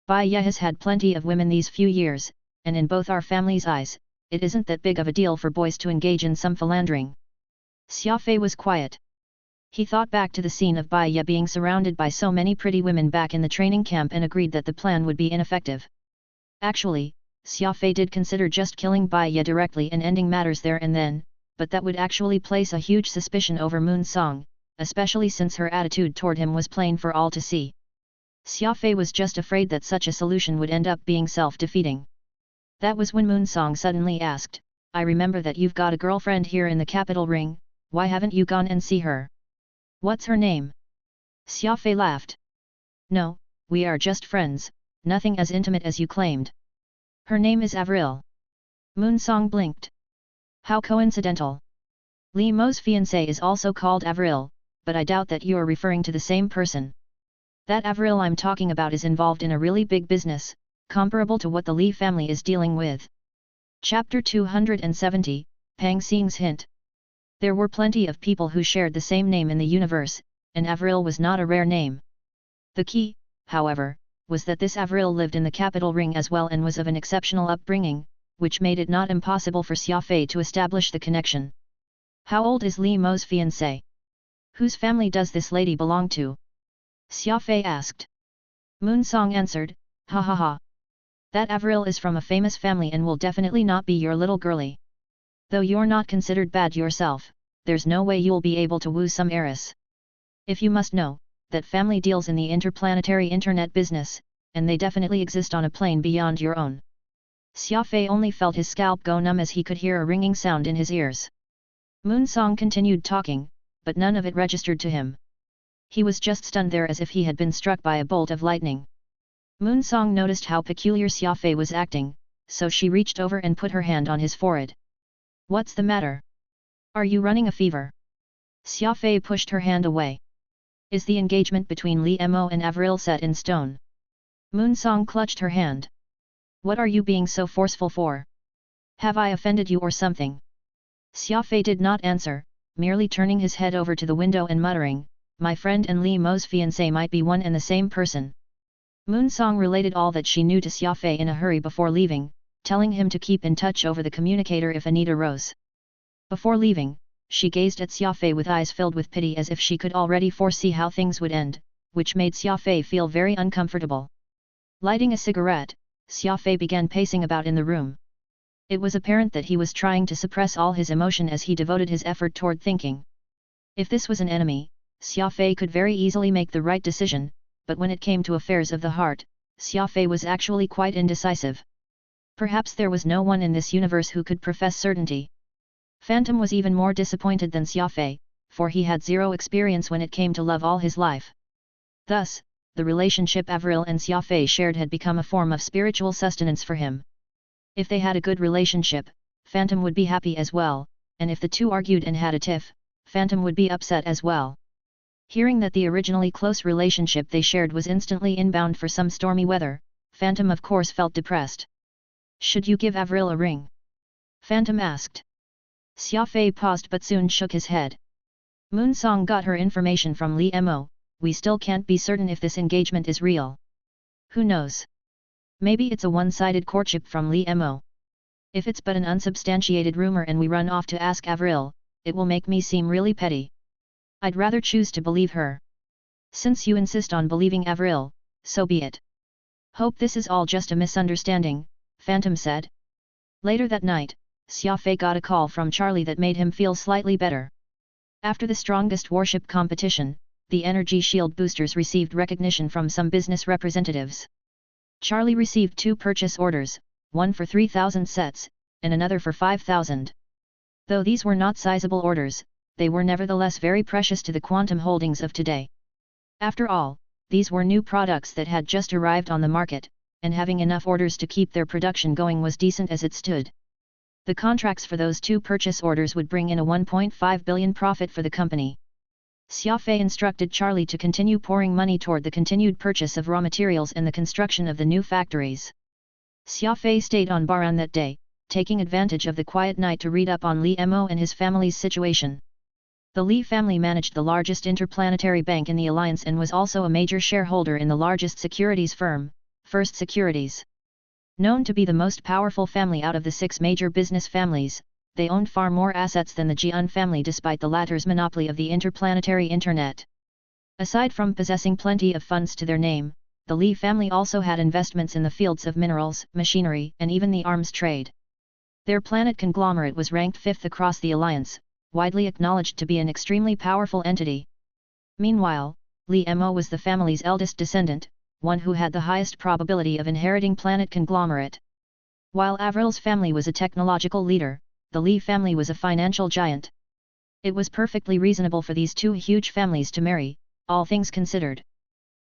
Bai Ye has had plenty of women these few years, and in both our family's eyes, it isn't that big of a deal for boys to engage in some philandering. Xia Fei was quiet. He thought back to the scene of Bai Ye being surrounded by so many pretty women back in the training camp and agreed that the plan would be ineffective. Actually, Xia Fei did consider just killing Bai Ye directly and ending matters there and then, but that would actually place a huge suspicion over Moonsong, especially since her attitude toward him was plain for all to see. Xia Fei was just afraid that such a solution would end up being self-defeating. That was when Moonsong suddenly asked, I remember that you've got a girlfriend here in the capital ring, why haven't you gone and see her? What's her name? Xia Fei laughed. No, we are just friends, nothing as intimate as you claimed. Her name is Avril. Moonsong blinked. How coincidental. Li Mo's fiancé is also called Avril, but I doubt that you are referring to the same person. That Avril I'm talking about is involved in a really big business, comparable to what the Li family is dealing with. Chapter 270, Pang Xing's Hint. There were plenty of people who shared the same name in the universe, and Avril was not a rare name. The key, however, was that this Avril lived in the capital ring as well and was of an exceptional upbringing, which made it not impossible for Xia Fei to establish the connection. How old is Li Mo's fiancé? Whose family does this lady belong to? Xia Fei asked. Moonsong answered, ha ha ha. That Avril is from a famous family and will definitely not be your little girlie. Though you're not considered bad yourself, there's no way you'll be able to woo some heiress. If you must know, that family deals in the interplanetary internet business, and they definitely exist on a plane beyond your own. Xia Fei only felt his scalp go numb as he could hear a ringing sound in his ears. Moonsong continued talking, but none of it registered to him. He was just stunned there as if he had been struck by a bolt of lightning. Moonsong noticed how peculiar Xia Fei was acting, so she reached over and put her hand on his forehead. What's the matter? Are you running a fever? Xia Fei pushed her hand away. Is the engagement between Li Mo and Avril set in stone? Moonsong clutched her hand. What are you being so forceful for? Have I offended you or something? Xia Fei did not answer, merely turning his head over to the window and muttering, my friend and Li Mo's fiancé might be one and the same person. Moonsong related all that she knew to Xia Fei in a hurry before leaving, telling him to keep in touch over the communicator if a need arose. Before leaving, she gazed at Xia Fei with eyes filled with pity as if she could already foresee how things would end, which made Xia Fei feel very uncomfortable. Lighting a cigarette, Xia Fei began pacing about in the room. It was apparent that he was trying to suppress all his emotion as he devoted his effort toward thinking. If this was an enemy, Xia Fei could very easily make the right decision, but when it came to affairs of the heart, Xia Fei was actually quite indecisive. Perhaps there was no one in this universe who could profess certainty. Phantom was even more disappointed than Xia Fei, for he had zero experience when it came to love all his life. Thus, the relationship Avril and Xia Fei shared had become a form of spiritual sustenance for him. If they had a good relationship, Phantom would be happy as well, and if the two argued and had a tiff, Phantom would be upset as well. Hearing that the originally close relationship they shared was instantly inbound for some stormy weather, Phantom of course felt depressed. Should you give Avril a ring? Phantom asked. Xia Fei paused but soon shook his head. Moonsong got her information from Li Mo, we still can't be certain if this engagement is real. Who knows? Maybe it's a one-sided courtship from Li Mo. If it's but an unsubstantiated rumor and we run off to ask Avril, it will make me seem really petty. I'd rather choose to believe her. Since you insist on believing Avril, so be it. Hope this is all just a misunderstanding, Phantom said. Later that night, Xia Fei got a call from Charlie that made him feel slightly better. After the strongest warship competition, the energy shield boosters received recognition from some business representatives. Charlie received 2 purchase orders, one for 3,000 sets, and another for 5,000. Though these were not sizable orders, they were nevertheless very precious to the quantum holdings of today. After all, these were new products that had just arrived on the market, and having enough orders to keep their production going was decent as it stood. The contracts for those 2 purchase orders would bring in a 1.5 billion profit for the company. Xia Fei instructed Charlie to continue pouring money toward the continued purchase of raw materials and the construction of the new factories. Xia Fei stayed on Baran that day, taking advantage of the quiet night to read up on Li Mo and his family's situation. The Li family managed the largest interplanetary bank in the alliance and was also a major shareholder in the largest securities firm, First Securities. Known to be the most powerful family out of the 6 major business families, they owned far more assets than the Jian family despite the latter's monopoly of the interplanetary internet. Aside from possessing plenty of funds to their name, the Li family also had investments in the fields of minerals, machinery, and even the arms trade. Their planet conglomerate was ranked 5th across the alliance, widely acknowledged to be an extremely powerful entity. Meanwhile, Li Mo was the family's eldest descendant, one who had the highest probability of inheriting planet conglomerate. While Avril's family was a technological leader, the Li family was a financial giant. It was perfectly reasonable for these 2 huge families to marry, all things considered.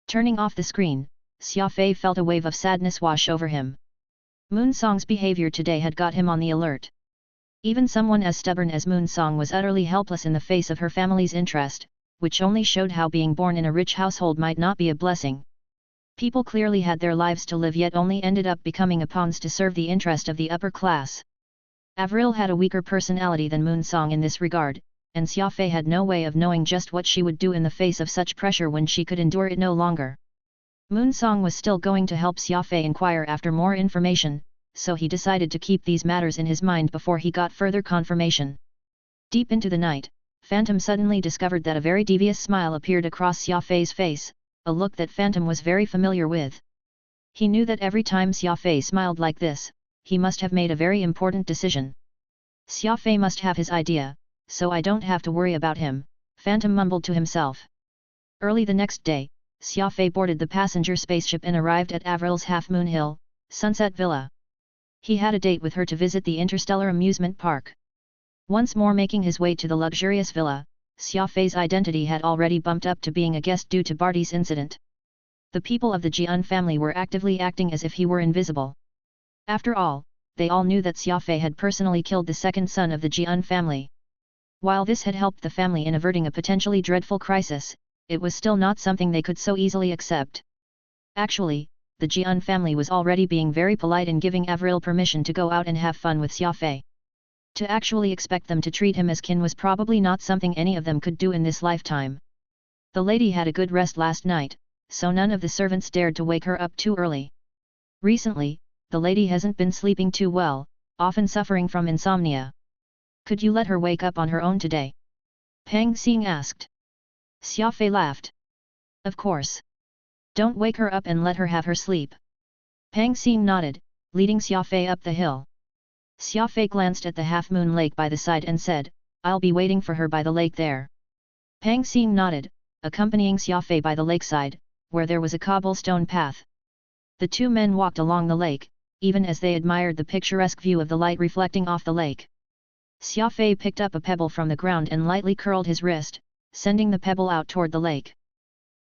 Turning off the screen, Xia Fei felt a wave of sadness wash over him. Moonsong's behavior today had got him on the alert. Even someone as stubborn as Moonsong was utterly helpless in the face of her family's interest, which only showed how being born in a rich household might not be a blessing. People clearly had their lives to live yet only ended up becoming pawns to serve the interest of the upper class. Avril had a weaker personality than Moonsong in this regard, and Xia Fei had no way of knowing just what she would do in the face of such pressure when she could endure it no longer. Moonsong was still going to help Xia Fei inquire after more information, so he decided to keep these matters in his mind before he got further confirmation. Deep into the night, Phantom suddenly discovered that a very devious smile appeared across Xia Fei's face, a look that Phantom was very familiar with. He knew that every time Xia Fei smiled like this, he must have made a very important decision. Xia Fei must have his idea, so I don't have to worry about him, Phantom mumbled to himself. Early the next day, Xia Fei boarded the passenger spaceship and arrived at Avril's Half Moon Hill, Sunset Villa. He had a date with her to visit the Interstellar Amusement Park. Once more making his way to the luxurious villa, Xia Fei's identity had already bumped up to being a guest due to Barty's incident. The people of the Jian family were actively acting as if he were invisible. After all, they all knew that Xia Fei had personally killed the second son of the Jian family. While this had helped the family in averting a potentially dreadful crisis, it was still not something they could so easily accept. Actually, the Jian family was already being very polite in giving Avril permission to go out and have fun with Xia Fei. To actually expect them to treat him as kin was probably not something any of them could do in this lifetime. The lady had a good rest last night, so none of the servants dared to wake her up too early. Recently, the lady hasn't been sleeping too well, often suffering from insomnia. Could you let her wake up on her own today? Pang Xing asked. Xia Fei laughed. Of course. Don't wake her up and let her have her sleep. Pang Xing nodded, leading Xia Fei up the hill. Xia Fei glanced at the half-moon lake by the side and said, I'll be waiting for her by the lake there. Pang Xing nodded, accompanying Xia Fei by the lakeside, where there was a cobblestone path. The 2 men walked along the lake, even as they admired the picturesque view of the light reflecting off the lake. Xia Fei picked up a pebble from the ground and lightly curled his wrist, sending the pebble out toward the lake.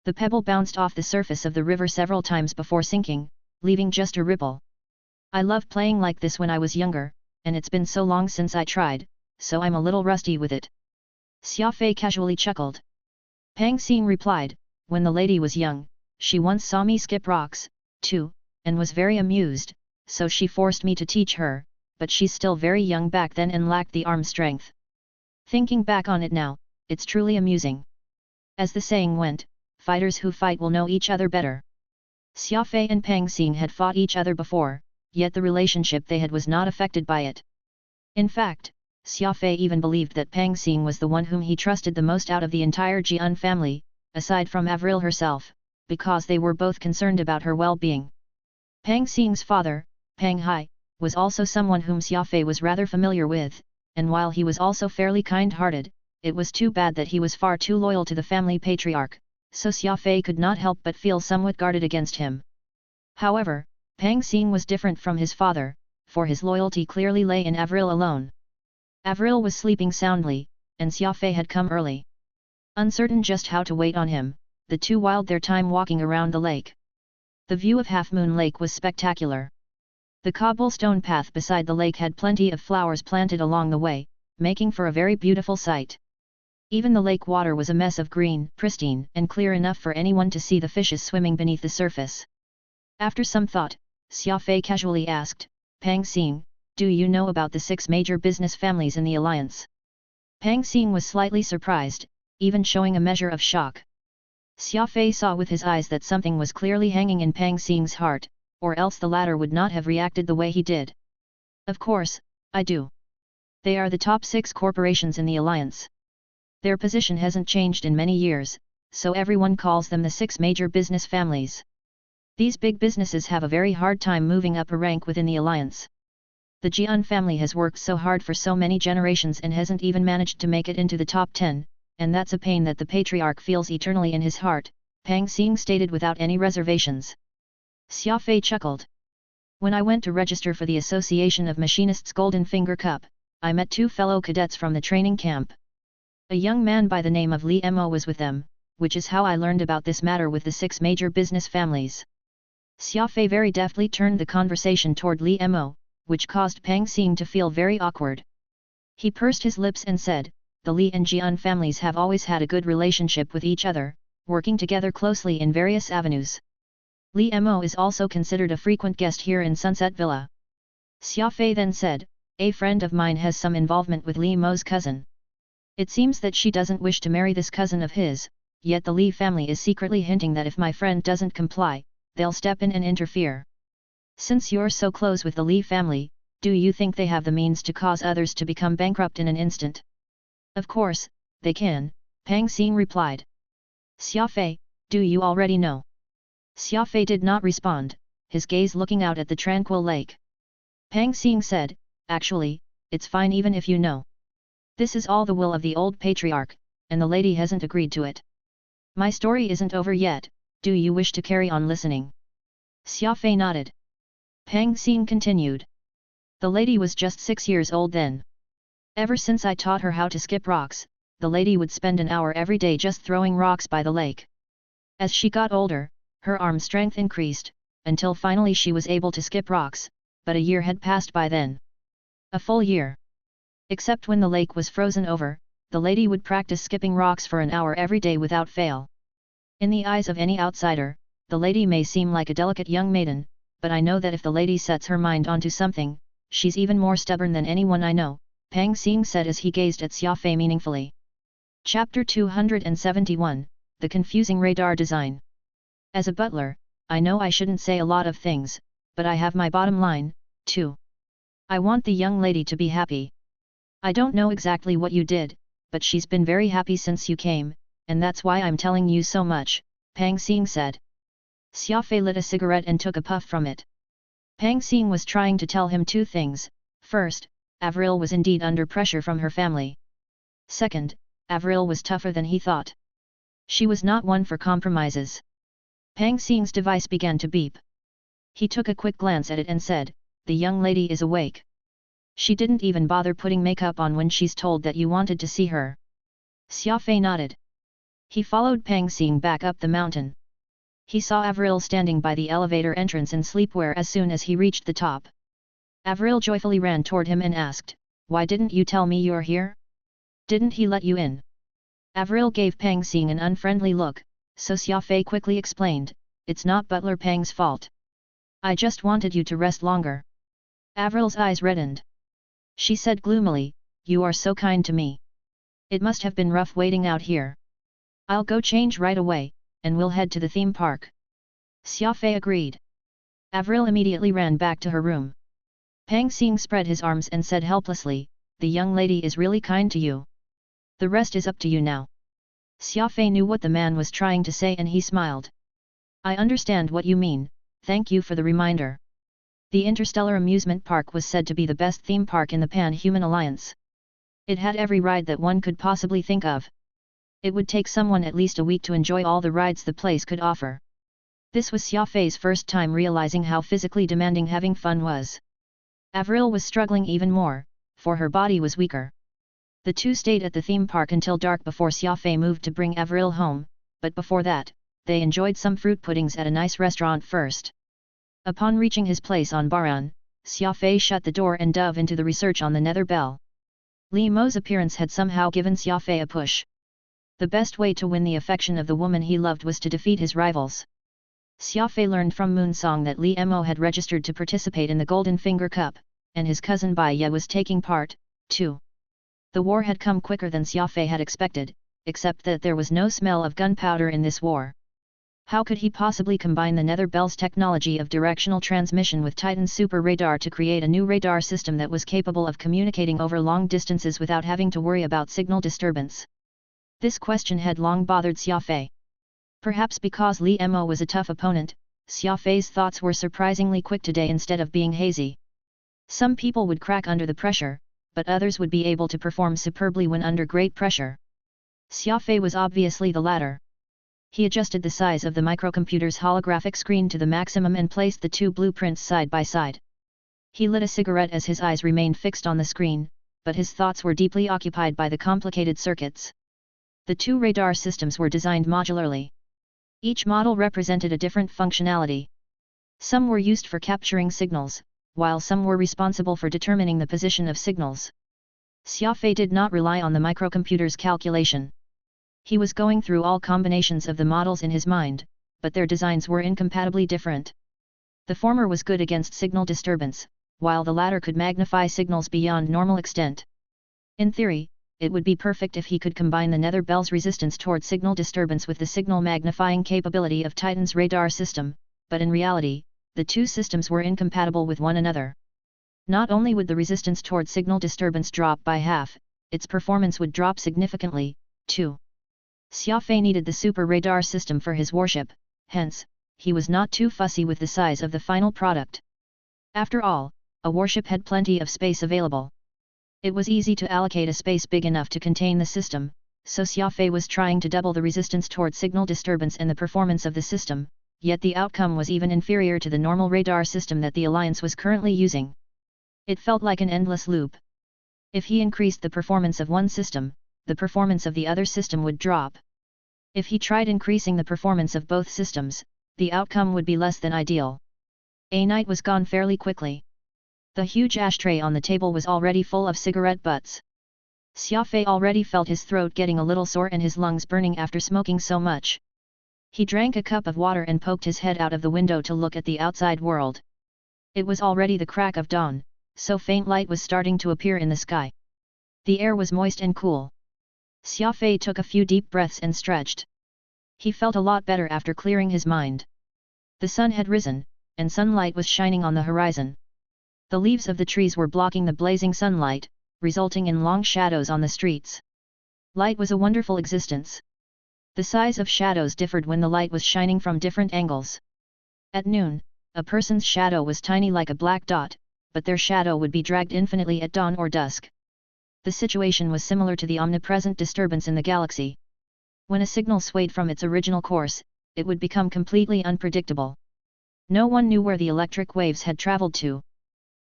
The pebble bounced off the surface of the river several times before sinking, leaving just a ripple. I loved playing like this when I was younger, and it's been so long since I tried, so I'm a little rusty with it. Xia Fei casually chuckled. Pang Xing replied, when the lady was young, she once saw me skip rocks, too, and was very amused, so she forced me to teach her, but she's still very young back then and lacked the arm strength. Thinking back on it now, it's truly amusing. As the saying went, fighters who fight will know each other better. Xia Fei and Pang Xing had fought each other before, yet the relationship they had was not affected by it. In fact, Xia Fei even believed that Pang Xing was the one whom he trusted the most out of the entire Jian family, aside from Avril herself, because they were both concerned about her well-being. Pang Xing's father, Pang Hai, was also someone whom Xia Fei was rather familiar with, and while he was also fairly kind-hearted, it was too bad that he was far too loyal to the family patriarch, so Xia Fei could not help but feel somewhat guarded against him. However, Pang Xing was different from his father, for his loyalty clearly lay in Avril alone. Avril was sleeping soundly, and Xia Fei had come early. Uncertain just how to wait on him, the two whiled their time walking around the lake. The view of Half Moon Lake was spectacular. The cobblestone path beside the lake had plenty of flowers planted along the way, making for a very beautiful sight. Even the lake water was a mess of green, pristine, and clear enough for anyone to see the fishes swimming beneath the surface. After some thought, Xia Fei casually asked, Pang Xing, do you know about the 6 major business families in the alliance? Pang Xing was slightly surprised, even showing a measure of shock. Xia Fei saw with his eyes that something was clearly hanging in Pang Xing's heart, or else the latter would not have reacted the way he did. Of course, I do. They are the top 6 corporations in the alliance. Their position hasn't changed in many years, so everyone calls them the 6 major business families. These big businesses have a very hard time moving up a rank within the alliance. The Jian family has worked so hard for so many generations and hasn't even managed to make it into the top 10, and that's a pain that the patriarch feels eternally in his heart, Pang Xing stated without any reservations. Xia Fei chuckled. When I went to register for the Association of Machinists Golden Finger Cup, I met 2 fellow cadets from the training camp. A young man by the name of Li Mo was with them, which is how I learned about this matter with the 6 major business families. Xia Fei very deftly turned the conversation toward Li Mo, which caused Pang Xing to feel very awkward. He pursed his lips and said, the Li and Jian families have always had a good relationship with each other, working together closely in various avenues. Li Mo is also considered a frequent guest here in Sunset Villa. Xia Fei then said, a friend of mine has some involvement with Li Mo's cousin. It seems that she doesn't wish to marry this cousin of his, yet the Li family is secretly hinting that if my friend doesn't comply, they'll step in and interfere. Since you're so close with the Li family, do you think they have the means to cause others to become bankrupt in an instant? Of course, they can, Pang Xing replied. Xia Fei, do you already know? Xia Fei did not respond, his gaze looking out at the tranquil lake. Pang Xing said, actually, it's fine even if you know. This is all the will of the old patriarch, and the lady hasn't agreed to it. My story isn't over yet, do you wish to carry on listening? Xia Fei nodded. Pang Xing continued. The lady was just 6 years old then. Ever since I taught her how to skip rocks, the lady would spend an hour every day just throwing rocks by the lake. As she got older, her arm strength increased, until finally she was able to skip rocks, but a year had passed by then. A full year. Except when the lake was frozen over, the lady would practice skipping rocks for an hour every day without fail. In the eyes of any outsider, the lady may seem like a delicate young maiden, but I know that if the lady sets her mind onto something, she's even more stubborn than anyone I know, Pang Xing said as he gazed at Xia Fei meaningfully. Chapter 271, The Confusing Radar Design. As a butler, I know I shouldn't say a lot of things, but I have my bottom line, too. I want the young lady to be happy. I don't know exactly what you did, but she's been very happy since you came, and that's why I'm telling you so much, Pang Xing said. Xia Fei lit a cigarette and took a puff from it. Pang Xing was trying to tell him 2 things. First, Avril was indeed under pressure from her family. Second, Avril was tougher than he thought. She was not one for compromises. Pang Xing's device began to beep. He took a quick glance at it and said, the young lady is awake. She didn't even bother putting makeup on when she's told that you wanted to see her. Xia Fei nodded. He followed Pang Xing back up the mountain. He saw Avril standing by the elevator entrance in sleepwear as soon as he reached the top. Avril joyfully ran toward him and asked, why didn't you tell me you're here? Didn't he let you in? Avril gave Pang Xing an unfriendly look, so Xia Fei quickly explained, it's not Butler Pang's fault. I just wanted you to rest longer. Avril's eyes reddened. She said gloomily, you are so kind to me. It must have been rough waiting out here. I'll go change right away, and we'll head to the theme park. Xia Fei agreed. Avril immediately ran back to her room. Pang Xing spread his arms and said helplessly, the young lady is really kind to you. The rest is up to you now. Xia Fei knew what the man was trying to say and he smiled. I understand what you mean, thank you for the reminder. The Interstellar Amusement Park was said to be the best theme park in the Pan-Human Alliance. It had every ride that one could possibly think of. It would take someone at least a week to enjoy all the rides the place could offer. This was Xia Fei's first time realizing how physically demanding having fun was. Avril was struggling even more, for her body was weaker. The two stayed at the theme park until dark before Xia Fei moved to bring Avril home, but before that, they enjoyed some fruit puddings at a nice restaurant first. Upon reaching his place on Baran, Xia Fei shut the door and dove into the research on the nether bell. Li Mo's appearance had somehow given Xia Fei a push. The best way to win the affection of the woman he loved was to defeat his rivals. Xia Fei learned from Moon Song that Li Mo had registered to participate in the Golden Finger Cup, and his cousin Bai Ye was taking part, too. The war had come quicker than Xia Fei had expected, except that there was no smell of gunpowder in this war. How could he possibly combine the Nether Bell's technology of directional transmission with Titan's super radar to create a new radar system that was capable of communicating over long distances without having to worry about signal disturbance? This question had long bothered Xia Fei. Perhaps because Li Mo was a tough opponent, Xia Fei's thoughts were surprisingly quick today instead of being hazy. Some people would crack under the pressure, but others would be able to perform superbly when under great pressure. Xia Fei was obviously the latter. He adjusted the size of the microcomputer's holographic screen to the maximum and placed the two blueprints side by side. He lit a cigarette as his eyes remained fixed on the screen, but his thoughts were deeply occupied by the complicated circuits. The two radar systems were designed modularly. Each model represented a different functionality. Some were used for capturing signals, while some were responsible for determining the position of signals. Xia Fei did not rely on the microcomputer's calculation. He was going through all combinations of the models in his mind, but their designs were incompatibly different. The former was good against signal disturbance, while the latter could magnify signals beyond normal extent. In theory, it would be perfect if he could combine the Nether Bell's resistance toward signal disturbance with the signal magnifying capability of Titan's radar system, but in reality, the two systems were incompatible with one another. Not only would the resistance toward signal disturbance drop by half, its performance would drop significantly, too. Xia Fei needed the super radar system for his warship, hence, he was not too fussy with the size of the final product. After all, a warship had plenty of space available. It was easy to allocate a space big enough to contain the system, so Xia Fei was trying to double the resistance toward signal disturbance and the performance of the system, yet the outcome was even inferior to the normal radar system that the Alliance was currently using. It felt like an endless loop. If he increased the performance of one system, the performance of the other system would drop. If he tried increasing the performance of both systems, the outcome would be less than ideal. A night was gone fairly quickly. The huge ashtray on the table was already full of cigarette butts. Xia Fei already felt his throat getting a little sore and his lungs burning after smoking so much. He drank a cup of water and poked his head out of the window to look at the outside world. It was already the crack of dawn, so faint light was starting to appear in the sky. The air was moist and cool. Xia Fei took a few deep breaths and stretched. He felt a lot better after clearing his mind. The sun had risen, and sunlight was shining on the horizon. The leaves of the trees were blocking the blazing sunlight, resulting in long shadows on the streets. Light was a wonderful existence. The size of shadows differed when the light was shining from different angles. At noon, a person's shadow was tiny like a black dot, but their shadow would be dragged infinitely at dawn or dusk. The situation was similar to the omnipresent disturbance in the galaxy. When a signal swayed from its original course, it would become completely unpredictable. No one knew where the electric waves had traveled to.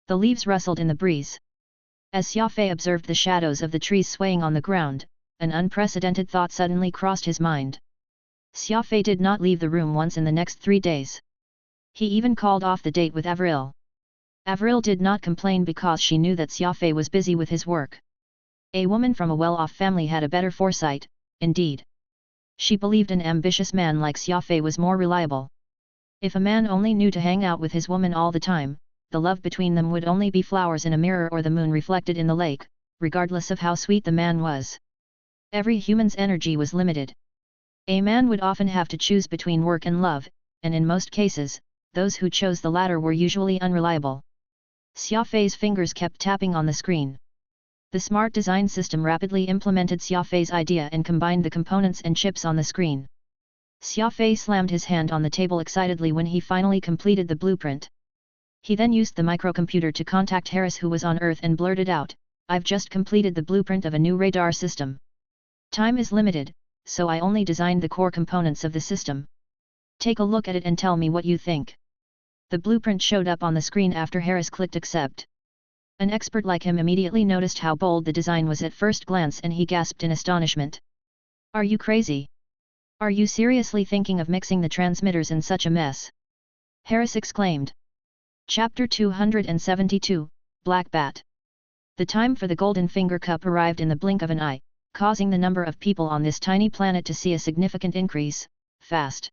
The leaves rustled in the breeze. As Xia Fei observed the shadows of the trees swaying on the ground, an unprecedented thought suddenly crossed his mind. Xia Fei did not leave the room once in the next 3 days. He even called off the date with Avril. Avril did not complain because she knew that Xia Fei was busy with his work. A woman from a well-off family had a better foresight, indeed. She believed an ambitious man like Xia Fei was more reliable. If a man only knew to hang out with his woman all the time, the love between them would only be flowers in a mirror or the moon reflected in the lake, regardless of how sweet the man was. Every human's energy was limited. A man would often have to choose between work and love, and in most cases, those who chose the latter were usually unreliable. Xia Fei's fingers kept tapping on the screen. The smart design system rapidly implemented Xia Fei's idea and combined the components and chips on the screen. Xia Fei slammed his hand on the table excitedly when he finally completed the blueprint. He then used the microcomputer to contact Harris, who was on Earth, and blurted out, "I've just completed the blueprint of a new radar system. Time is limited, so I only designed the core components of the system. Take a look at it and tell me what you think. The blueprint showed up on the screen after Harris clicked accept. An expert like him immediately noticed how bold the design was at first glance and he gasped in astonishment. Are you crazy? Are you seriously thinking of mixing the transmitters in such a mess? Harris exclaimed. Chapter 272, Black Bat. The time for the Golden Finger Cup arrived in the blink of an eye, causing the number of people on this tiny planet to see a significant increase, fast.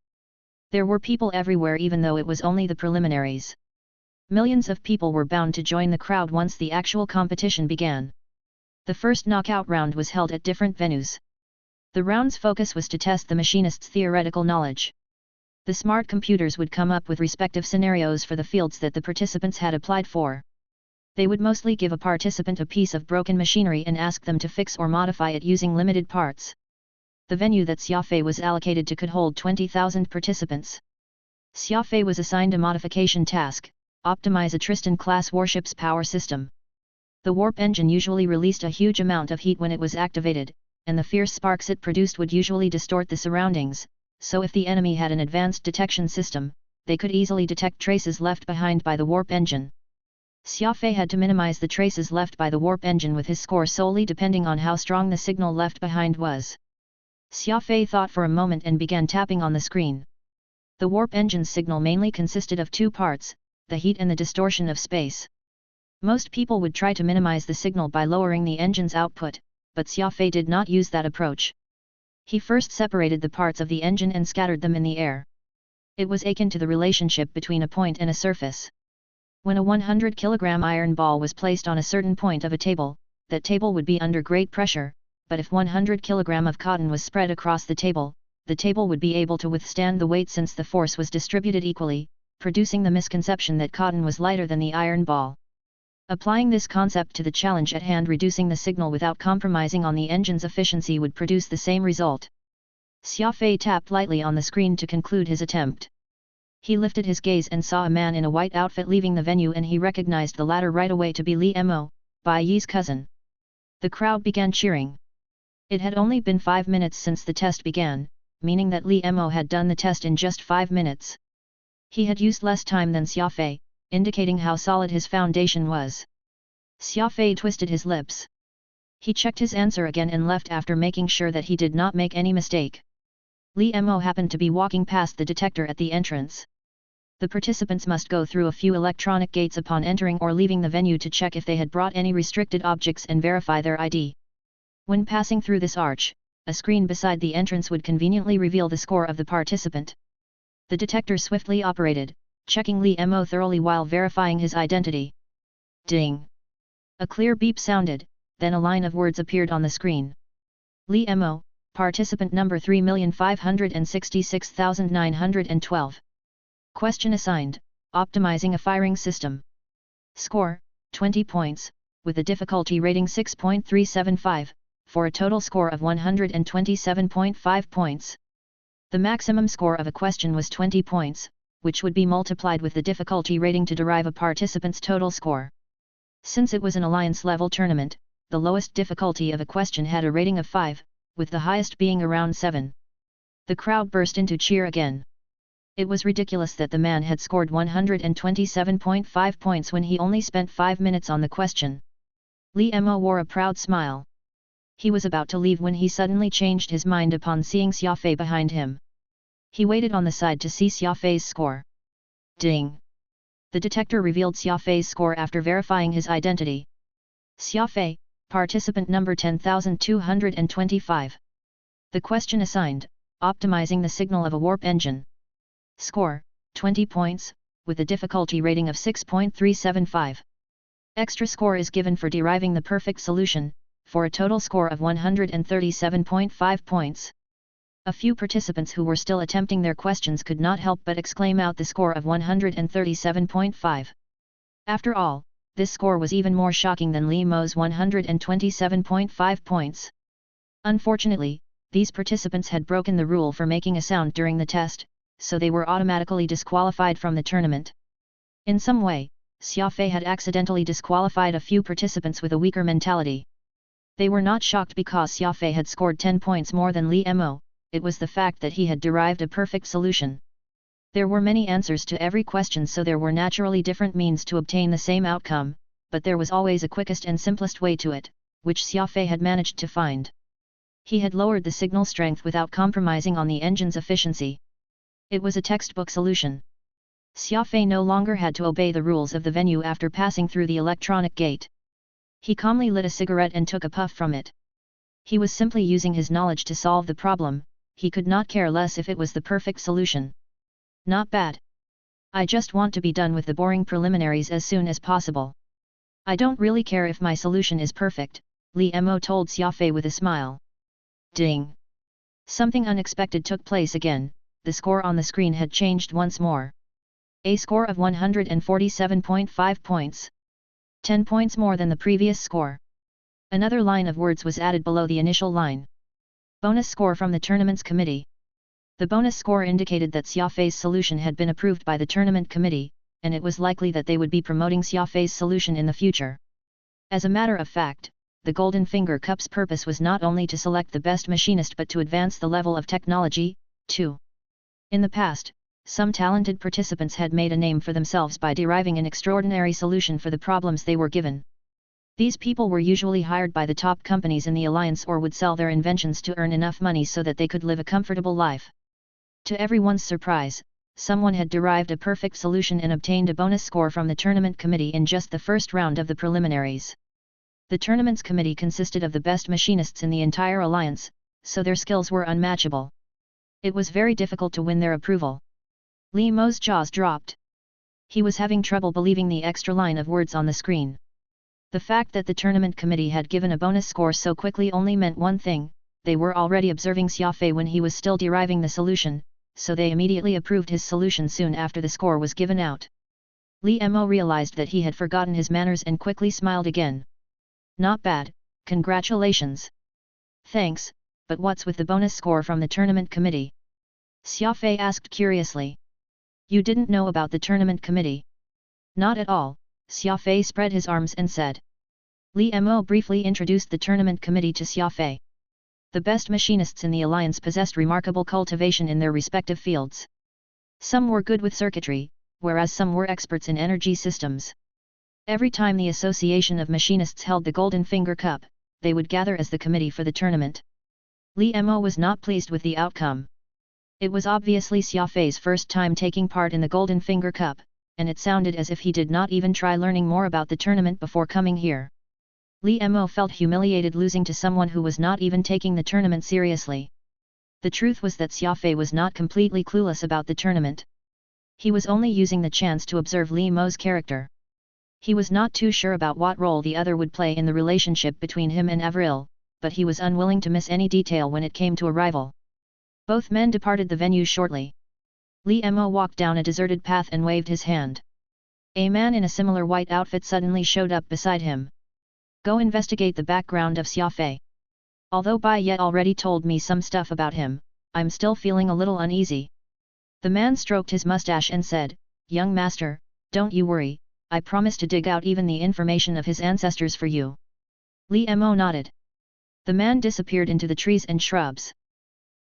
There were people everywhere even though it was only the preliminaries. Millions of people were bound to join the crowd once the actual competition began. The first knockout round was held at different venues. The round's focus was to test the machinists' theoretical knowledge. The smart computers would come up with respective scenarios for the fields that the participants had applied for. They would mostly give a participant a piece of broken machinery and ask them to fix or modify it using limited parts. The venue that Xia Fei was allocated to could hold 20,000 participants. Xia Fei was assigned a modification task: optimize a Tristan-class warship's power system. The warp engine usually released a huge amount of heat when it was activated, and the fierce sparks it produced would usually distort the surroundings, so if the enemy had an advanced detection system, they could easily detect traces left behind by the warp engine. Xia Fei had to minimize the traces left by the warp engine with his score solely depending on how strong the signal left behind was. Xia Fei thought for a moment and began tapping on the screen. The warp engine's signal mainly consisted of two parts, the heat and the distortion of space. Most people would try to minimize the signal by lowering the engine's output, but Xia Fei did not use that approach. He first separated the parts of the engine and scattered them in the air. It was akin to the relationship between a point and a surface. When a 100 kg iron ball was placed on a certain point of a table, that table would be under great pressure, but if 100 kg of cotton was spread across the table would be able to withstand the weight since the force was distributed equally, producing the misconception that cotton was lighter than the iron ball. Applying this concept to the challenge at hand, reducing the signal without compromising on the engine's efficiency would produce the same result. Xia Fei tapped lightly on the screen to conclude his attempt. He lifted his gaze and saw a man in a white outfit leaving the venue, and he recognized the latter right away to be Li Mo, Bai Yi's cousin. The crowd began cheering. It had only been 5 minutes since the test began, meaning that Li Mo had done the test in just 5 minutes. He had used less time than Xia Fei, indicating how solid his foundation was. Xia Fei twisted his lips. He checked his answer again and left after making sure that he did not make any mistake. Li Mo happened to be walking past the detector at the entrance. The participants must go through a few electronic gates upon entering or leaving the venue to check if they had brought any restricted objects and verify their ID. When passing through this arch, a screen beside the entrance would conveniently reveal the score of the participant. The detector swiftly operated, checking Li Mo thoroughly while verifying his identity. Ding! A clear beep sounded, then a line of words appeared on the screen. Li Mo, participant number 3,566,912. Question assigned: optimizing a firing system. Score: 20 points, with a difficulty rating 6.375, for a total score of 127.5 points. The maximum score of a question was 20 points, which would be multiplied with the difficulty rating to derive a participant's total score. Since it was an alliance-level tournament, the lowest difficulty of a question had a rating of 5, with the highest being around 7. The crowd burst into cheer again. It was ridiculous that the man had scored 127.5 points when he only spent 5 minutes on the question. Li Mo wore a proud smile. He was about to leave when he suddenly changed his mind upon seeing Xia Fei behind him. He waited on the side to see Xia Fei's score. Ding! The detector revealed Xia Fei's score after verifying his identity. Xia Fei, participant number 10,225. The question assigned: optimizing the signal of a warp engine. Score: 20 points, with a difficulty rating of 6.375. Extra score is given for deriving the perfect solution, for a total score of 137.5 points. A few participants who were still attempting their questions could not help but exclaim out the score of 137.5. After all, this score was even more shocking than Li Mo's 127.5 points. Unfortunately, these participants had broken the rule for making a sound during the test, so they were automatically disqualified from the tournament. In some way, Xia Fei had accidentally disqualified a few participants with a weaker mentality. They were not shocked because Xia Fei had scored 10 points more than Li Mo, it was the fact that he had derived a perfect solution. There were many answers to every question, so there were naturally different means to obtain the same outcome, but there was always a quickest and simplest way to it, which Xia Fei had managed to find. He had lowered the signal strength without compromising on the engine's efficiency. It was a textbook solution. Xia Fei no longer had to obey the rules of the venue after passing through the electronic gate. He calmly lit a cigarette and took a puff from it. He was simply using his knowledge to solve the problem, he could not care less if it was the perfect solution. Not bad. I just want to be done with the boring preliminaries as soon as possible. I don't really care if my solution is perfect, Li Mo told Xia Fei with a smile. Ding! Something unexpected took place again, the score on the screen had changed once more. A score of 147.5 points. 10 points more than the previous score. Another line of words was added below the initial line. Bonus score from the tournament's committee. The bonus score indicated that Xia Fei's solution had been approved by the tournament committee, and it was likely that they would be promoting Xia Fei's solution in the future. As a matter of fact, the Golden Finger Cup's purpose was not only to select the best machinist but to advance the level of technology, too. In the past, some talented participants had made a name for themselves by deriving an extraordinary solution for the problems they were given. These people were usually hired by the top companies in the alliance or would sell their inventions to earn enough money so that they could live a comfortable life. To everyone's surprise, someone had derived a perfect solution and obtained a bonus score from the tournament committee in just the first round of the preliminaries. The tournament's committee consisted of the best machinists in the entire alliance, so their skills were unmatchable. It was very difficult to win their approval. Li Mo's jaws dropped. He was having trouble believing the extra line of words on the screen. The fact that the tournament committee had given a bonus score so quickly only meant one thing: they were already observing Xia Fei when he was still deriving the solution, so they immediately approved his solution soon after the score was given out. Li Mo realized that he had forgotten his manners and quickly smiled again. Not bad, congratulations. Thanks, but what's with the bonus score from the tournament committee? Xia Fei asked curiously. You didn't know about the tournament committee? Not at all, Xia Fei spread his arms and said. Li Mo briefly introduced the tournament committee to Xia Fei. The best machinists in the alliance possessed remarkable cultivation in their respective fields. Some were good with circuitry, whereas some were experts in energy systems. Every time the Association of Machinists held the Golden Finger Cup, they would gather as the committee for the tournament. Li Mo was not pleased with the outcome. It was obviously Xia Fei's first time taking part in the Golden Finger Cup, and it sounded as if he did not even try learning more about the tournament before coming here. Li Mo felt humiliated losing to someone who was not even taking the tournament seriously. The truth was that Xia Fei was not completely clueless about the tournament. He was only using the chance to observe Li Mo's character. He was not too sure about what role the other would play in the relationship between him and Avril, but he was unwilling to miss any detail when it came to a rival. Both men departed the venue shortly. Li Mo walked down a deserted path and waved his hand. A man in a similar white outfit suddenly showed up beside him. Go investigate the background of Xia Fei. Although Bai Ye already told me some stuff about him, I'm still feeling a little uneasy. The man stroked his mustache and said, Young master, don't you worry, I promise to dig out even the information of his ancestors for you. Li Mo nodded. The man disappeared into the trees and shrubs.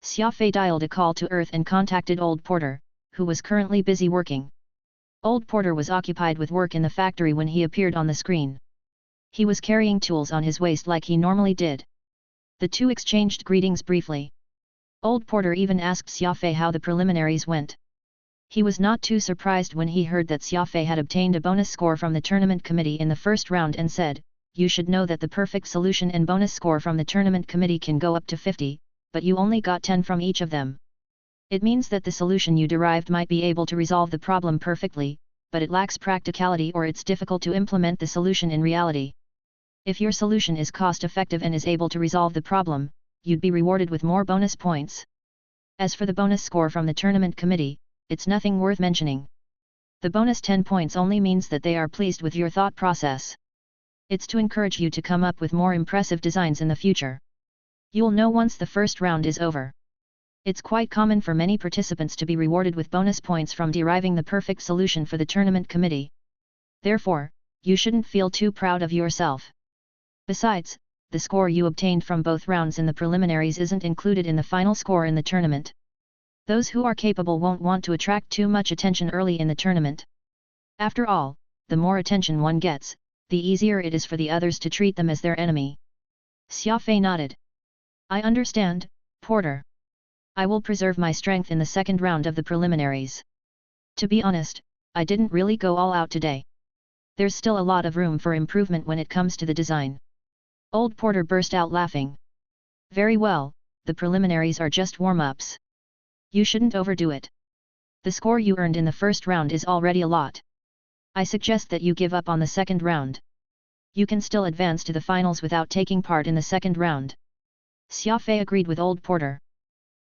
Xia Fei dialed a call to Earth and contacted Old Porter, who was currently busy working. Old Porter was occupied with work in the factory when he appeared on the screen. He was carrying tools on his waist like he normally did. The two exchanged greetings briefly. Old Porter even asked Xia Fei how the preliminaries went. He was not too surprised when he heard that Xia Fei had obtained a bonus score from the tournament committee in the first round and said, You should know that the perfect solution and bonus score from the tournament committee can go up to 50, but you only got 10 from each of them. It means that the solution you derived might be able to resolve the problem perfectly, but it lacks practicality or it's difficult to implement the solution in reality. If your solution is cost-effective and is able to resolve the problem, you'd be rewarded with more bonus points. As for the bonus score from the tournament committee, it's nothing worth mentioning. The bonus 10 points only means that they are pleased with your thought process. It's to encourage you to come up with more impressive designs in the future. You'll know once the first round is over. It's quite common for many participants to be rewarded with bonus points from deriving the perfect solution for the tournament committee. Therefore, you shouldn't feel too proud of yourself. Besides, the score you obtained from both rounds in the preliminaries isn't included in the final score in the tournament. Those who are capable won't want to attract too much attention early in the tournament. After all, the more attention one gets, the easier it is for the others to treat them as their enemy. Xia Fei nodded. I understand, Porter. I will preserve my strength in the second round of the preliminaries. To be honest, I didn't really go all out today. There's still a lot of room for improvement when it comes to the design. Old Porter burst out laughing. Very well, the preliminaries are just warm-ups. You shouldn't overdo it. The score you earned in the first round is already a lot. I suggest that you give up on the second round. You can still advance to the finals without taking part in the second round. Xia Fei agreed with Old Porter.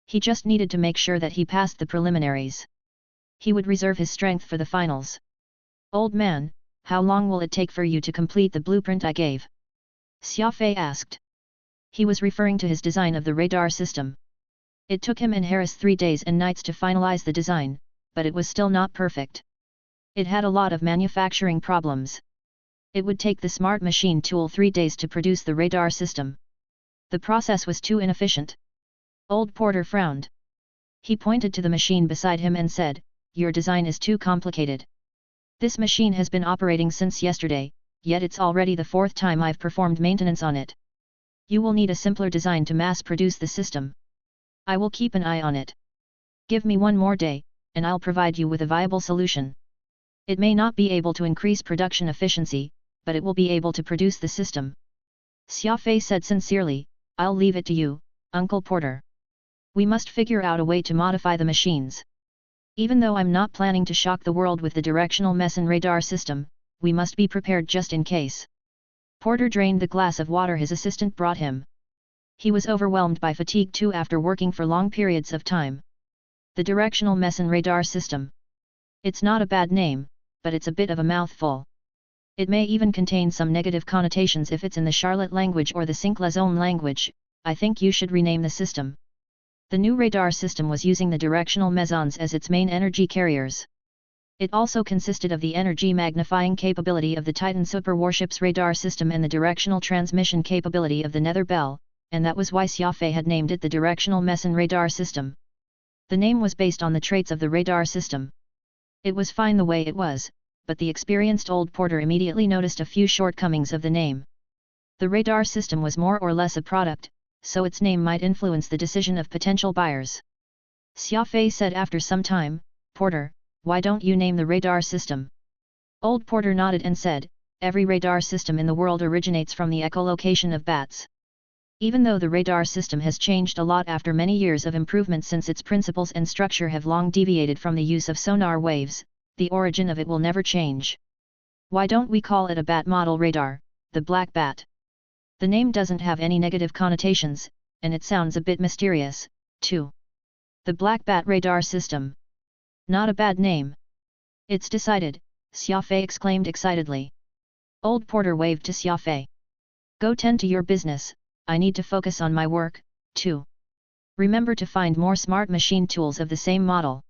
He just needed to make sure that he passed the preliminaries. He would reserve his strength for the finals. Old man, how long will it take for you to complete the blueprint I gave? Xia Fei asked. He was referring to his design of the radar system. It took him and Harris 3 days and nights to finalize the design, but it was still not perfect. It had a lot of manufacturing problems. It would take the smart machine tool 3 days to produce the radar system. The process was too inefficient. Old Porter frowned. He pointed to the machine beside him and said, "Your design is too complicated. This machine has been operating since yesterday, yet it's already the 4th time I've performed maintenance on it. You will need a simpler design to mass-produce the system. I will keep an eye on it. Give me 1 more day, and I'll provide you with a viable solution. It may not be able to increase production efficiency, but it will be able to produce the system." Xia Fei said sincerely, "I'll leave it to you, Uncle Porter. We must figure out a way to modify the machines. Even though I'm not planning to shock the world with the directional meson radar system, we must be prepared just in case." Porter drained the glass of water his assistant brought him. He was overwhelmed by fatigue too after working for long periods of time. The directional meson radar system. It's not a bad name, but it's a bit of a mouthful. It may even contain some negative connotations if it's in the Charlotte language or the Cinq-les-Hommes language. I think you should rename the system. The new radar system was using the directional mesons as its main energy carriers. It also consisted of the energy magnifying capability of the Titan super warship's radar system and the directional transmission capability of the Nether Bell, and that was why Xia Fei had named it the directional meson radar system. The name was based on the traits of the radar system. It was fine the way it was, but the experienced Old Porter immediately noticed a few shortcomings of the name. The radar system was more or less a product, so its name might influence the decision of potential buyers. Xia Fei said after some time, "Porter, why don't you name the radar system?" Old Porter nodded and said, "Every radar system in the world originates from the echolocation of bats. Even though the radar system has changed a lot after many years of improvement since its principles and structure have long deviated from the use of sonar waves, the origin of it will never change. Why don't we call it a bat model radar, the Black Bat? The name doesn't have any negative connotations, and it sounds a bit mysterious, too. The Black Bat radar system. Not a bad name. It's decided," Xia Fei exclaimed excitedly. Old Porter waved to Xia Fei. "Go tend to your business, I need to focus on my work, too. Remember to find more smart machine tools of the same model.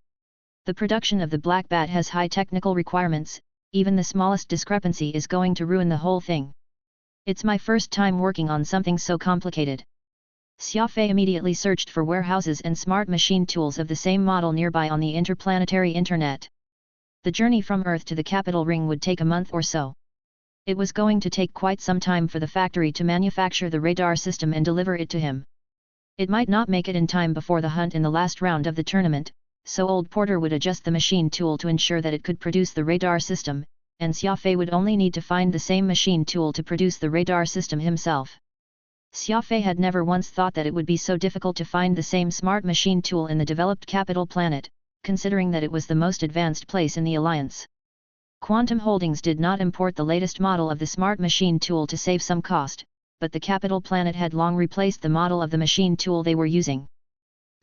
The production of the Black Bat has high technical requirements, even the smallest discrepancy is going to ruin the whole thing. It's my first time working on something so complicated." Xia Fei immediately searched for warehouses and smart machine tools of the same model nearby on the interplanetary internet. The journey from Earth to the capital ring would take a month or so. It was going to take quite some time for the factory to manufacture the radar system and deliver it to him. It might not make it in time before the hunt in the last round of the tournament, so Old Porter would adjust the machine tool to ensure that it could produce the radar system, and Xia Fei would only need to find the same machine tool to produce the radar system himself. Xia Fei had never once thought that it would be so difficult to find the same smart machine tool in the developed capital planet, considering that it was the most advanced place in the Alliance. Quantum Holdings did not import the latest model of the smart machine tool to save some cost, but the capital planet had long replaced the model of the machine tool they were using.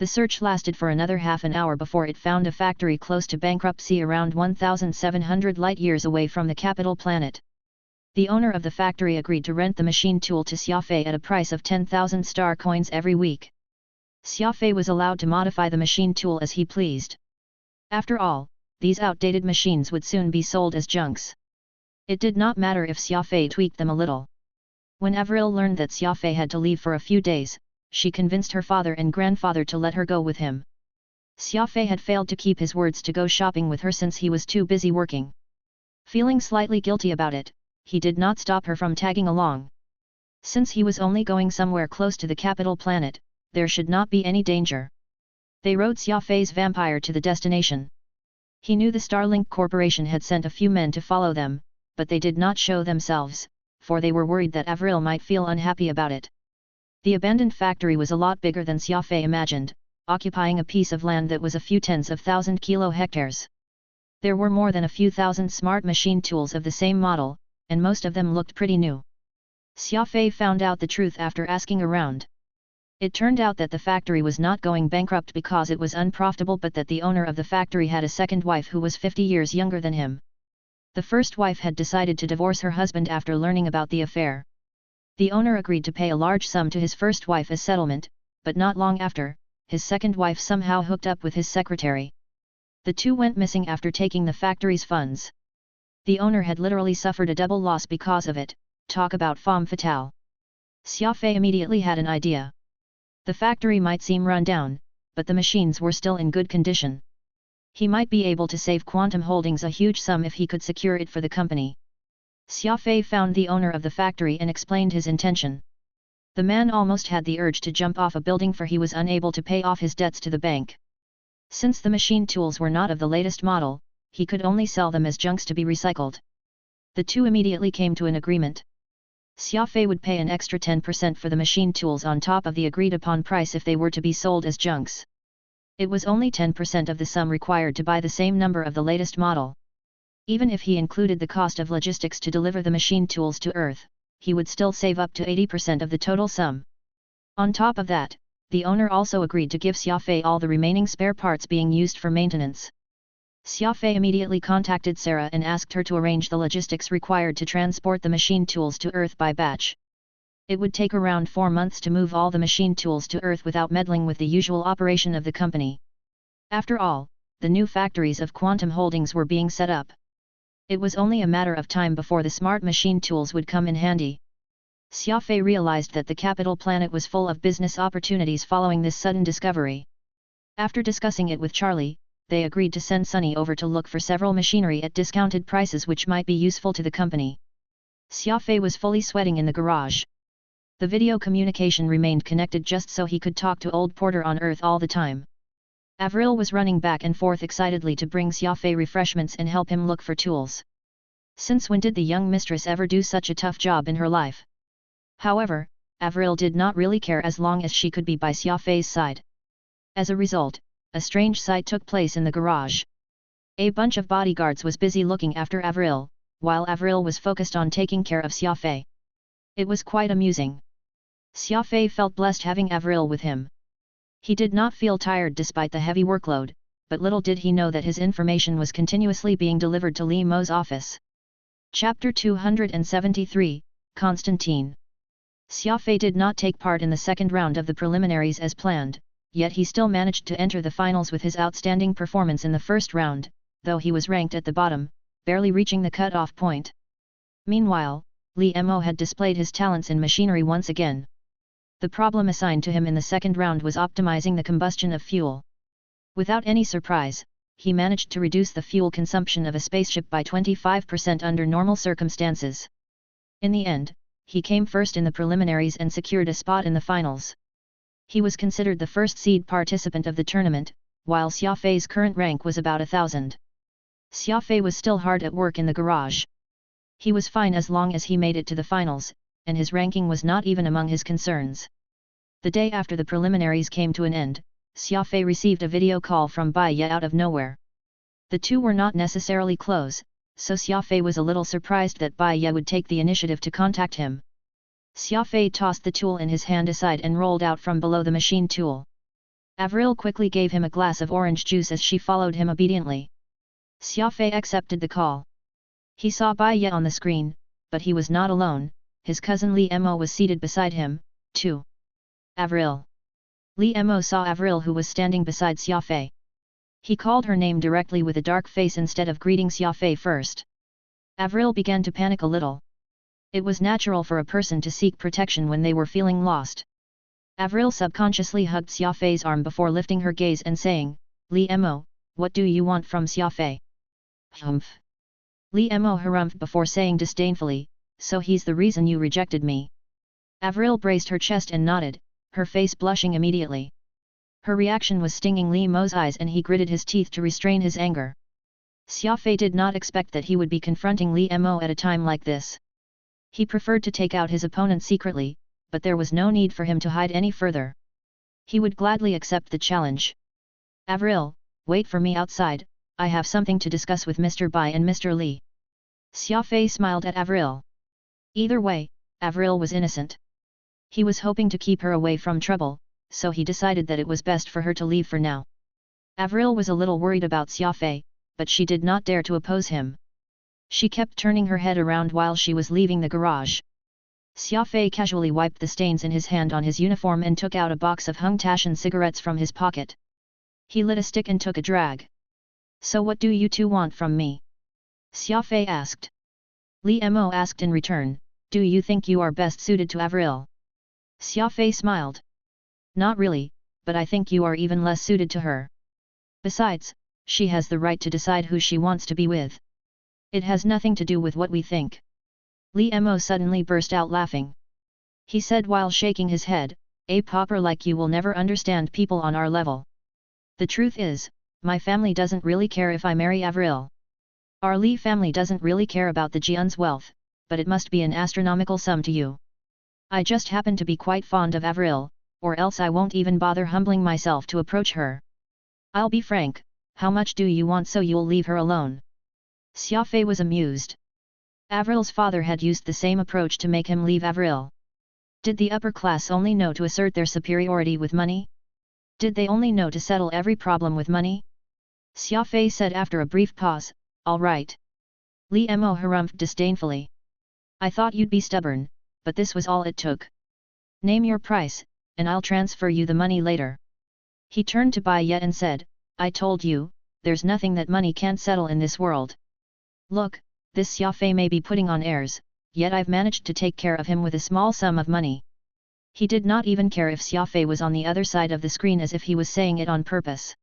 The search lasted for another half an hour before it found a factory close to bankruptcy around 1,700 light-years away from the capital planet. The owner of the factory agreed to rent the machine tool to Xia Fei at a price of 10,000 star coins every week. Xia Fei was allowed to modify the machine tool as he pleased. After all, these outdated machines would soon be sold as junks. It did not matter if Xia Fei tweaked them a little. When Avril learned that Xia Fei had to leave for a few days, she convinced her father and grandfather to let her go with him. Xia Fei had failed to keep his words to go shopping with her since he was too busy working. Feeling slightly guilty about it, he did not stop her from tagging along. Since he was only going somewhere close to the capital planet, there should not be any danger. They rode Xia Fei's vampire to the destination. He knew the Starlink Corporation had sent a few men to follow them, but they did not show themselves, for they were worried that Avril might feel unhappy about it. The abandoned factory was a lot bigger than Xia Fei imagined, occupying a piece of land that was a few tens of thousand kilo-hectares. There were more than a few thousand smart machine tools of the same model, and most of them looked pretty new. Xia Fei found out the truth after asking around. It turned out that the factory was not going bankrupt because it was unprofitable, but that the owner of the factory had a second wife who was 50 years younger than him. The first wife had decided to divorce her husband after learning about the affair. The owner agreed to pay a large sum to his first wife as settlement, but not long after, his second wife somehow hooked up with his secretary. The two went missing after taking the factory's funds. The owner had literally suffered a double loss because of it. Talk about femme fatale. Xia Fei immediately had an idea. The factory might seem run down, but the machines were still in good condition. He might be able to save Quantum Holdings a huge sum if he could secure it for the company. Xia Fei found the owner of the factory and explained his intention. The man almost had the urge to jump off a building, for he was unable to pay off his debts to the bank. Since the machine tools were not of the latest model, he could only sell them as junks to be recycled. The two immediately came to an agreement. Xia Fei would pay an extra 10% for the machine tools on top of the agreed-upon price if they were to be sold as junks. It was only 10% of the sum required to buy the same number of the latest model. Even if he included the cost of logistics to deliver the machine tools to Earth, he would still save up to 80% of the total sum. On top of that, the owner also agreed to give Xia Fei all the remaining spare parts being used for maintenance. Xia Fei immediately contacted Sarah and asked her to arrange the logistics required to transport the machine tools to Earth by batch. It would take around 4 months to move all the machine tools to Earth without meddling with the usual operation of the company. After all, the new factories of Quantum Holdings were being set up. It was only a matter of time before the smart machine tools would come in handy. Xia Fei realized that the capital planet was full of business opportunities following this sudden discovery. After discussing it with Charlie, they agreed to send Sunny over to look for several machinery at discounted prices which might be useful to the company. Xia Fei was fully sweating in the garage. The video communication remained connected just so he could talk to old Porter on Earth all the time. Avril was running back and forth excitedly to bring Xia Fei refreshments and help him look for tools. Since when did the young mistress ever do such a tough job in her life? However, Avril did not really care as long as she could be by Xia Fei's side. As a result, a strange sight took place in the garage. A bunch of bodyguards was busy looking after Avril, while Avril was focused on taking care of Xia Fei. It was quite amusing. Xia Fei felt blessed having Avril with him. He did not feel tired despite the heavy workload, but little did he know that his information was continuously being delivered to Li Mo's office. Chapter 273, Constantine. Xia Fei did not take part in the second round of the preliminaries as planned, yet he still managed to enter the finals with his outstanding performance in the first round, though he was ranked at the bottom, barely reaching the cut-off point. Meanwhile, Li Mo had displayed his talents in machinery once again. The problem assigned to him in the second round was optimizing the combustion of fuel. Without any surprise, he managed to reduce the fuel consumption of a spaceship by 25% under normal circumstances. In the end, he came first in the preliminaries and secured a spot in the finals. He was considered the first seed participant of the tournament, while Xia Fei's current rank was about 1,000. Xia Fei was still hard at work in the garage. He was fine as long as he made it to the finals, and his ranking was not even among his concerns. The day after the preliminaries came to an end, Xia Fei received a video call from Bai Ye out of nowhere. The two were not necessarily close, so Xia Fei was a little surprised that Bai Ye would take the initiative to contact him. Xia Fei tossed the tool in his hand aside and rolled out from below the machine tool. Avril quickly gave him a glass of orange juice as she followed him obediently. Xia Fei accepted the call. He saw Bai Ye on the screen, but he was not alone, his cousin Li Mo was seated beside him, too. Avril. Li Mo saw Avril, who was standing beside Xia Fei. He called her name directly with a dark face instead of greeting Xia Fei first. Avril began to panic a little. It was natural for a person to seek protection when they were feeling lost. Avril subconsciously hugged Xia Fei's arm before lifting her gaze and saying, Li Mo, what do you want from Xia Fei? Humph. Li Mo harumphed before saying disdainfully, so he's the reason you rejected me. Avril braced her chest and nodded, her face blushing immediately. Her reaction was stinging Li Mo's eyes and he gritted his teeth to restrain his anger. Xia Fei did not expect that he would be confronting Li Mo at a time like this. He preferred to take out his opponent secretly, but there was no need for him to hide any further. He would gladly accept the challenge. Avril, wait for me outside, I have something to discuss with Mr. Bai and Mr. Li. Xia Fei smiled at Avril. Either way, Avril was innocent. He was hoping to keep her away from trouble, so he decided that it was best for her to leave for now. Avril was a little worried about Xia Fei, but she did not dare to oppose him. She kept turning her head around while she was leaving the garage. Xia Fei casually wiped the stains in his hand on his uniform and took out a box of Hung Taishan cigarettes from his pocket. He lit a stick and took a drag. So what do you two want from me? Xia Fei asked. Li Mo asked in return, do you think you are best suited to Avril? Xia Fei smiled. Not really, but I think you are even less suited to her. Besides, she has the right to decide who she wants to be with. It has nothing to do with what we think. Li Mo suddenly burst out laughing. He said while shaking his head, a pauper like you will never understand people on our level. The truth is, my family doesn't really care if I marry Avril. Our Li family doesn't really care about the Jian's wealth, but it must be an astronomical sum to you. I just happen to be quite fond of Avril, or else I won't even bother humbling myself to approach her. I'll be frank, how much do you want so you'll leave her alone? Xia Fei was amused. Avril's father had used the same approach to make him leave Avril. Did the upper class only know to assert their superiority with money? Did they only know to settle every problem with money? Xia Fei said after a brief pause, all right. Li Mo harumphed disdainfully. I thought you'd be stubborn, but this was all it took. Name your price, and I'll transfer you the money later. He turned to Bai Ye and said, I told you, there's nothing that money can't settle in this world. Look, this Xia Fei may be putting on airs, yet I've managed to take care of him with a small sum of money. He did not even care if Xia Fei was on the other side of the screen as if he was saying it on purpose.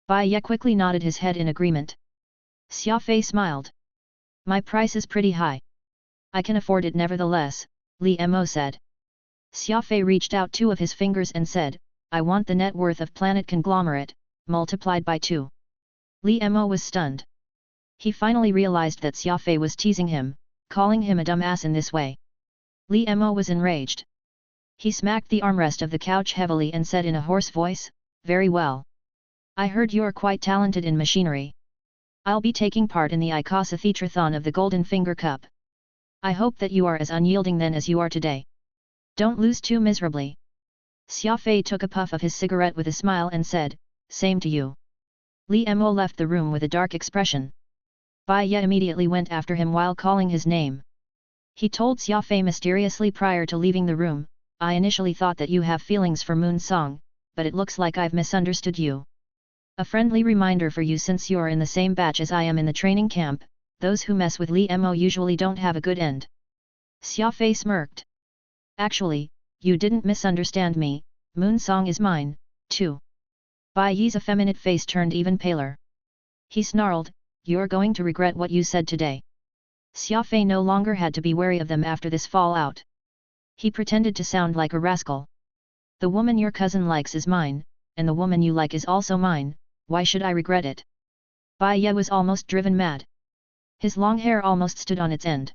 Bai Ye quickly nodded his head in agreement. Xia Fei smiled. My price is pretty high. I can afford it nevertheless, Li Mo said. Xia Fei reached out two of his fingers and said, I want the net worth of Planet Conglomerate, multiplied by 2. Li Mo was stunned. He finally realized that Xia Fei was teasing him, calling him a dumbass in this way. Li Mo was enraged. He smacked the armrest of the couch heavily and said in a hoarse voice, very well. I heard you're quite talented in machinery. I'll be taking part in the Icosathetron of the Golden Finger Cup. I hope that you are as unyielding then as you are today. Don't lose too miserably. Xia Fei took a puff of his cigarette with a smile and said, same to you. Li Mo left the room with a dark expression. Bai Ye immediately went after him while calling his name. He told Xia Fei mysteriously prior to leaving the room, I initially thought that you have feelings for Moon Song, but it looks like I've misunderstood you. A friendly reminder for you since you're in the same batch as I am in the training camp, those who mess with Li Mo usually don't have a good end. Xia Fei smirked. Actually, you didn't misunderstand me, Moon Song is mine, too. Bai Ye's effeminate face turned even paler. He snarled, you're going to regret what you said today. Xia Fei no longer had to be wary of them after this fallout. He pretended to sound like a rascal. The woman your cousin likes is mine, and the woman you like is also mine, why should I regret it? Bai Ye was almost driven mad. His long hair almost stood on its end.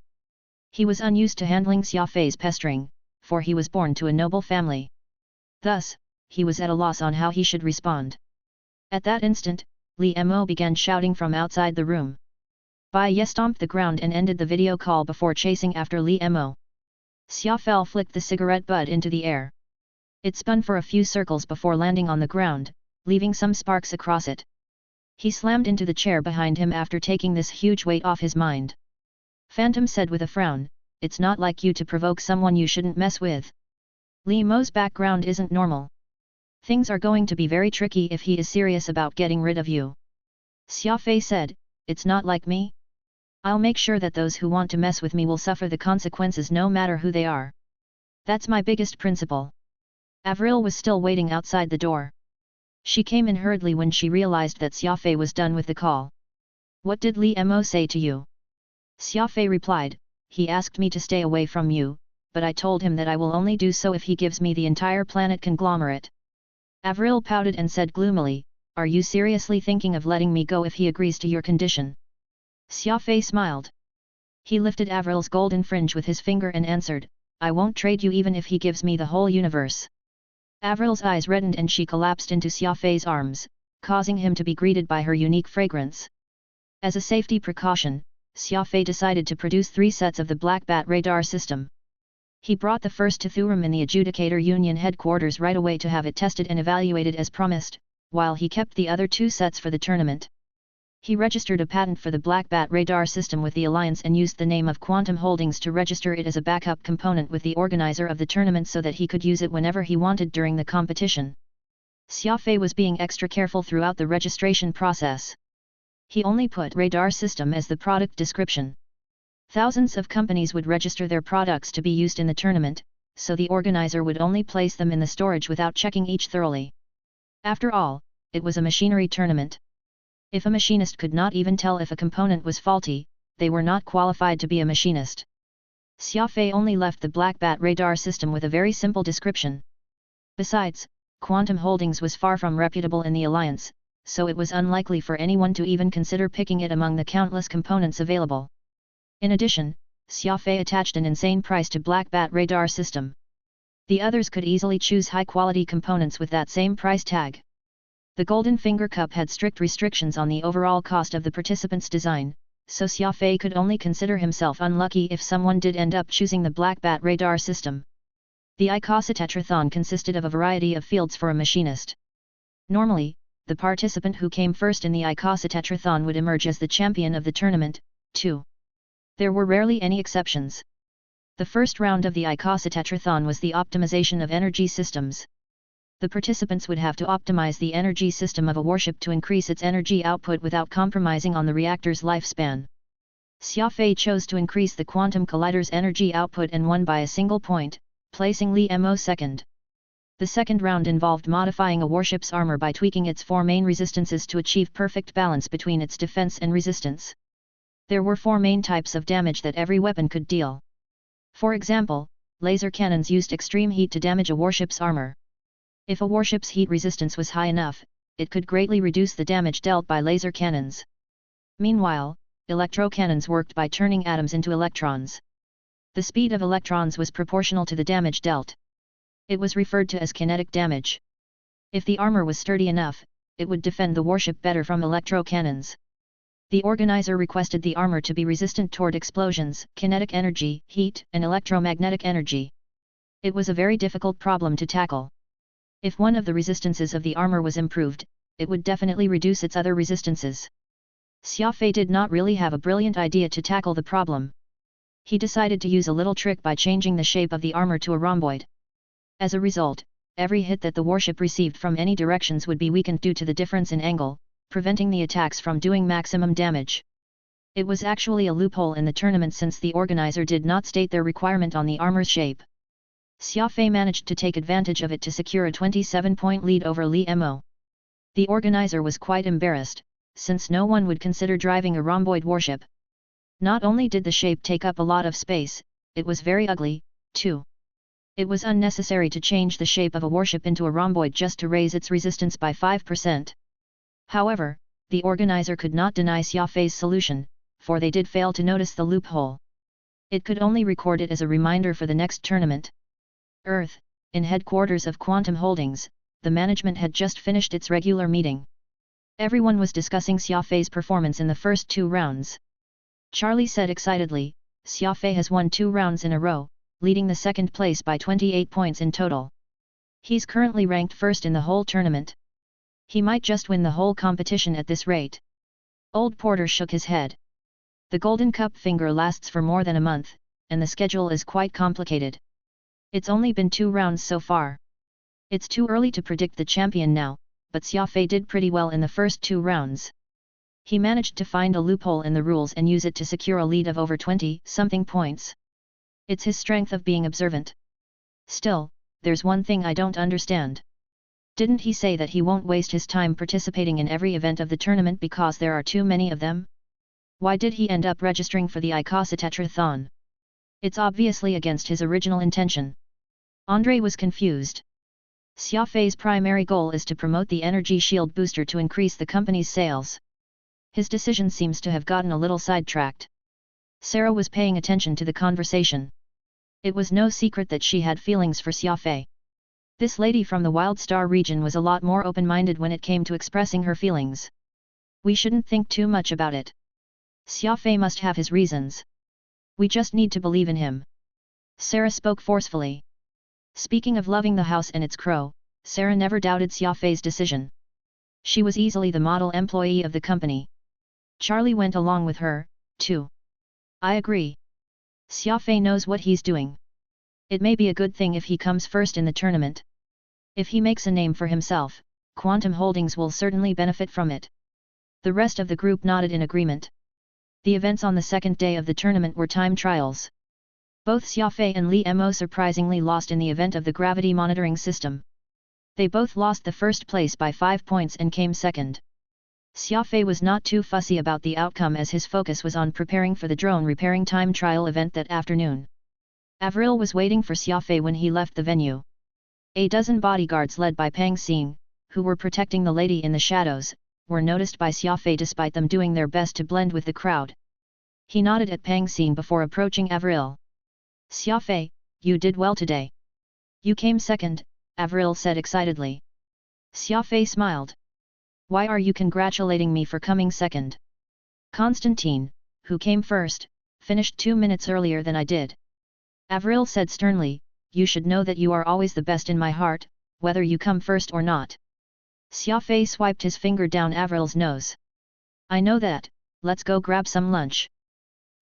He was unused to handling Xia Fei's pestering, for he was born to a noble family. Thus, he was at a loss on how he should respond. At that instant, Li Mo began shouting from outside the room. Bai Ye stomped the ground and ended the video call before chasing after Li Mo. Xia Fei flicked the cigarette butt into the air. It spun for a few circles before landing on the ground, leaving some sparks across it. He slammed into the chair behind him after taking this huge weight off his mind. Phantom said with a frown, it's not like you to provoke someone you shouldn't mess with. Li Mo's background isn't normal. Things are going to be very tricky if he is serious about getting rid of you. Xia Fei said, it's not like me. I'll make sure that those who want to mess with me will suffer the consequences no matter who they are. That's my biggest principle. Avril was still waiting outside the door. She came in hurriedly when she realized that Xia Fei was done with the call. What did Li Mo say to you? Xia Fei replied, he asked me to stay away from you, but I told him that I will only do so if he gives me the entire planet conglomerate. Avril pouted and said gloomily, are you seriously thinking of letting me go if he agrees to your condition? Xia Fei smiled. He lifted Avril's golden fringe with his finger and answered, I won't trade you even if he gives me the whole universe. Avril's eyes reddened and she collapsed into Xia Fei's arms, causing him to be greeted by her unique fragrance. As a safety precaution, Xia Fei decided to produce 3 sets of the Black Bat radar system. He brought the first to Thurum in the Adjudicator Union headquarters right away to have it tested and evaluated as promised, while he kept the other 2 sets for the tournament. He registered a patent for the Black Bat radar system with the Alliance and used the name of Quantum Holdings to register it as a backup component with the organizer of the tournament so that he could use it whenever he wanted during the competition. Xia Fei was being extra careful throughout the registration process. He only put radar system as the product description. Thousands of companies would register their products to be used in the tournament, so the organizer would only place them in the storage without checking each thoroughly. After all, it was a machinery tournament. If a machinist could not even tell if a component was faulty, they were not qualified to be a machinist. Xia Fei only left the Black Bat radar system with a very simple description. Besides, Quantum Holdings was far from reputable in the Alliance, so it was unlikely for anyone to even consider picking it among the countless components available. In addition, Xia Fei attached an insane price to Black Bat radar system. The others could easily choose high-quality components with that same price tag. The Golden Finger Cup had strict restrictions on the overall cost of the participants' design, so Xia Fei could only consider himself unlucky if someone did end up choosing the Black Bat radar system. The Icositetrathon consisted of a variety of fields for a machinist. Normally, the participant who came first in the Icositetrathon would emerge as the champion of the tournament, too. There were rarely any exceptions. The first round of the Icositetrathon was the optimization of energy systems. The participants would have to optimize the energy system of a warship to increase its energy output without compromising on the reactor's lifespan. Xia Fei chose to increase the Quantum Collider's energy output and won by a single point, placing Li Mo second. The second round involved modifying a warship's armor by tweaking its 4 main resistances to achieve perfect balance between its defense and resistance. There were 4 main types of damage that every weapon could deal. For example, laser cannons used extreme heat to damage a warship's armor. If a warship's heat resistance was high enough, it could greatly reduce the damage dealt by laser cannons. Meanwhile, electrocannons worked by turning atoms into electrons. The speed of electrons was proportional to the damage dealt. It was referred to as kinetic damage. If the armor was sturdy enough, it would defend the warship better from electrocannons. The organizer requested the armor to be resistant toward explosions, kinetic energy, heat, and electromagnetic energy. It was a very difficult problem to tackle. If one of the resistances of the armor was improved, it would definitely reduce its other resistances. Xia Fei did not really have a brilliant idea to tackle the problem. He decided to use a little trick by changing the shape of the armor to a rhomboid. As a result, every hit that the warship received from any directions would be weakened due to the difference in angle, preventing the attacks from doing maximum damage. It was actually a loophole in the tournament since the organizer did not state their requirement on the armor's shape. Xia Fei managed to take advantage of it to secure a 27-point lead over Li Mo. The organizer was quite embarrassed, since no one would consider driving a rhomboid warship. Not only did the shape take up a lot of space, it was very ugly, too. It was unnecessary to change the shape of a warship into a rhomboid just to raise its resistance by 5%. However, the organizer could not deny Xia Fei's solution, for they did fail to notice the loophole. It could only record it as a reminder for the next tournament. Earth, in headquarters of Quantum Holdings, the management had just finished its regular meeting. Everyone was discussing Xia Fei's performance in the first 2 rounds. Charlie said excitedly, Xia Fei has won 2 rounds in a row, leading the second place by 28 points in total. He's currently ranked first in the whole tournament. He might just win the whole competition at this rate. Old Porter shook his head. The Golden Cup finger lasts for more than a month, and the schedule is quite complicated. It's only been 2 rounds so far. It's too early to predict the champion now, but Xia Fei did pretty well in the first 2 rounds. He managed to find a loophole in the rules and use it to secure a lead of over 20-something points. It's his strength of being observant. Still, there's one thing I don't understand. Didn't he say that he won't waste his time participating in every event of the tournament because there are too many of them? Why did he end up registering for the Icositetrathon? It's obviously against his original intention. Andrei was confused. Xia Fei's primary goal is to promote the energy shield booster to increase the company's sales. His decision seems to have gotten a little sidetracked. Sarah was paying attention to the conversation. It was no secret that she had feelings for Xia Fei. This lady from the Wild Star region was a lot more open-minded when it came to expressing her feelings. We shouldn't think too much about it. Xia Fei must have his reasons. We just need to believe in him. Sarah spoke forcefully. Speaking of loving the house and its crow, Sarah never doubted Xia Fei's decision. She was easily the model employee of the company. Charlie went along with her, too. I agree. Xia Fei knows what he's doing. It may be a good thing if he comes first in the tournament. If he makes a name for himself, Quantum Holdings will certainly benefit from it. The rest of the group nodded in agreement. The events on the second day of the tournament were time trials. Both Xia Fei and Li Mo surprisingly lost in the event of the gravity monitoring system. They both lost the first place by 5 points and came second. Xia Fei was not too fussy about the outcome as his focus was on preparing for the drone repairing time trial event that afternoon. Avril was waiting for Xia Fei when he left the venue. A dozen bodyguards led by Pang Xing, who were protecting the lady in the shadows, were noticed by Xia Fei despite them doing their best to blend with the crowd. He nodded at Pang Xing before approaching Avril. Xia Fei, you did well today. You came second, Avril said excitedly. Xia Fei smiled. Why are you congratulating me for coming second? Constantine, who came first, finished 2 minutes earlier than I did. Avril said sternly, you should know that you are always the best in my heart, whether you come first or not. Xia Fei swiped his finger down Avril's nose. I know that, let's go grab some lunch.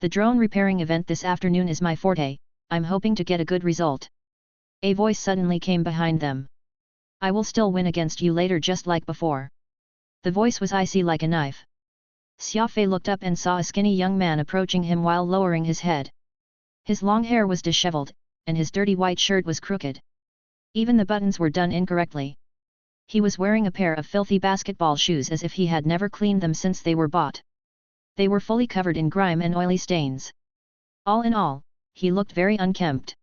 The drone repairing event this afternoon is my forte, I'm hoping to get a good result. A voice suddenly came behind them. I will still win against you later just like before. The voice was icy like a knife. Xia Fei looked up and saw a skinny young man approaching him while lowering his head. His long hair was disheveled, and his dirty white shirt was crooked. Even the buttons were done incorrectly. He was wearing a pair of filthy basketball shoes as if he had never cleaned them since they were bought. They were fully covered in grime and oily stains. All in all, he looked very unkempt.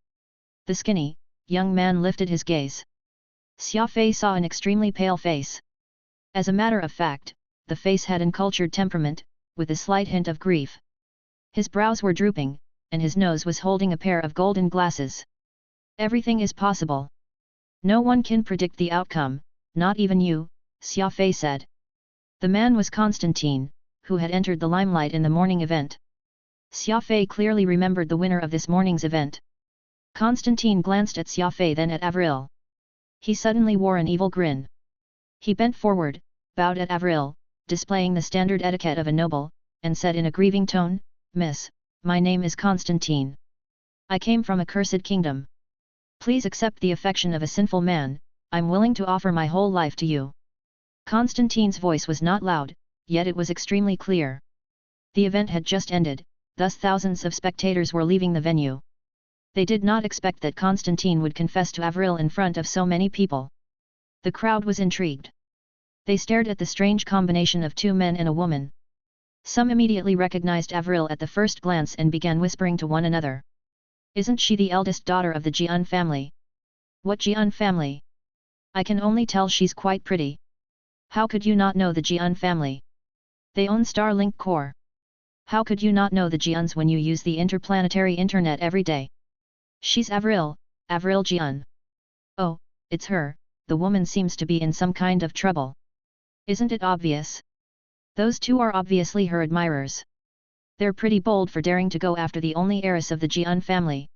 The skinny, young man lifted his gaze. Xia Fei saw an extremely pale face. As a matter of fact, the face had uncultured temperament, with a slight hint of grief. His brows were drooping, and his nose was holding a pair of golden glasses. Everything is possible. No one can predict the outcome, not even you, Xia Fei said. The man was Constantine, who had entered the limelight in the morning event. Xia Fei clearly remembered the winner of this morning's event. Constantine glanced at Xia Fei then at Avril. He suddenly wore an evil grin. He bent forward, bowed at Avril, displaying the standard etiquette of a noble, and said in a grieving tone, Miss, my name is Constantine. I came from a cursed kingdom. Please accept the affection of a sinful man, I'm willing to offer my whole life to you. Constantine's voice was not loud, yet it was extremely clear. The event had just ended, thus thousands of spectators were leaving the venue. They did not expect that Constantine would confess to Avril in front of so many people. The crowd was intrigued. They stared at the strange combination of 2 men and a woman. Some immediately recognized Avril at the first glance and began whispering to one another. Isn't she the eldest daughter of the Jian family? What Jian family? I can only tell she's quite pretty. How could you not know the Jian family? They own Starlink Core. How could you not know the Jians when you use the interplanetary internet every day? She's Avril, Avril Jian. Oh, it's her, the woman seems to be in some kind of trouble. Isn't it obvious? Those 2 are obviously her admirers. They're pretty bold for daring to go after the only heiress of the Jian family.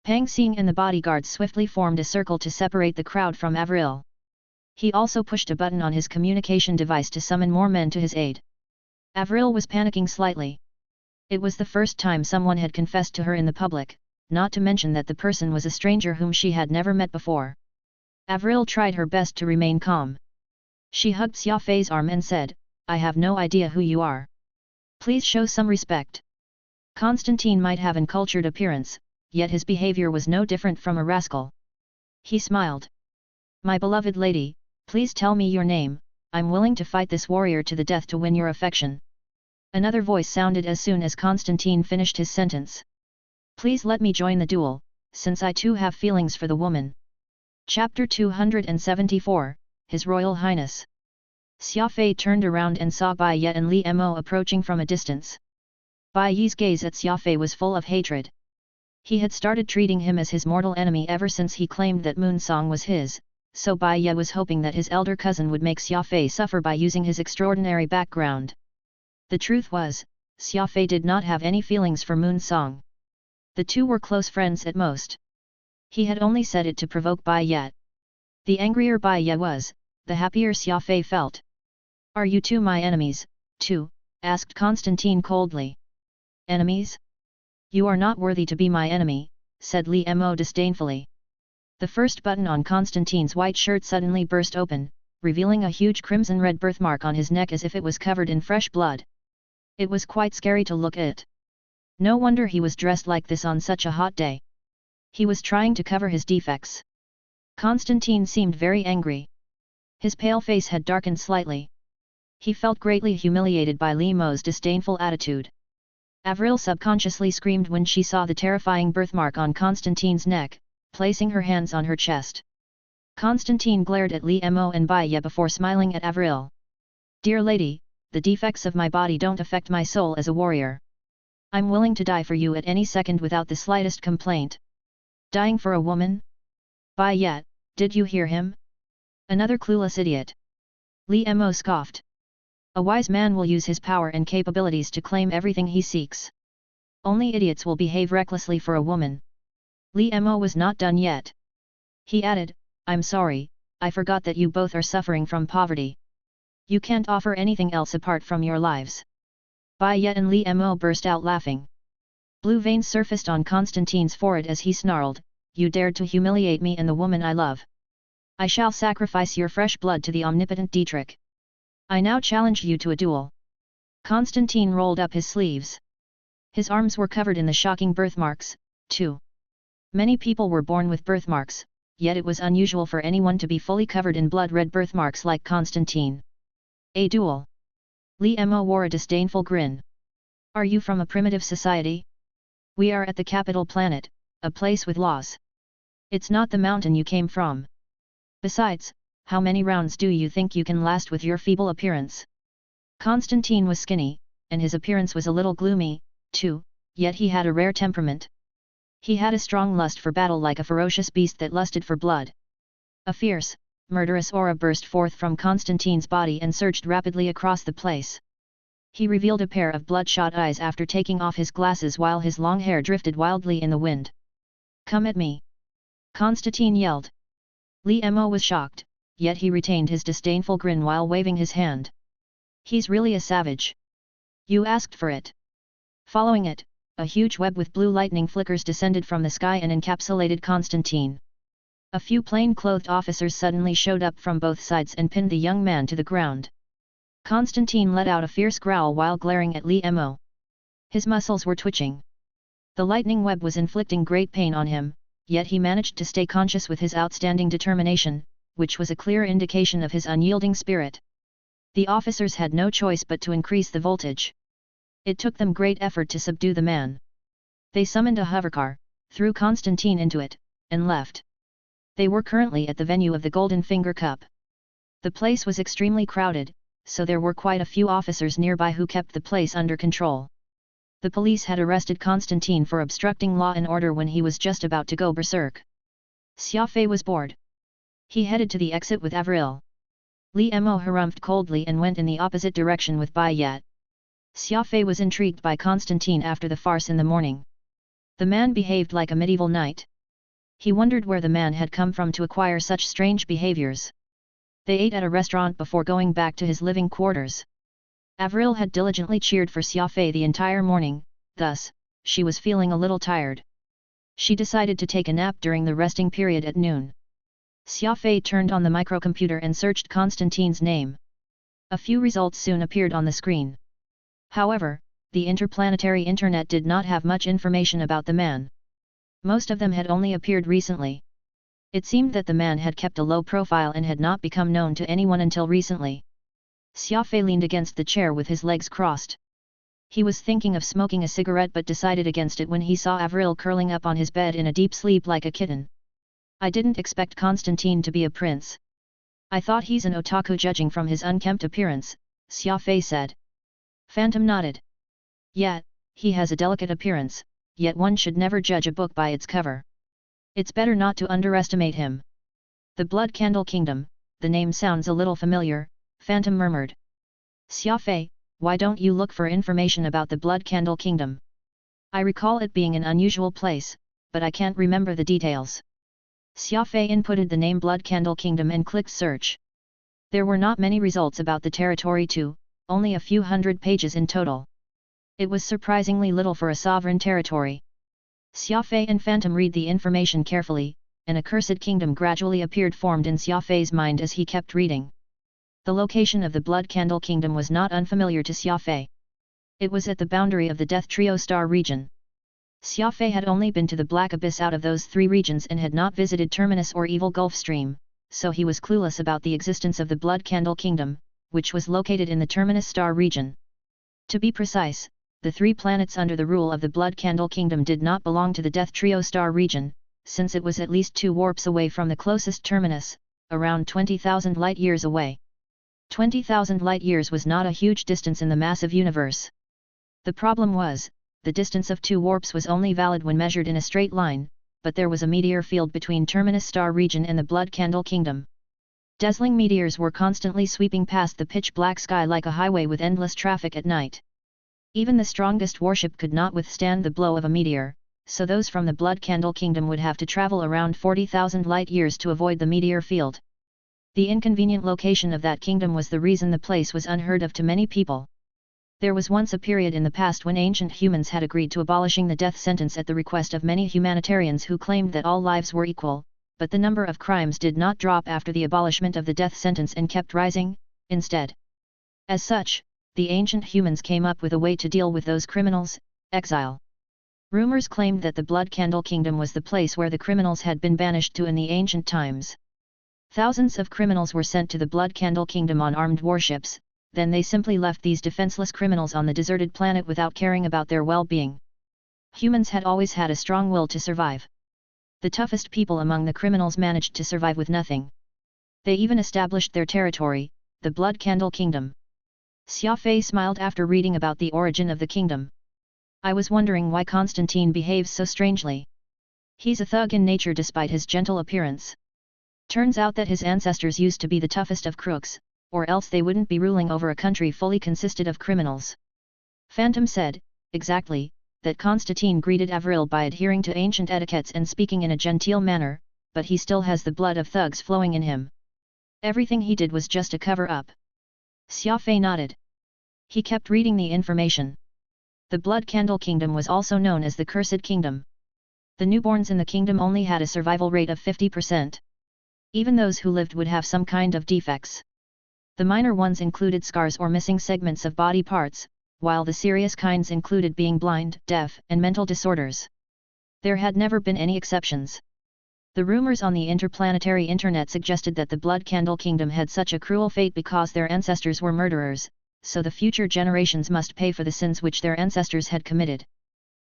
Pang Xing and the bodyguards swiftly formed a circle to separate the crowd from Avril. He also pushed a button on his communication device to summon more men to his aid. Avril was panicking slightly. It was the first time someone had confessed to her in the public, not to mention that the person was a stranger whom she had never met before. Avril tried her best to remain calm. She hugged Xia Fei's arm and said, I have no idea who you are. Please show some respect. Constantine might have an cultured appearance, yet his behavior was no different from a rascal. He smiled. My beloved lady, Please tell me your name, I'm willing to fight this warrior to the death to win your affection. Another voice sounded as soon as Constantine finished his sentence. Please let me join the duel, since I too have feelings for the woman. Chapter 274, His Royal Highness. Xia Fei turned around and saw Bai Ye and Li Mo approaching from a distance. Bai Ye's gaze at Xia Fei was full of hatred. He had started treating him as his mortal enemy ever since he claimed that Moon Song was his, so Bai Ye was hoping that his elder cousin would make Xia Fei suffer by using his extraordinary background. The truth was, Xia Fei did not have any feelings for Moon Song. The two were close friends at most. He had only said it to provoke Bai Ye. The angrier Bai Ye was, the happier Xia Fei felt. Are you two my enemies, too? Asked Constantine coldly. Enemies? You are not worthy to be my enemy, said Li Mo disdainfully. The first button on Constantine's white shirt suddenly burst open, revealing a huge crimson-red birthmark on his neck as if it was covered in fresh blood. It was quite scary to look at. No wonder he was dressed like this on such a hot day. He was trying to cover his defects. Constantine seemed very angry. His pale face had darkened slightly. He felt greatly humiliated by Li Mo's disdainful attitude. Avril subconsciously screamed when she saw the terrifying birthmark on Constantine's neck, placing her hands on her chest. Constantine glared at Li Mo and Bai Ye before smiling at Avril. Dear lady, the defects of my body don't affect my soul as a warrior. I'm willing to die for you at any second without the slightest complaint. Dying for a woman? Bai Ye, did you hear him? Another clueless idiot. Li Mo scoffed. A wise man will use his power and capabilities to claim everything he seeks. Only idiots will behave recklessly for a woman. Li Mo was not done yet. He added, I'm sorry, I forgot that you both are suffering from poverty. You can't offer anything else apart from your lives. Bai Ye and Li Mo burst out laughing. Blue veins surfaced on Constantine's forehead as he snarled, You dared to humiliate me and the woman I love. I shall sacrifice your fresh blood to the omnipotent Dietrich. I now challenge you to a duel. Constantine rolled up his sleeves. His arms were covered in the shocking birthmarks, too. Many people were born with birthmarks, yet it was unusual for anyone to be fully covered in blood-red birthmarks like Constantine. A duel. Li Mo wore a disdainful grin. Are you from a primitive society? We are at the capital planet, a place with laws. It's not the mountain you came from. Besides, how many rounds do you think you can last with your feeble appearance? Constantine was skinny, and his appearance was a little gloomy, too, yet he had a rare temperament. He had a strong lust for battle like a ferocious beast that lusted for blood. A fierce, murderous aura burst forth from Constantine's body and surged rapidly across the place. He revealed a pair of bloodshot eyes after taking off his glasses while his long hair drifted wildly in the wind. Come at me! Constantine yelled. Li Mo was shocked, yet he retained his disdainful grin while waving his hand. He's really a savage. You asked for it. Following it, a huge web with blue lightning flickers descended from the sky and encapsulated Constantine. A few plain-clothed officers suddenly showed up from both sides and pinned the young man to the ground. Constantine let out a fierce growl while glaring at Li Mo. His muscles were twitching. The lightning web was inflicting great pain on him, yet he managed to stay conscious with his outstanding determination, which was a clear indication of his unyielding spirit. The officers had no choice but to increase the voltage. It took them great effort to subdue the man. They summoned a hovercar, threw Constantine into it, and left. They were currently at the venue of the Golden Finger Cup. The place was extremely crowded, so there were quite a few officers nearby who kept the place under control. The police had arrested Constantine for obstructing law and order when he was just about to go berserk. Xia Fei was bored. He headed to the exit with Avril. Li Mo harumphed coldly and went in the opposite direction with Bai Ye. Xia Fei was intrigued by Constantine after the farce in the morning. The man behaved like a medieval knight. He wondered where the man had come from to acquire such strange behaviors. They ate at a restaurant before going back to his living quarters. Avril had diligently cheered for Xia Fei the entire morning, thus, she was feeling a little tired. She decided to take a nap during the resting period at noon. Xia Fei turned on the microcomputer and searched Constantine's name. A few results soon appeared on the screen. However, the interplanetary internet did not have much information about the man. Most of them had only appeared recently. It seemed that the man had kept a low profile and had not become known to anyone until recently. Xia Fei leaned against the chair with his legs crossed. He was thinking of smoking a cigarette but decided against it when he saw Avril curling up on his bed in a deep sleep like a kitten. I didn't expect Constantine to be a prince. I thought he's an otaku judging from his unkempt appearance, Xia Fei said. Phantom nodded. Yeah, he has a delicate appearance, yet one should never judge a book by its cover. It's better not to underestimate him. The Blood Candle Kingdom, the name sounds a little familiar, Phantom murmured. Xia Fei, why don't you look for information about the Blood Candle Kingdom? I recall it being an unusual place, but I can't remember the details. Xia Fei inputted the name Blood Candle Kingdom and clicked search. There were not many results about the territory too, only a few hundred pages in total. It was surprisingly little for a sovereign territory. Xia Fei and Phantom read the information carefully, an accursed kingdom gradually appeared formed in Xia Fei's mind as he kept reading. The location of the Blood Candle Kingdom was not unfamiliar to Xia Fei. It was at the boundary of the Death Trio Star region. Xia Fei had only been to the Black Abyss out of those three regions and had not visited Terminus or Evil Gulf Stream, so he was clueless about the existence of the Blood Candle Kingdom, which was located in the Terminus Star region. To be precise, the three planets under the rule of the Blood Candle Kingdom did not belong to the Death Trio Star region, since it was at least 2 warps away from the closest terminus, around 20,000 light-years away. 20,000 light-years was not a huge distance in the massive universe. The problem was, the distance of 2 warps was only valid when measured in a straight line, but there was a meteor field between Terminus Star region and the Blood Candle Kingdom. Dazzling meteors were constantly sweeping past the pitch-black sky like a highway with endless traffic at night. Even the strongest warship could not withstand the blow of a meteor, so those from the Blood Candle Kingdom would have to travel around 40,000 light-years to avoid the meteor field. The inconvenient location of that kingdom was the reason the place was unheard of to many people. There was once a period in the past when ancient humans had agreed to abolishing the death sentence at the request of many humanitarians who claimed that all lives were equal, but the number of crimes did not drop after the abolishment of the death sentence and kept rising, instead. As such, the ancient humans came up with a way to deal with those criminals: exile. Rumors claimed that the Blood Candle Kingdom was the place where the criminals had been banished to in the ancient times. Thousands of criminals were sent to the Blood Candle Kingdom on armed warships, then they simply left these defenseless criminals on the deserted planet without caring about their well-being. Humans had always had a strong will to survive. The toughest people among the criminals managed to survive with nothing. They even established their territory, the Blood Candle Kingdom. Xia Fei smiled after reading about the origin of the kingdom. I was wondering why Constantine behaves so strangely. He's a thug in nature despite his gentle appearance. Turns out that his ancestors used to be the toughest of crooks, or else they wouldn't be ruling over a country fully consisted of criminals. Phantom said, exactly, that Constantine greeted Avril by adhering to ancient etiquettes and speaking in a genteel manner, but he still has the blood of thugs flowing in him. Everything he did was just a cover-up. Xia Fei nodded. He kept reading the information. The Blood Candle Kingdom was also known as the Cursed Kingdom. The newborns in the kingdom only had a survival rate of 50%. Even those who lived would have some kind of defects. The minor ones included scars or missing segments of body parts, while the serious kinds included being blind, deaf, and mental disorders. There had never been any exceptions. The rumors on the interplanetary internet suggested that the Blood Candle Kingdom had such a cruel fate because their ancestors were murderers, so the future generations must pay for the sins which their ancestors had committed.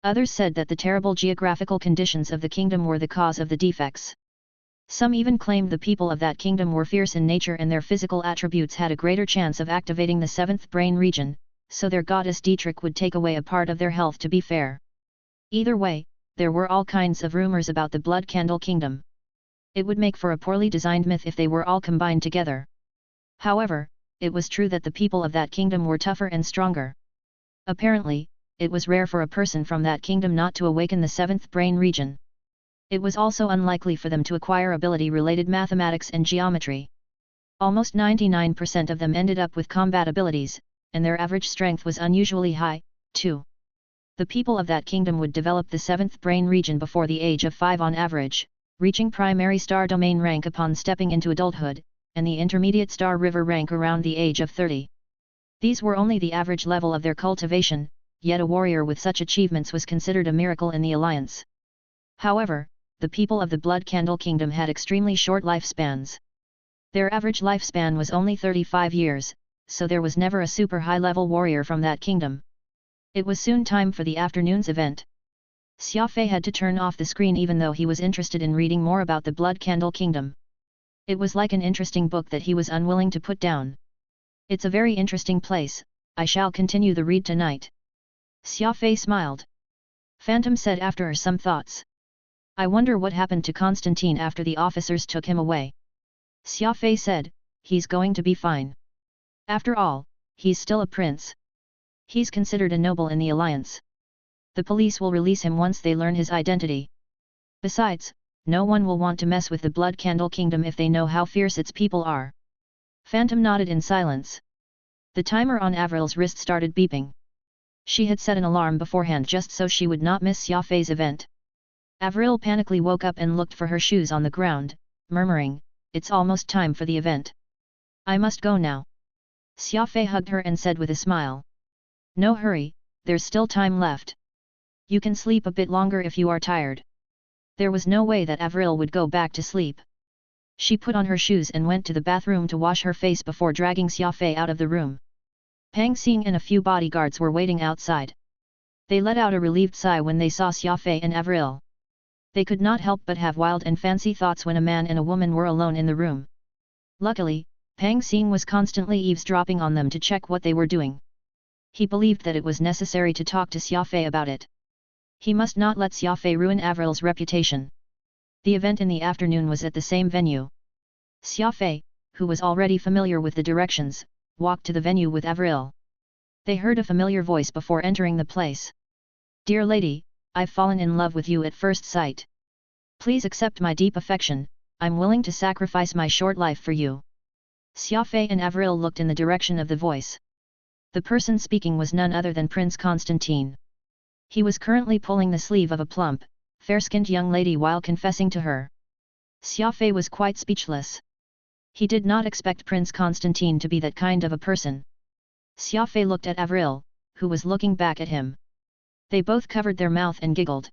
Others said that the terrible geographical conditions of the kingdom were the cause of the defects. Some even claimed the people of that kingdom were fierce in nature and their physical attributes had a greater chance of activating the 7th brain region, so their goddess Dietrich would take away a part of their health to be fair. Either way, there were all kinds of rumors about the Blood Candle Kingdom. It would make for a poorly designed myth if they were all combined together. However, it was true that the people of that kingdom were tougher and stronger. Apparently, it was rare for a person from that kingdom not to awaken the 7th brain region. It was also unlikely for them to acquire ability-related mathematics and geometry. Almost 99% of them ended up with combat abilities, and their average strength was unusually high, too. The people of that kingdom would develop the 7th brain region before the age of 5 on average, reaching primary star domain rank upon stepping into adulthood, and the intermediate star river rank around the age of 30. These were only the average level of their cultivation, yet a warrior with such achievements was considered a miracle in the Alliance. However, the people of the Blood Candle Kingdom had extremely short lifespans. Their average lifespan was only 35 years, so there was never a super high-level warrior from that kingdom. It was soon time for the afternoon's event. Xia Fei had to turn off the screen even though he was interested in reading more about the Blood Candle Kingdom. It was like an interesting book that he was unwilling to put down. It's a very interesting place, I shall continue the read tonight. Xia Fei smiled. Phantom said after some thoughts. I wonder what happened to Constantine after the officers took him away. Xia Fei said, he's going to be fine. After all, he's still a prince. He's considered a noble in the alliance. The police will release him once they learn his identity. Besides, no one will want to mess with the Blood Candle Kingdom if they know how fierce its people are. Phantom nodded in silence. The timer on Avril's wrist started beeping. She had set an alarm beforehand just so she would not miss Xia Fei's event. Avril panically woke up and looked for her shoes on the ground, murmuring, it's almost time for the event. I must go now. Xia Fei hugged her and said with a smile. No hurry, there's still time left. You can sleep a bit longer if you are tired. There was no way that Avril would go back to sleep. She put on her shoes and went to the bathroom to wash her face before dragging Xia Fei out of the room. Pang Xing and a few bodyguards were waiting outside. They let out a relieved sigh when they saw Xia Fei and Avril. They could not help but have wild and fancy thoughts when a man and a woman were alone in the room. Luckily, Pang Xing was constantly eavesdropping on them to check what they were doing. He believed that it was necessary to talk to Xia Fei about it. He must not let Xia Fei ruin Avril's reputation. The event in the afternoon was at the same venue. Xia Fei, who was already familiar with the directions, walked to the venue with Avril. They heard a familiar voice before entering the place. Dear lady, I've fallen in love with you at first sight. Please accept my deep affection, I'm willing to sacrifice my short life for you. Xia Fei and Avril looked in the direction of the voice. The person speaking was none other than Prince Constantine. He was currently pulling the sleeve of a plump, fair-skinned young lady while confessing to her. Xia Fei was quite speechless. He did not expect Prince Constantine to be that kind of a person. Xia Fei looked at Avril, who was looking back at him. They both covered their mouth and giggled.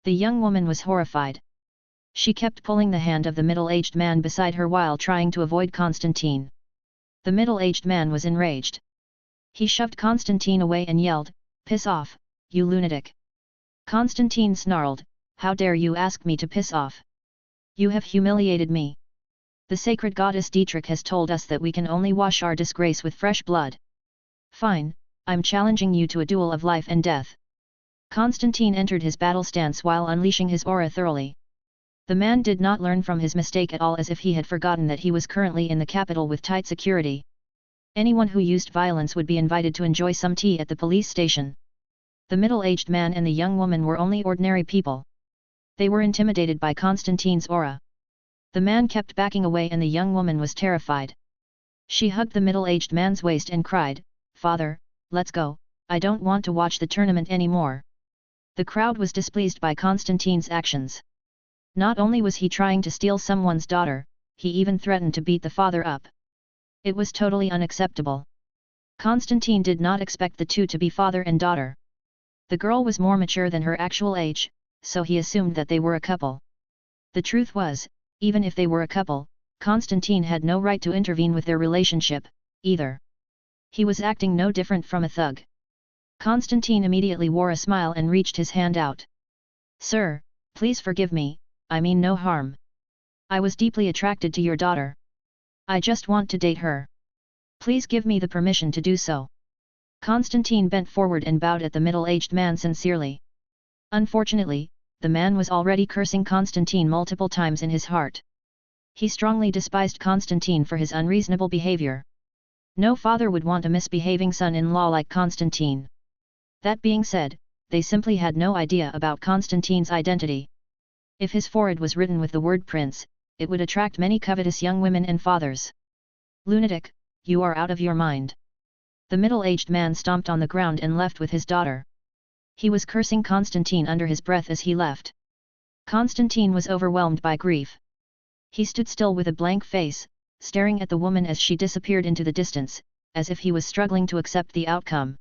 The young woman was horrified. She kept pulling the hand of the middle-aged man beside her while trying to avoid Constantine. The middle-aged man was enraged. He shoved Constantine away and yelled, "Piss off, you lunatic!" Constantine snarled, "How dare you ask me to piss off? You have humiliated me. The sacred goddess Dietrich has told us that we can only wash our disgrace with fresh blood. Fine, I'm challenging you to a duel of life and death." Constantine entered his battle stance while unleashing his aura thoroughly. The man did not learn from his mistake at all, as if he had forgotten that he was currently in the capital with tight security. Anyone who used violence would be invited to enjoy some tea at the police station. The middle-aged man and the young woman were only ordinary people. They were intimidated by Constantine's aura. The man kept backing away and the young woman was terrified. She hugged the middle-aged man's waist and cried, "Father, let's go, I don't want to watch the tournament anymore." The crowd was displeased by Constantine's actions. Not only was he trying to steal someone's daughter, he even threatened to beat the father up. It was totally unacceptable. Constantine did not expect the two to be father and daughter. The girl was more mature than her actual age, so he assumed that they were a couple. The truth was, even if they were a couple, Constantine had no right to intervene with their relationship, either. He was acting no different from a thug. Constantine immediately wore a smile and reached his hand out. "Sir, please forgive me, I mean no harm. I was deeply attracted to your daughter. I just want to date her. Please give me the permission to do so." Constantine bent forward and bowed at the middle-aged man sincerely. Unfortunately, the man was already cursing Constantine multiple times in his heart. He strongly despised Constantine for his unreasonable behavior. No father would want a misbehaving son-in-law like Constantine. That being said, they simply had no idea about Constantine's identity. If his forehead was written with the word prince, it would attract many covetous young women and fathers. "Lunatic, you are out of your mind." The middle-aged man stomped on the ground and left with his daughter. He was cursing Constantine under his breath as he left. Constantine was overwhelmed by grief. He stood still with a blank face, staring at the woman as she disappeared into the distance, as if he was struggling to accept the outcome.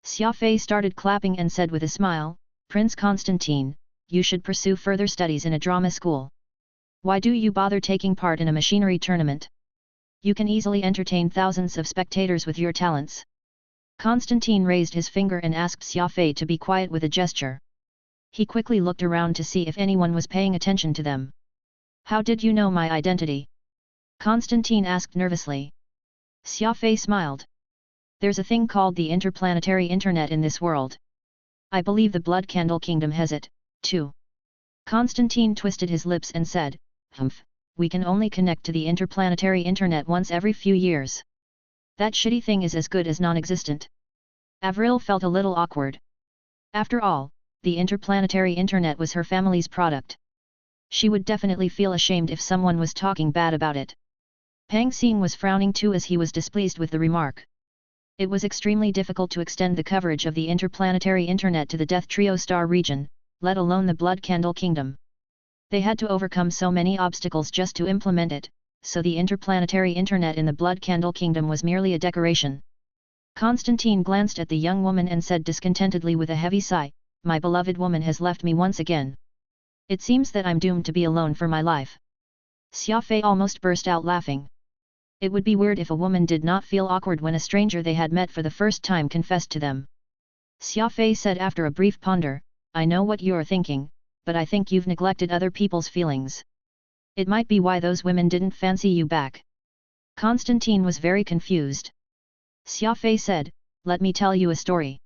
Xia Fei started clapping and said with a smile, "Prince Constantine, you should pursue further studies in a drama school. Why do you bother taking part in a machinery tournament? You can easily entertain thousands of spectators with your talents. Constantine raised his finger and asked Xia Fei to be quiet with a gesture. He quickly looked around to see if anyone was paying attention to them. How did you know my identity? Constantine asked nervously. Xia Fei smiled. There's a thing called the interplanetary internet in this world. I believe the Blood Candle Kingdom has it, too. Constantine twisted his lips and said, Humph, we can only connect to the interplanetary internet once every few years. That shitty thing is as good as non-existent. Avril felt a little awkward. After all, the interplanetary internet was her family's product. She would definitely feel ashamed if someone was talking bad about it. Pang Xing was frowning too as he was displeased with the remark. It was extremely difficult to extend the coverage of the interplanetary internet to the Death Trio Star region, let alone the Blood Candle Kingdom. They had to overcome so many obstacles just to implement it, so the interplanetary internet in the Blood Candle Kingdom was merely a decoration. Constantine glanced at the young woman and said discontentedly with a heavy sigh, My beloved woman has left me once again. It seems that I'm doomed to be alone for my life. Xia Fei almost burst out laughing. It would be weird if a woman did not feel awkward when a stranger they had met for the first time confessed to them. Xia Fei said after a brief ponder, I know what you're thinking, but I think you've neglected other people's feelings. It might be why those women didn't fancy you back. Constantine was very confused. Xia Fei said, Let me tell you a story.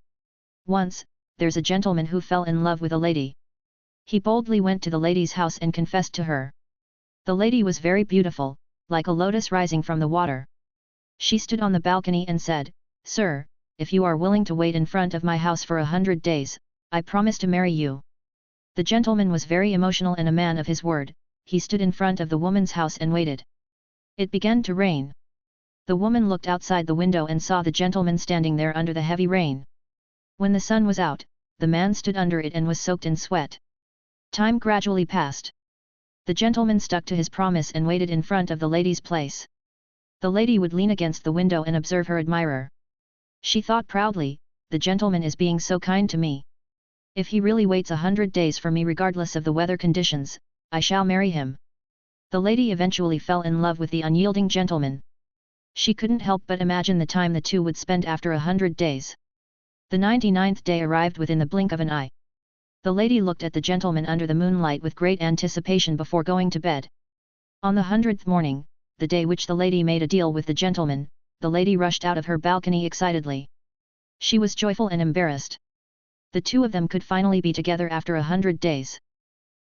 Once, there's a gentleman who fell in love with a lady. He boldly went to the lady's house and confessed to her. The lady was very beautiful, like a lotus rising from the water. She stood on the balcony and said, Sir, if you are willing to wait in front of my house for 100 days, I promise to marry you. The gentleman was very emotional and a man of his word. He stood in front of the woman's house and waited. It began to rain. The woman looked outside the window and saw the gentleman standing there under the heavy rain. When the sun was out, the man stood under it and was soaked in sweat. Time gradually passed. The gentleman stuck to his promise and waited in front of the lady's place. The lady would lean against the window and observe her admirer. She thought proudly, the gentleman is being so kind to me. If he really waits 100 days for me regardless of the weather conditions, I shall marry him. The lady eventually fell in love with the unyielding gentleman. She couldn't help but imagine the time the two would spend after 100 days. The 99th day arrived within the blink of an eye. The lady looked at the gentleman under the moonlight with great anticipation before going to bed. On the 100th morning, the day which the lady made a deal with the gentleman, the lady rushed out of her balcony excitedly. She was joyful and embarrassed. The two of them could finally be together after 100 days.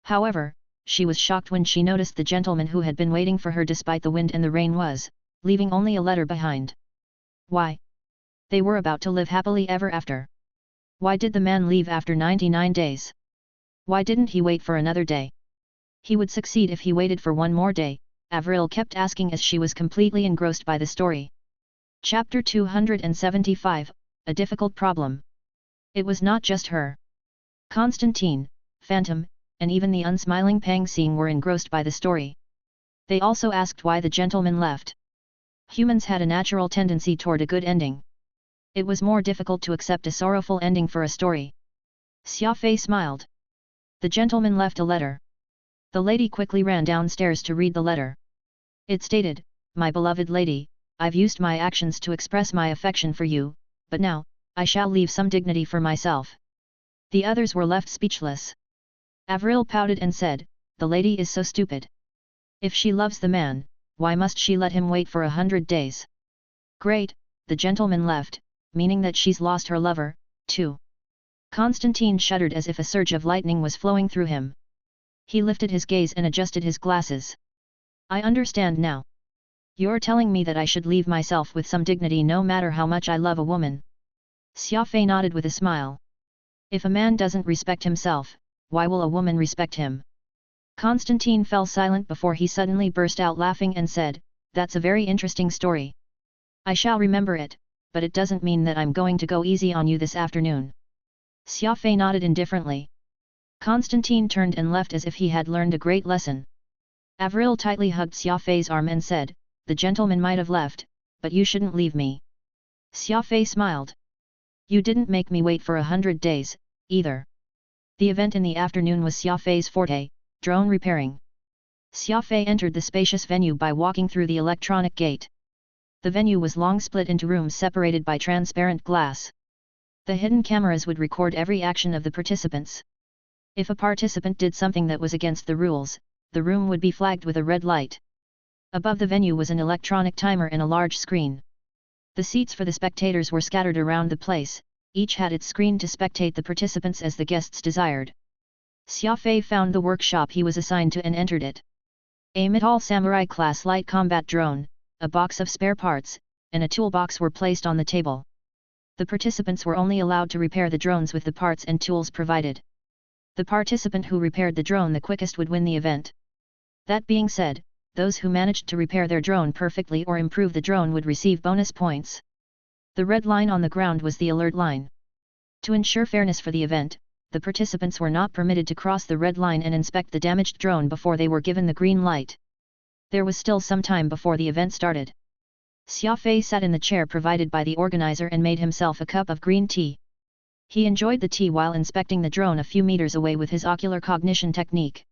However, she was shocked when she noticed the gentleman who had been waiting for her despite the wind and the rain was, leaving only a letter behind. Why? They were about to live happily ever after. Why did the man leave after 99 days? Why didn't he wait for another day? He would succeed if he waited for one more day, Avril kept asking as she was completely engrossed by the story. Chapter 275, A Difficult Problem. It was not just her. Constantine, Phantom, and even the unsmiling Pang Xing were engrossed by the story. They also asked why the gentleman left. Humans had a natural tendency toward a good ending. It was more difficult to accept a sorrowful ending for a story. Xia Fei smiled. The gentleman left a letter. The lady quickly ran downstairs to read the letter. It stated, My beloved lady, I've used my actions to express my affection for you, but now, I shall leave some dignity for myself. The others were left speechless. Avril pouted and said, The lady is so stupid. If she loves the man, why must she let him wait for 100 days? Great, the gentleman left, meaning that she's lost her lover, too. Constantine shuddered as if a surge of lightning was flowing through him. He lifted his gaze and adjusted his glasses. I understand now. You're telling me that I should leave myself with some dignity no matter how much I love a woman. Xia Fei nodded with a smile. If a man doesn't respect himself, why will a woman respect him? Constantine fell silent before he suddenly burst out laughing and said, That's a very interesting story. I shall remember it, but it doesn't mean that I'm going to go easy on you this afternoon. Xia Fei nodded indifferently. Constantine turned and left as if he had learned a great lesson. Avril tightly hugged Xia Fei's arm and said, The gentleman might have left, but you shouldn't leave me. Xia Fei smiled. You didn't make me wait for 100 days, either. The event in the afternoon was Xia Fei's forte, drone repairing. Xia Fei entered the spacious venue by walking through the electronic gate. The venue was long split into rooms separated by transparent glass. The hidden cameras would record every action of the participants. If a participant did something that was against the rules, the room would be flagged with a red light. Above the venue was an electronic timer and a large screen. The seats for the spectators were scattered around the place, each had its screen to spectate the participants as the guests desired. Xia Fei found the workshop he was assigned to and entered it. A mid-all samurai class light combat drone, a box of spare parts, and a toolbox were placed on the table. The participants were only allowed to repair the drones with the parts and tools provided. The participant who repaired the drone the quickest would win the event. That being said, those who managed to repair their drone perfectly or improve the drone would receive bonus points. The red line on the ground was the alert line. To ensure fairness for the event, the participants were not permitted to cross the red line and inspect the damaged drone before they were given the green light. There was still some time before the event started. Xia Fei sat in the chair provided by the organizer and made himself a cup of green tea. He enjoyed the tea while inspecting the drone a few meters away with his ocular cognition technique.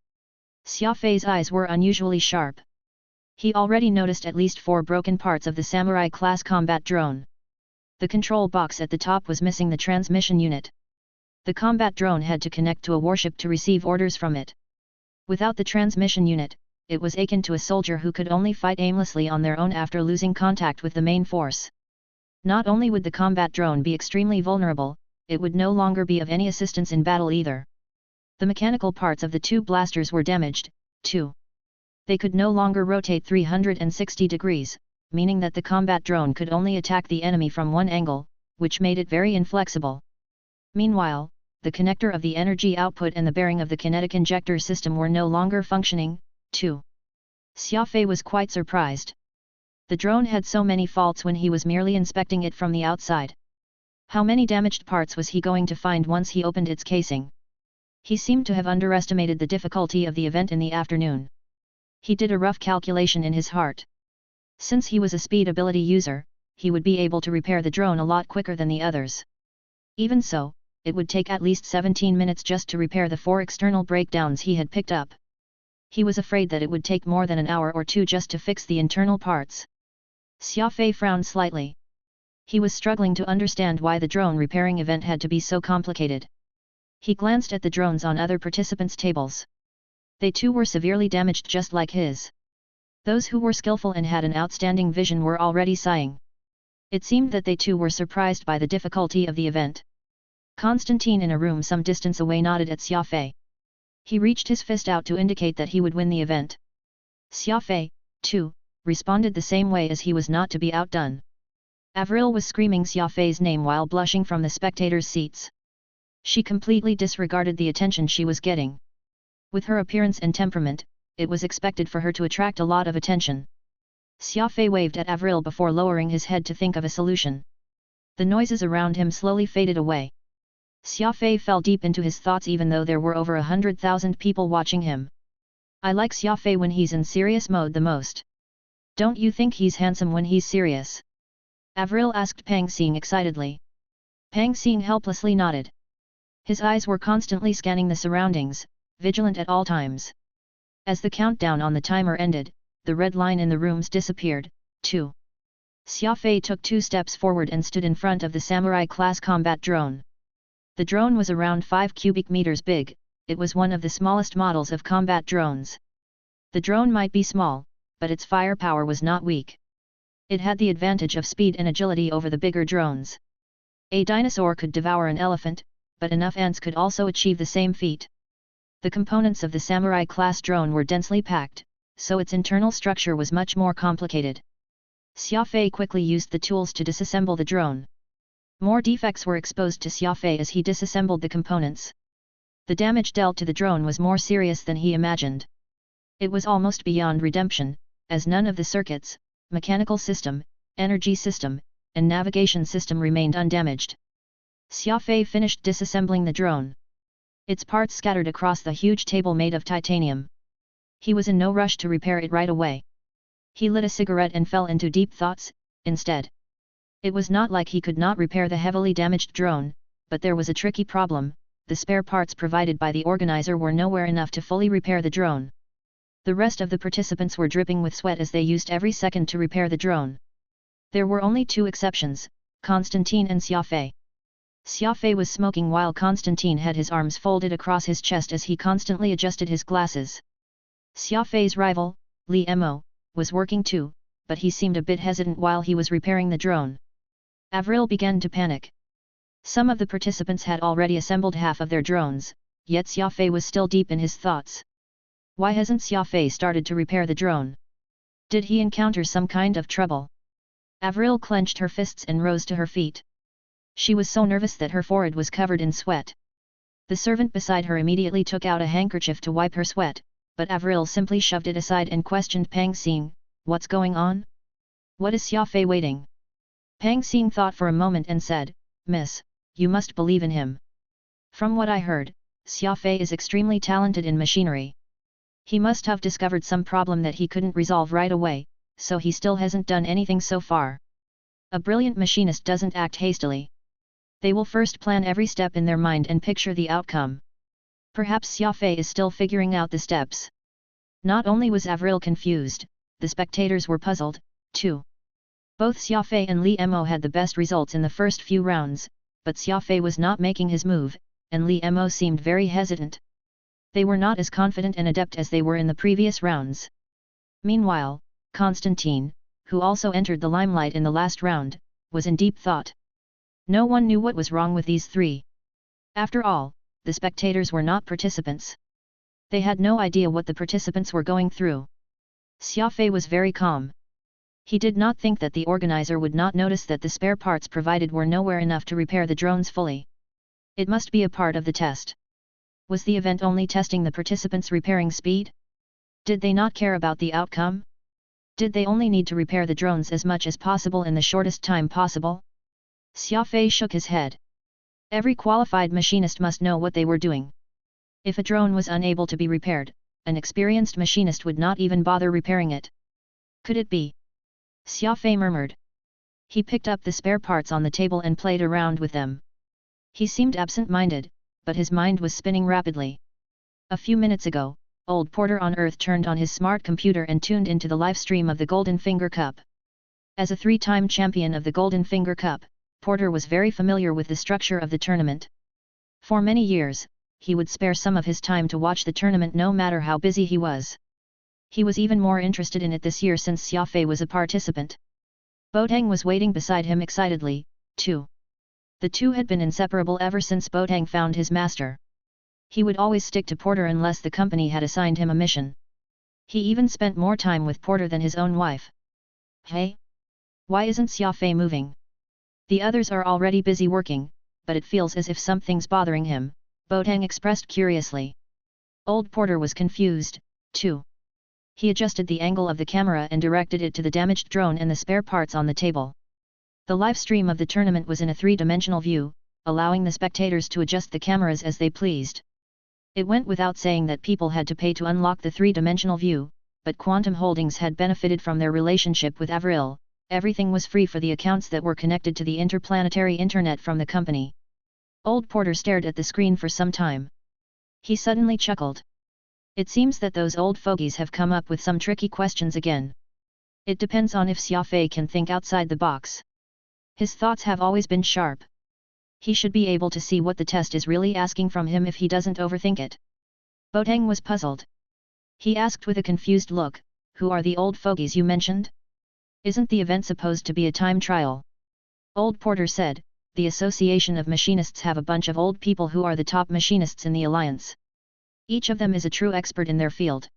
Xia Fei's eyes were unusually sharp. He already noticed at least 4 broken parts of the samurai class combat drone. The control box at the top was missing the transmission unit. The combat drone had to connect to a warship to receive orders from it. Without the transmission unit, it was akin to a soldier who could only fight aimlessly on their own after losing contact with the main force. Not only would the combat drone be extremely vulnerable, it would no longer be of any assistance in battle either. The mechanical parts of the 2 blasters were damaged, too. They could no longer rotate 360 degrees, meaning that the combat drone could only attack the enemy from one angle, which made it very inflexible. Meanwhile, the connector of the energy output and the bearing of the kinetic injector system were no longer functioning, too. Xia Fei was quite surprised. The drone had so many faults when he was merely inspecting it from the outside. How many damaged parts was he going to find once he opened its casing? He seemed to have underestimated the difficulty of the event in the afternoon. He did a rough calculation in his heart. Since he was a speed ability user, he would be able to repair the drone a lot quicker than the others. Even so, it would take at least 17 minutes just to repair the 4 external breakdowns he had picked up. He was afraid that it would take more than an hour or 2 just to fix the internal parts. Xia Fei frowned slightly. He was struggling to understand why the drone repairing event had to be so complicated. He glanced at the drones on other participants' tables. They too were severely damaged just like his. Those who were skillful and had an outstanding vision were already sighing. It seemed that they too were surprised by the difficulty of the event. Constantine in a room some distance away nodded at Xia Fei. He reached his fist out to indicate that he would win the event. Xia Fei, too, responded the same way as he was not to be outdone. Avril was screaming Xia Fei's name while blushing from the spectators' seats. She completely disregarded the attention she was getting. With her appearance and temperament, it was expected for her to attract a lot of attention. Xia Fei waved at Avril before lowering his head to think of a solution. The noises around him slowly faded away. Xia Fei fell deep into his thoughts even though there were over 100,000 people watching him. I like Xia Fei when he's in serious mode the most. Don't you think he's handsome when he's serious? Avril asked Pang Xing excitedly. Pang Xing helplessly nodded. His eyes were constantly scanning the surroundings, vigilant at all times. As the countdown on the timer ended, the red line in the rooms disappeared, too. Xia Fei took 2 steps forward and stood in front of the samurai class combat drone. The drone was around 5 cubic meters big, it was one of the smallest models of combat drones. The drone might be small, but its firepower was not weak. It had the advantage of speed and agility over the bigger drones. A dinosaur could devour an elephant, but enough ants could also achieve the same feat. The components of the samurai class drone were densely packed, so its internal structure was much more complicated. Xia Fei quickly used the tools to disassemble the drone. More defects were exposed to Xia Fei as he disassembled the components. The damage dealt to the drone was more serious than he imagined. It was almost beyond redemption, as none of the circuits, mechanical system, energy system, and navigation system remained undamaged. Xia Fei finished disassembling the drone. Its parts scattered across the huge table made of titanium. He was in no rush to repair it right away. He lit a cigarette and fell into deep thoughts, instead. It was not like he could not repair the heavily damaged drone, but there was a tricky problem: the spare parts provided by the organizer were nowhere enough to fully repair the drone. The rest of the participants were dripping with sweat as they used every second to repair the drone. There were only two exceptions, Constantine and Xia Fei. Xia Fei was smoking while Constantine had his arms folded across his chest as he constantly adjusted his glasses. Xia Fei's rival, Li Mo, was working too, but he seemed a bit hesitant while he was repairing the drone. Avril began to panic. Some of the participants had already assembled half of their drones, yet Xia Fei was still deep in his thoughts. Why hasn't Xia Fei started to repair the drone? Did he encounter some kind of trouble? Avril clenched her fists and rose to her feet. She was so nervous that her forehead was covered in sweat. The servant beside her immediately took out a handkerchief to wipe her sweat, but Avril simply shoved it aside and questioned Pang Xing, "What's going on? What is Xia Fei waiting?" Pang Xing thought for a moment and said, "Miss, you must believe in him. From what I heard, Xia Fei is extremely talented in machinery. He must have discovered some problem that he couldn't resolve right away, so he still hasn't done anything so far. A brilliant machinist doesn't act hastily. They will first plan every step in their mind and picture the outcome. Perhaps Xia Fei is still figuring out the steps." Not only was Avril confused, the spectators were puzzled, too. Both Xia Fei and Li Mo had the best results in the first few rounds, but Xia Fei was not making his move, and Li Mo seemed very hesitant. They were not as confident and adept as they were in the previous rounds. Meanwhile, Constantine, who also entered the limelight in the last round, was in deep thought. No one knew what was wrong with these three. After all, the spectators were not participants. They had no idea what the participants were going through. Xia Fei was very calm. He did not think that the organizer would not notice that the spare parts provided were nowhere enough to repair the drones fully. It must be a part of the test. Was the event only testing the participants' repairing speed? Did they not care about the outcome? Did they only need to repair the drones as much as possible in the shortest time possible? Xia Fei shook his head. Every qualified machinist must know what they were doing. If a drone was unable to be repaired, an experienced machinist would not even bother repairing it. Could it be? Xia Fei murmured. He picked up the spare parts on the table and played around with them. He seemed absent-minded, but his mind was spinning rapidly. A few minutes ago, old Porter on Earth turned on his smart computer and tuned into the live stream of the Golden Finger Cup. As a three-time champion of the Golden Finger Cup, Porter was very familiar with the structure of the tournament. For many years, he would spare some of his time to watch the tournament no matter how busy he was. He was even more interested in it this year since Xia Fei was a participant. Boateng was waiting beside him excitedly, too. The two had been inseparable ever since Boateng found his master. He would always stick to Porter unless the company had assigned him a mission. He even spent more time with Porter than his own wife. "Hey? Why isn't Xia Fei moving? The others are already busy working, but it feels as if something's bothering him," Boateng expressed curiously. Old Porter was confused, too. He adjusted the angle of the camera and directed it to the damaged drone and the spare parts on the table. The live stream of the tournament was in a three-dimensional view, allowing the spectators to adjust the cameras as they pleased. It went without saying that people had to pay to unlock the three-dimensional view, but Quantum Holdings had benefited from their relationship with Avril. Everything was free for the accounts that were connected to the interplanetary internet from the company. Old Porter stared at the screen for some time. He suddenly chuckled. It seems that those old fogies have come up with some tricky questions again. It depends on if Xia Fei can think outside the box. His thoughts have always been sharp. He should be able to see what the test is really asking from him if he doesn't overthink it. Boateng was puzzled. He asked with a confused look, "Who are the old fogies you mentioned? Isn't the event supposed to be a time trial?" Old Porter said, "The Association of Machinists have a bunch of old people who are the top machinists in the Alliance. Each of them is a true expert in their field.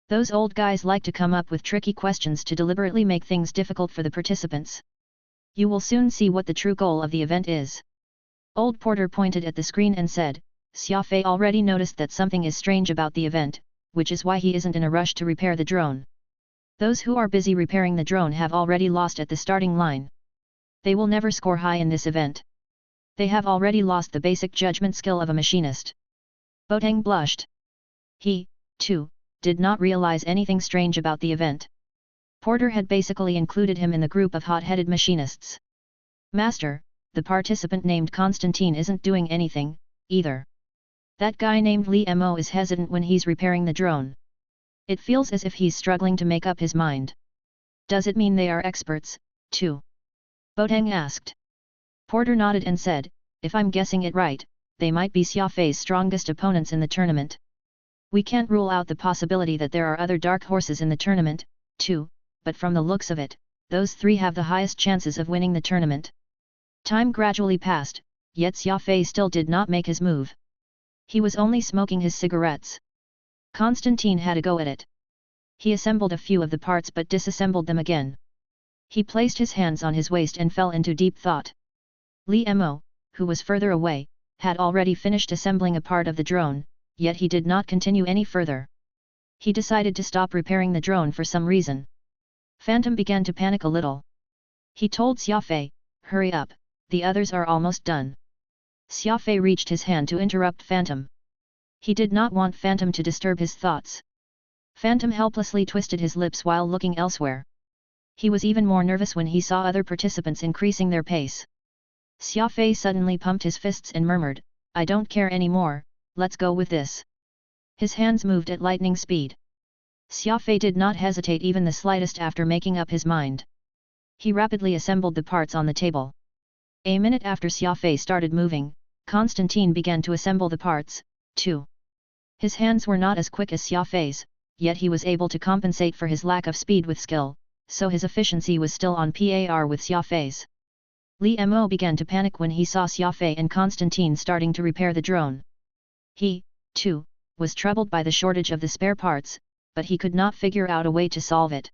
Those old guys like to come up with tricky questions to deliberately make things difficult for the participants. You will soon see what the true goal of the event is." Old Porter pointed at the screen and said, "Xia Fei already noticed that something is strange about the event, which is why he isn't in a rush to repair the drone. Those who are busy repairing the drone have already lost at the starting line. They will never score high in this event. They have already lost the basic judgment skill of a machinist." Boateng blushed. He, too, did not realize anything strange about the event. Porter had basically included him in the group of hot-headed machinists. "Master, the participant named Constantine isn't doing anything, either. That guy named Li Mo is hesitant when he's repairing the drone. It feels as if he's struggling to make up his mind. Does it mean they are experts, too? Boteng asked. Porter nodded and said, if I'm guessing it right, they might be Xia Fei's strongest opponents in the tournament. We can't rule out the possibility that there are other dark horses in the tournament, too, but from the looks of it, those three have the highest chances of winning the tournament. Time gradually passed, yet Xia Fei still did not make his move. He was only smoking his cigarettes. Constantine had a go at it. He assembled a few of the parts but disassembled them again. He placed his hands on his waist and fell into deep thought. Li Mo, who was further away, had already finished assembling a part of the drone, yet he did not continue any further. He decided to stop repairing the drone for some reason. Phantom began to panic a little. He told Xia Fei, hurry up, the others are almost done. Xia Fei reached his hand to interrupt Phantom. He did not want Phantom to disturb his thoughts. Phantom helplessly twisted his lips while looking elsewhere. He was even more nervous when he saw other participants increasing their pace. Xia Fei suddenly pumped his fists and murmured, I don't care anymore, let's go with this. His hands moved at lightning speed. Xia Fei did not hesitate even the slightest after making up his mind. He rapidly assembled the parts on the table. A minute after Xia Fei started moving, Constantine began to assemble the parts, too. His hands were not as quick as Xia Fei's, yet he was able to compensate for his lack of speed with skill, so his efficiency was still on par with Xia Fei's. Li Mo began to panic when he saw Xia Fei and Constantine starting to repair the drone. He, too, was troubled by the shortage of the spare parts, but he could not figure out a way to solve it.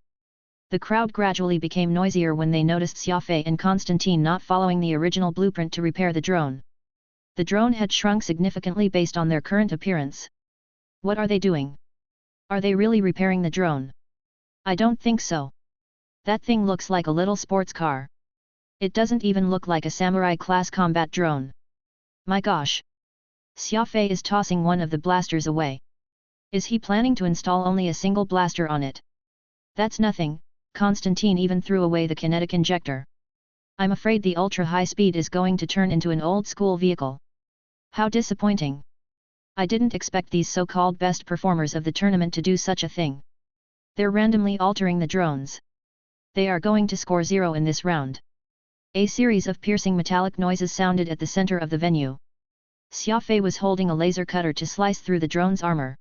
The crowd gradually became noisier when they noticed Xia Fei and Constantine not following the original blueprint to repair the drone. The drone had shrunk significantly based on their current appearance. What are they doing? Are they really repairing the drone? I don't think so. That thing looks like a little sports car. It doesn't even look like a samurai-class combat drone. My gosh! Xia Fei is tossing one of the blasters away. Is he planning to install only a single blaster on it? That's nothing. Constantine even threw away the kinetic injector. I'm afraid the ultra-high speed is going to turn into an old-school vehicle. How disappointing! I didn't expect these so-called best performers of the tournament to do such a thing. They're randomly altering the drones. They are going to score 0 in this round. A series of piercing metallic noises sounded at the center of the venue. Xia Fei was holding a laser cutter to slice through the drone's armor.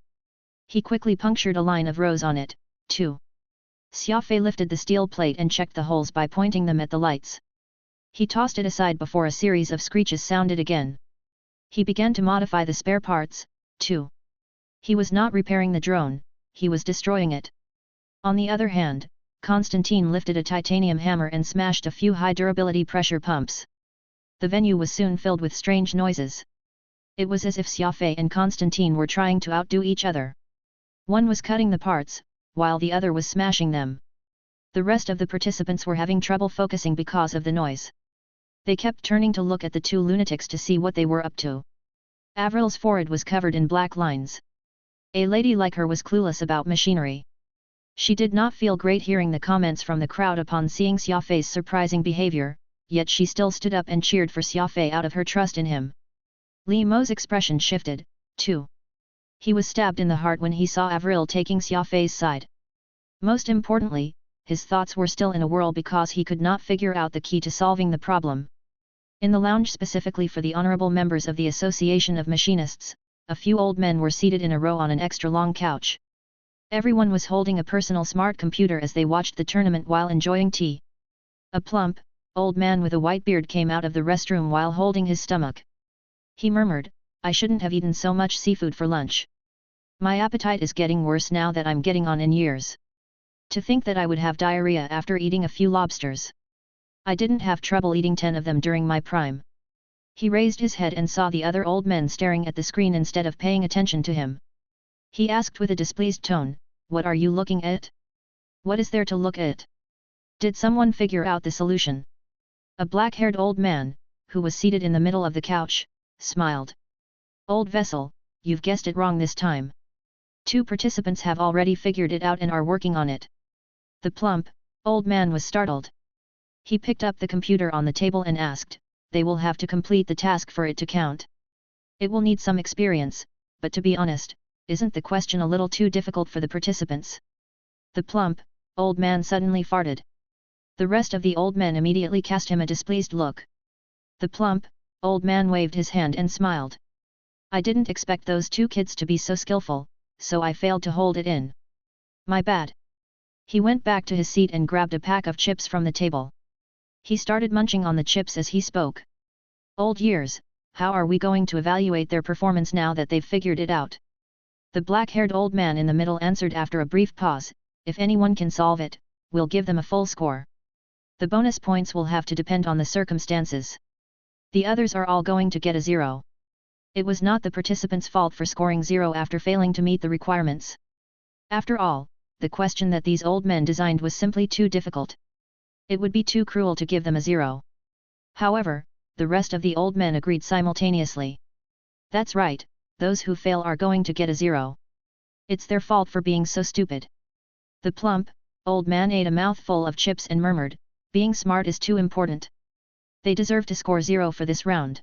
He quickly punctured a line of rows on it, too. Xia Fei lifted the steel plate and checked the holes by pointing them at the lights. He tossed it aside before a series of screeches sounded again. He began to modify the spare parts, too. He was not repairing the drone, he was destroying it. On the other hand, Constantine lifted a titanium hammer and smashed a few high-durability pressure pumps. The venue was soon filled with strange noises. It was as if Xia Fei and Constantine were trying to outdo each other. One was cutting the parts, while the other was smashing them. The rest of the participants were having trouble focusing because of the noise. They kept turning to look at the two lunatics to see what they were up to. Avril's forehead was covered in black lines. A lady like her was clueless about machinery. She did not feel great hearing the comments from the crowd upon seeing Xia Fei's surprising behavior, yet she still stood up and cheered for Xia Fei out of her trust in him. Li Mo's expression shifted, too. He was stabbed in the heart when he saw Avril taking Xia Fei's side. Most importantly, his thoughts were still in a whirl because he could not figure out the key to solving the problem. In the lounge specifically for the honorable members of the Association of Machinists, a few old men were seated in a row on an extra-long couch. Everyone was holding a personal smart computer as they watched the tournament while enjoying tea. A plump, old man with a white beard came out of the restroom while holding his stomach. He murmured, I shouldn't have eaten so much seafood for lunch. My appetite is getting worse now that I'm getting on in years. To think that I would have diarrhea after eating a few lobsters. I didn't have trouble eating 10 of them during my prime. He raised his head and saw the other old men staring at the screen instead of paying attention to him. He asked with a displeased tone, what are you looking at? What is there to look at? Did someone figure out the solution? A black-haired old man, who was seated in the middle of the couch, smiled. Old vessel, you've guessed it wrong this time. 2 participants have already figured it out and are working on it. The plump, old man was startled. He picked up the computer on the table and asked, they will have to complete the task for it to count. It will need some experience, but to be honest, isn't the question a little too difficult for the participants? The plump, old man suddenly farted. The rest of the old men immediately cast him a displeased look. The plump, old man waved his hand and smiled. I didn't expect those two kids to be so skillful, so I failed to hold it in. My bad. He went back to his seat and grabbed a pack of chips from the table. He started munching on the chips as he spoke. Old years, how are we going to evaluate their performance now that they've figured it out? The black-haired old man in the middle answered after a brief pause, if anyone can solve it, we'll give them a full score. The bonus points will have to depend on the circumstances. The others are all going to get a 0. It was not the participants' fault for scoring 0 after failing to meet the requirements. After all, the question that these old men designed was simply too difficult. It would be too cruel to give them a 0. However, the rest of the old men agreed simultaneously. That's right, those who fail are going to get a 0. It's their fault for being so stupid. The plump, old man ate a mouthful of chips and murmured, being smart is too important. They deserve to score 0 for this round.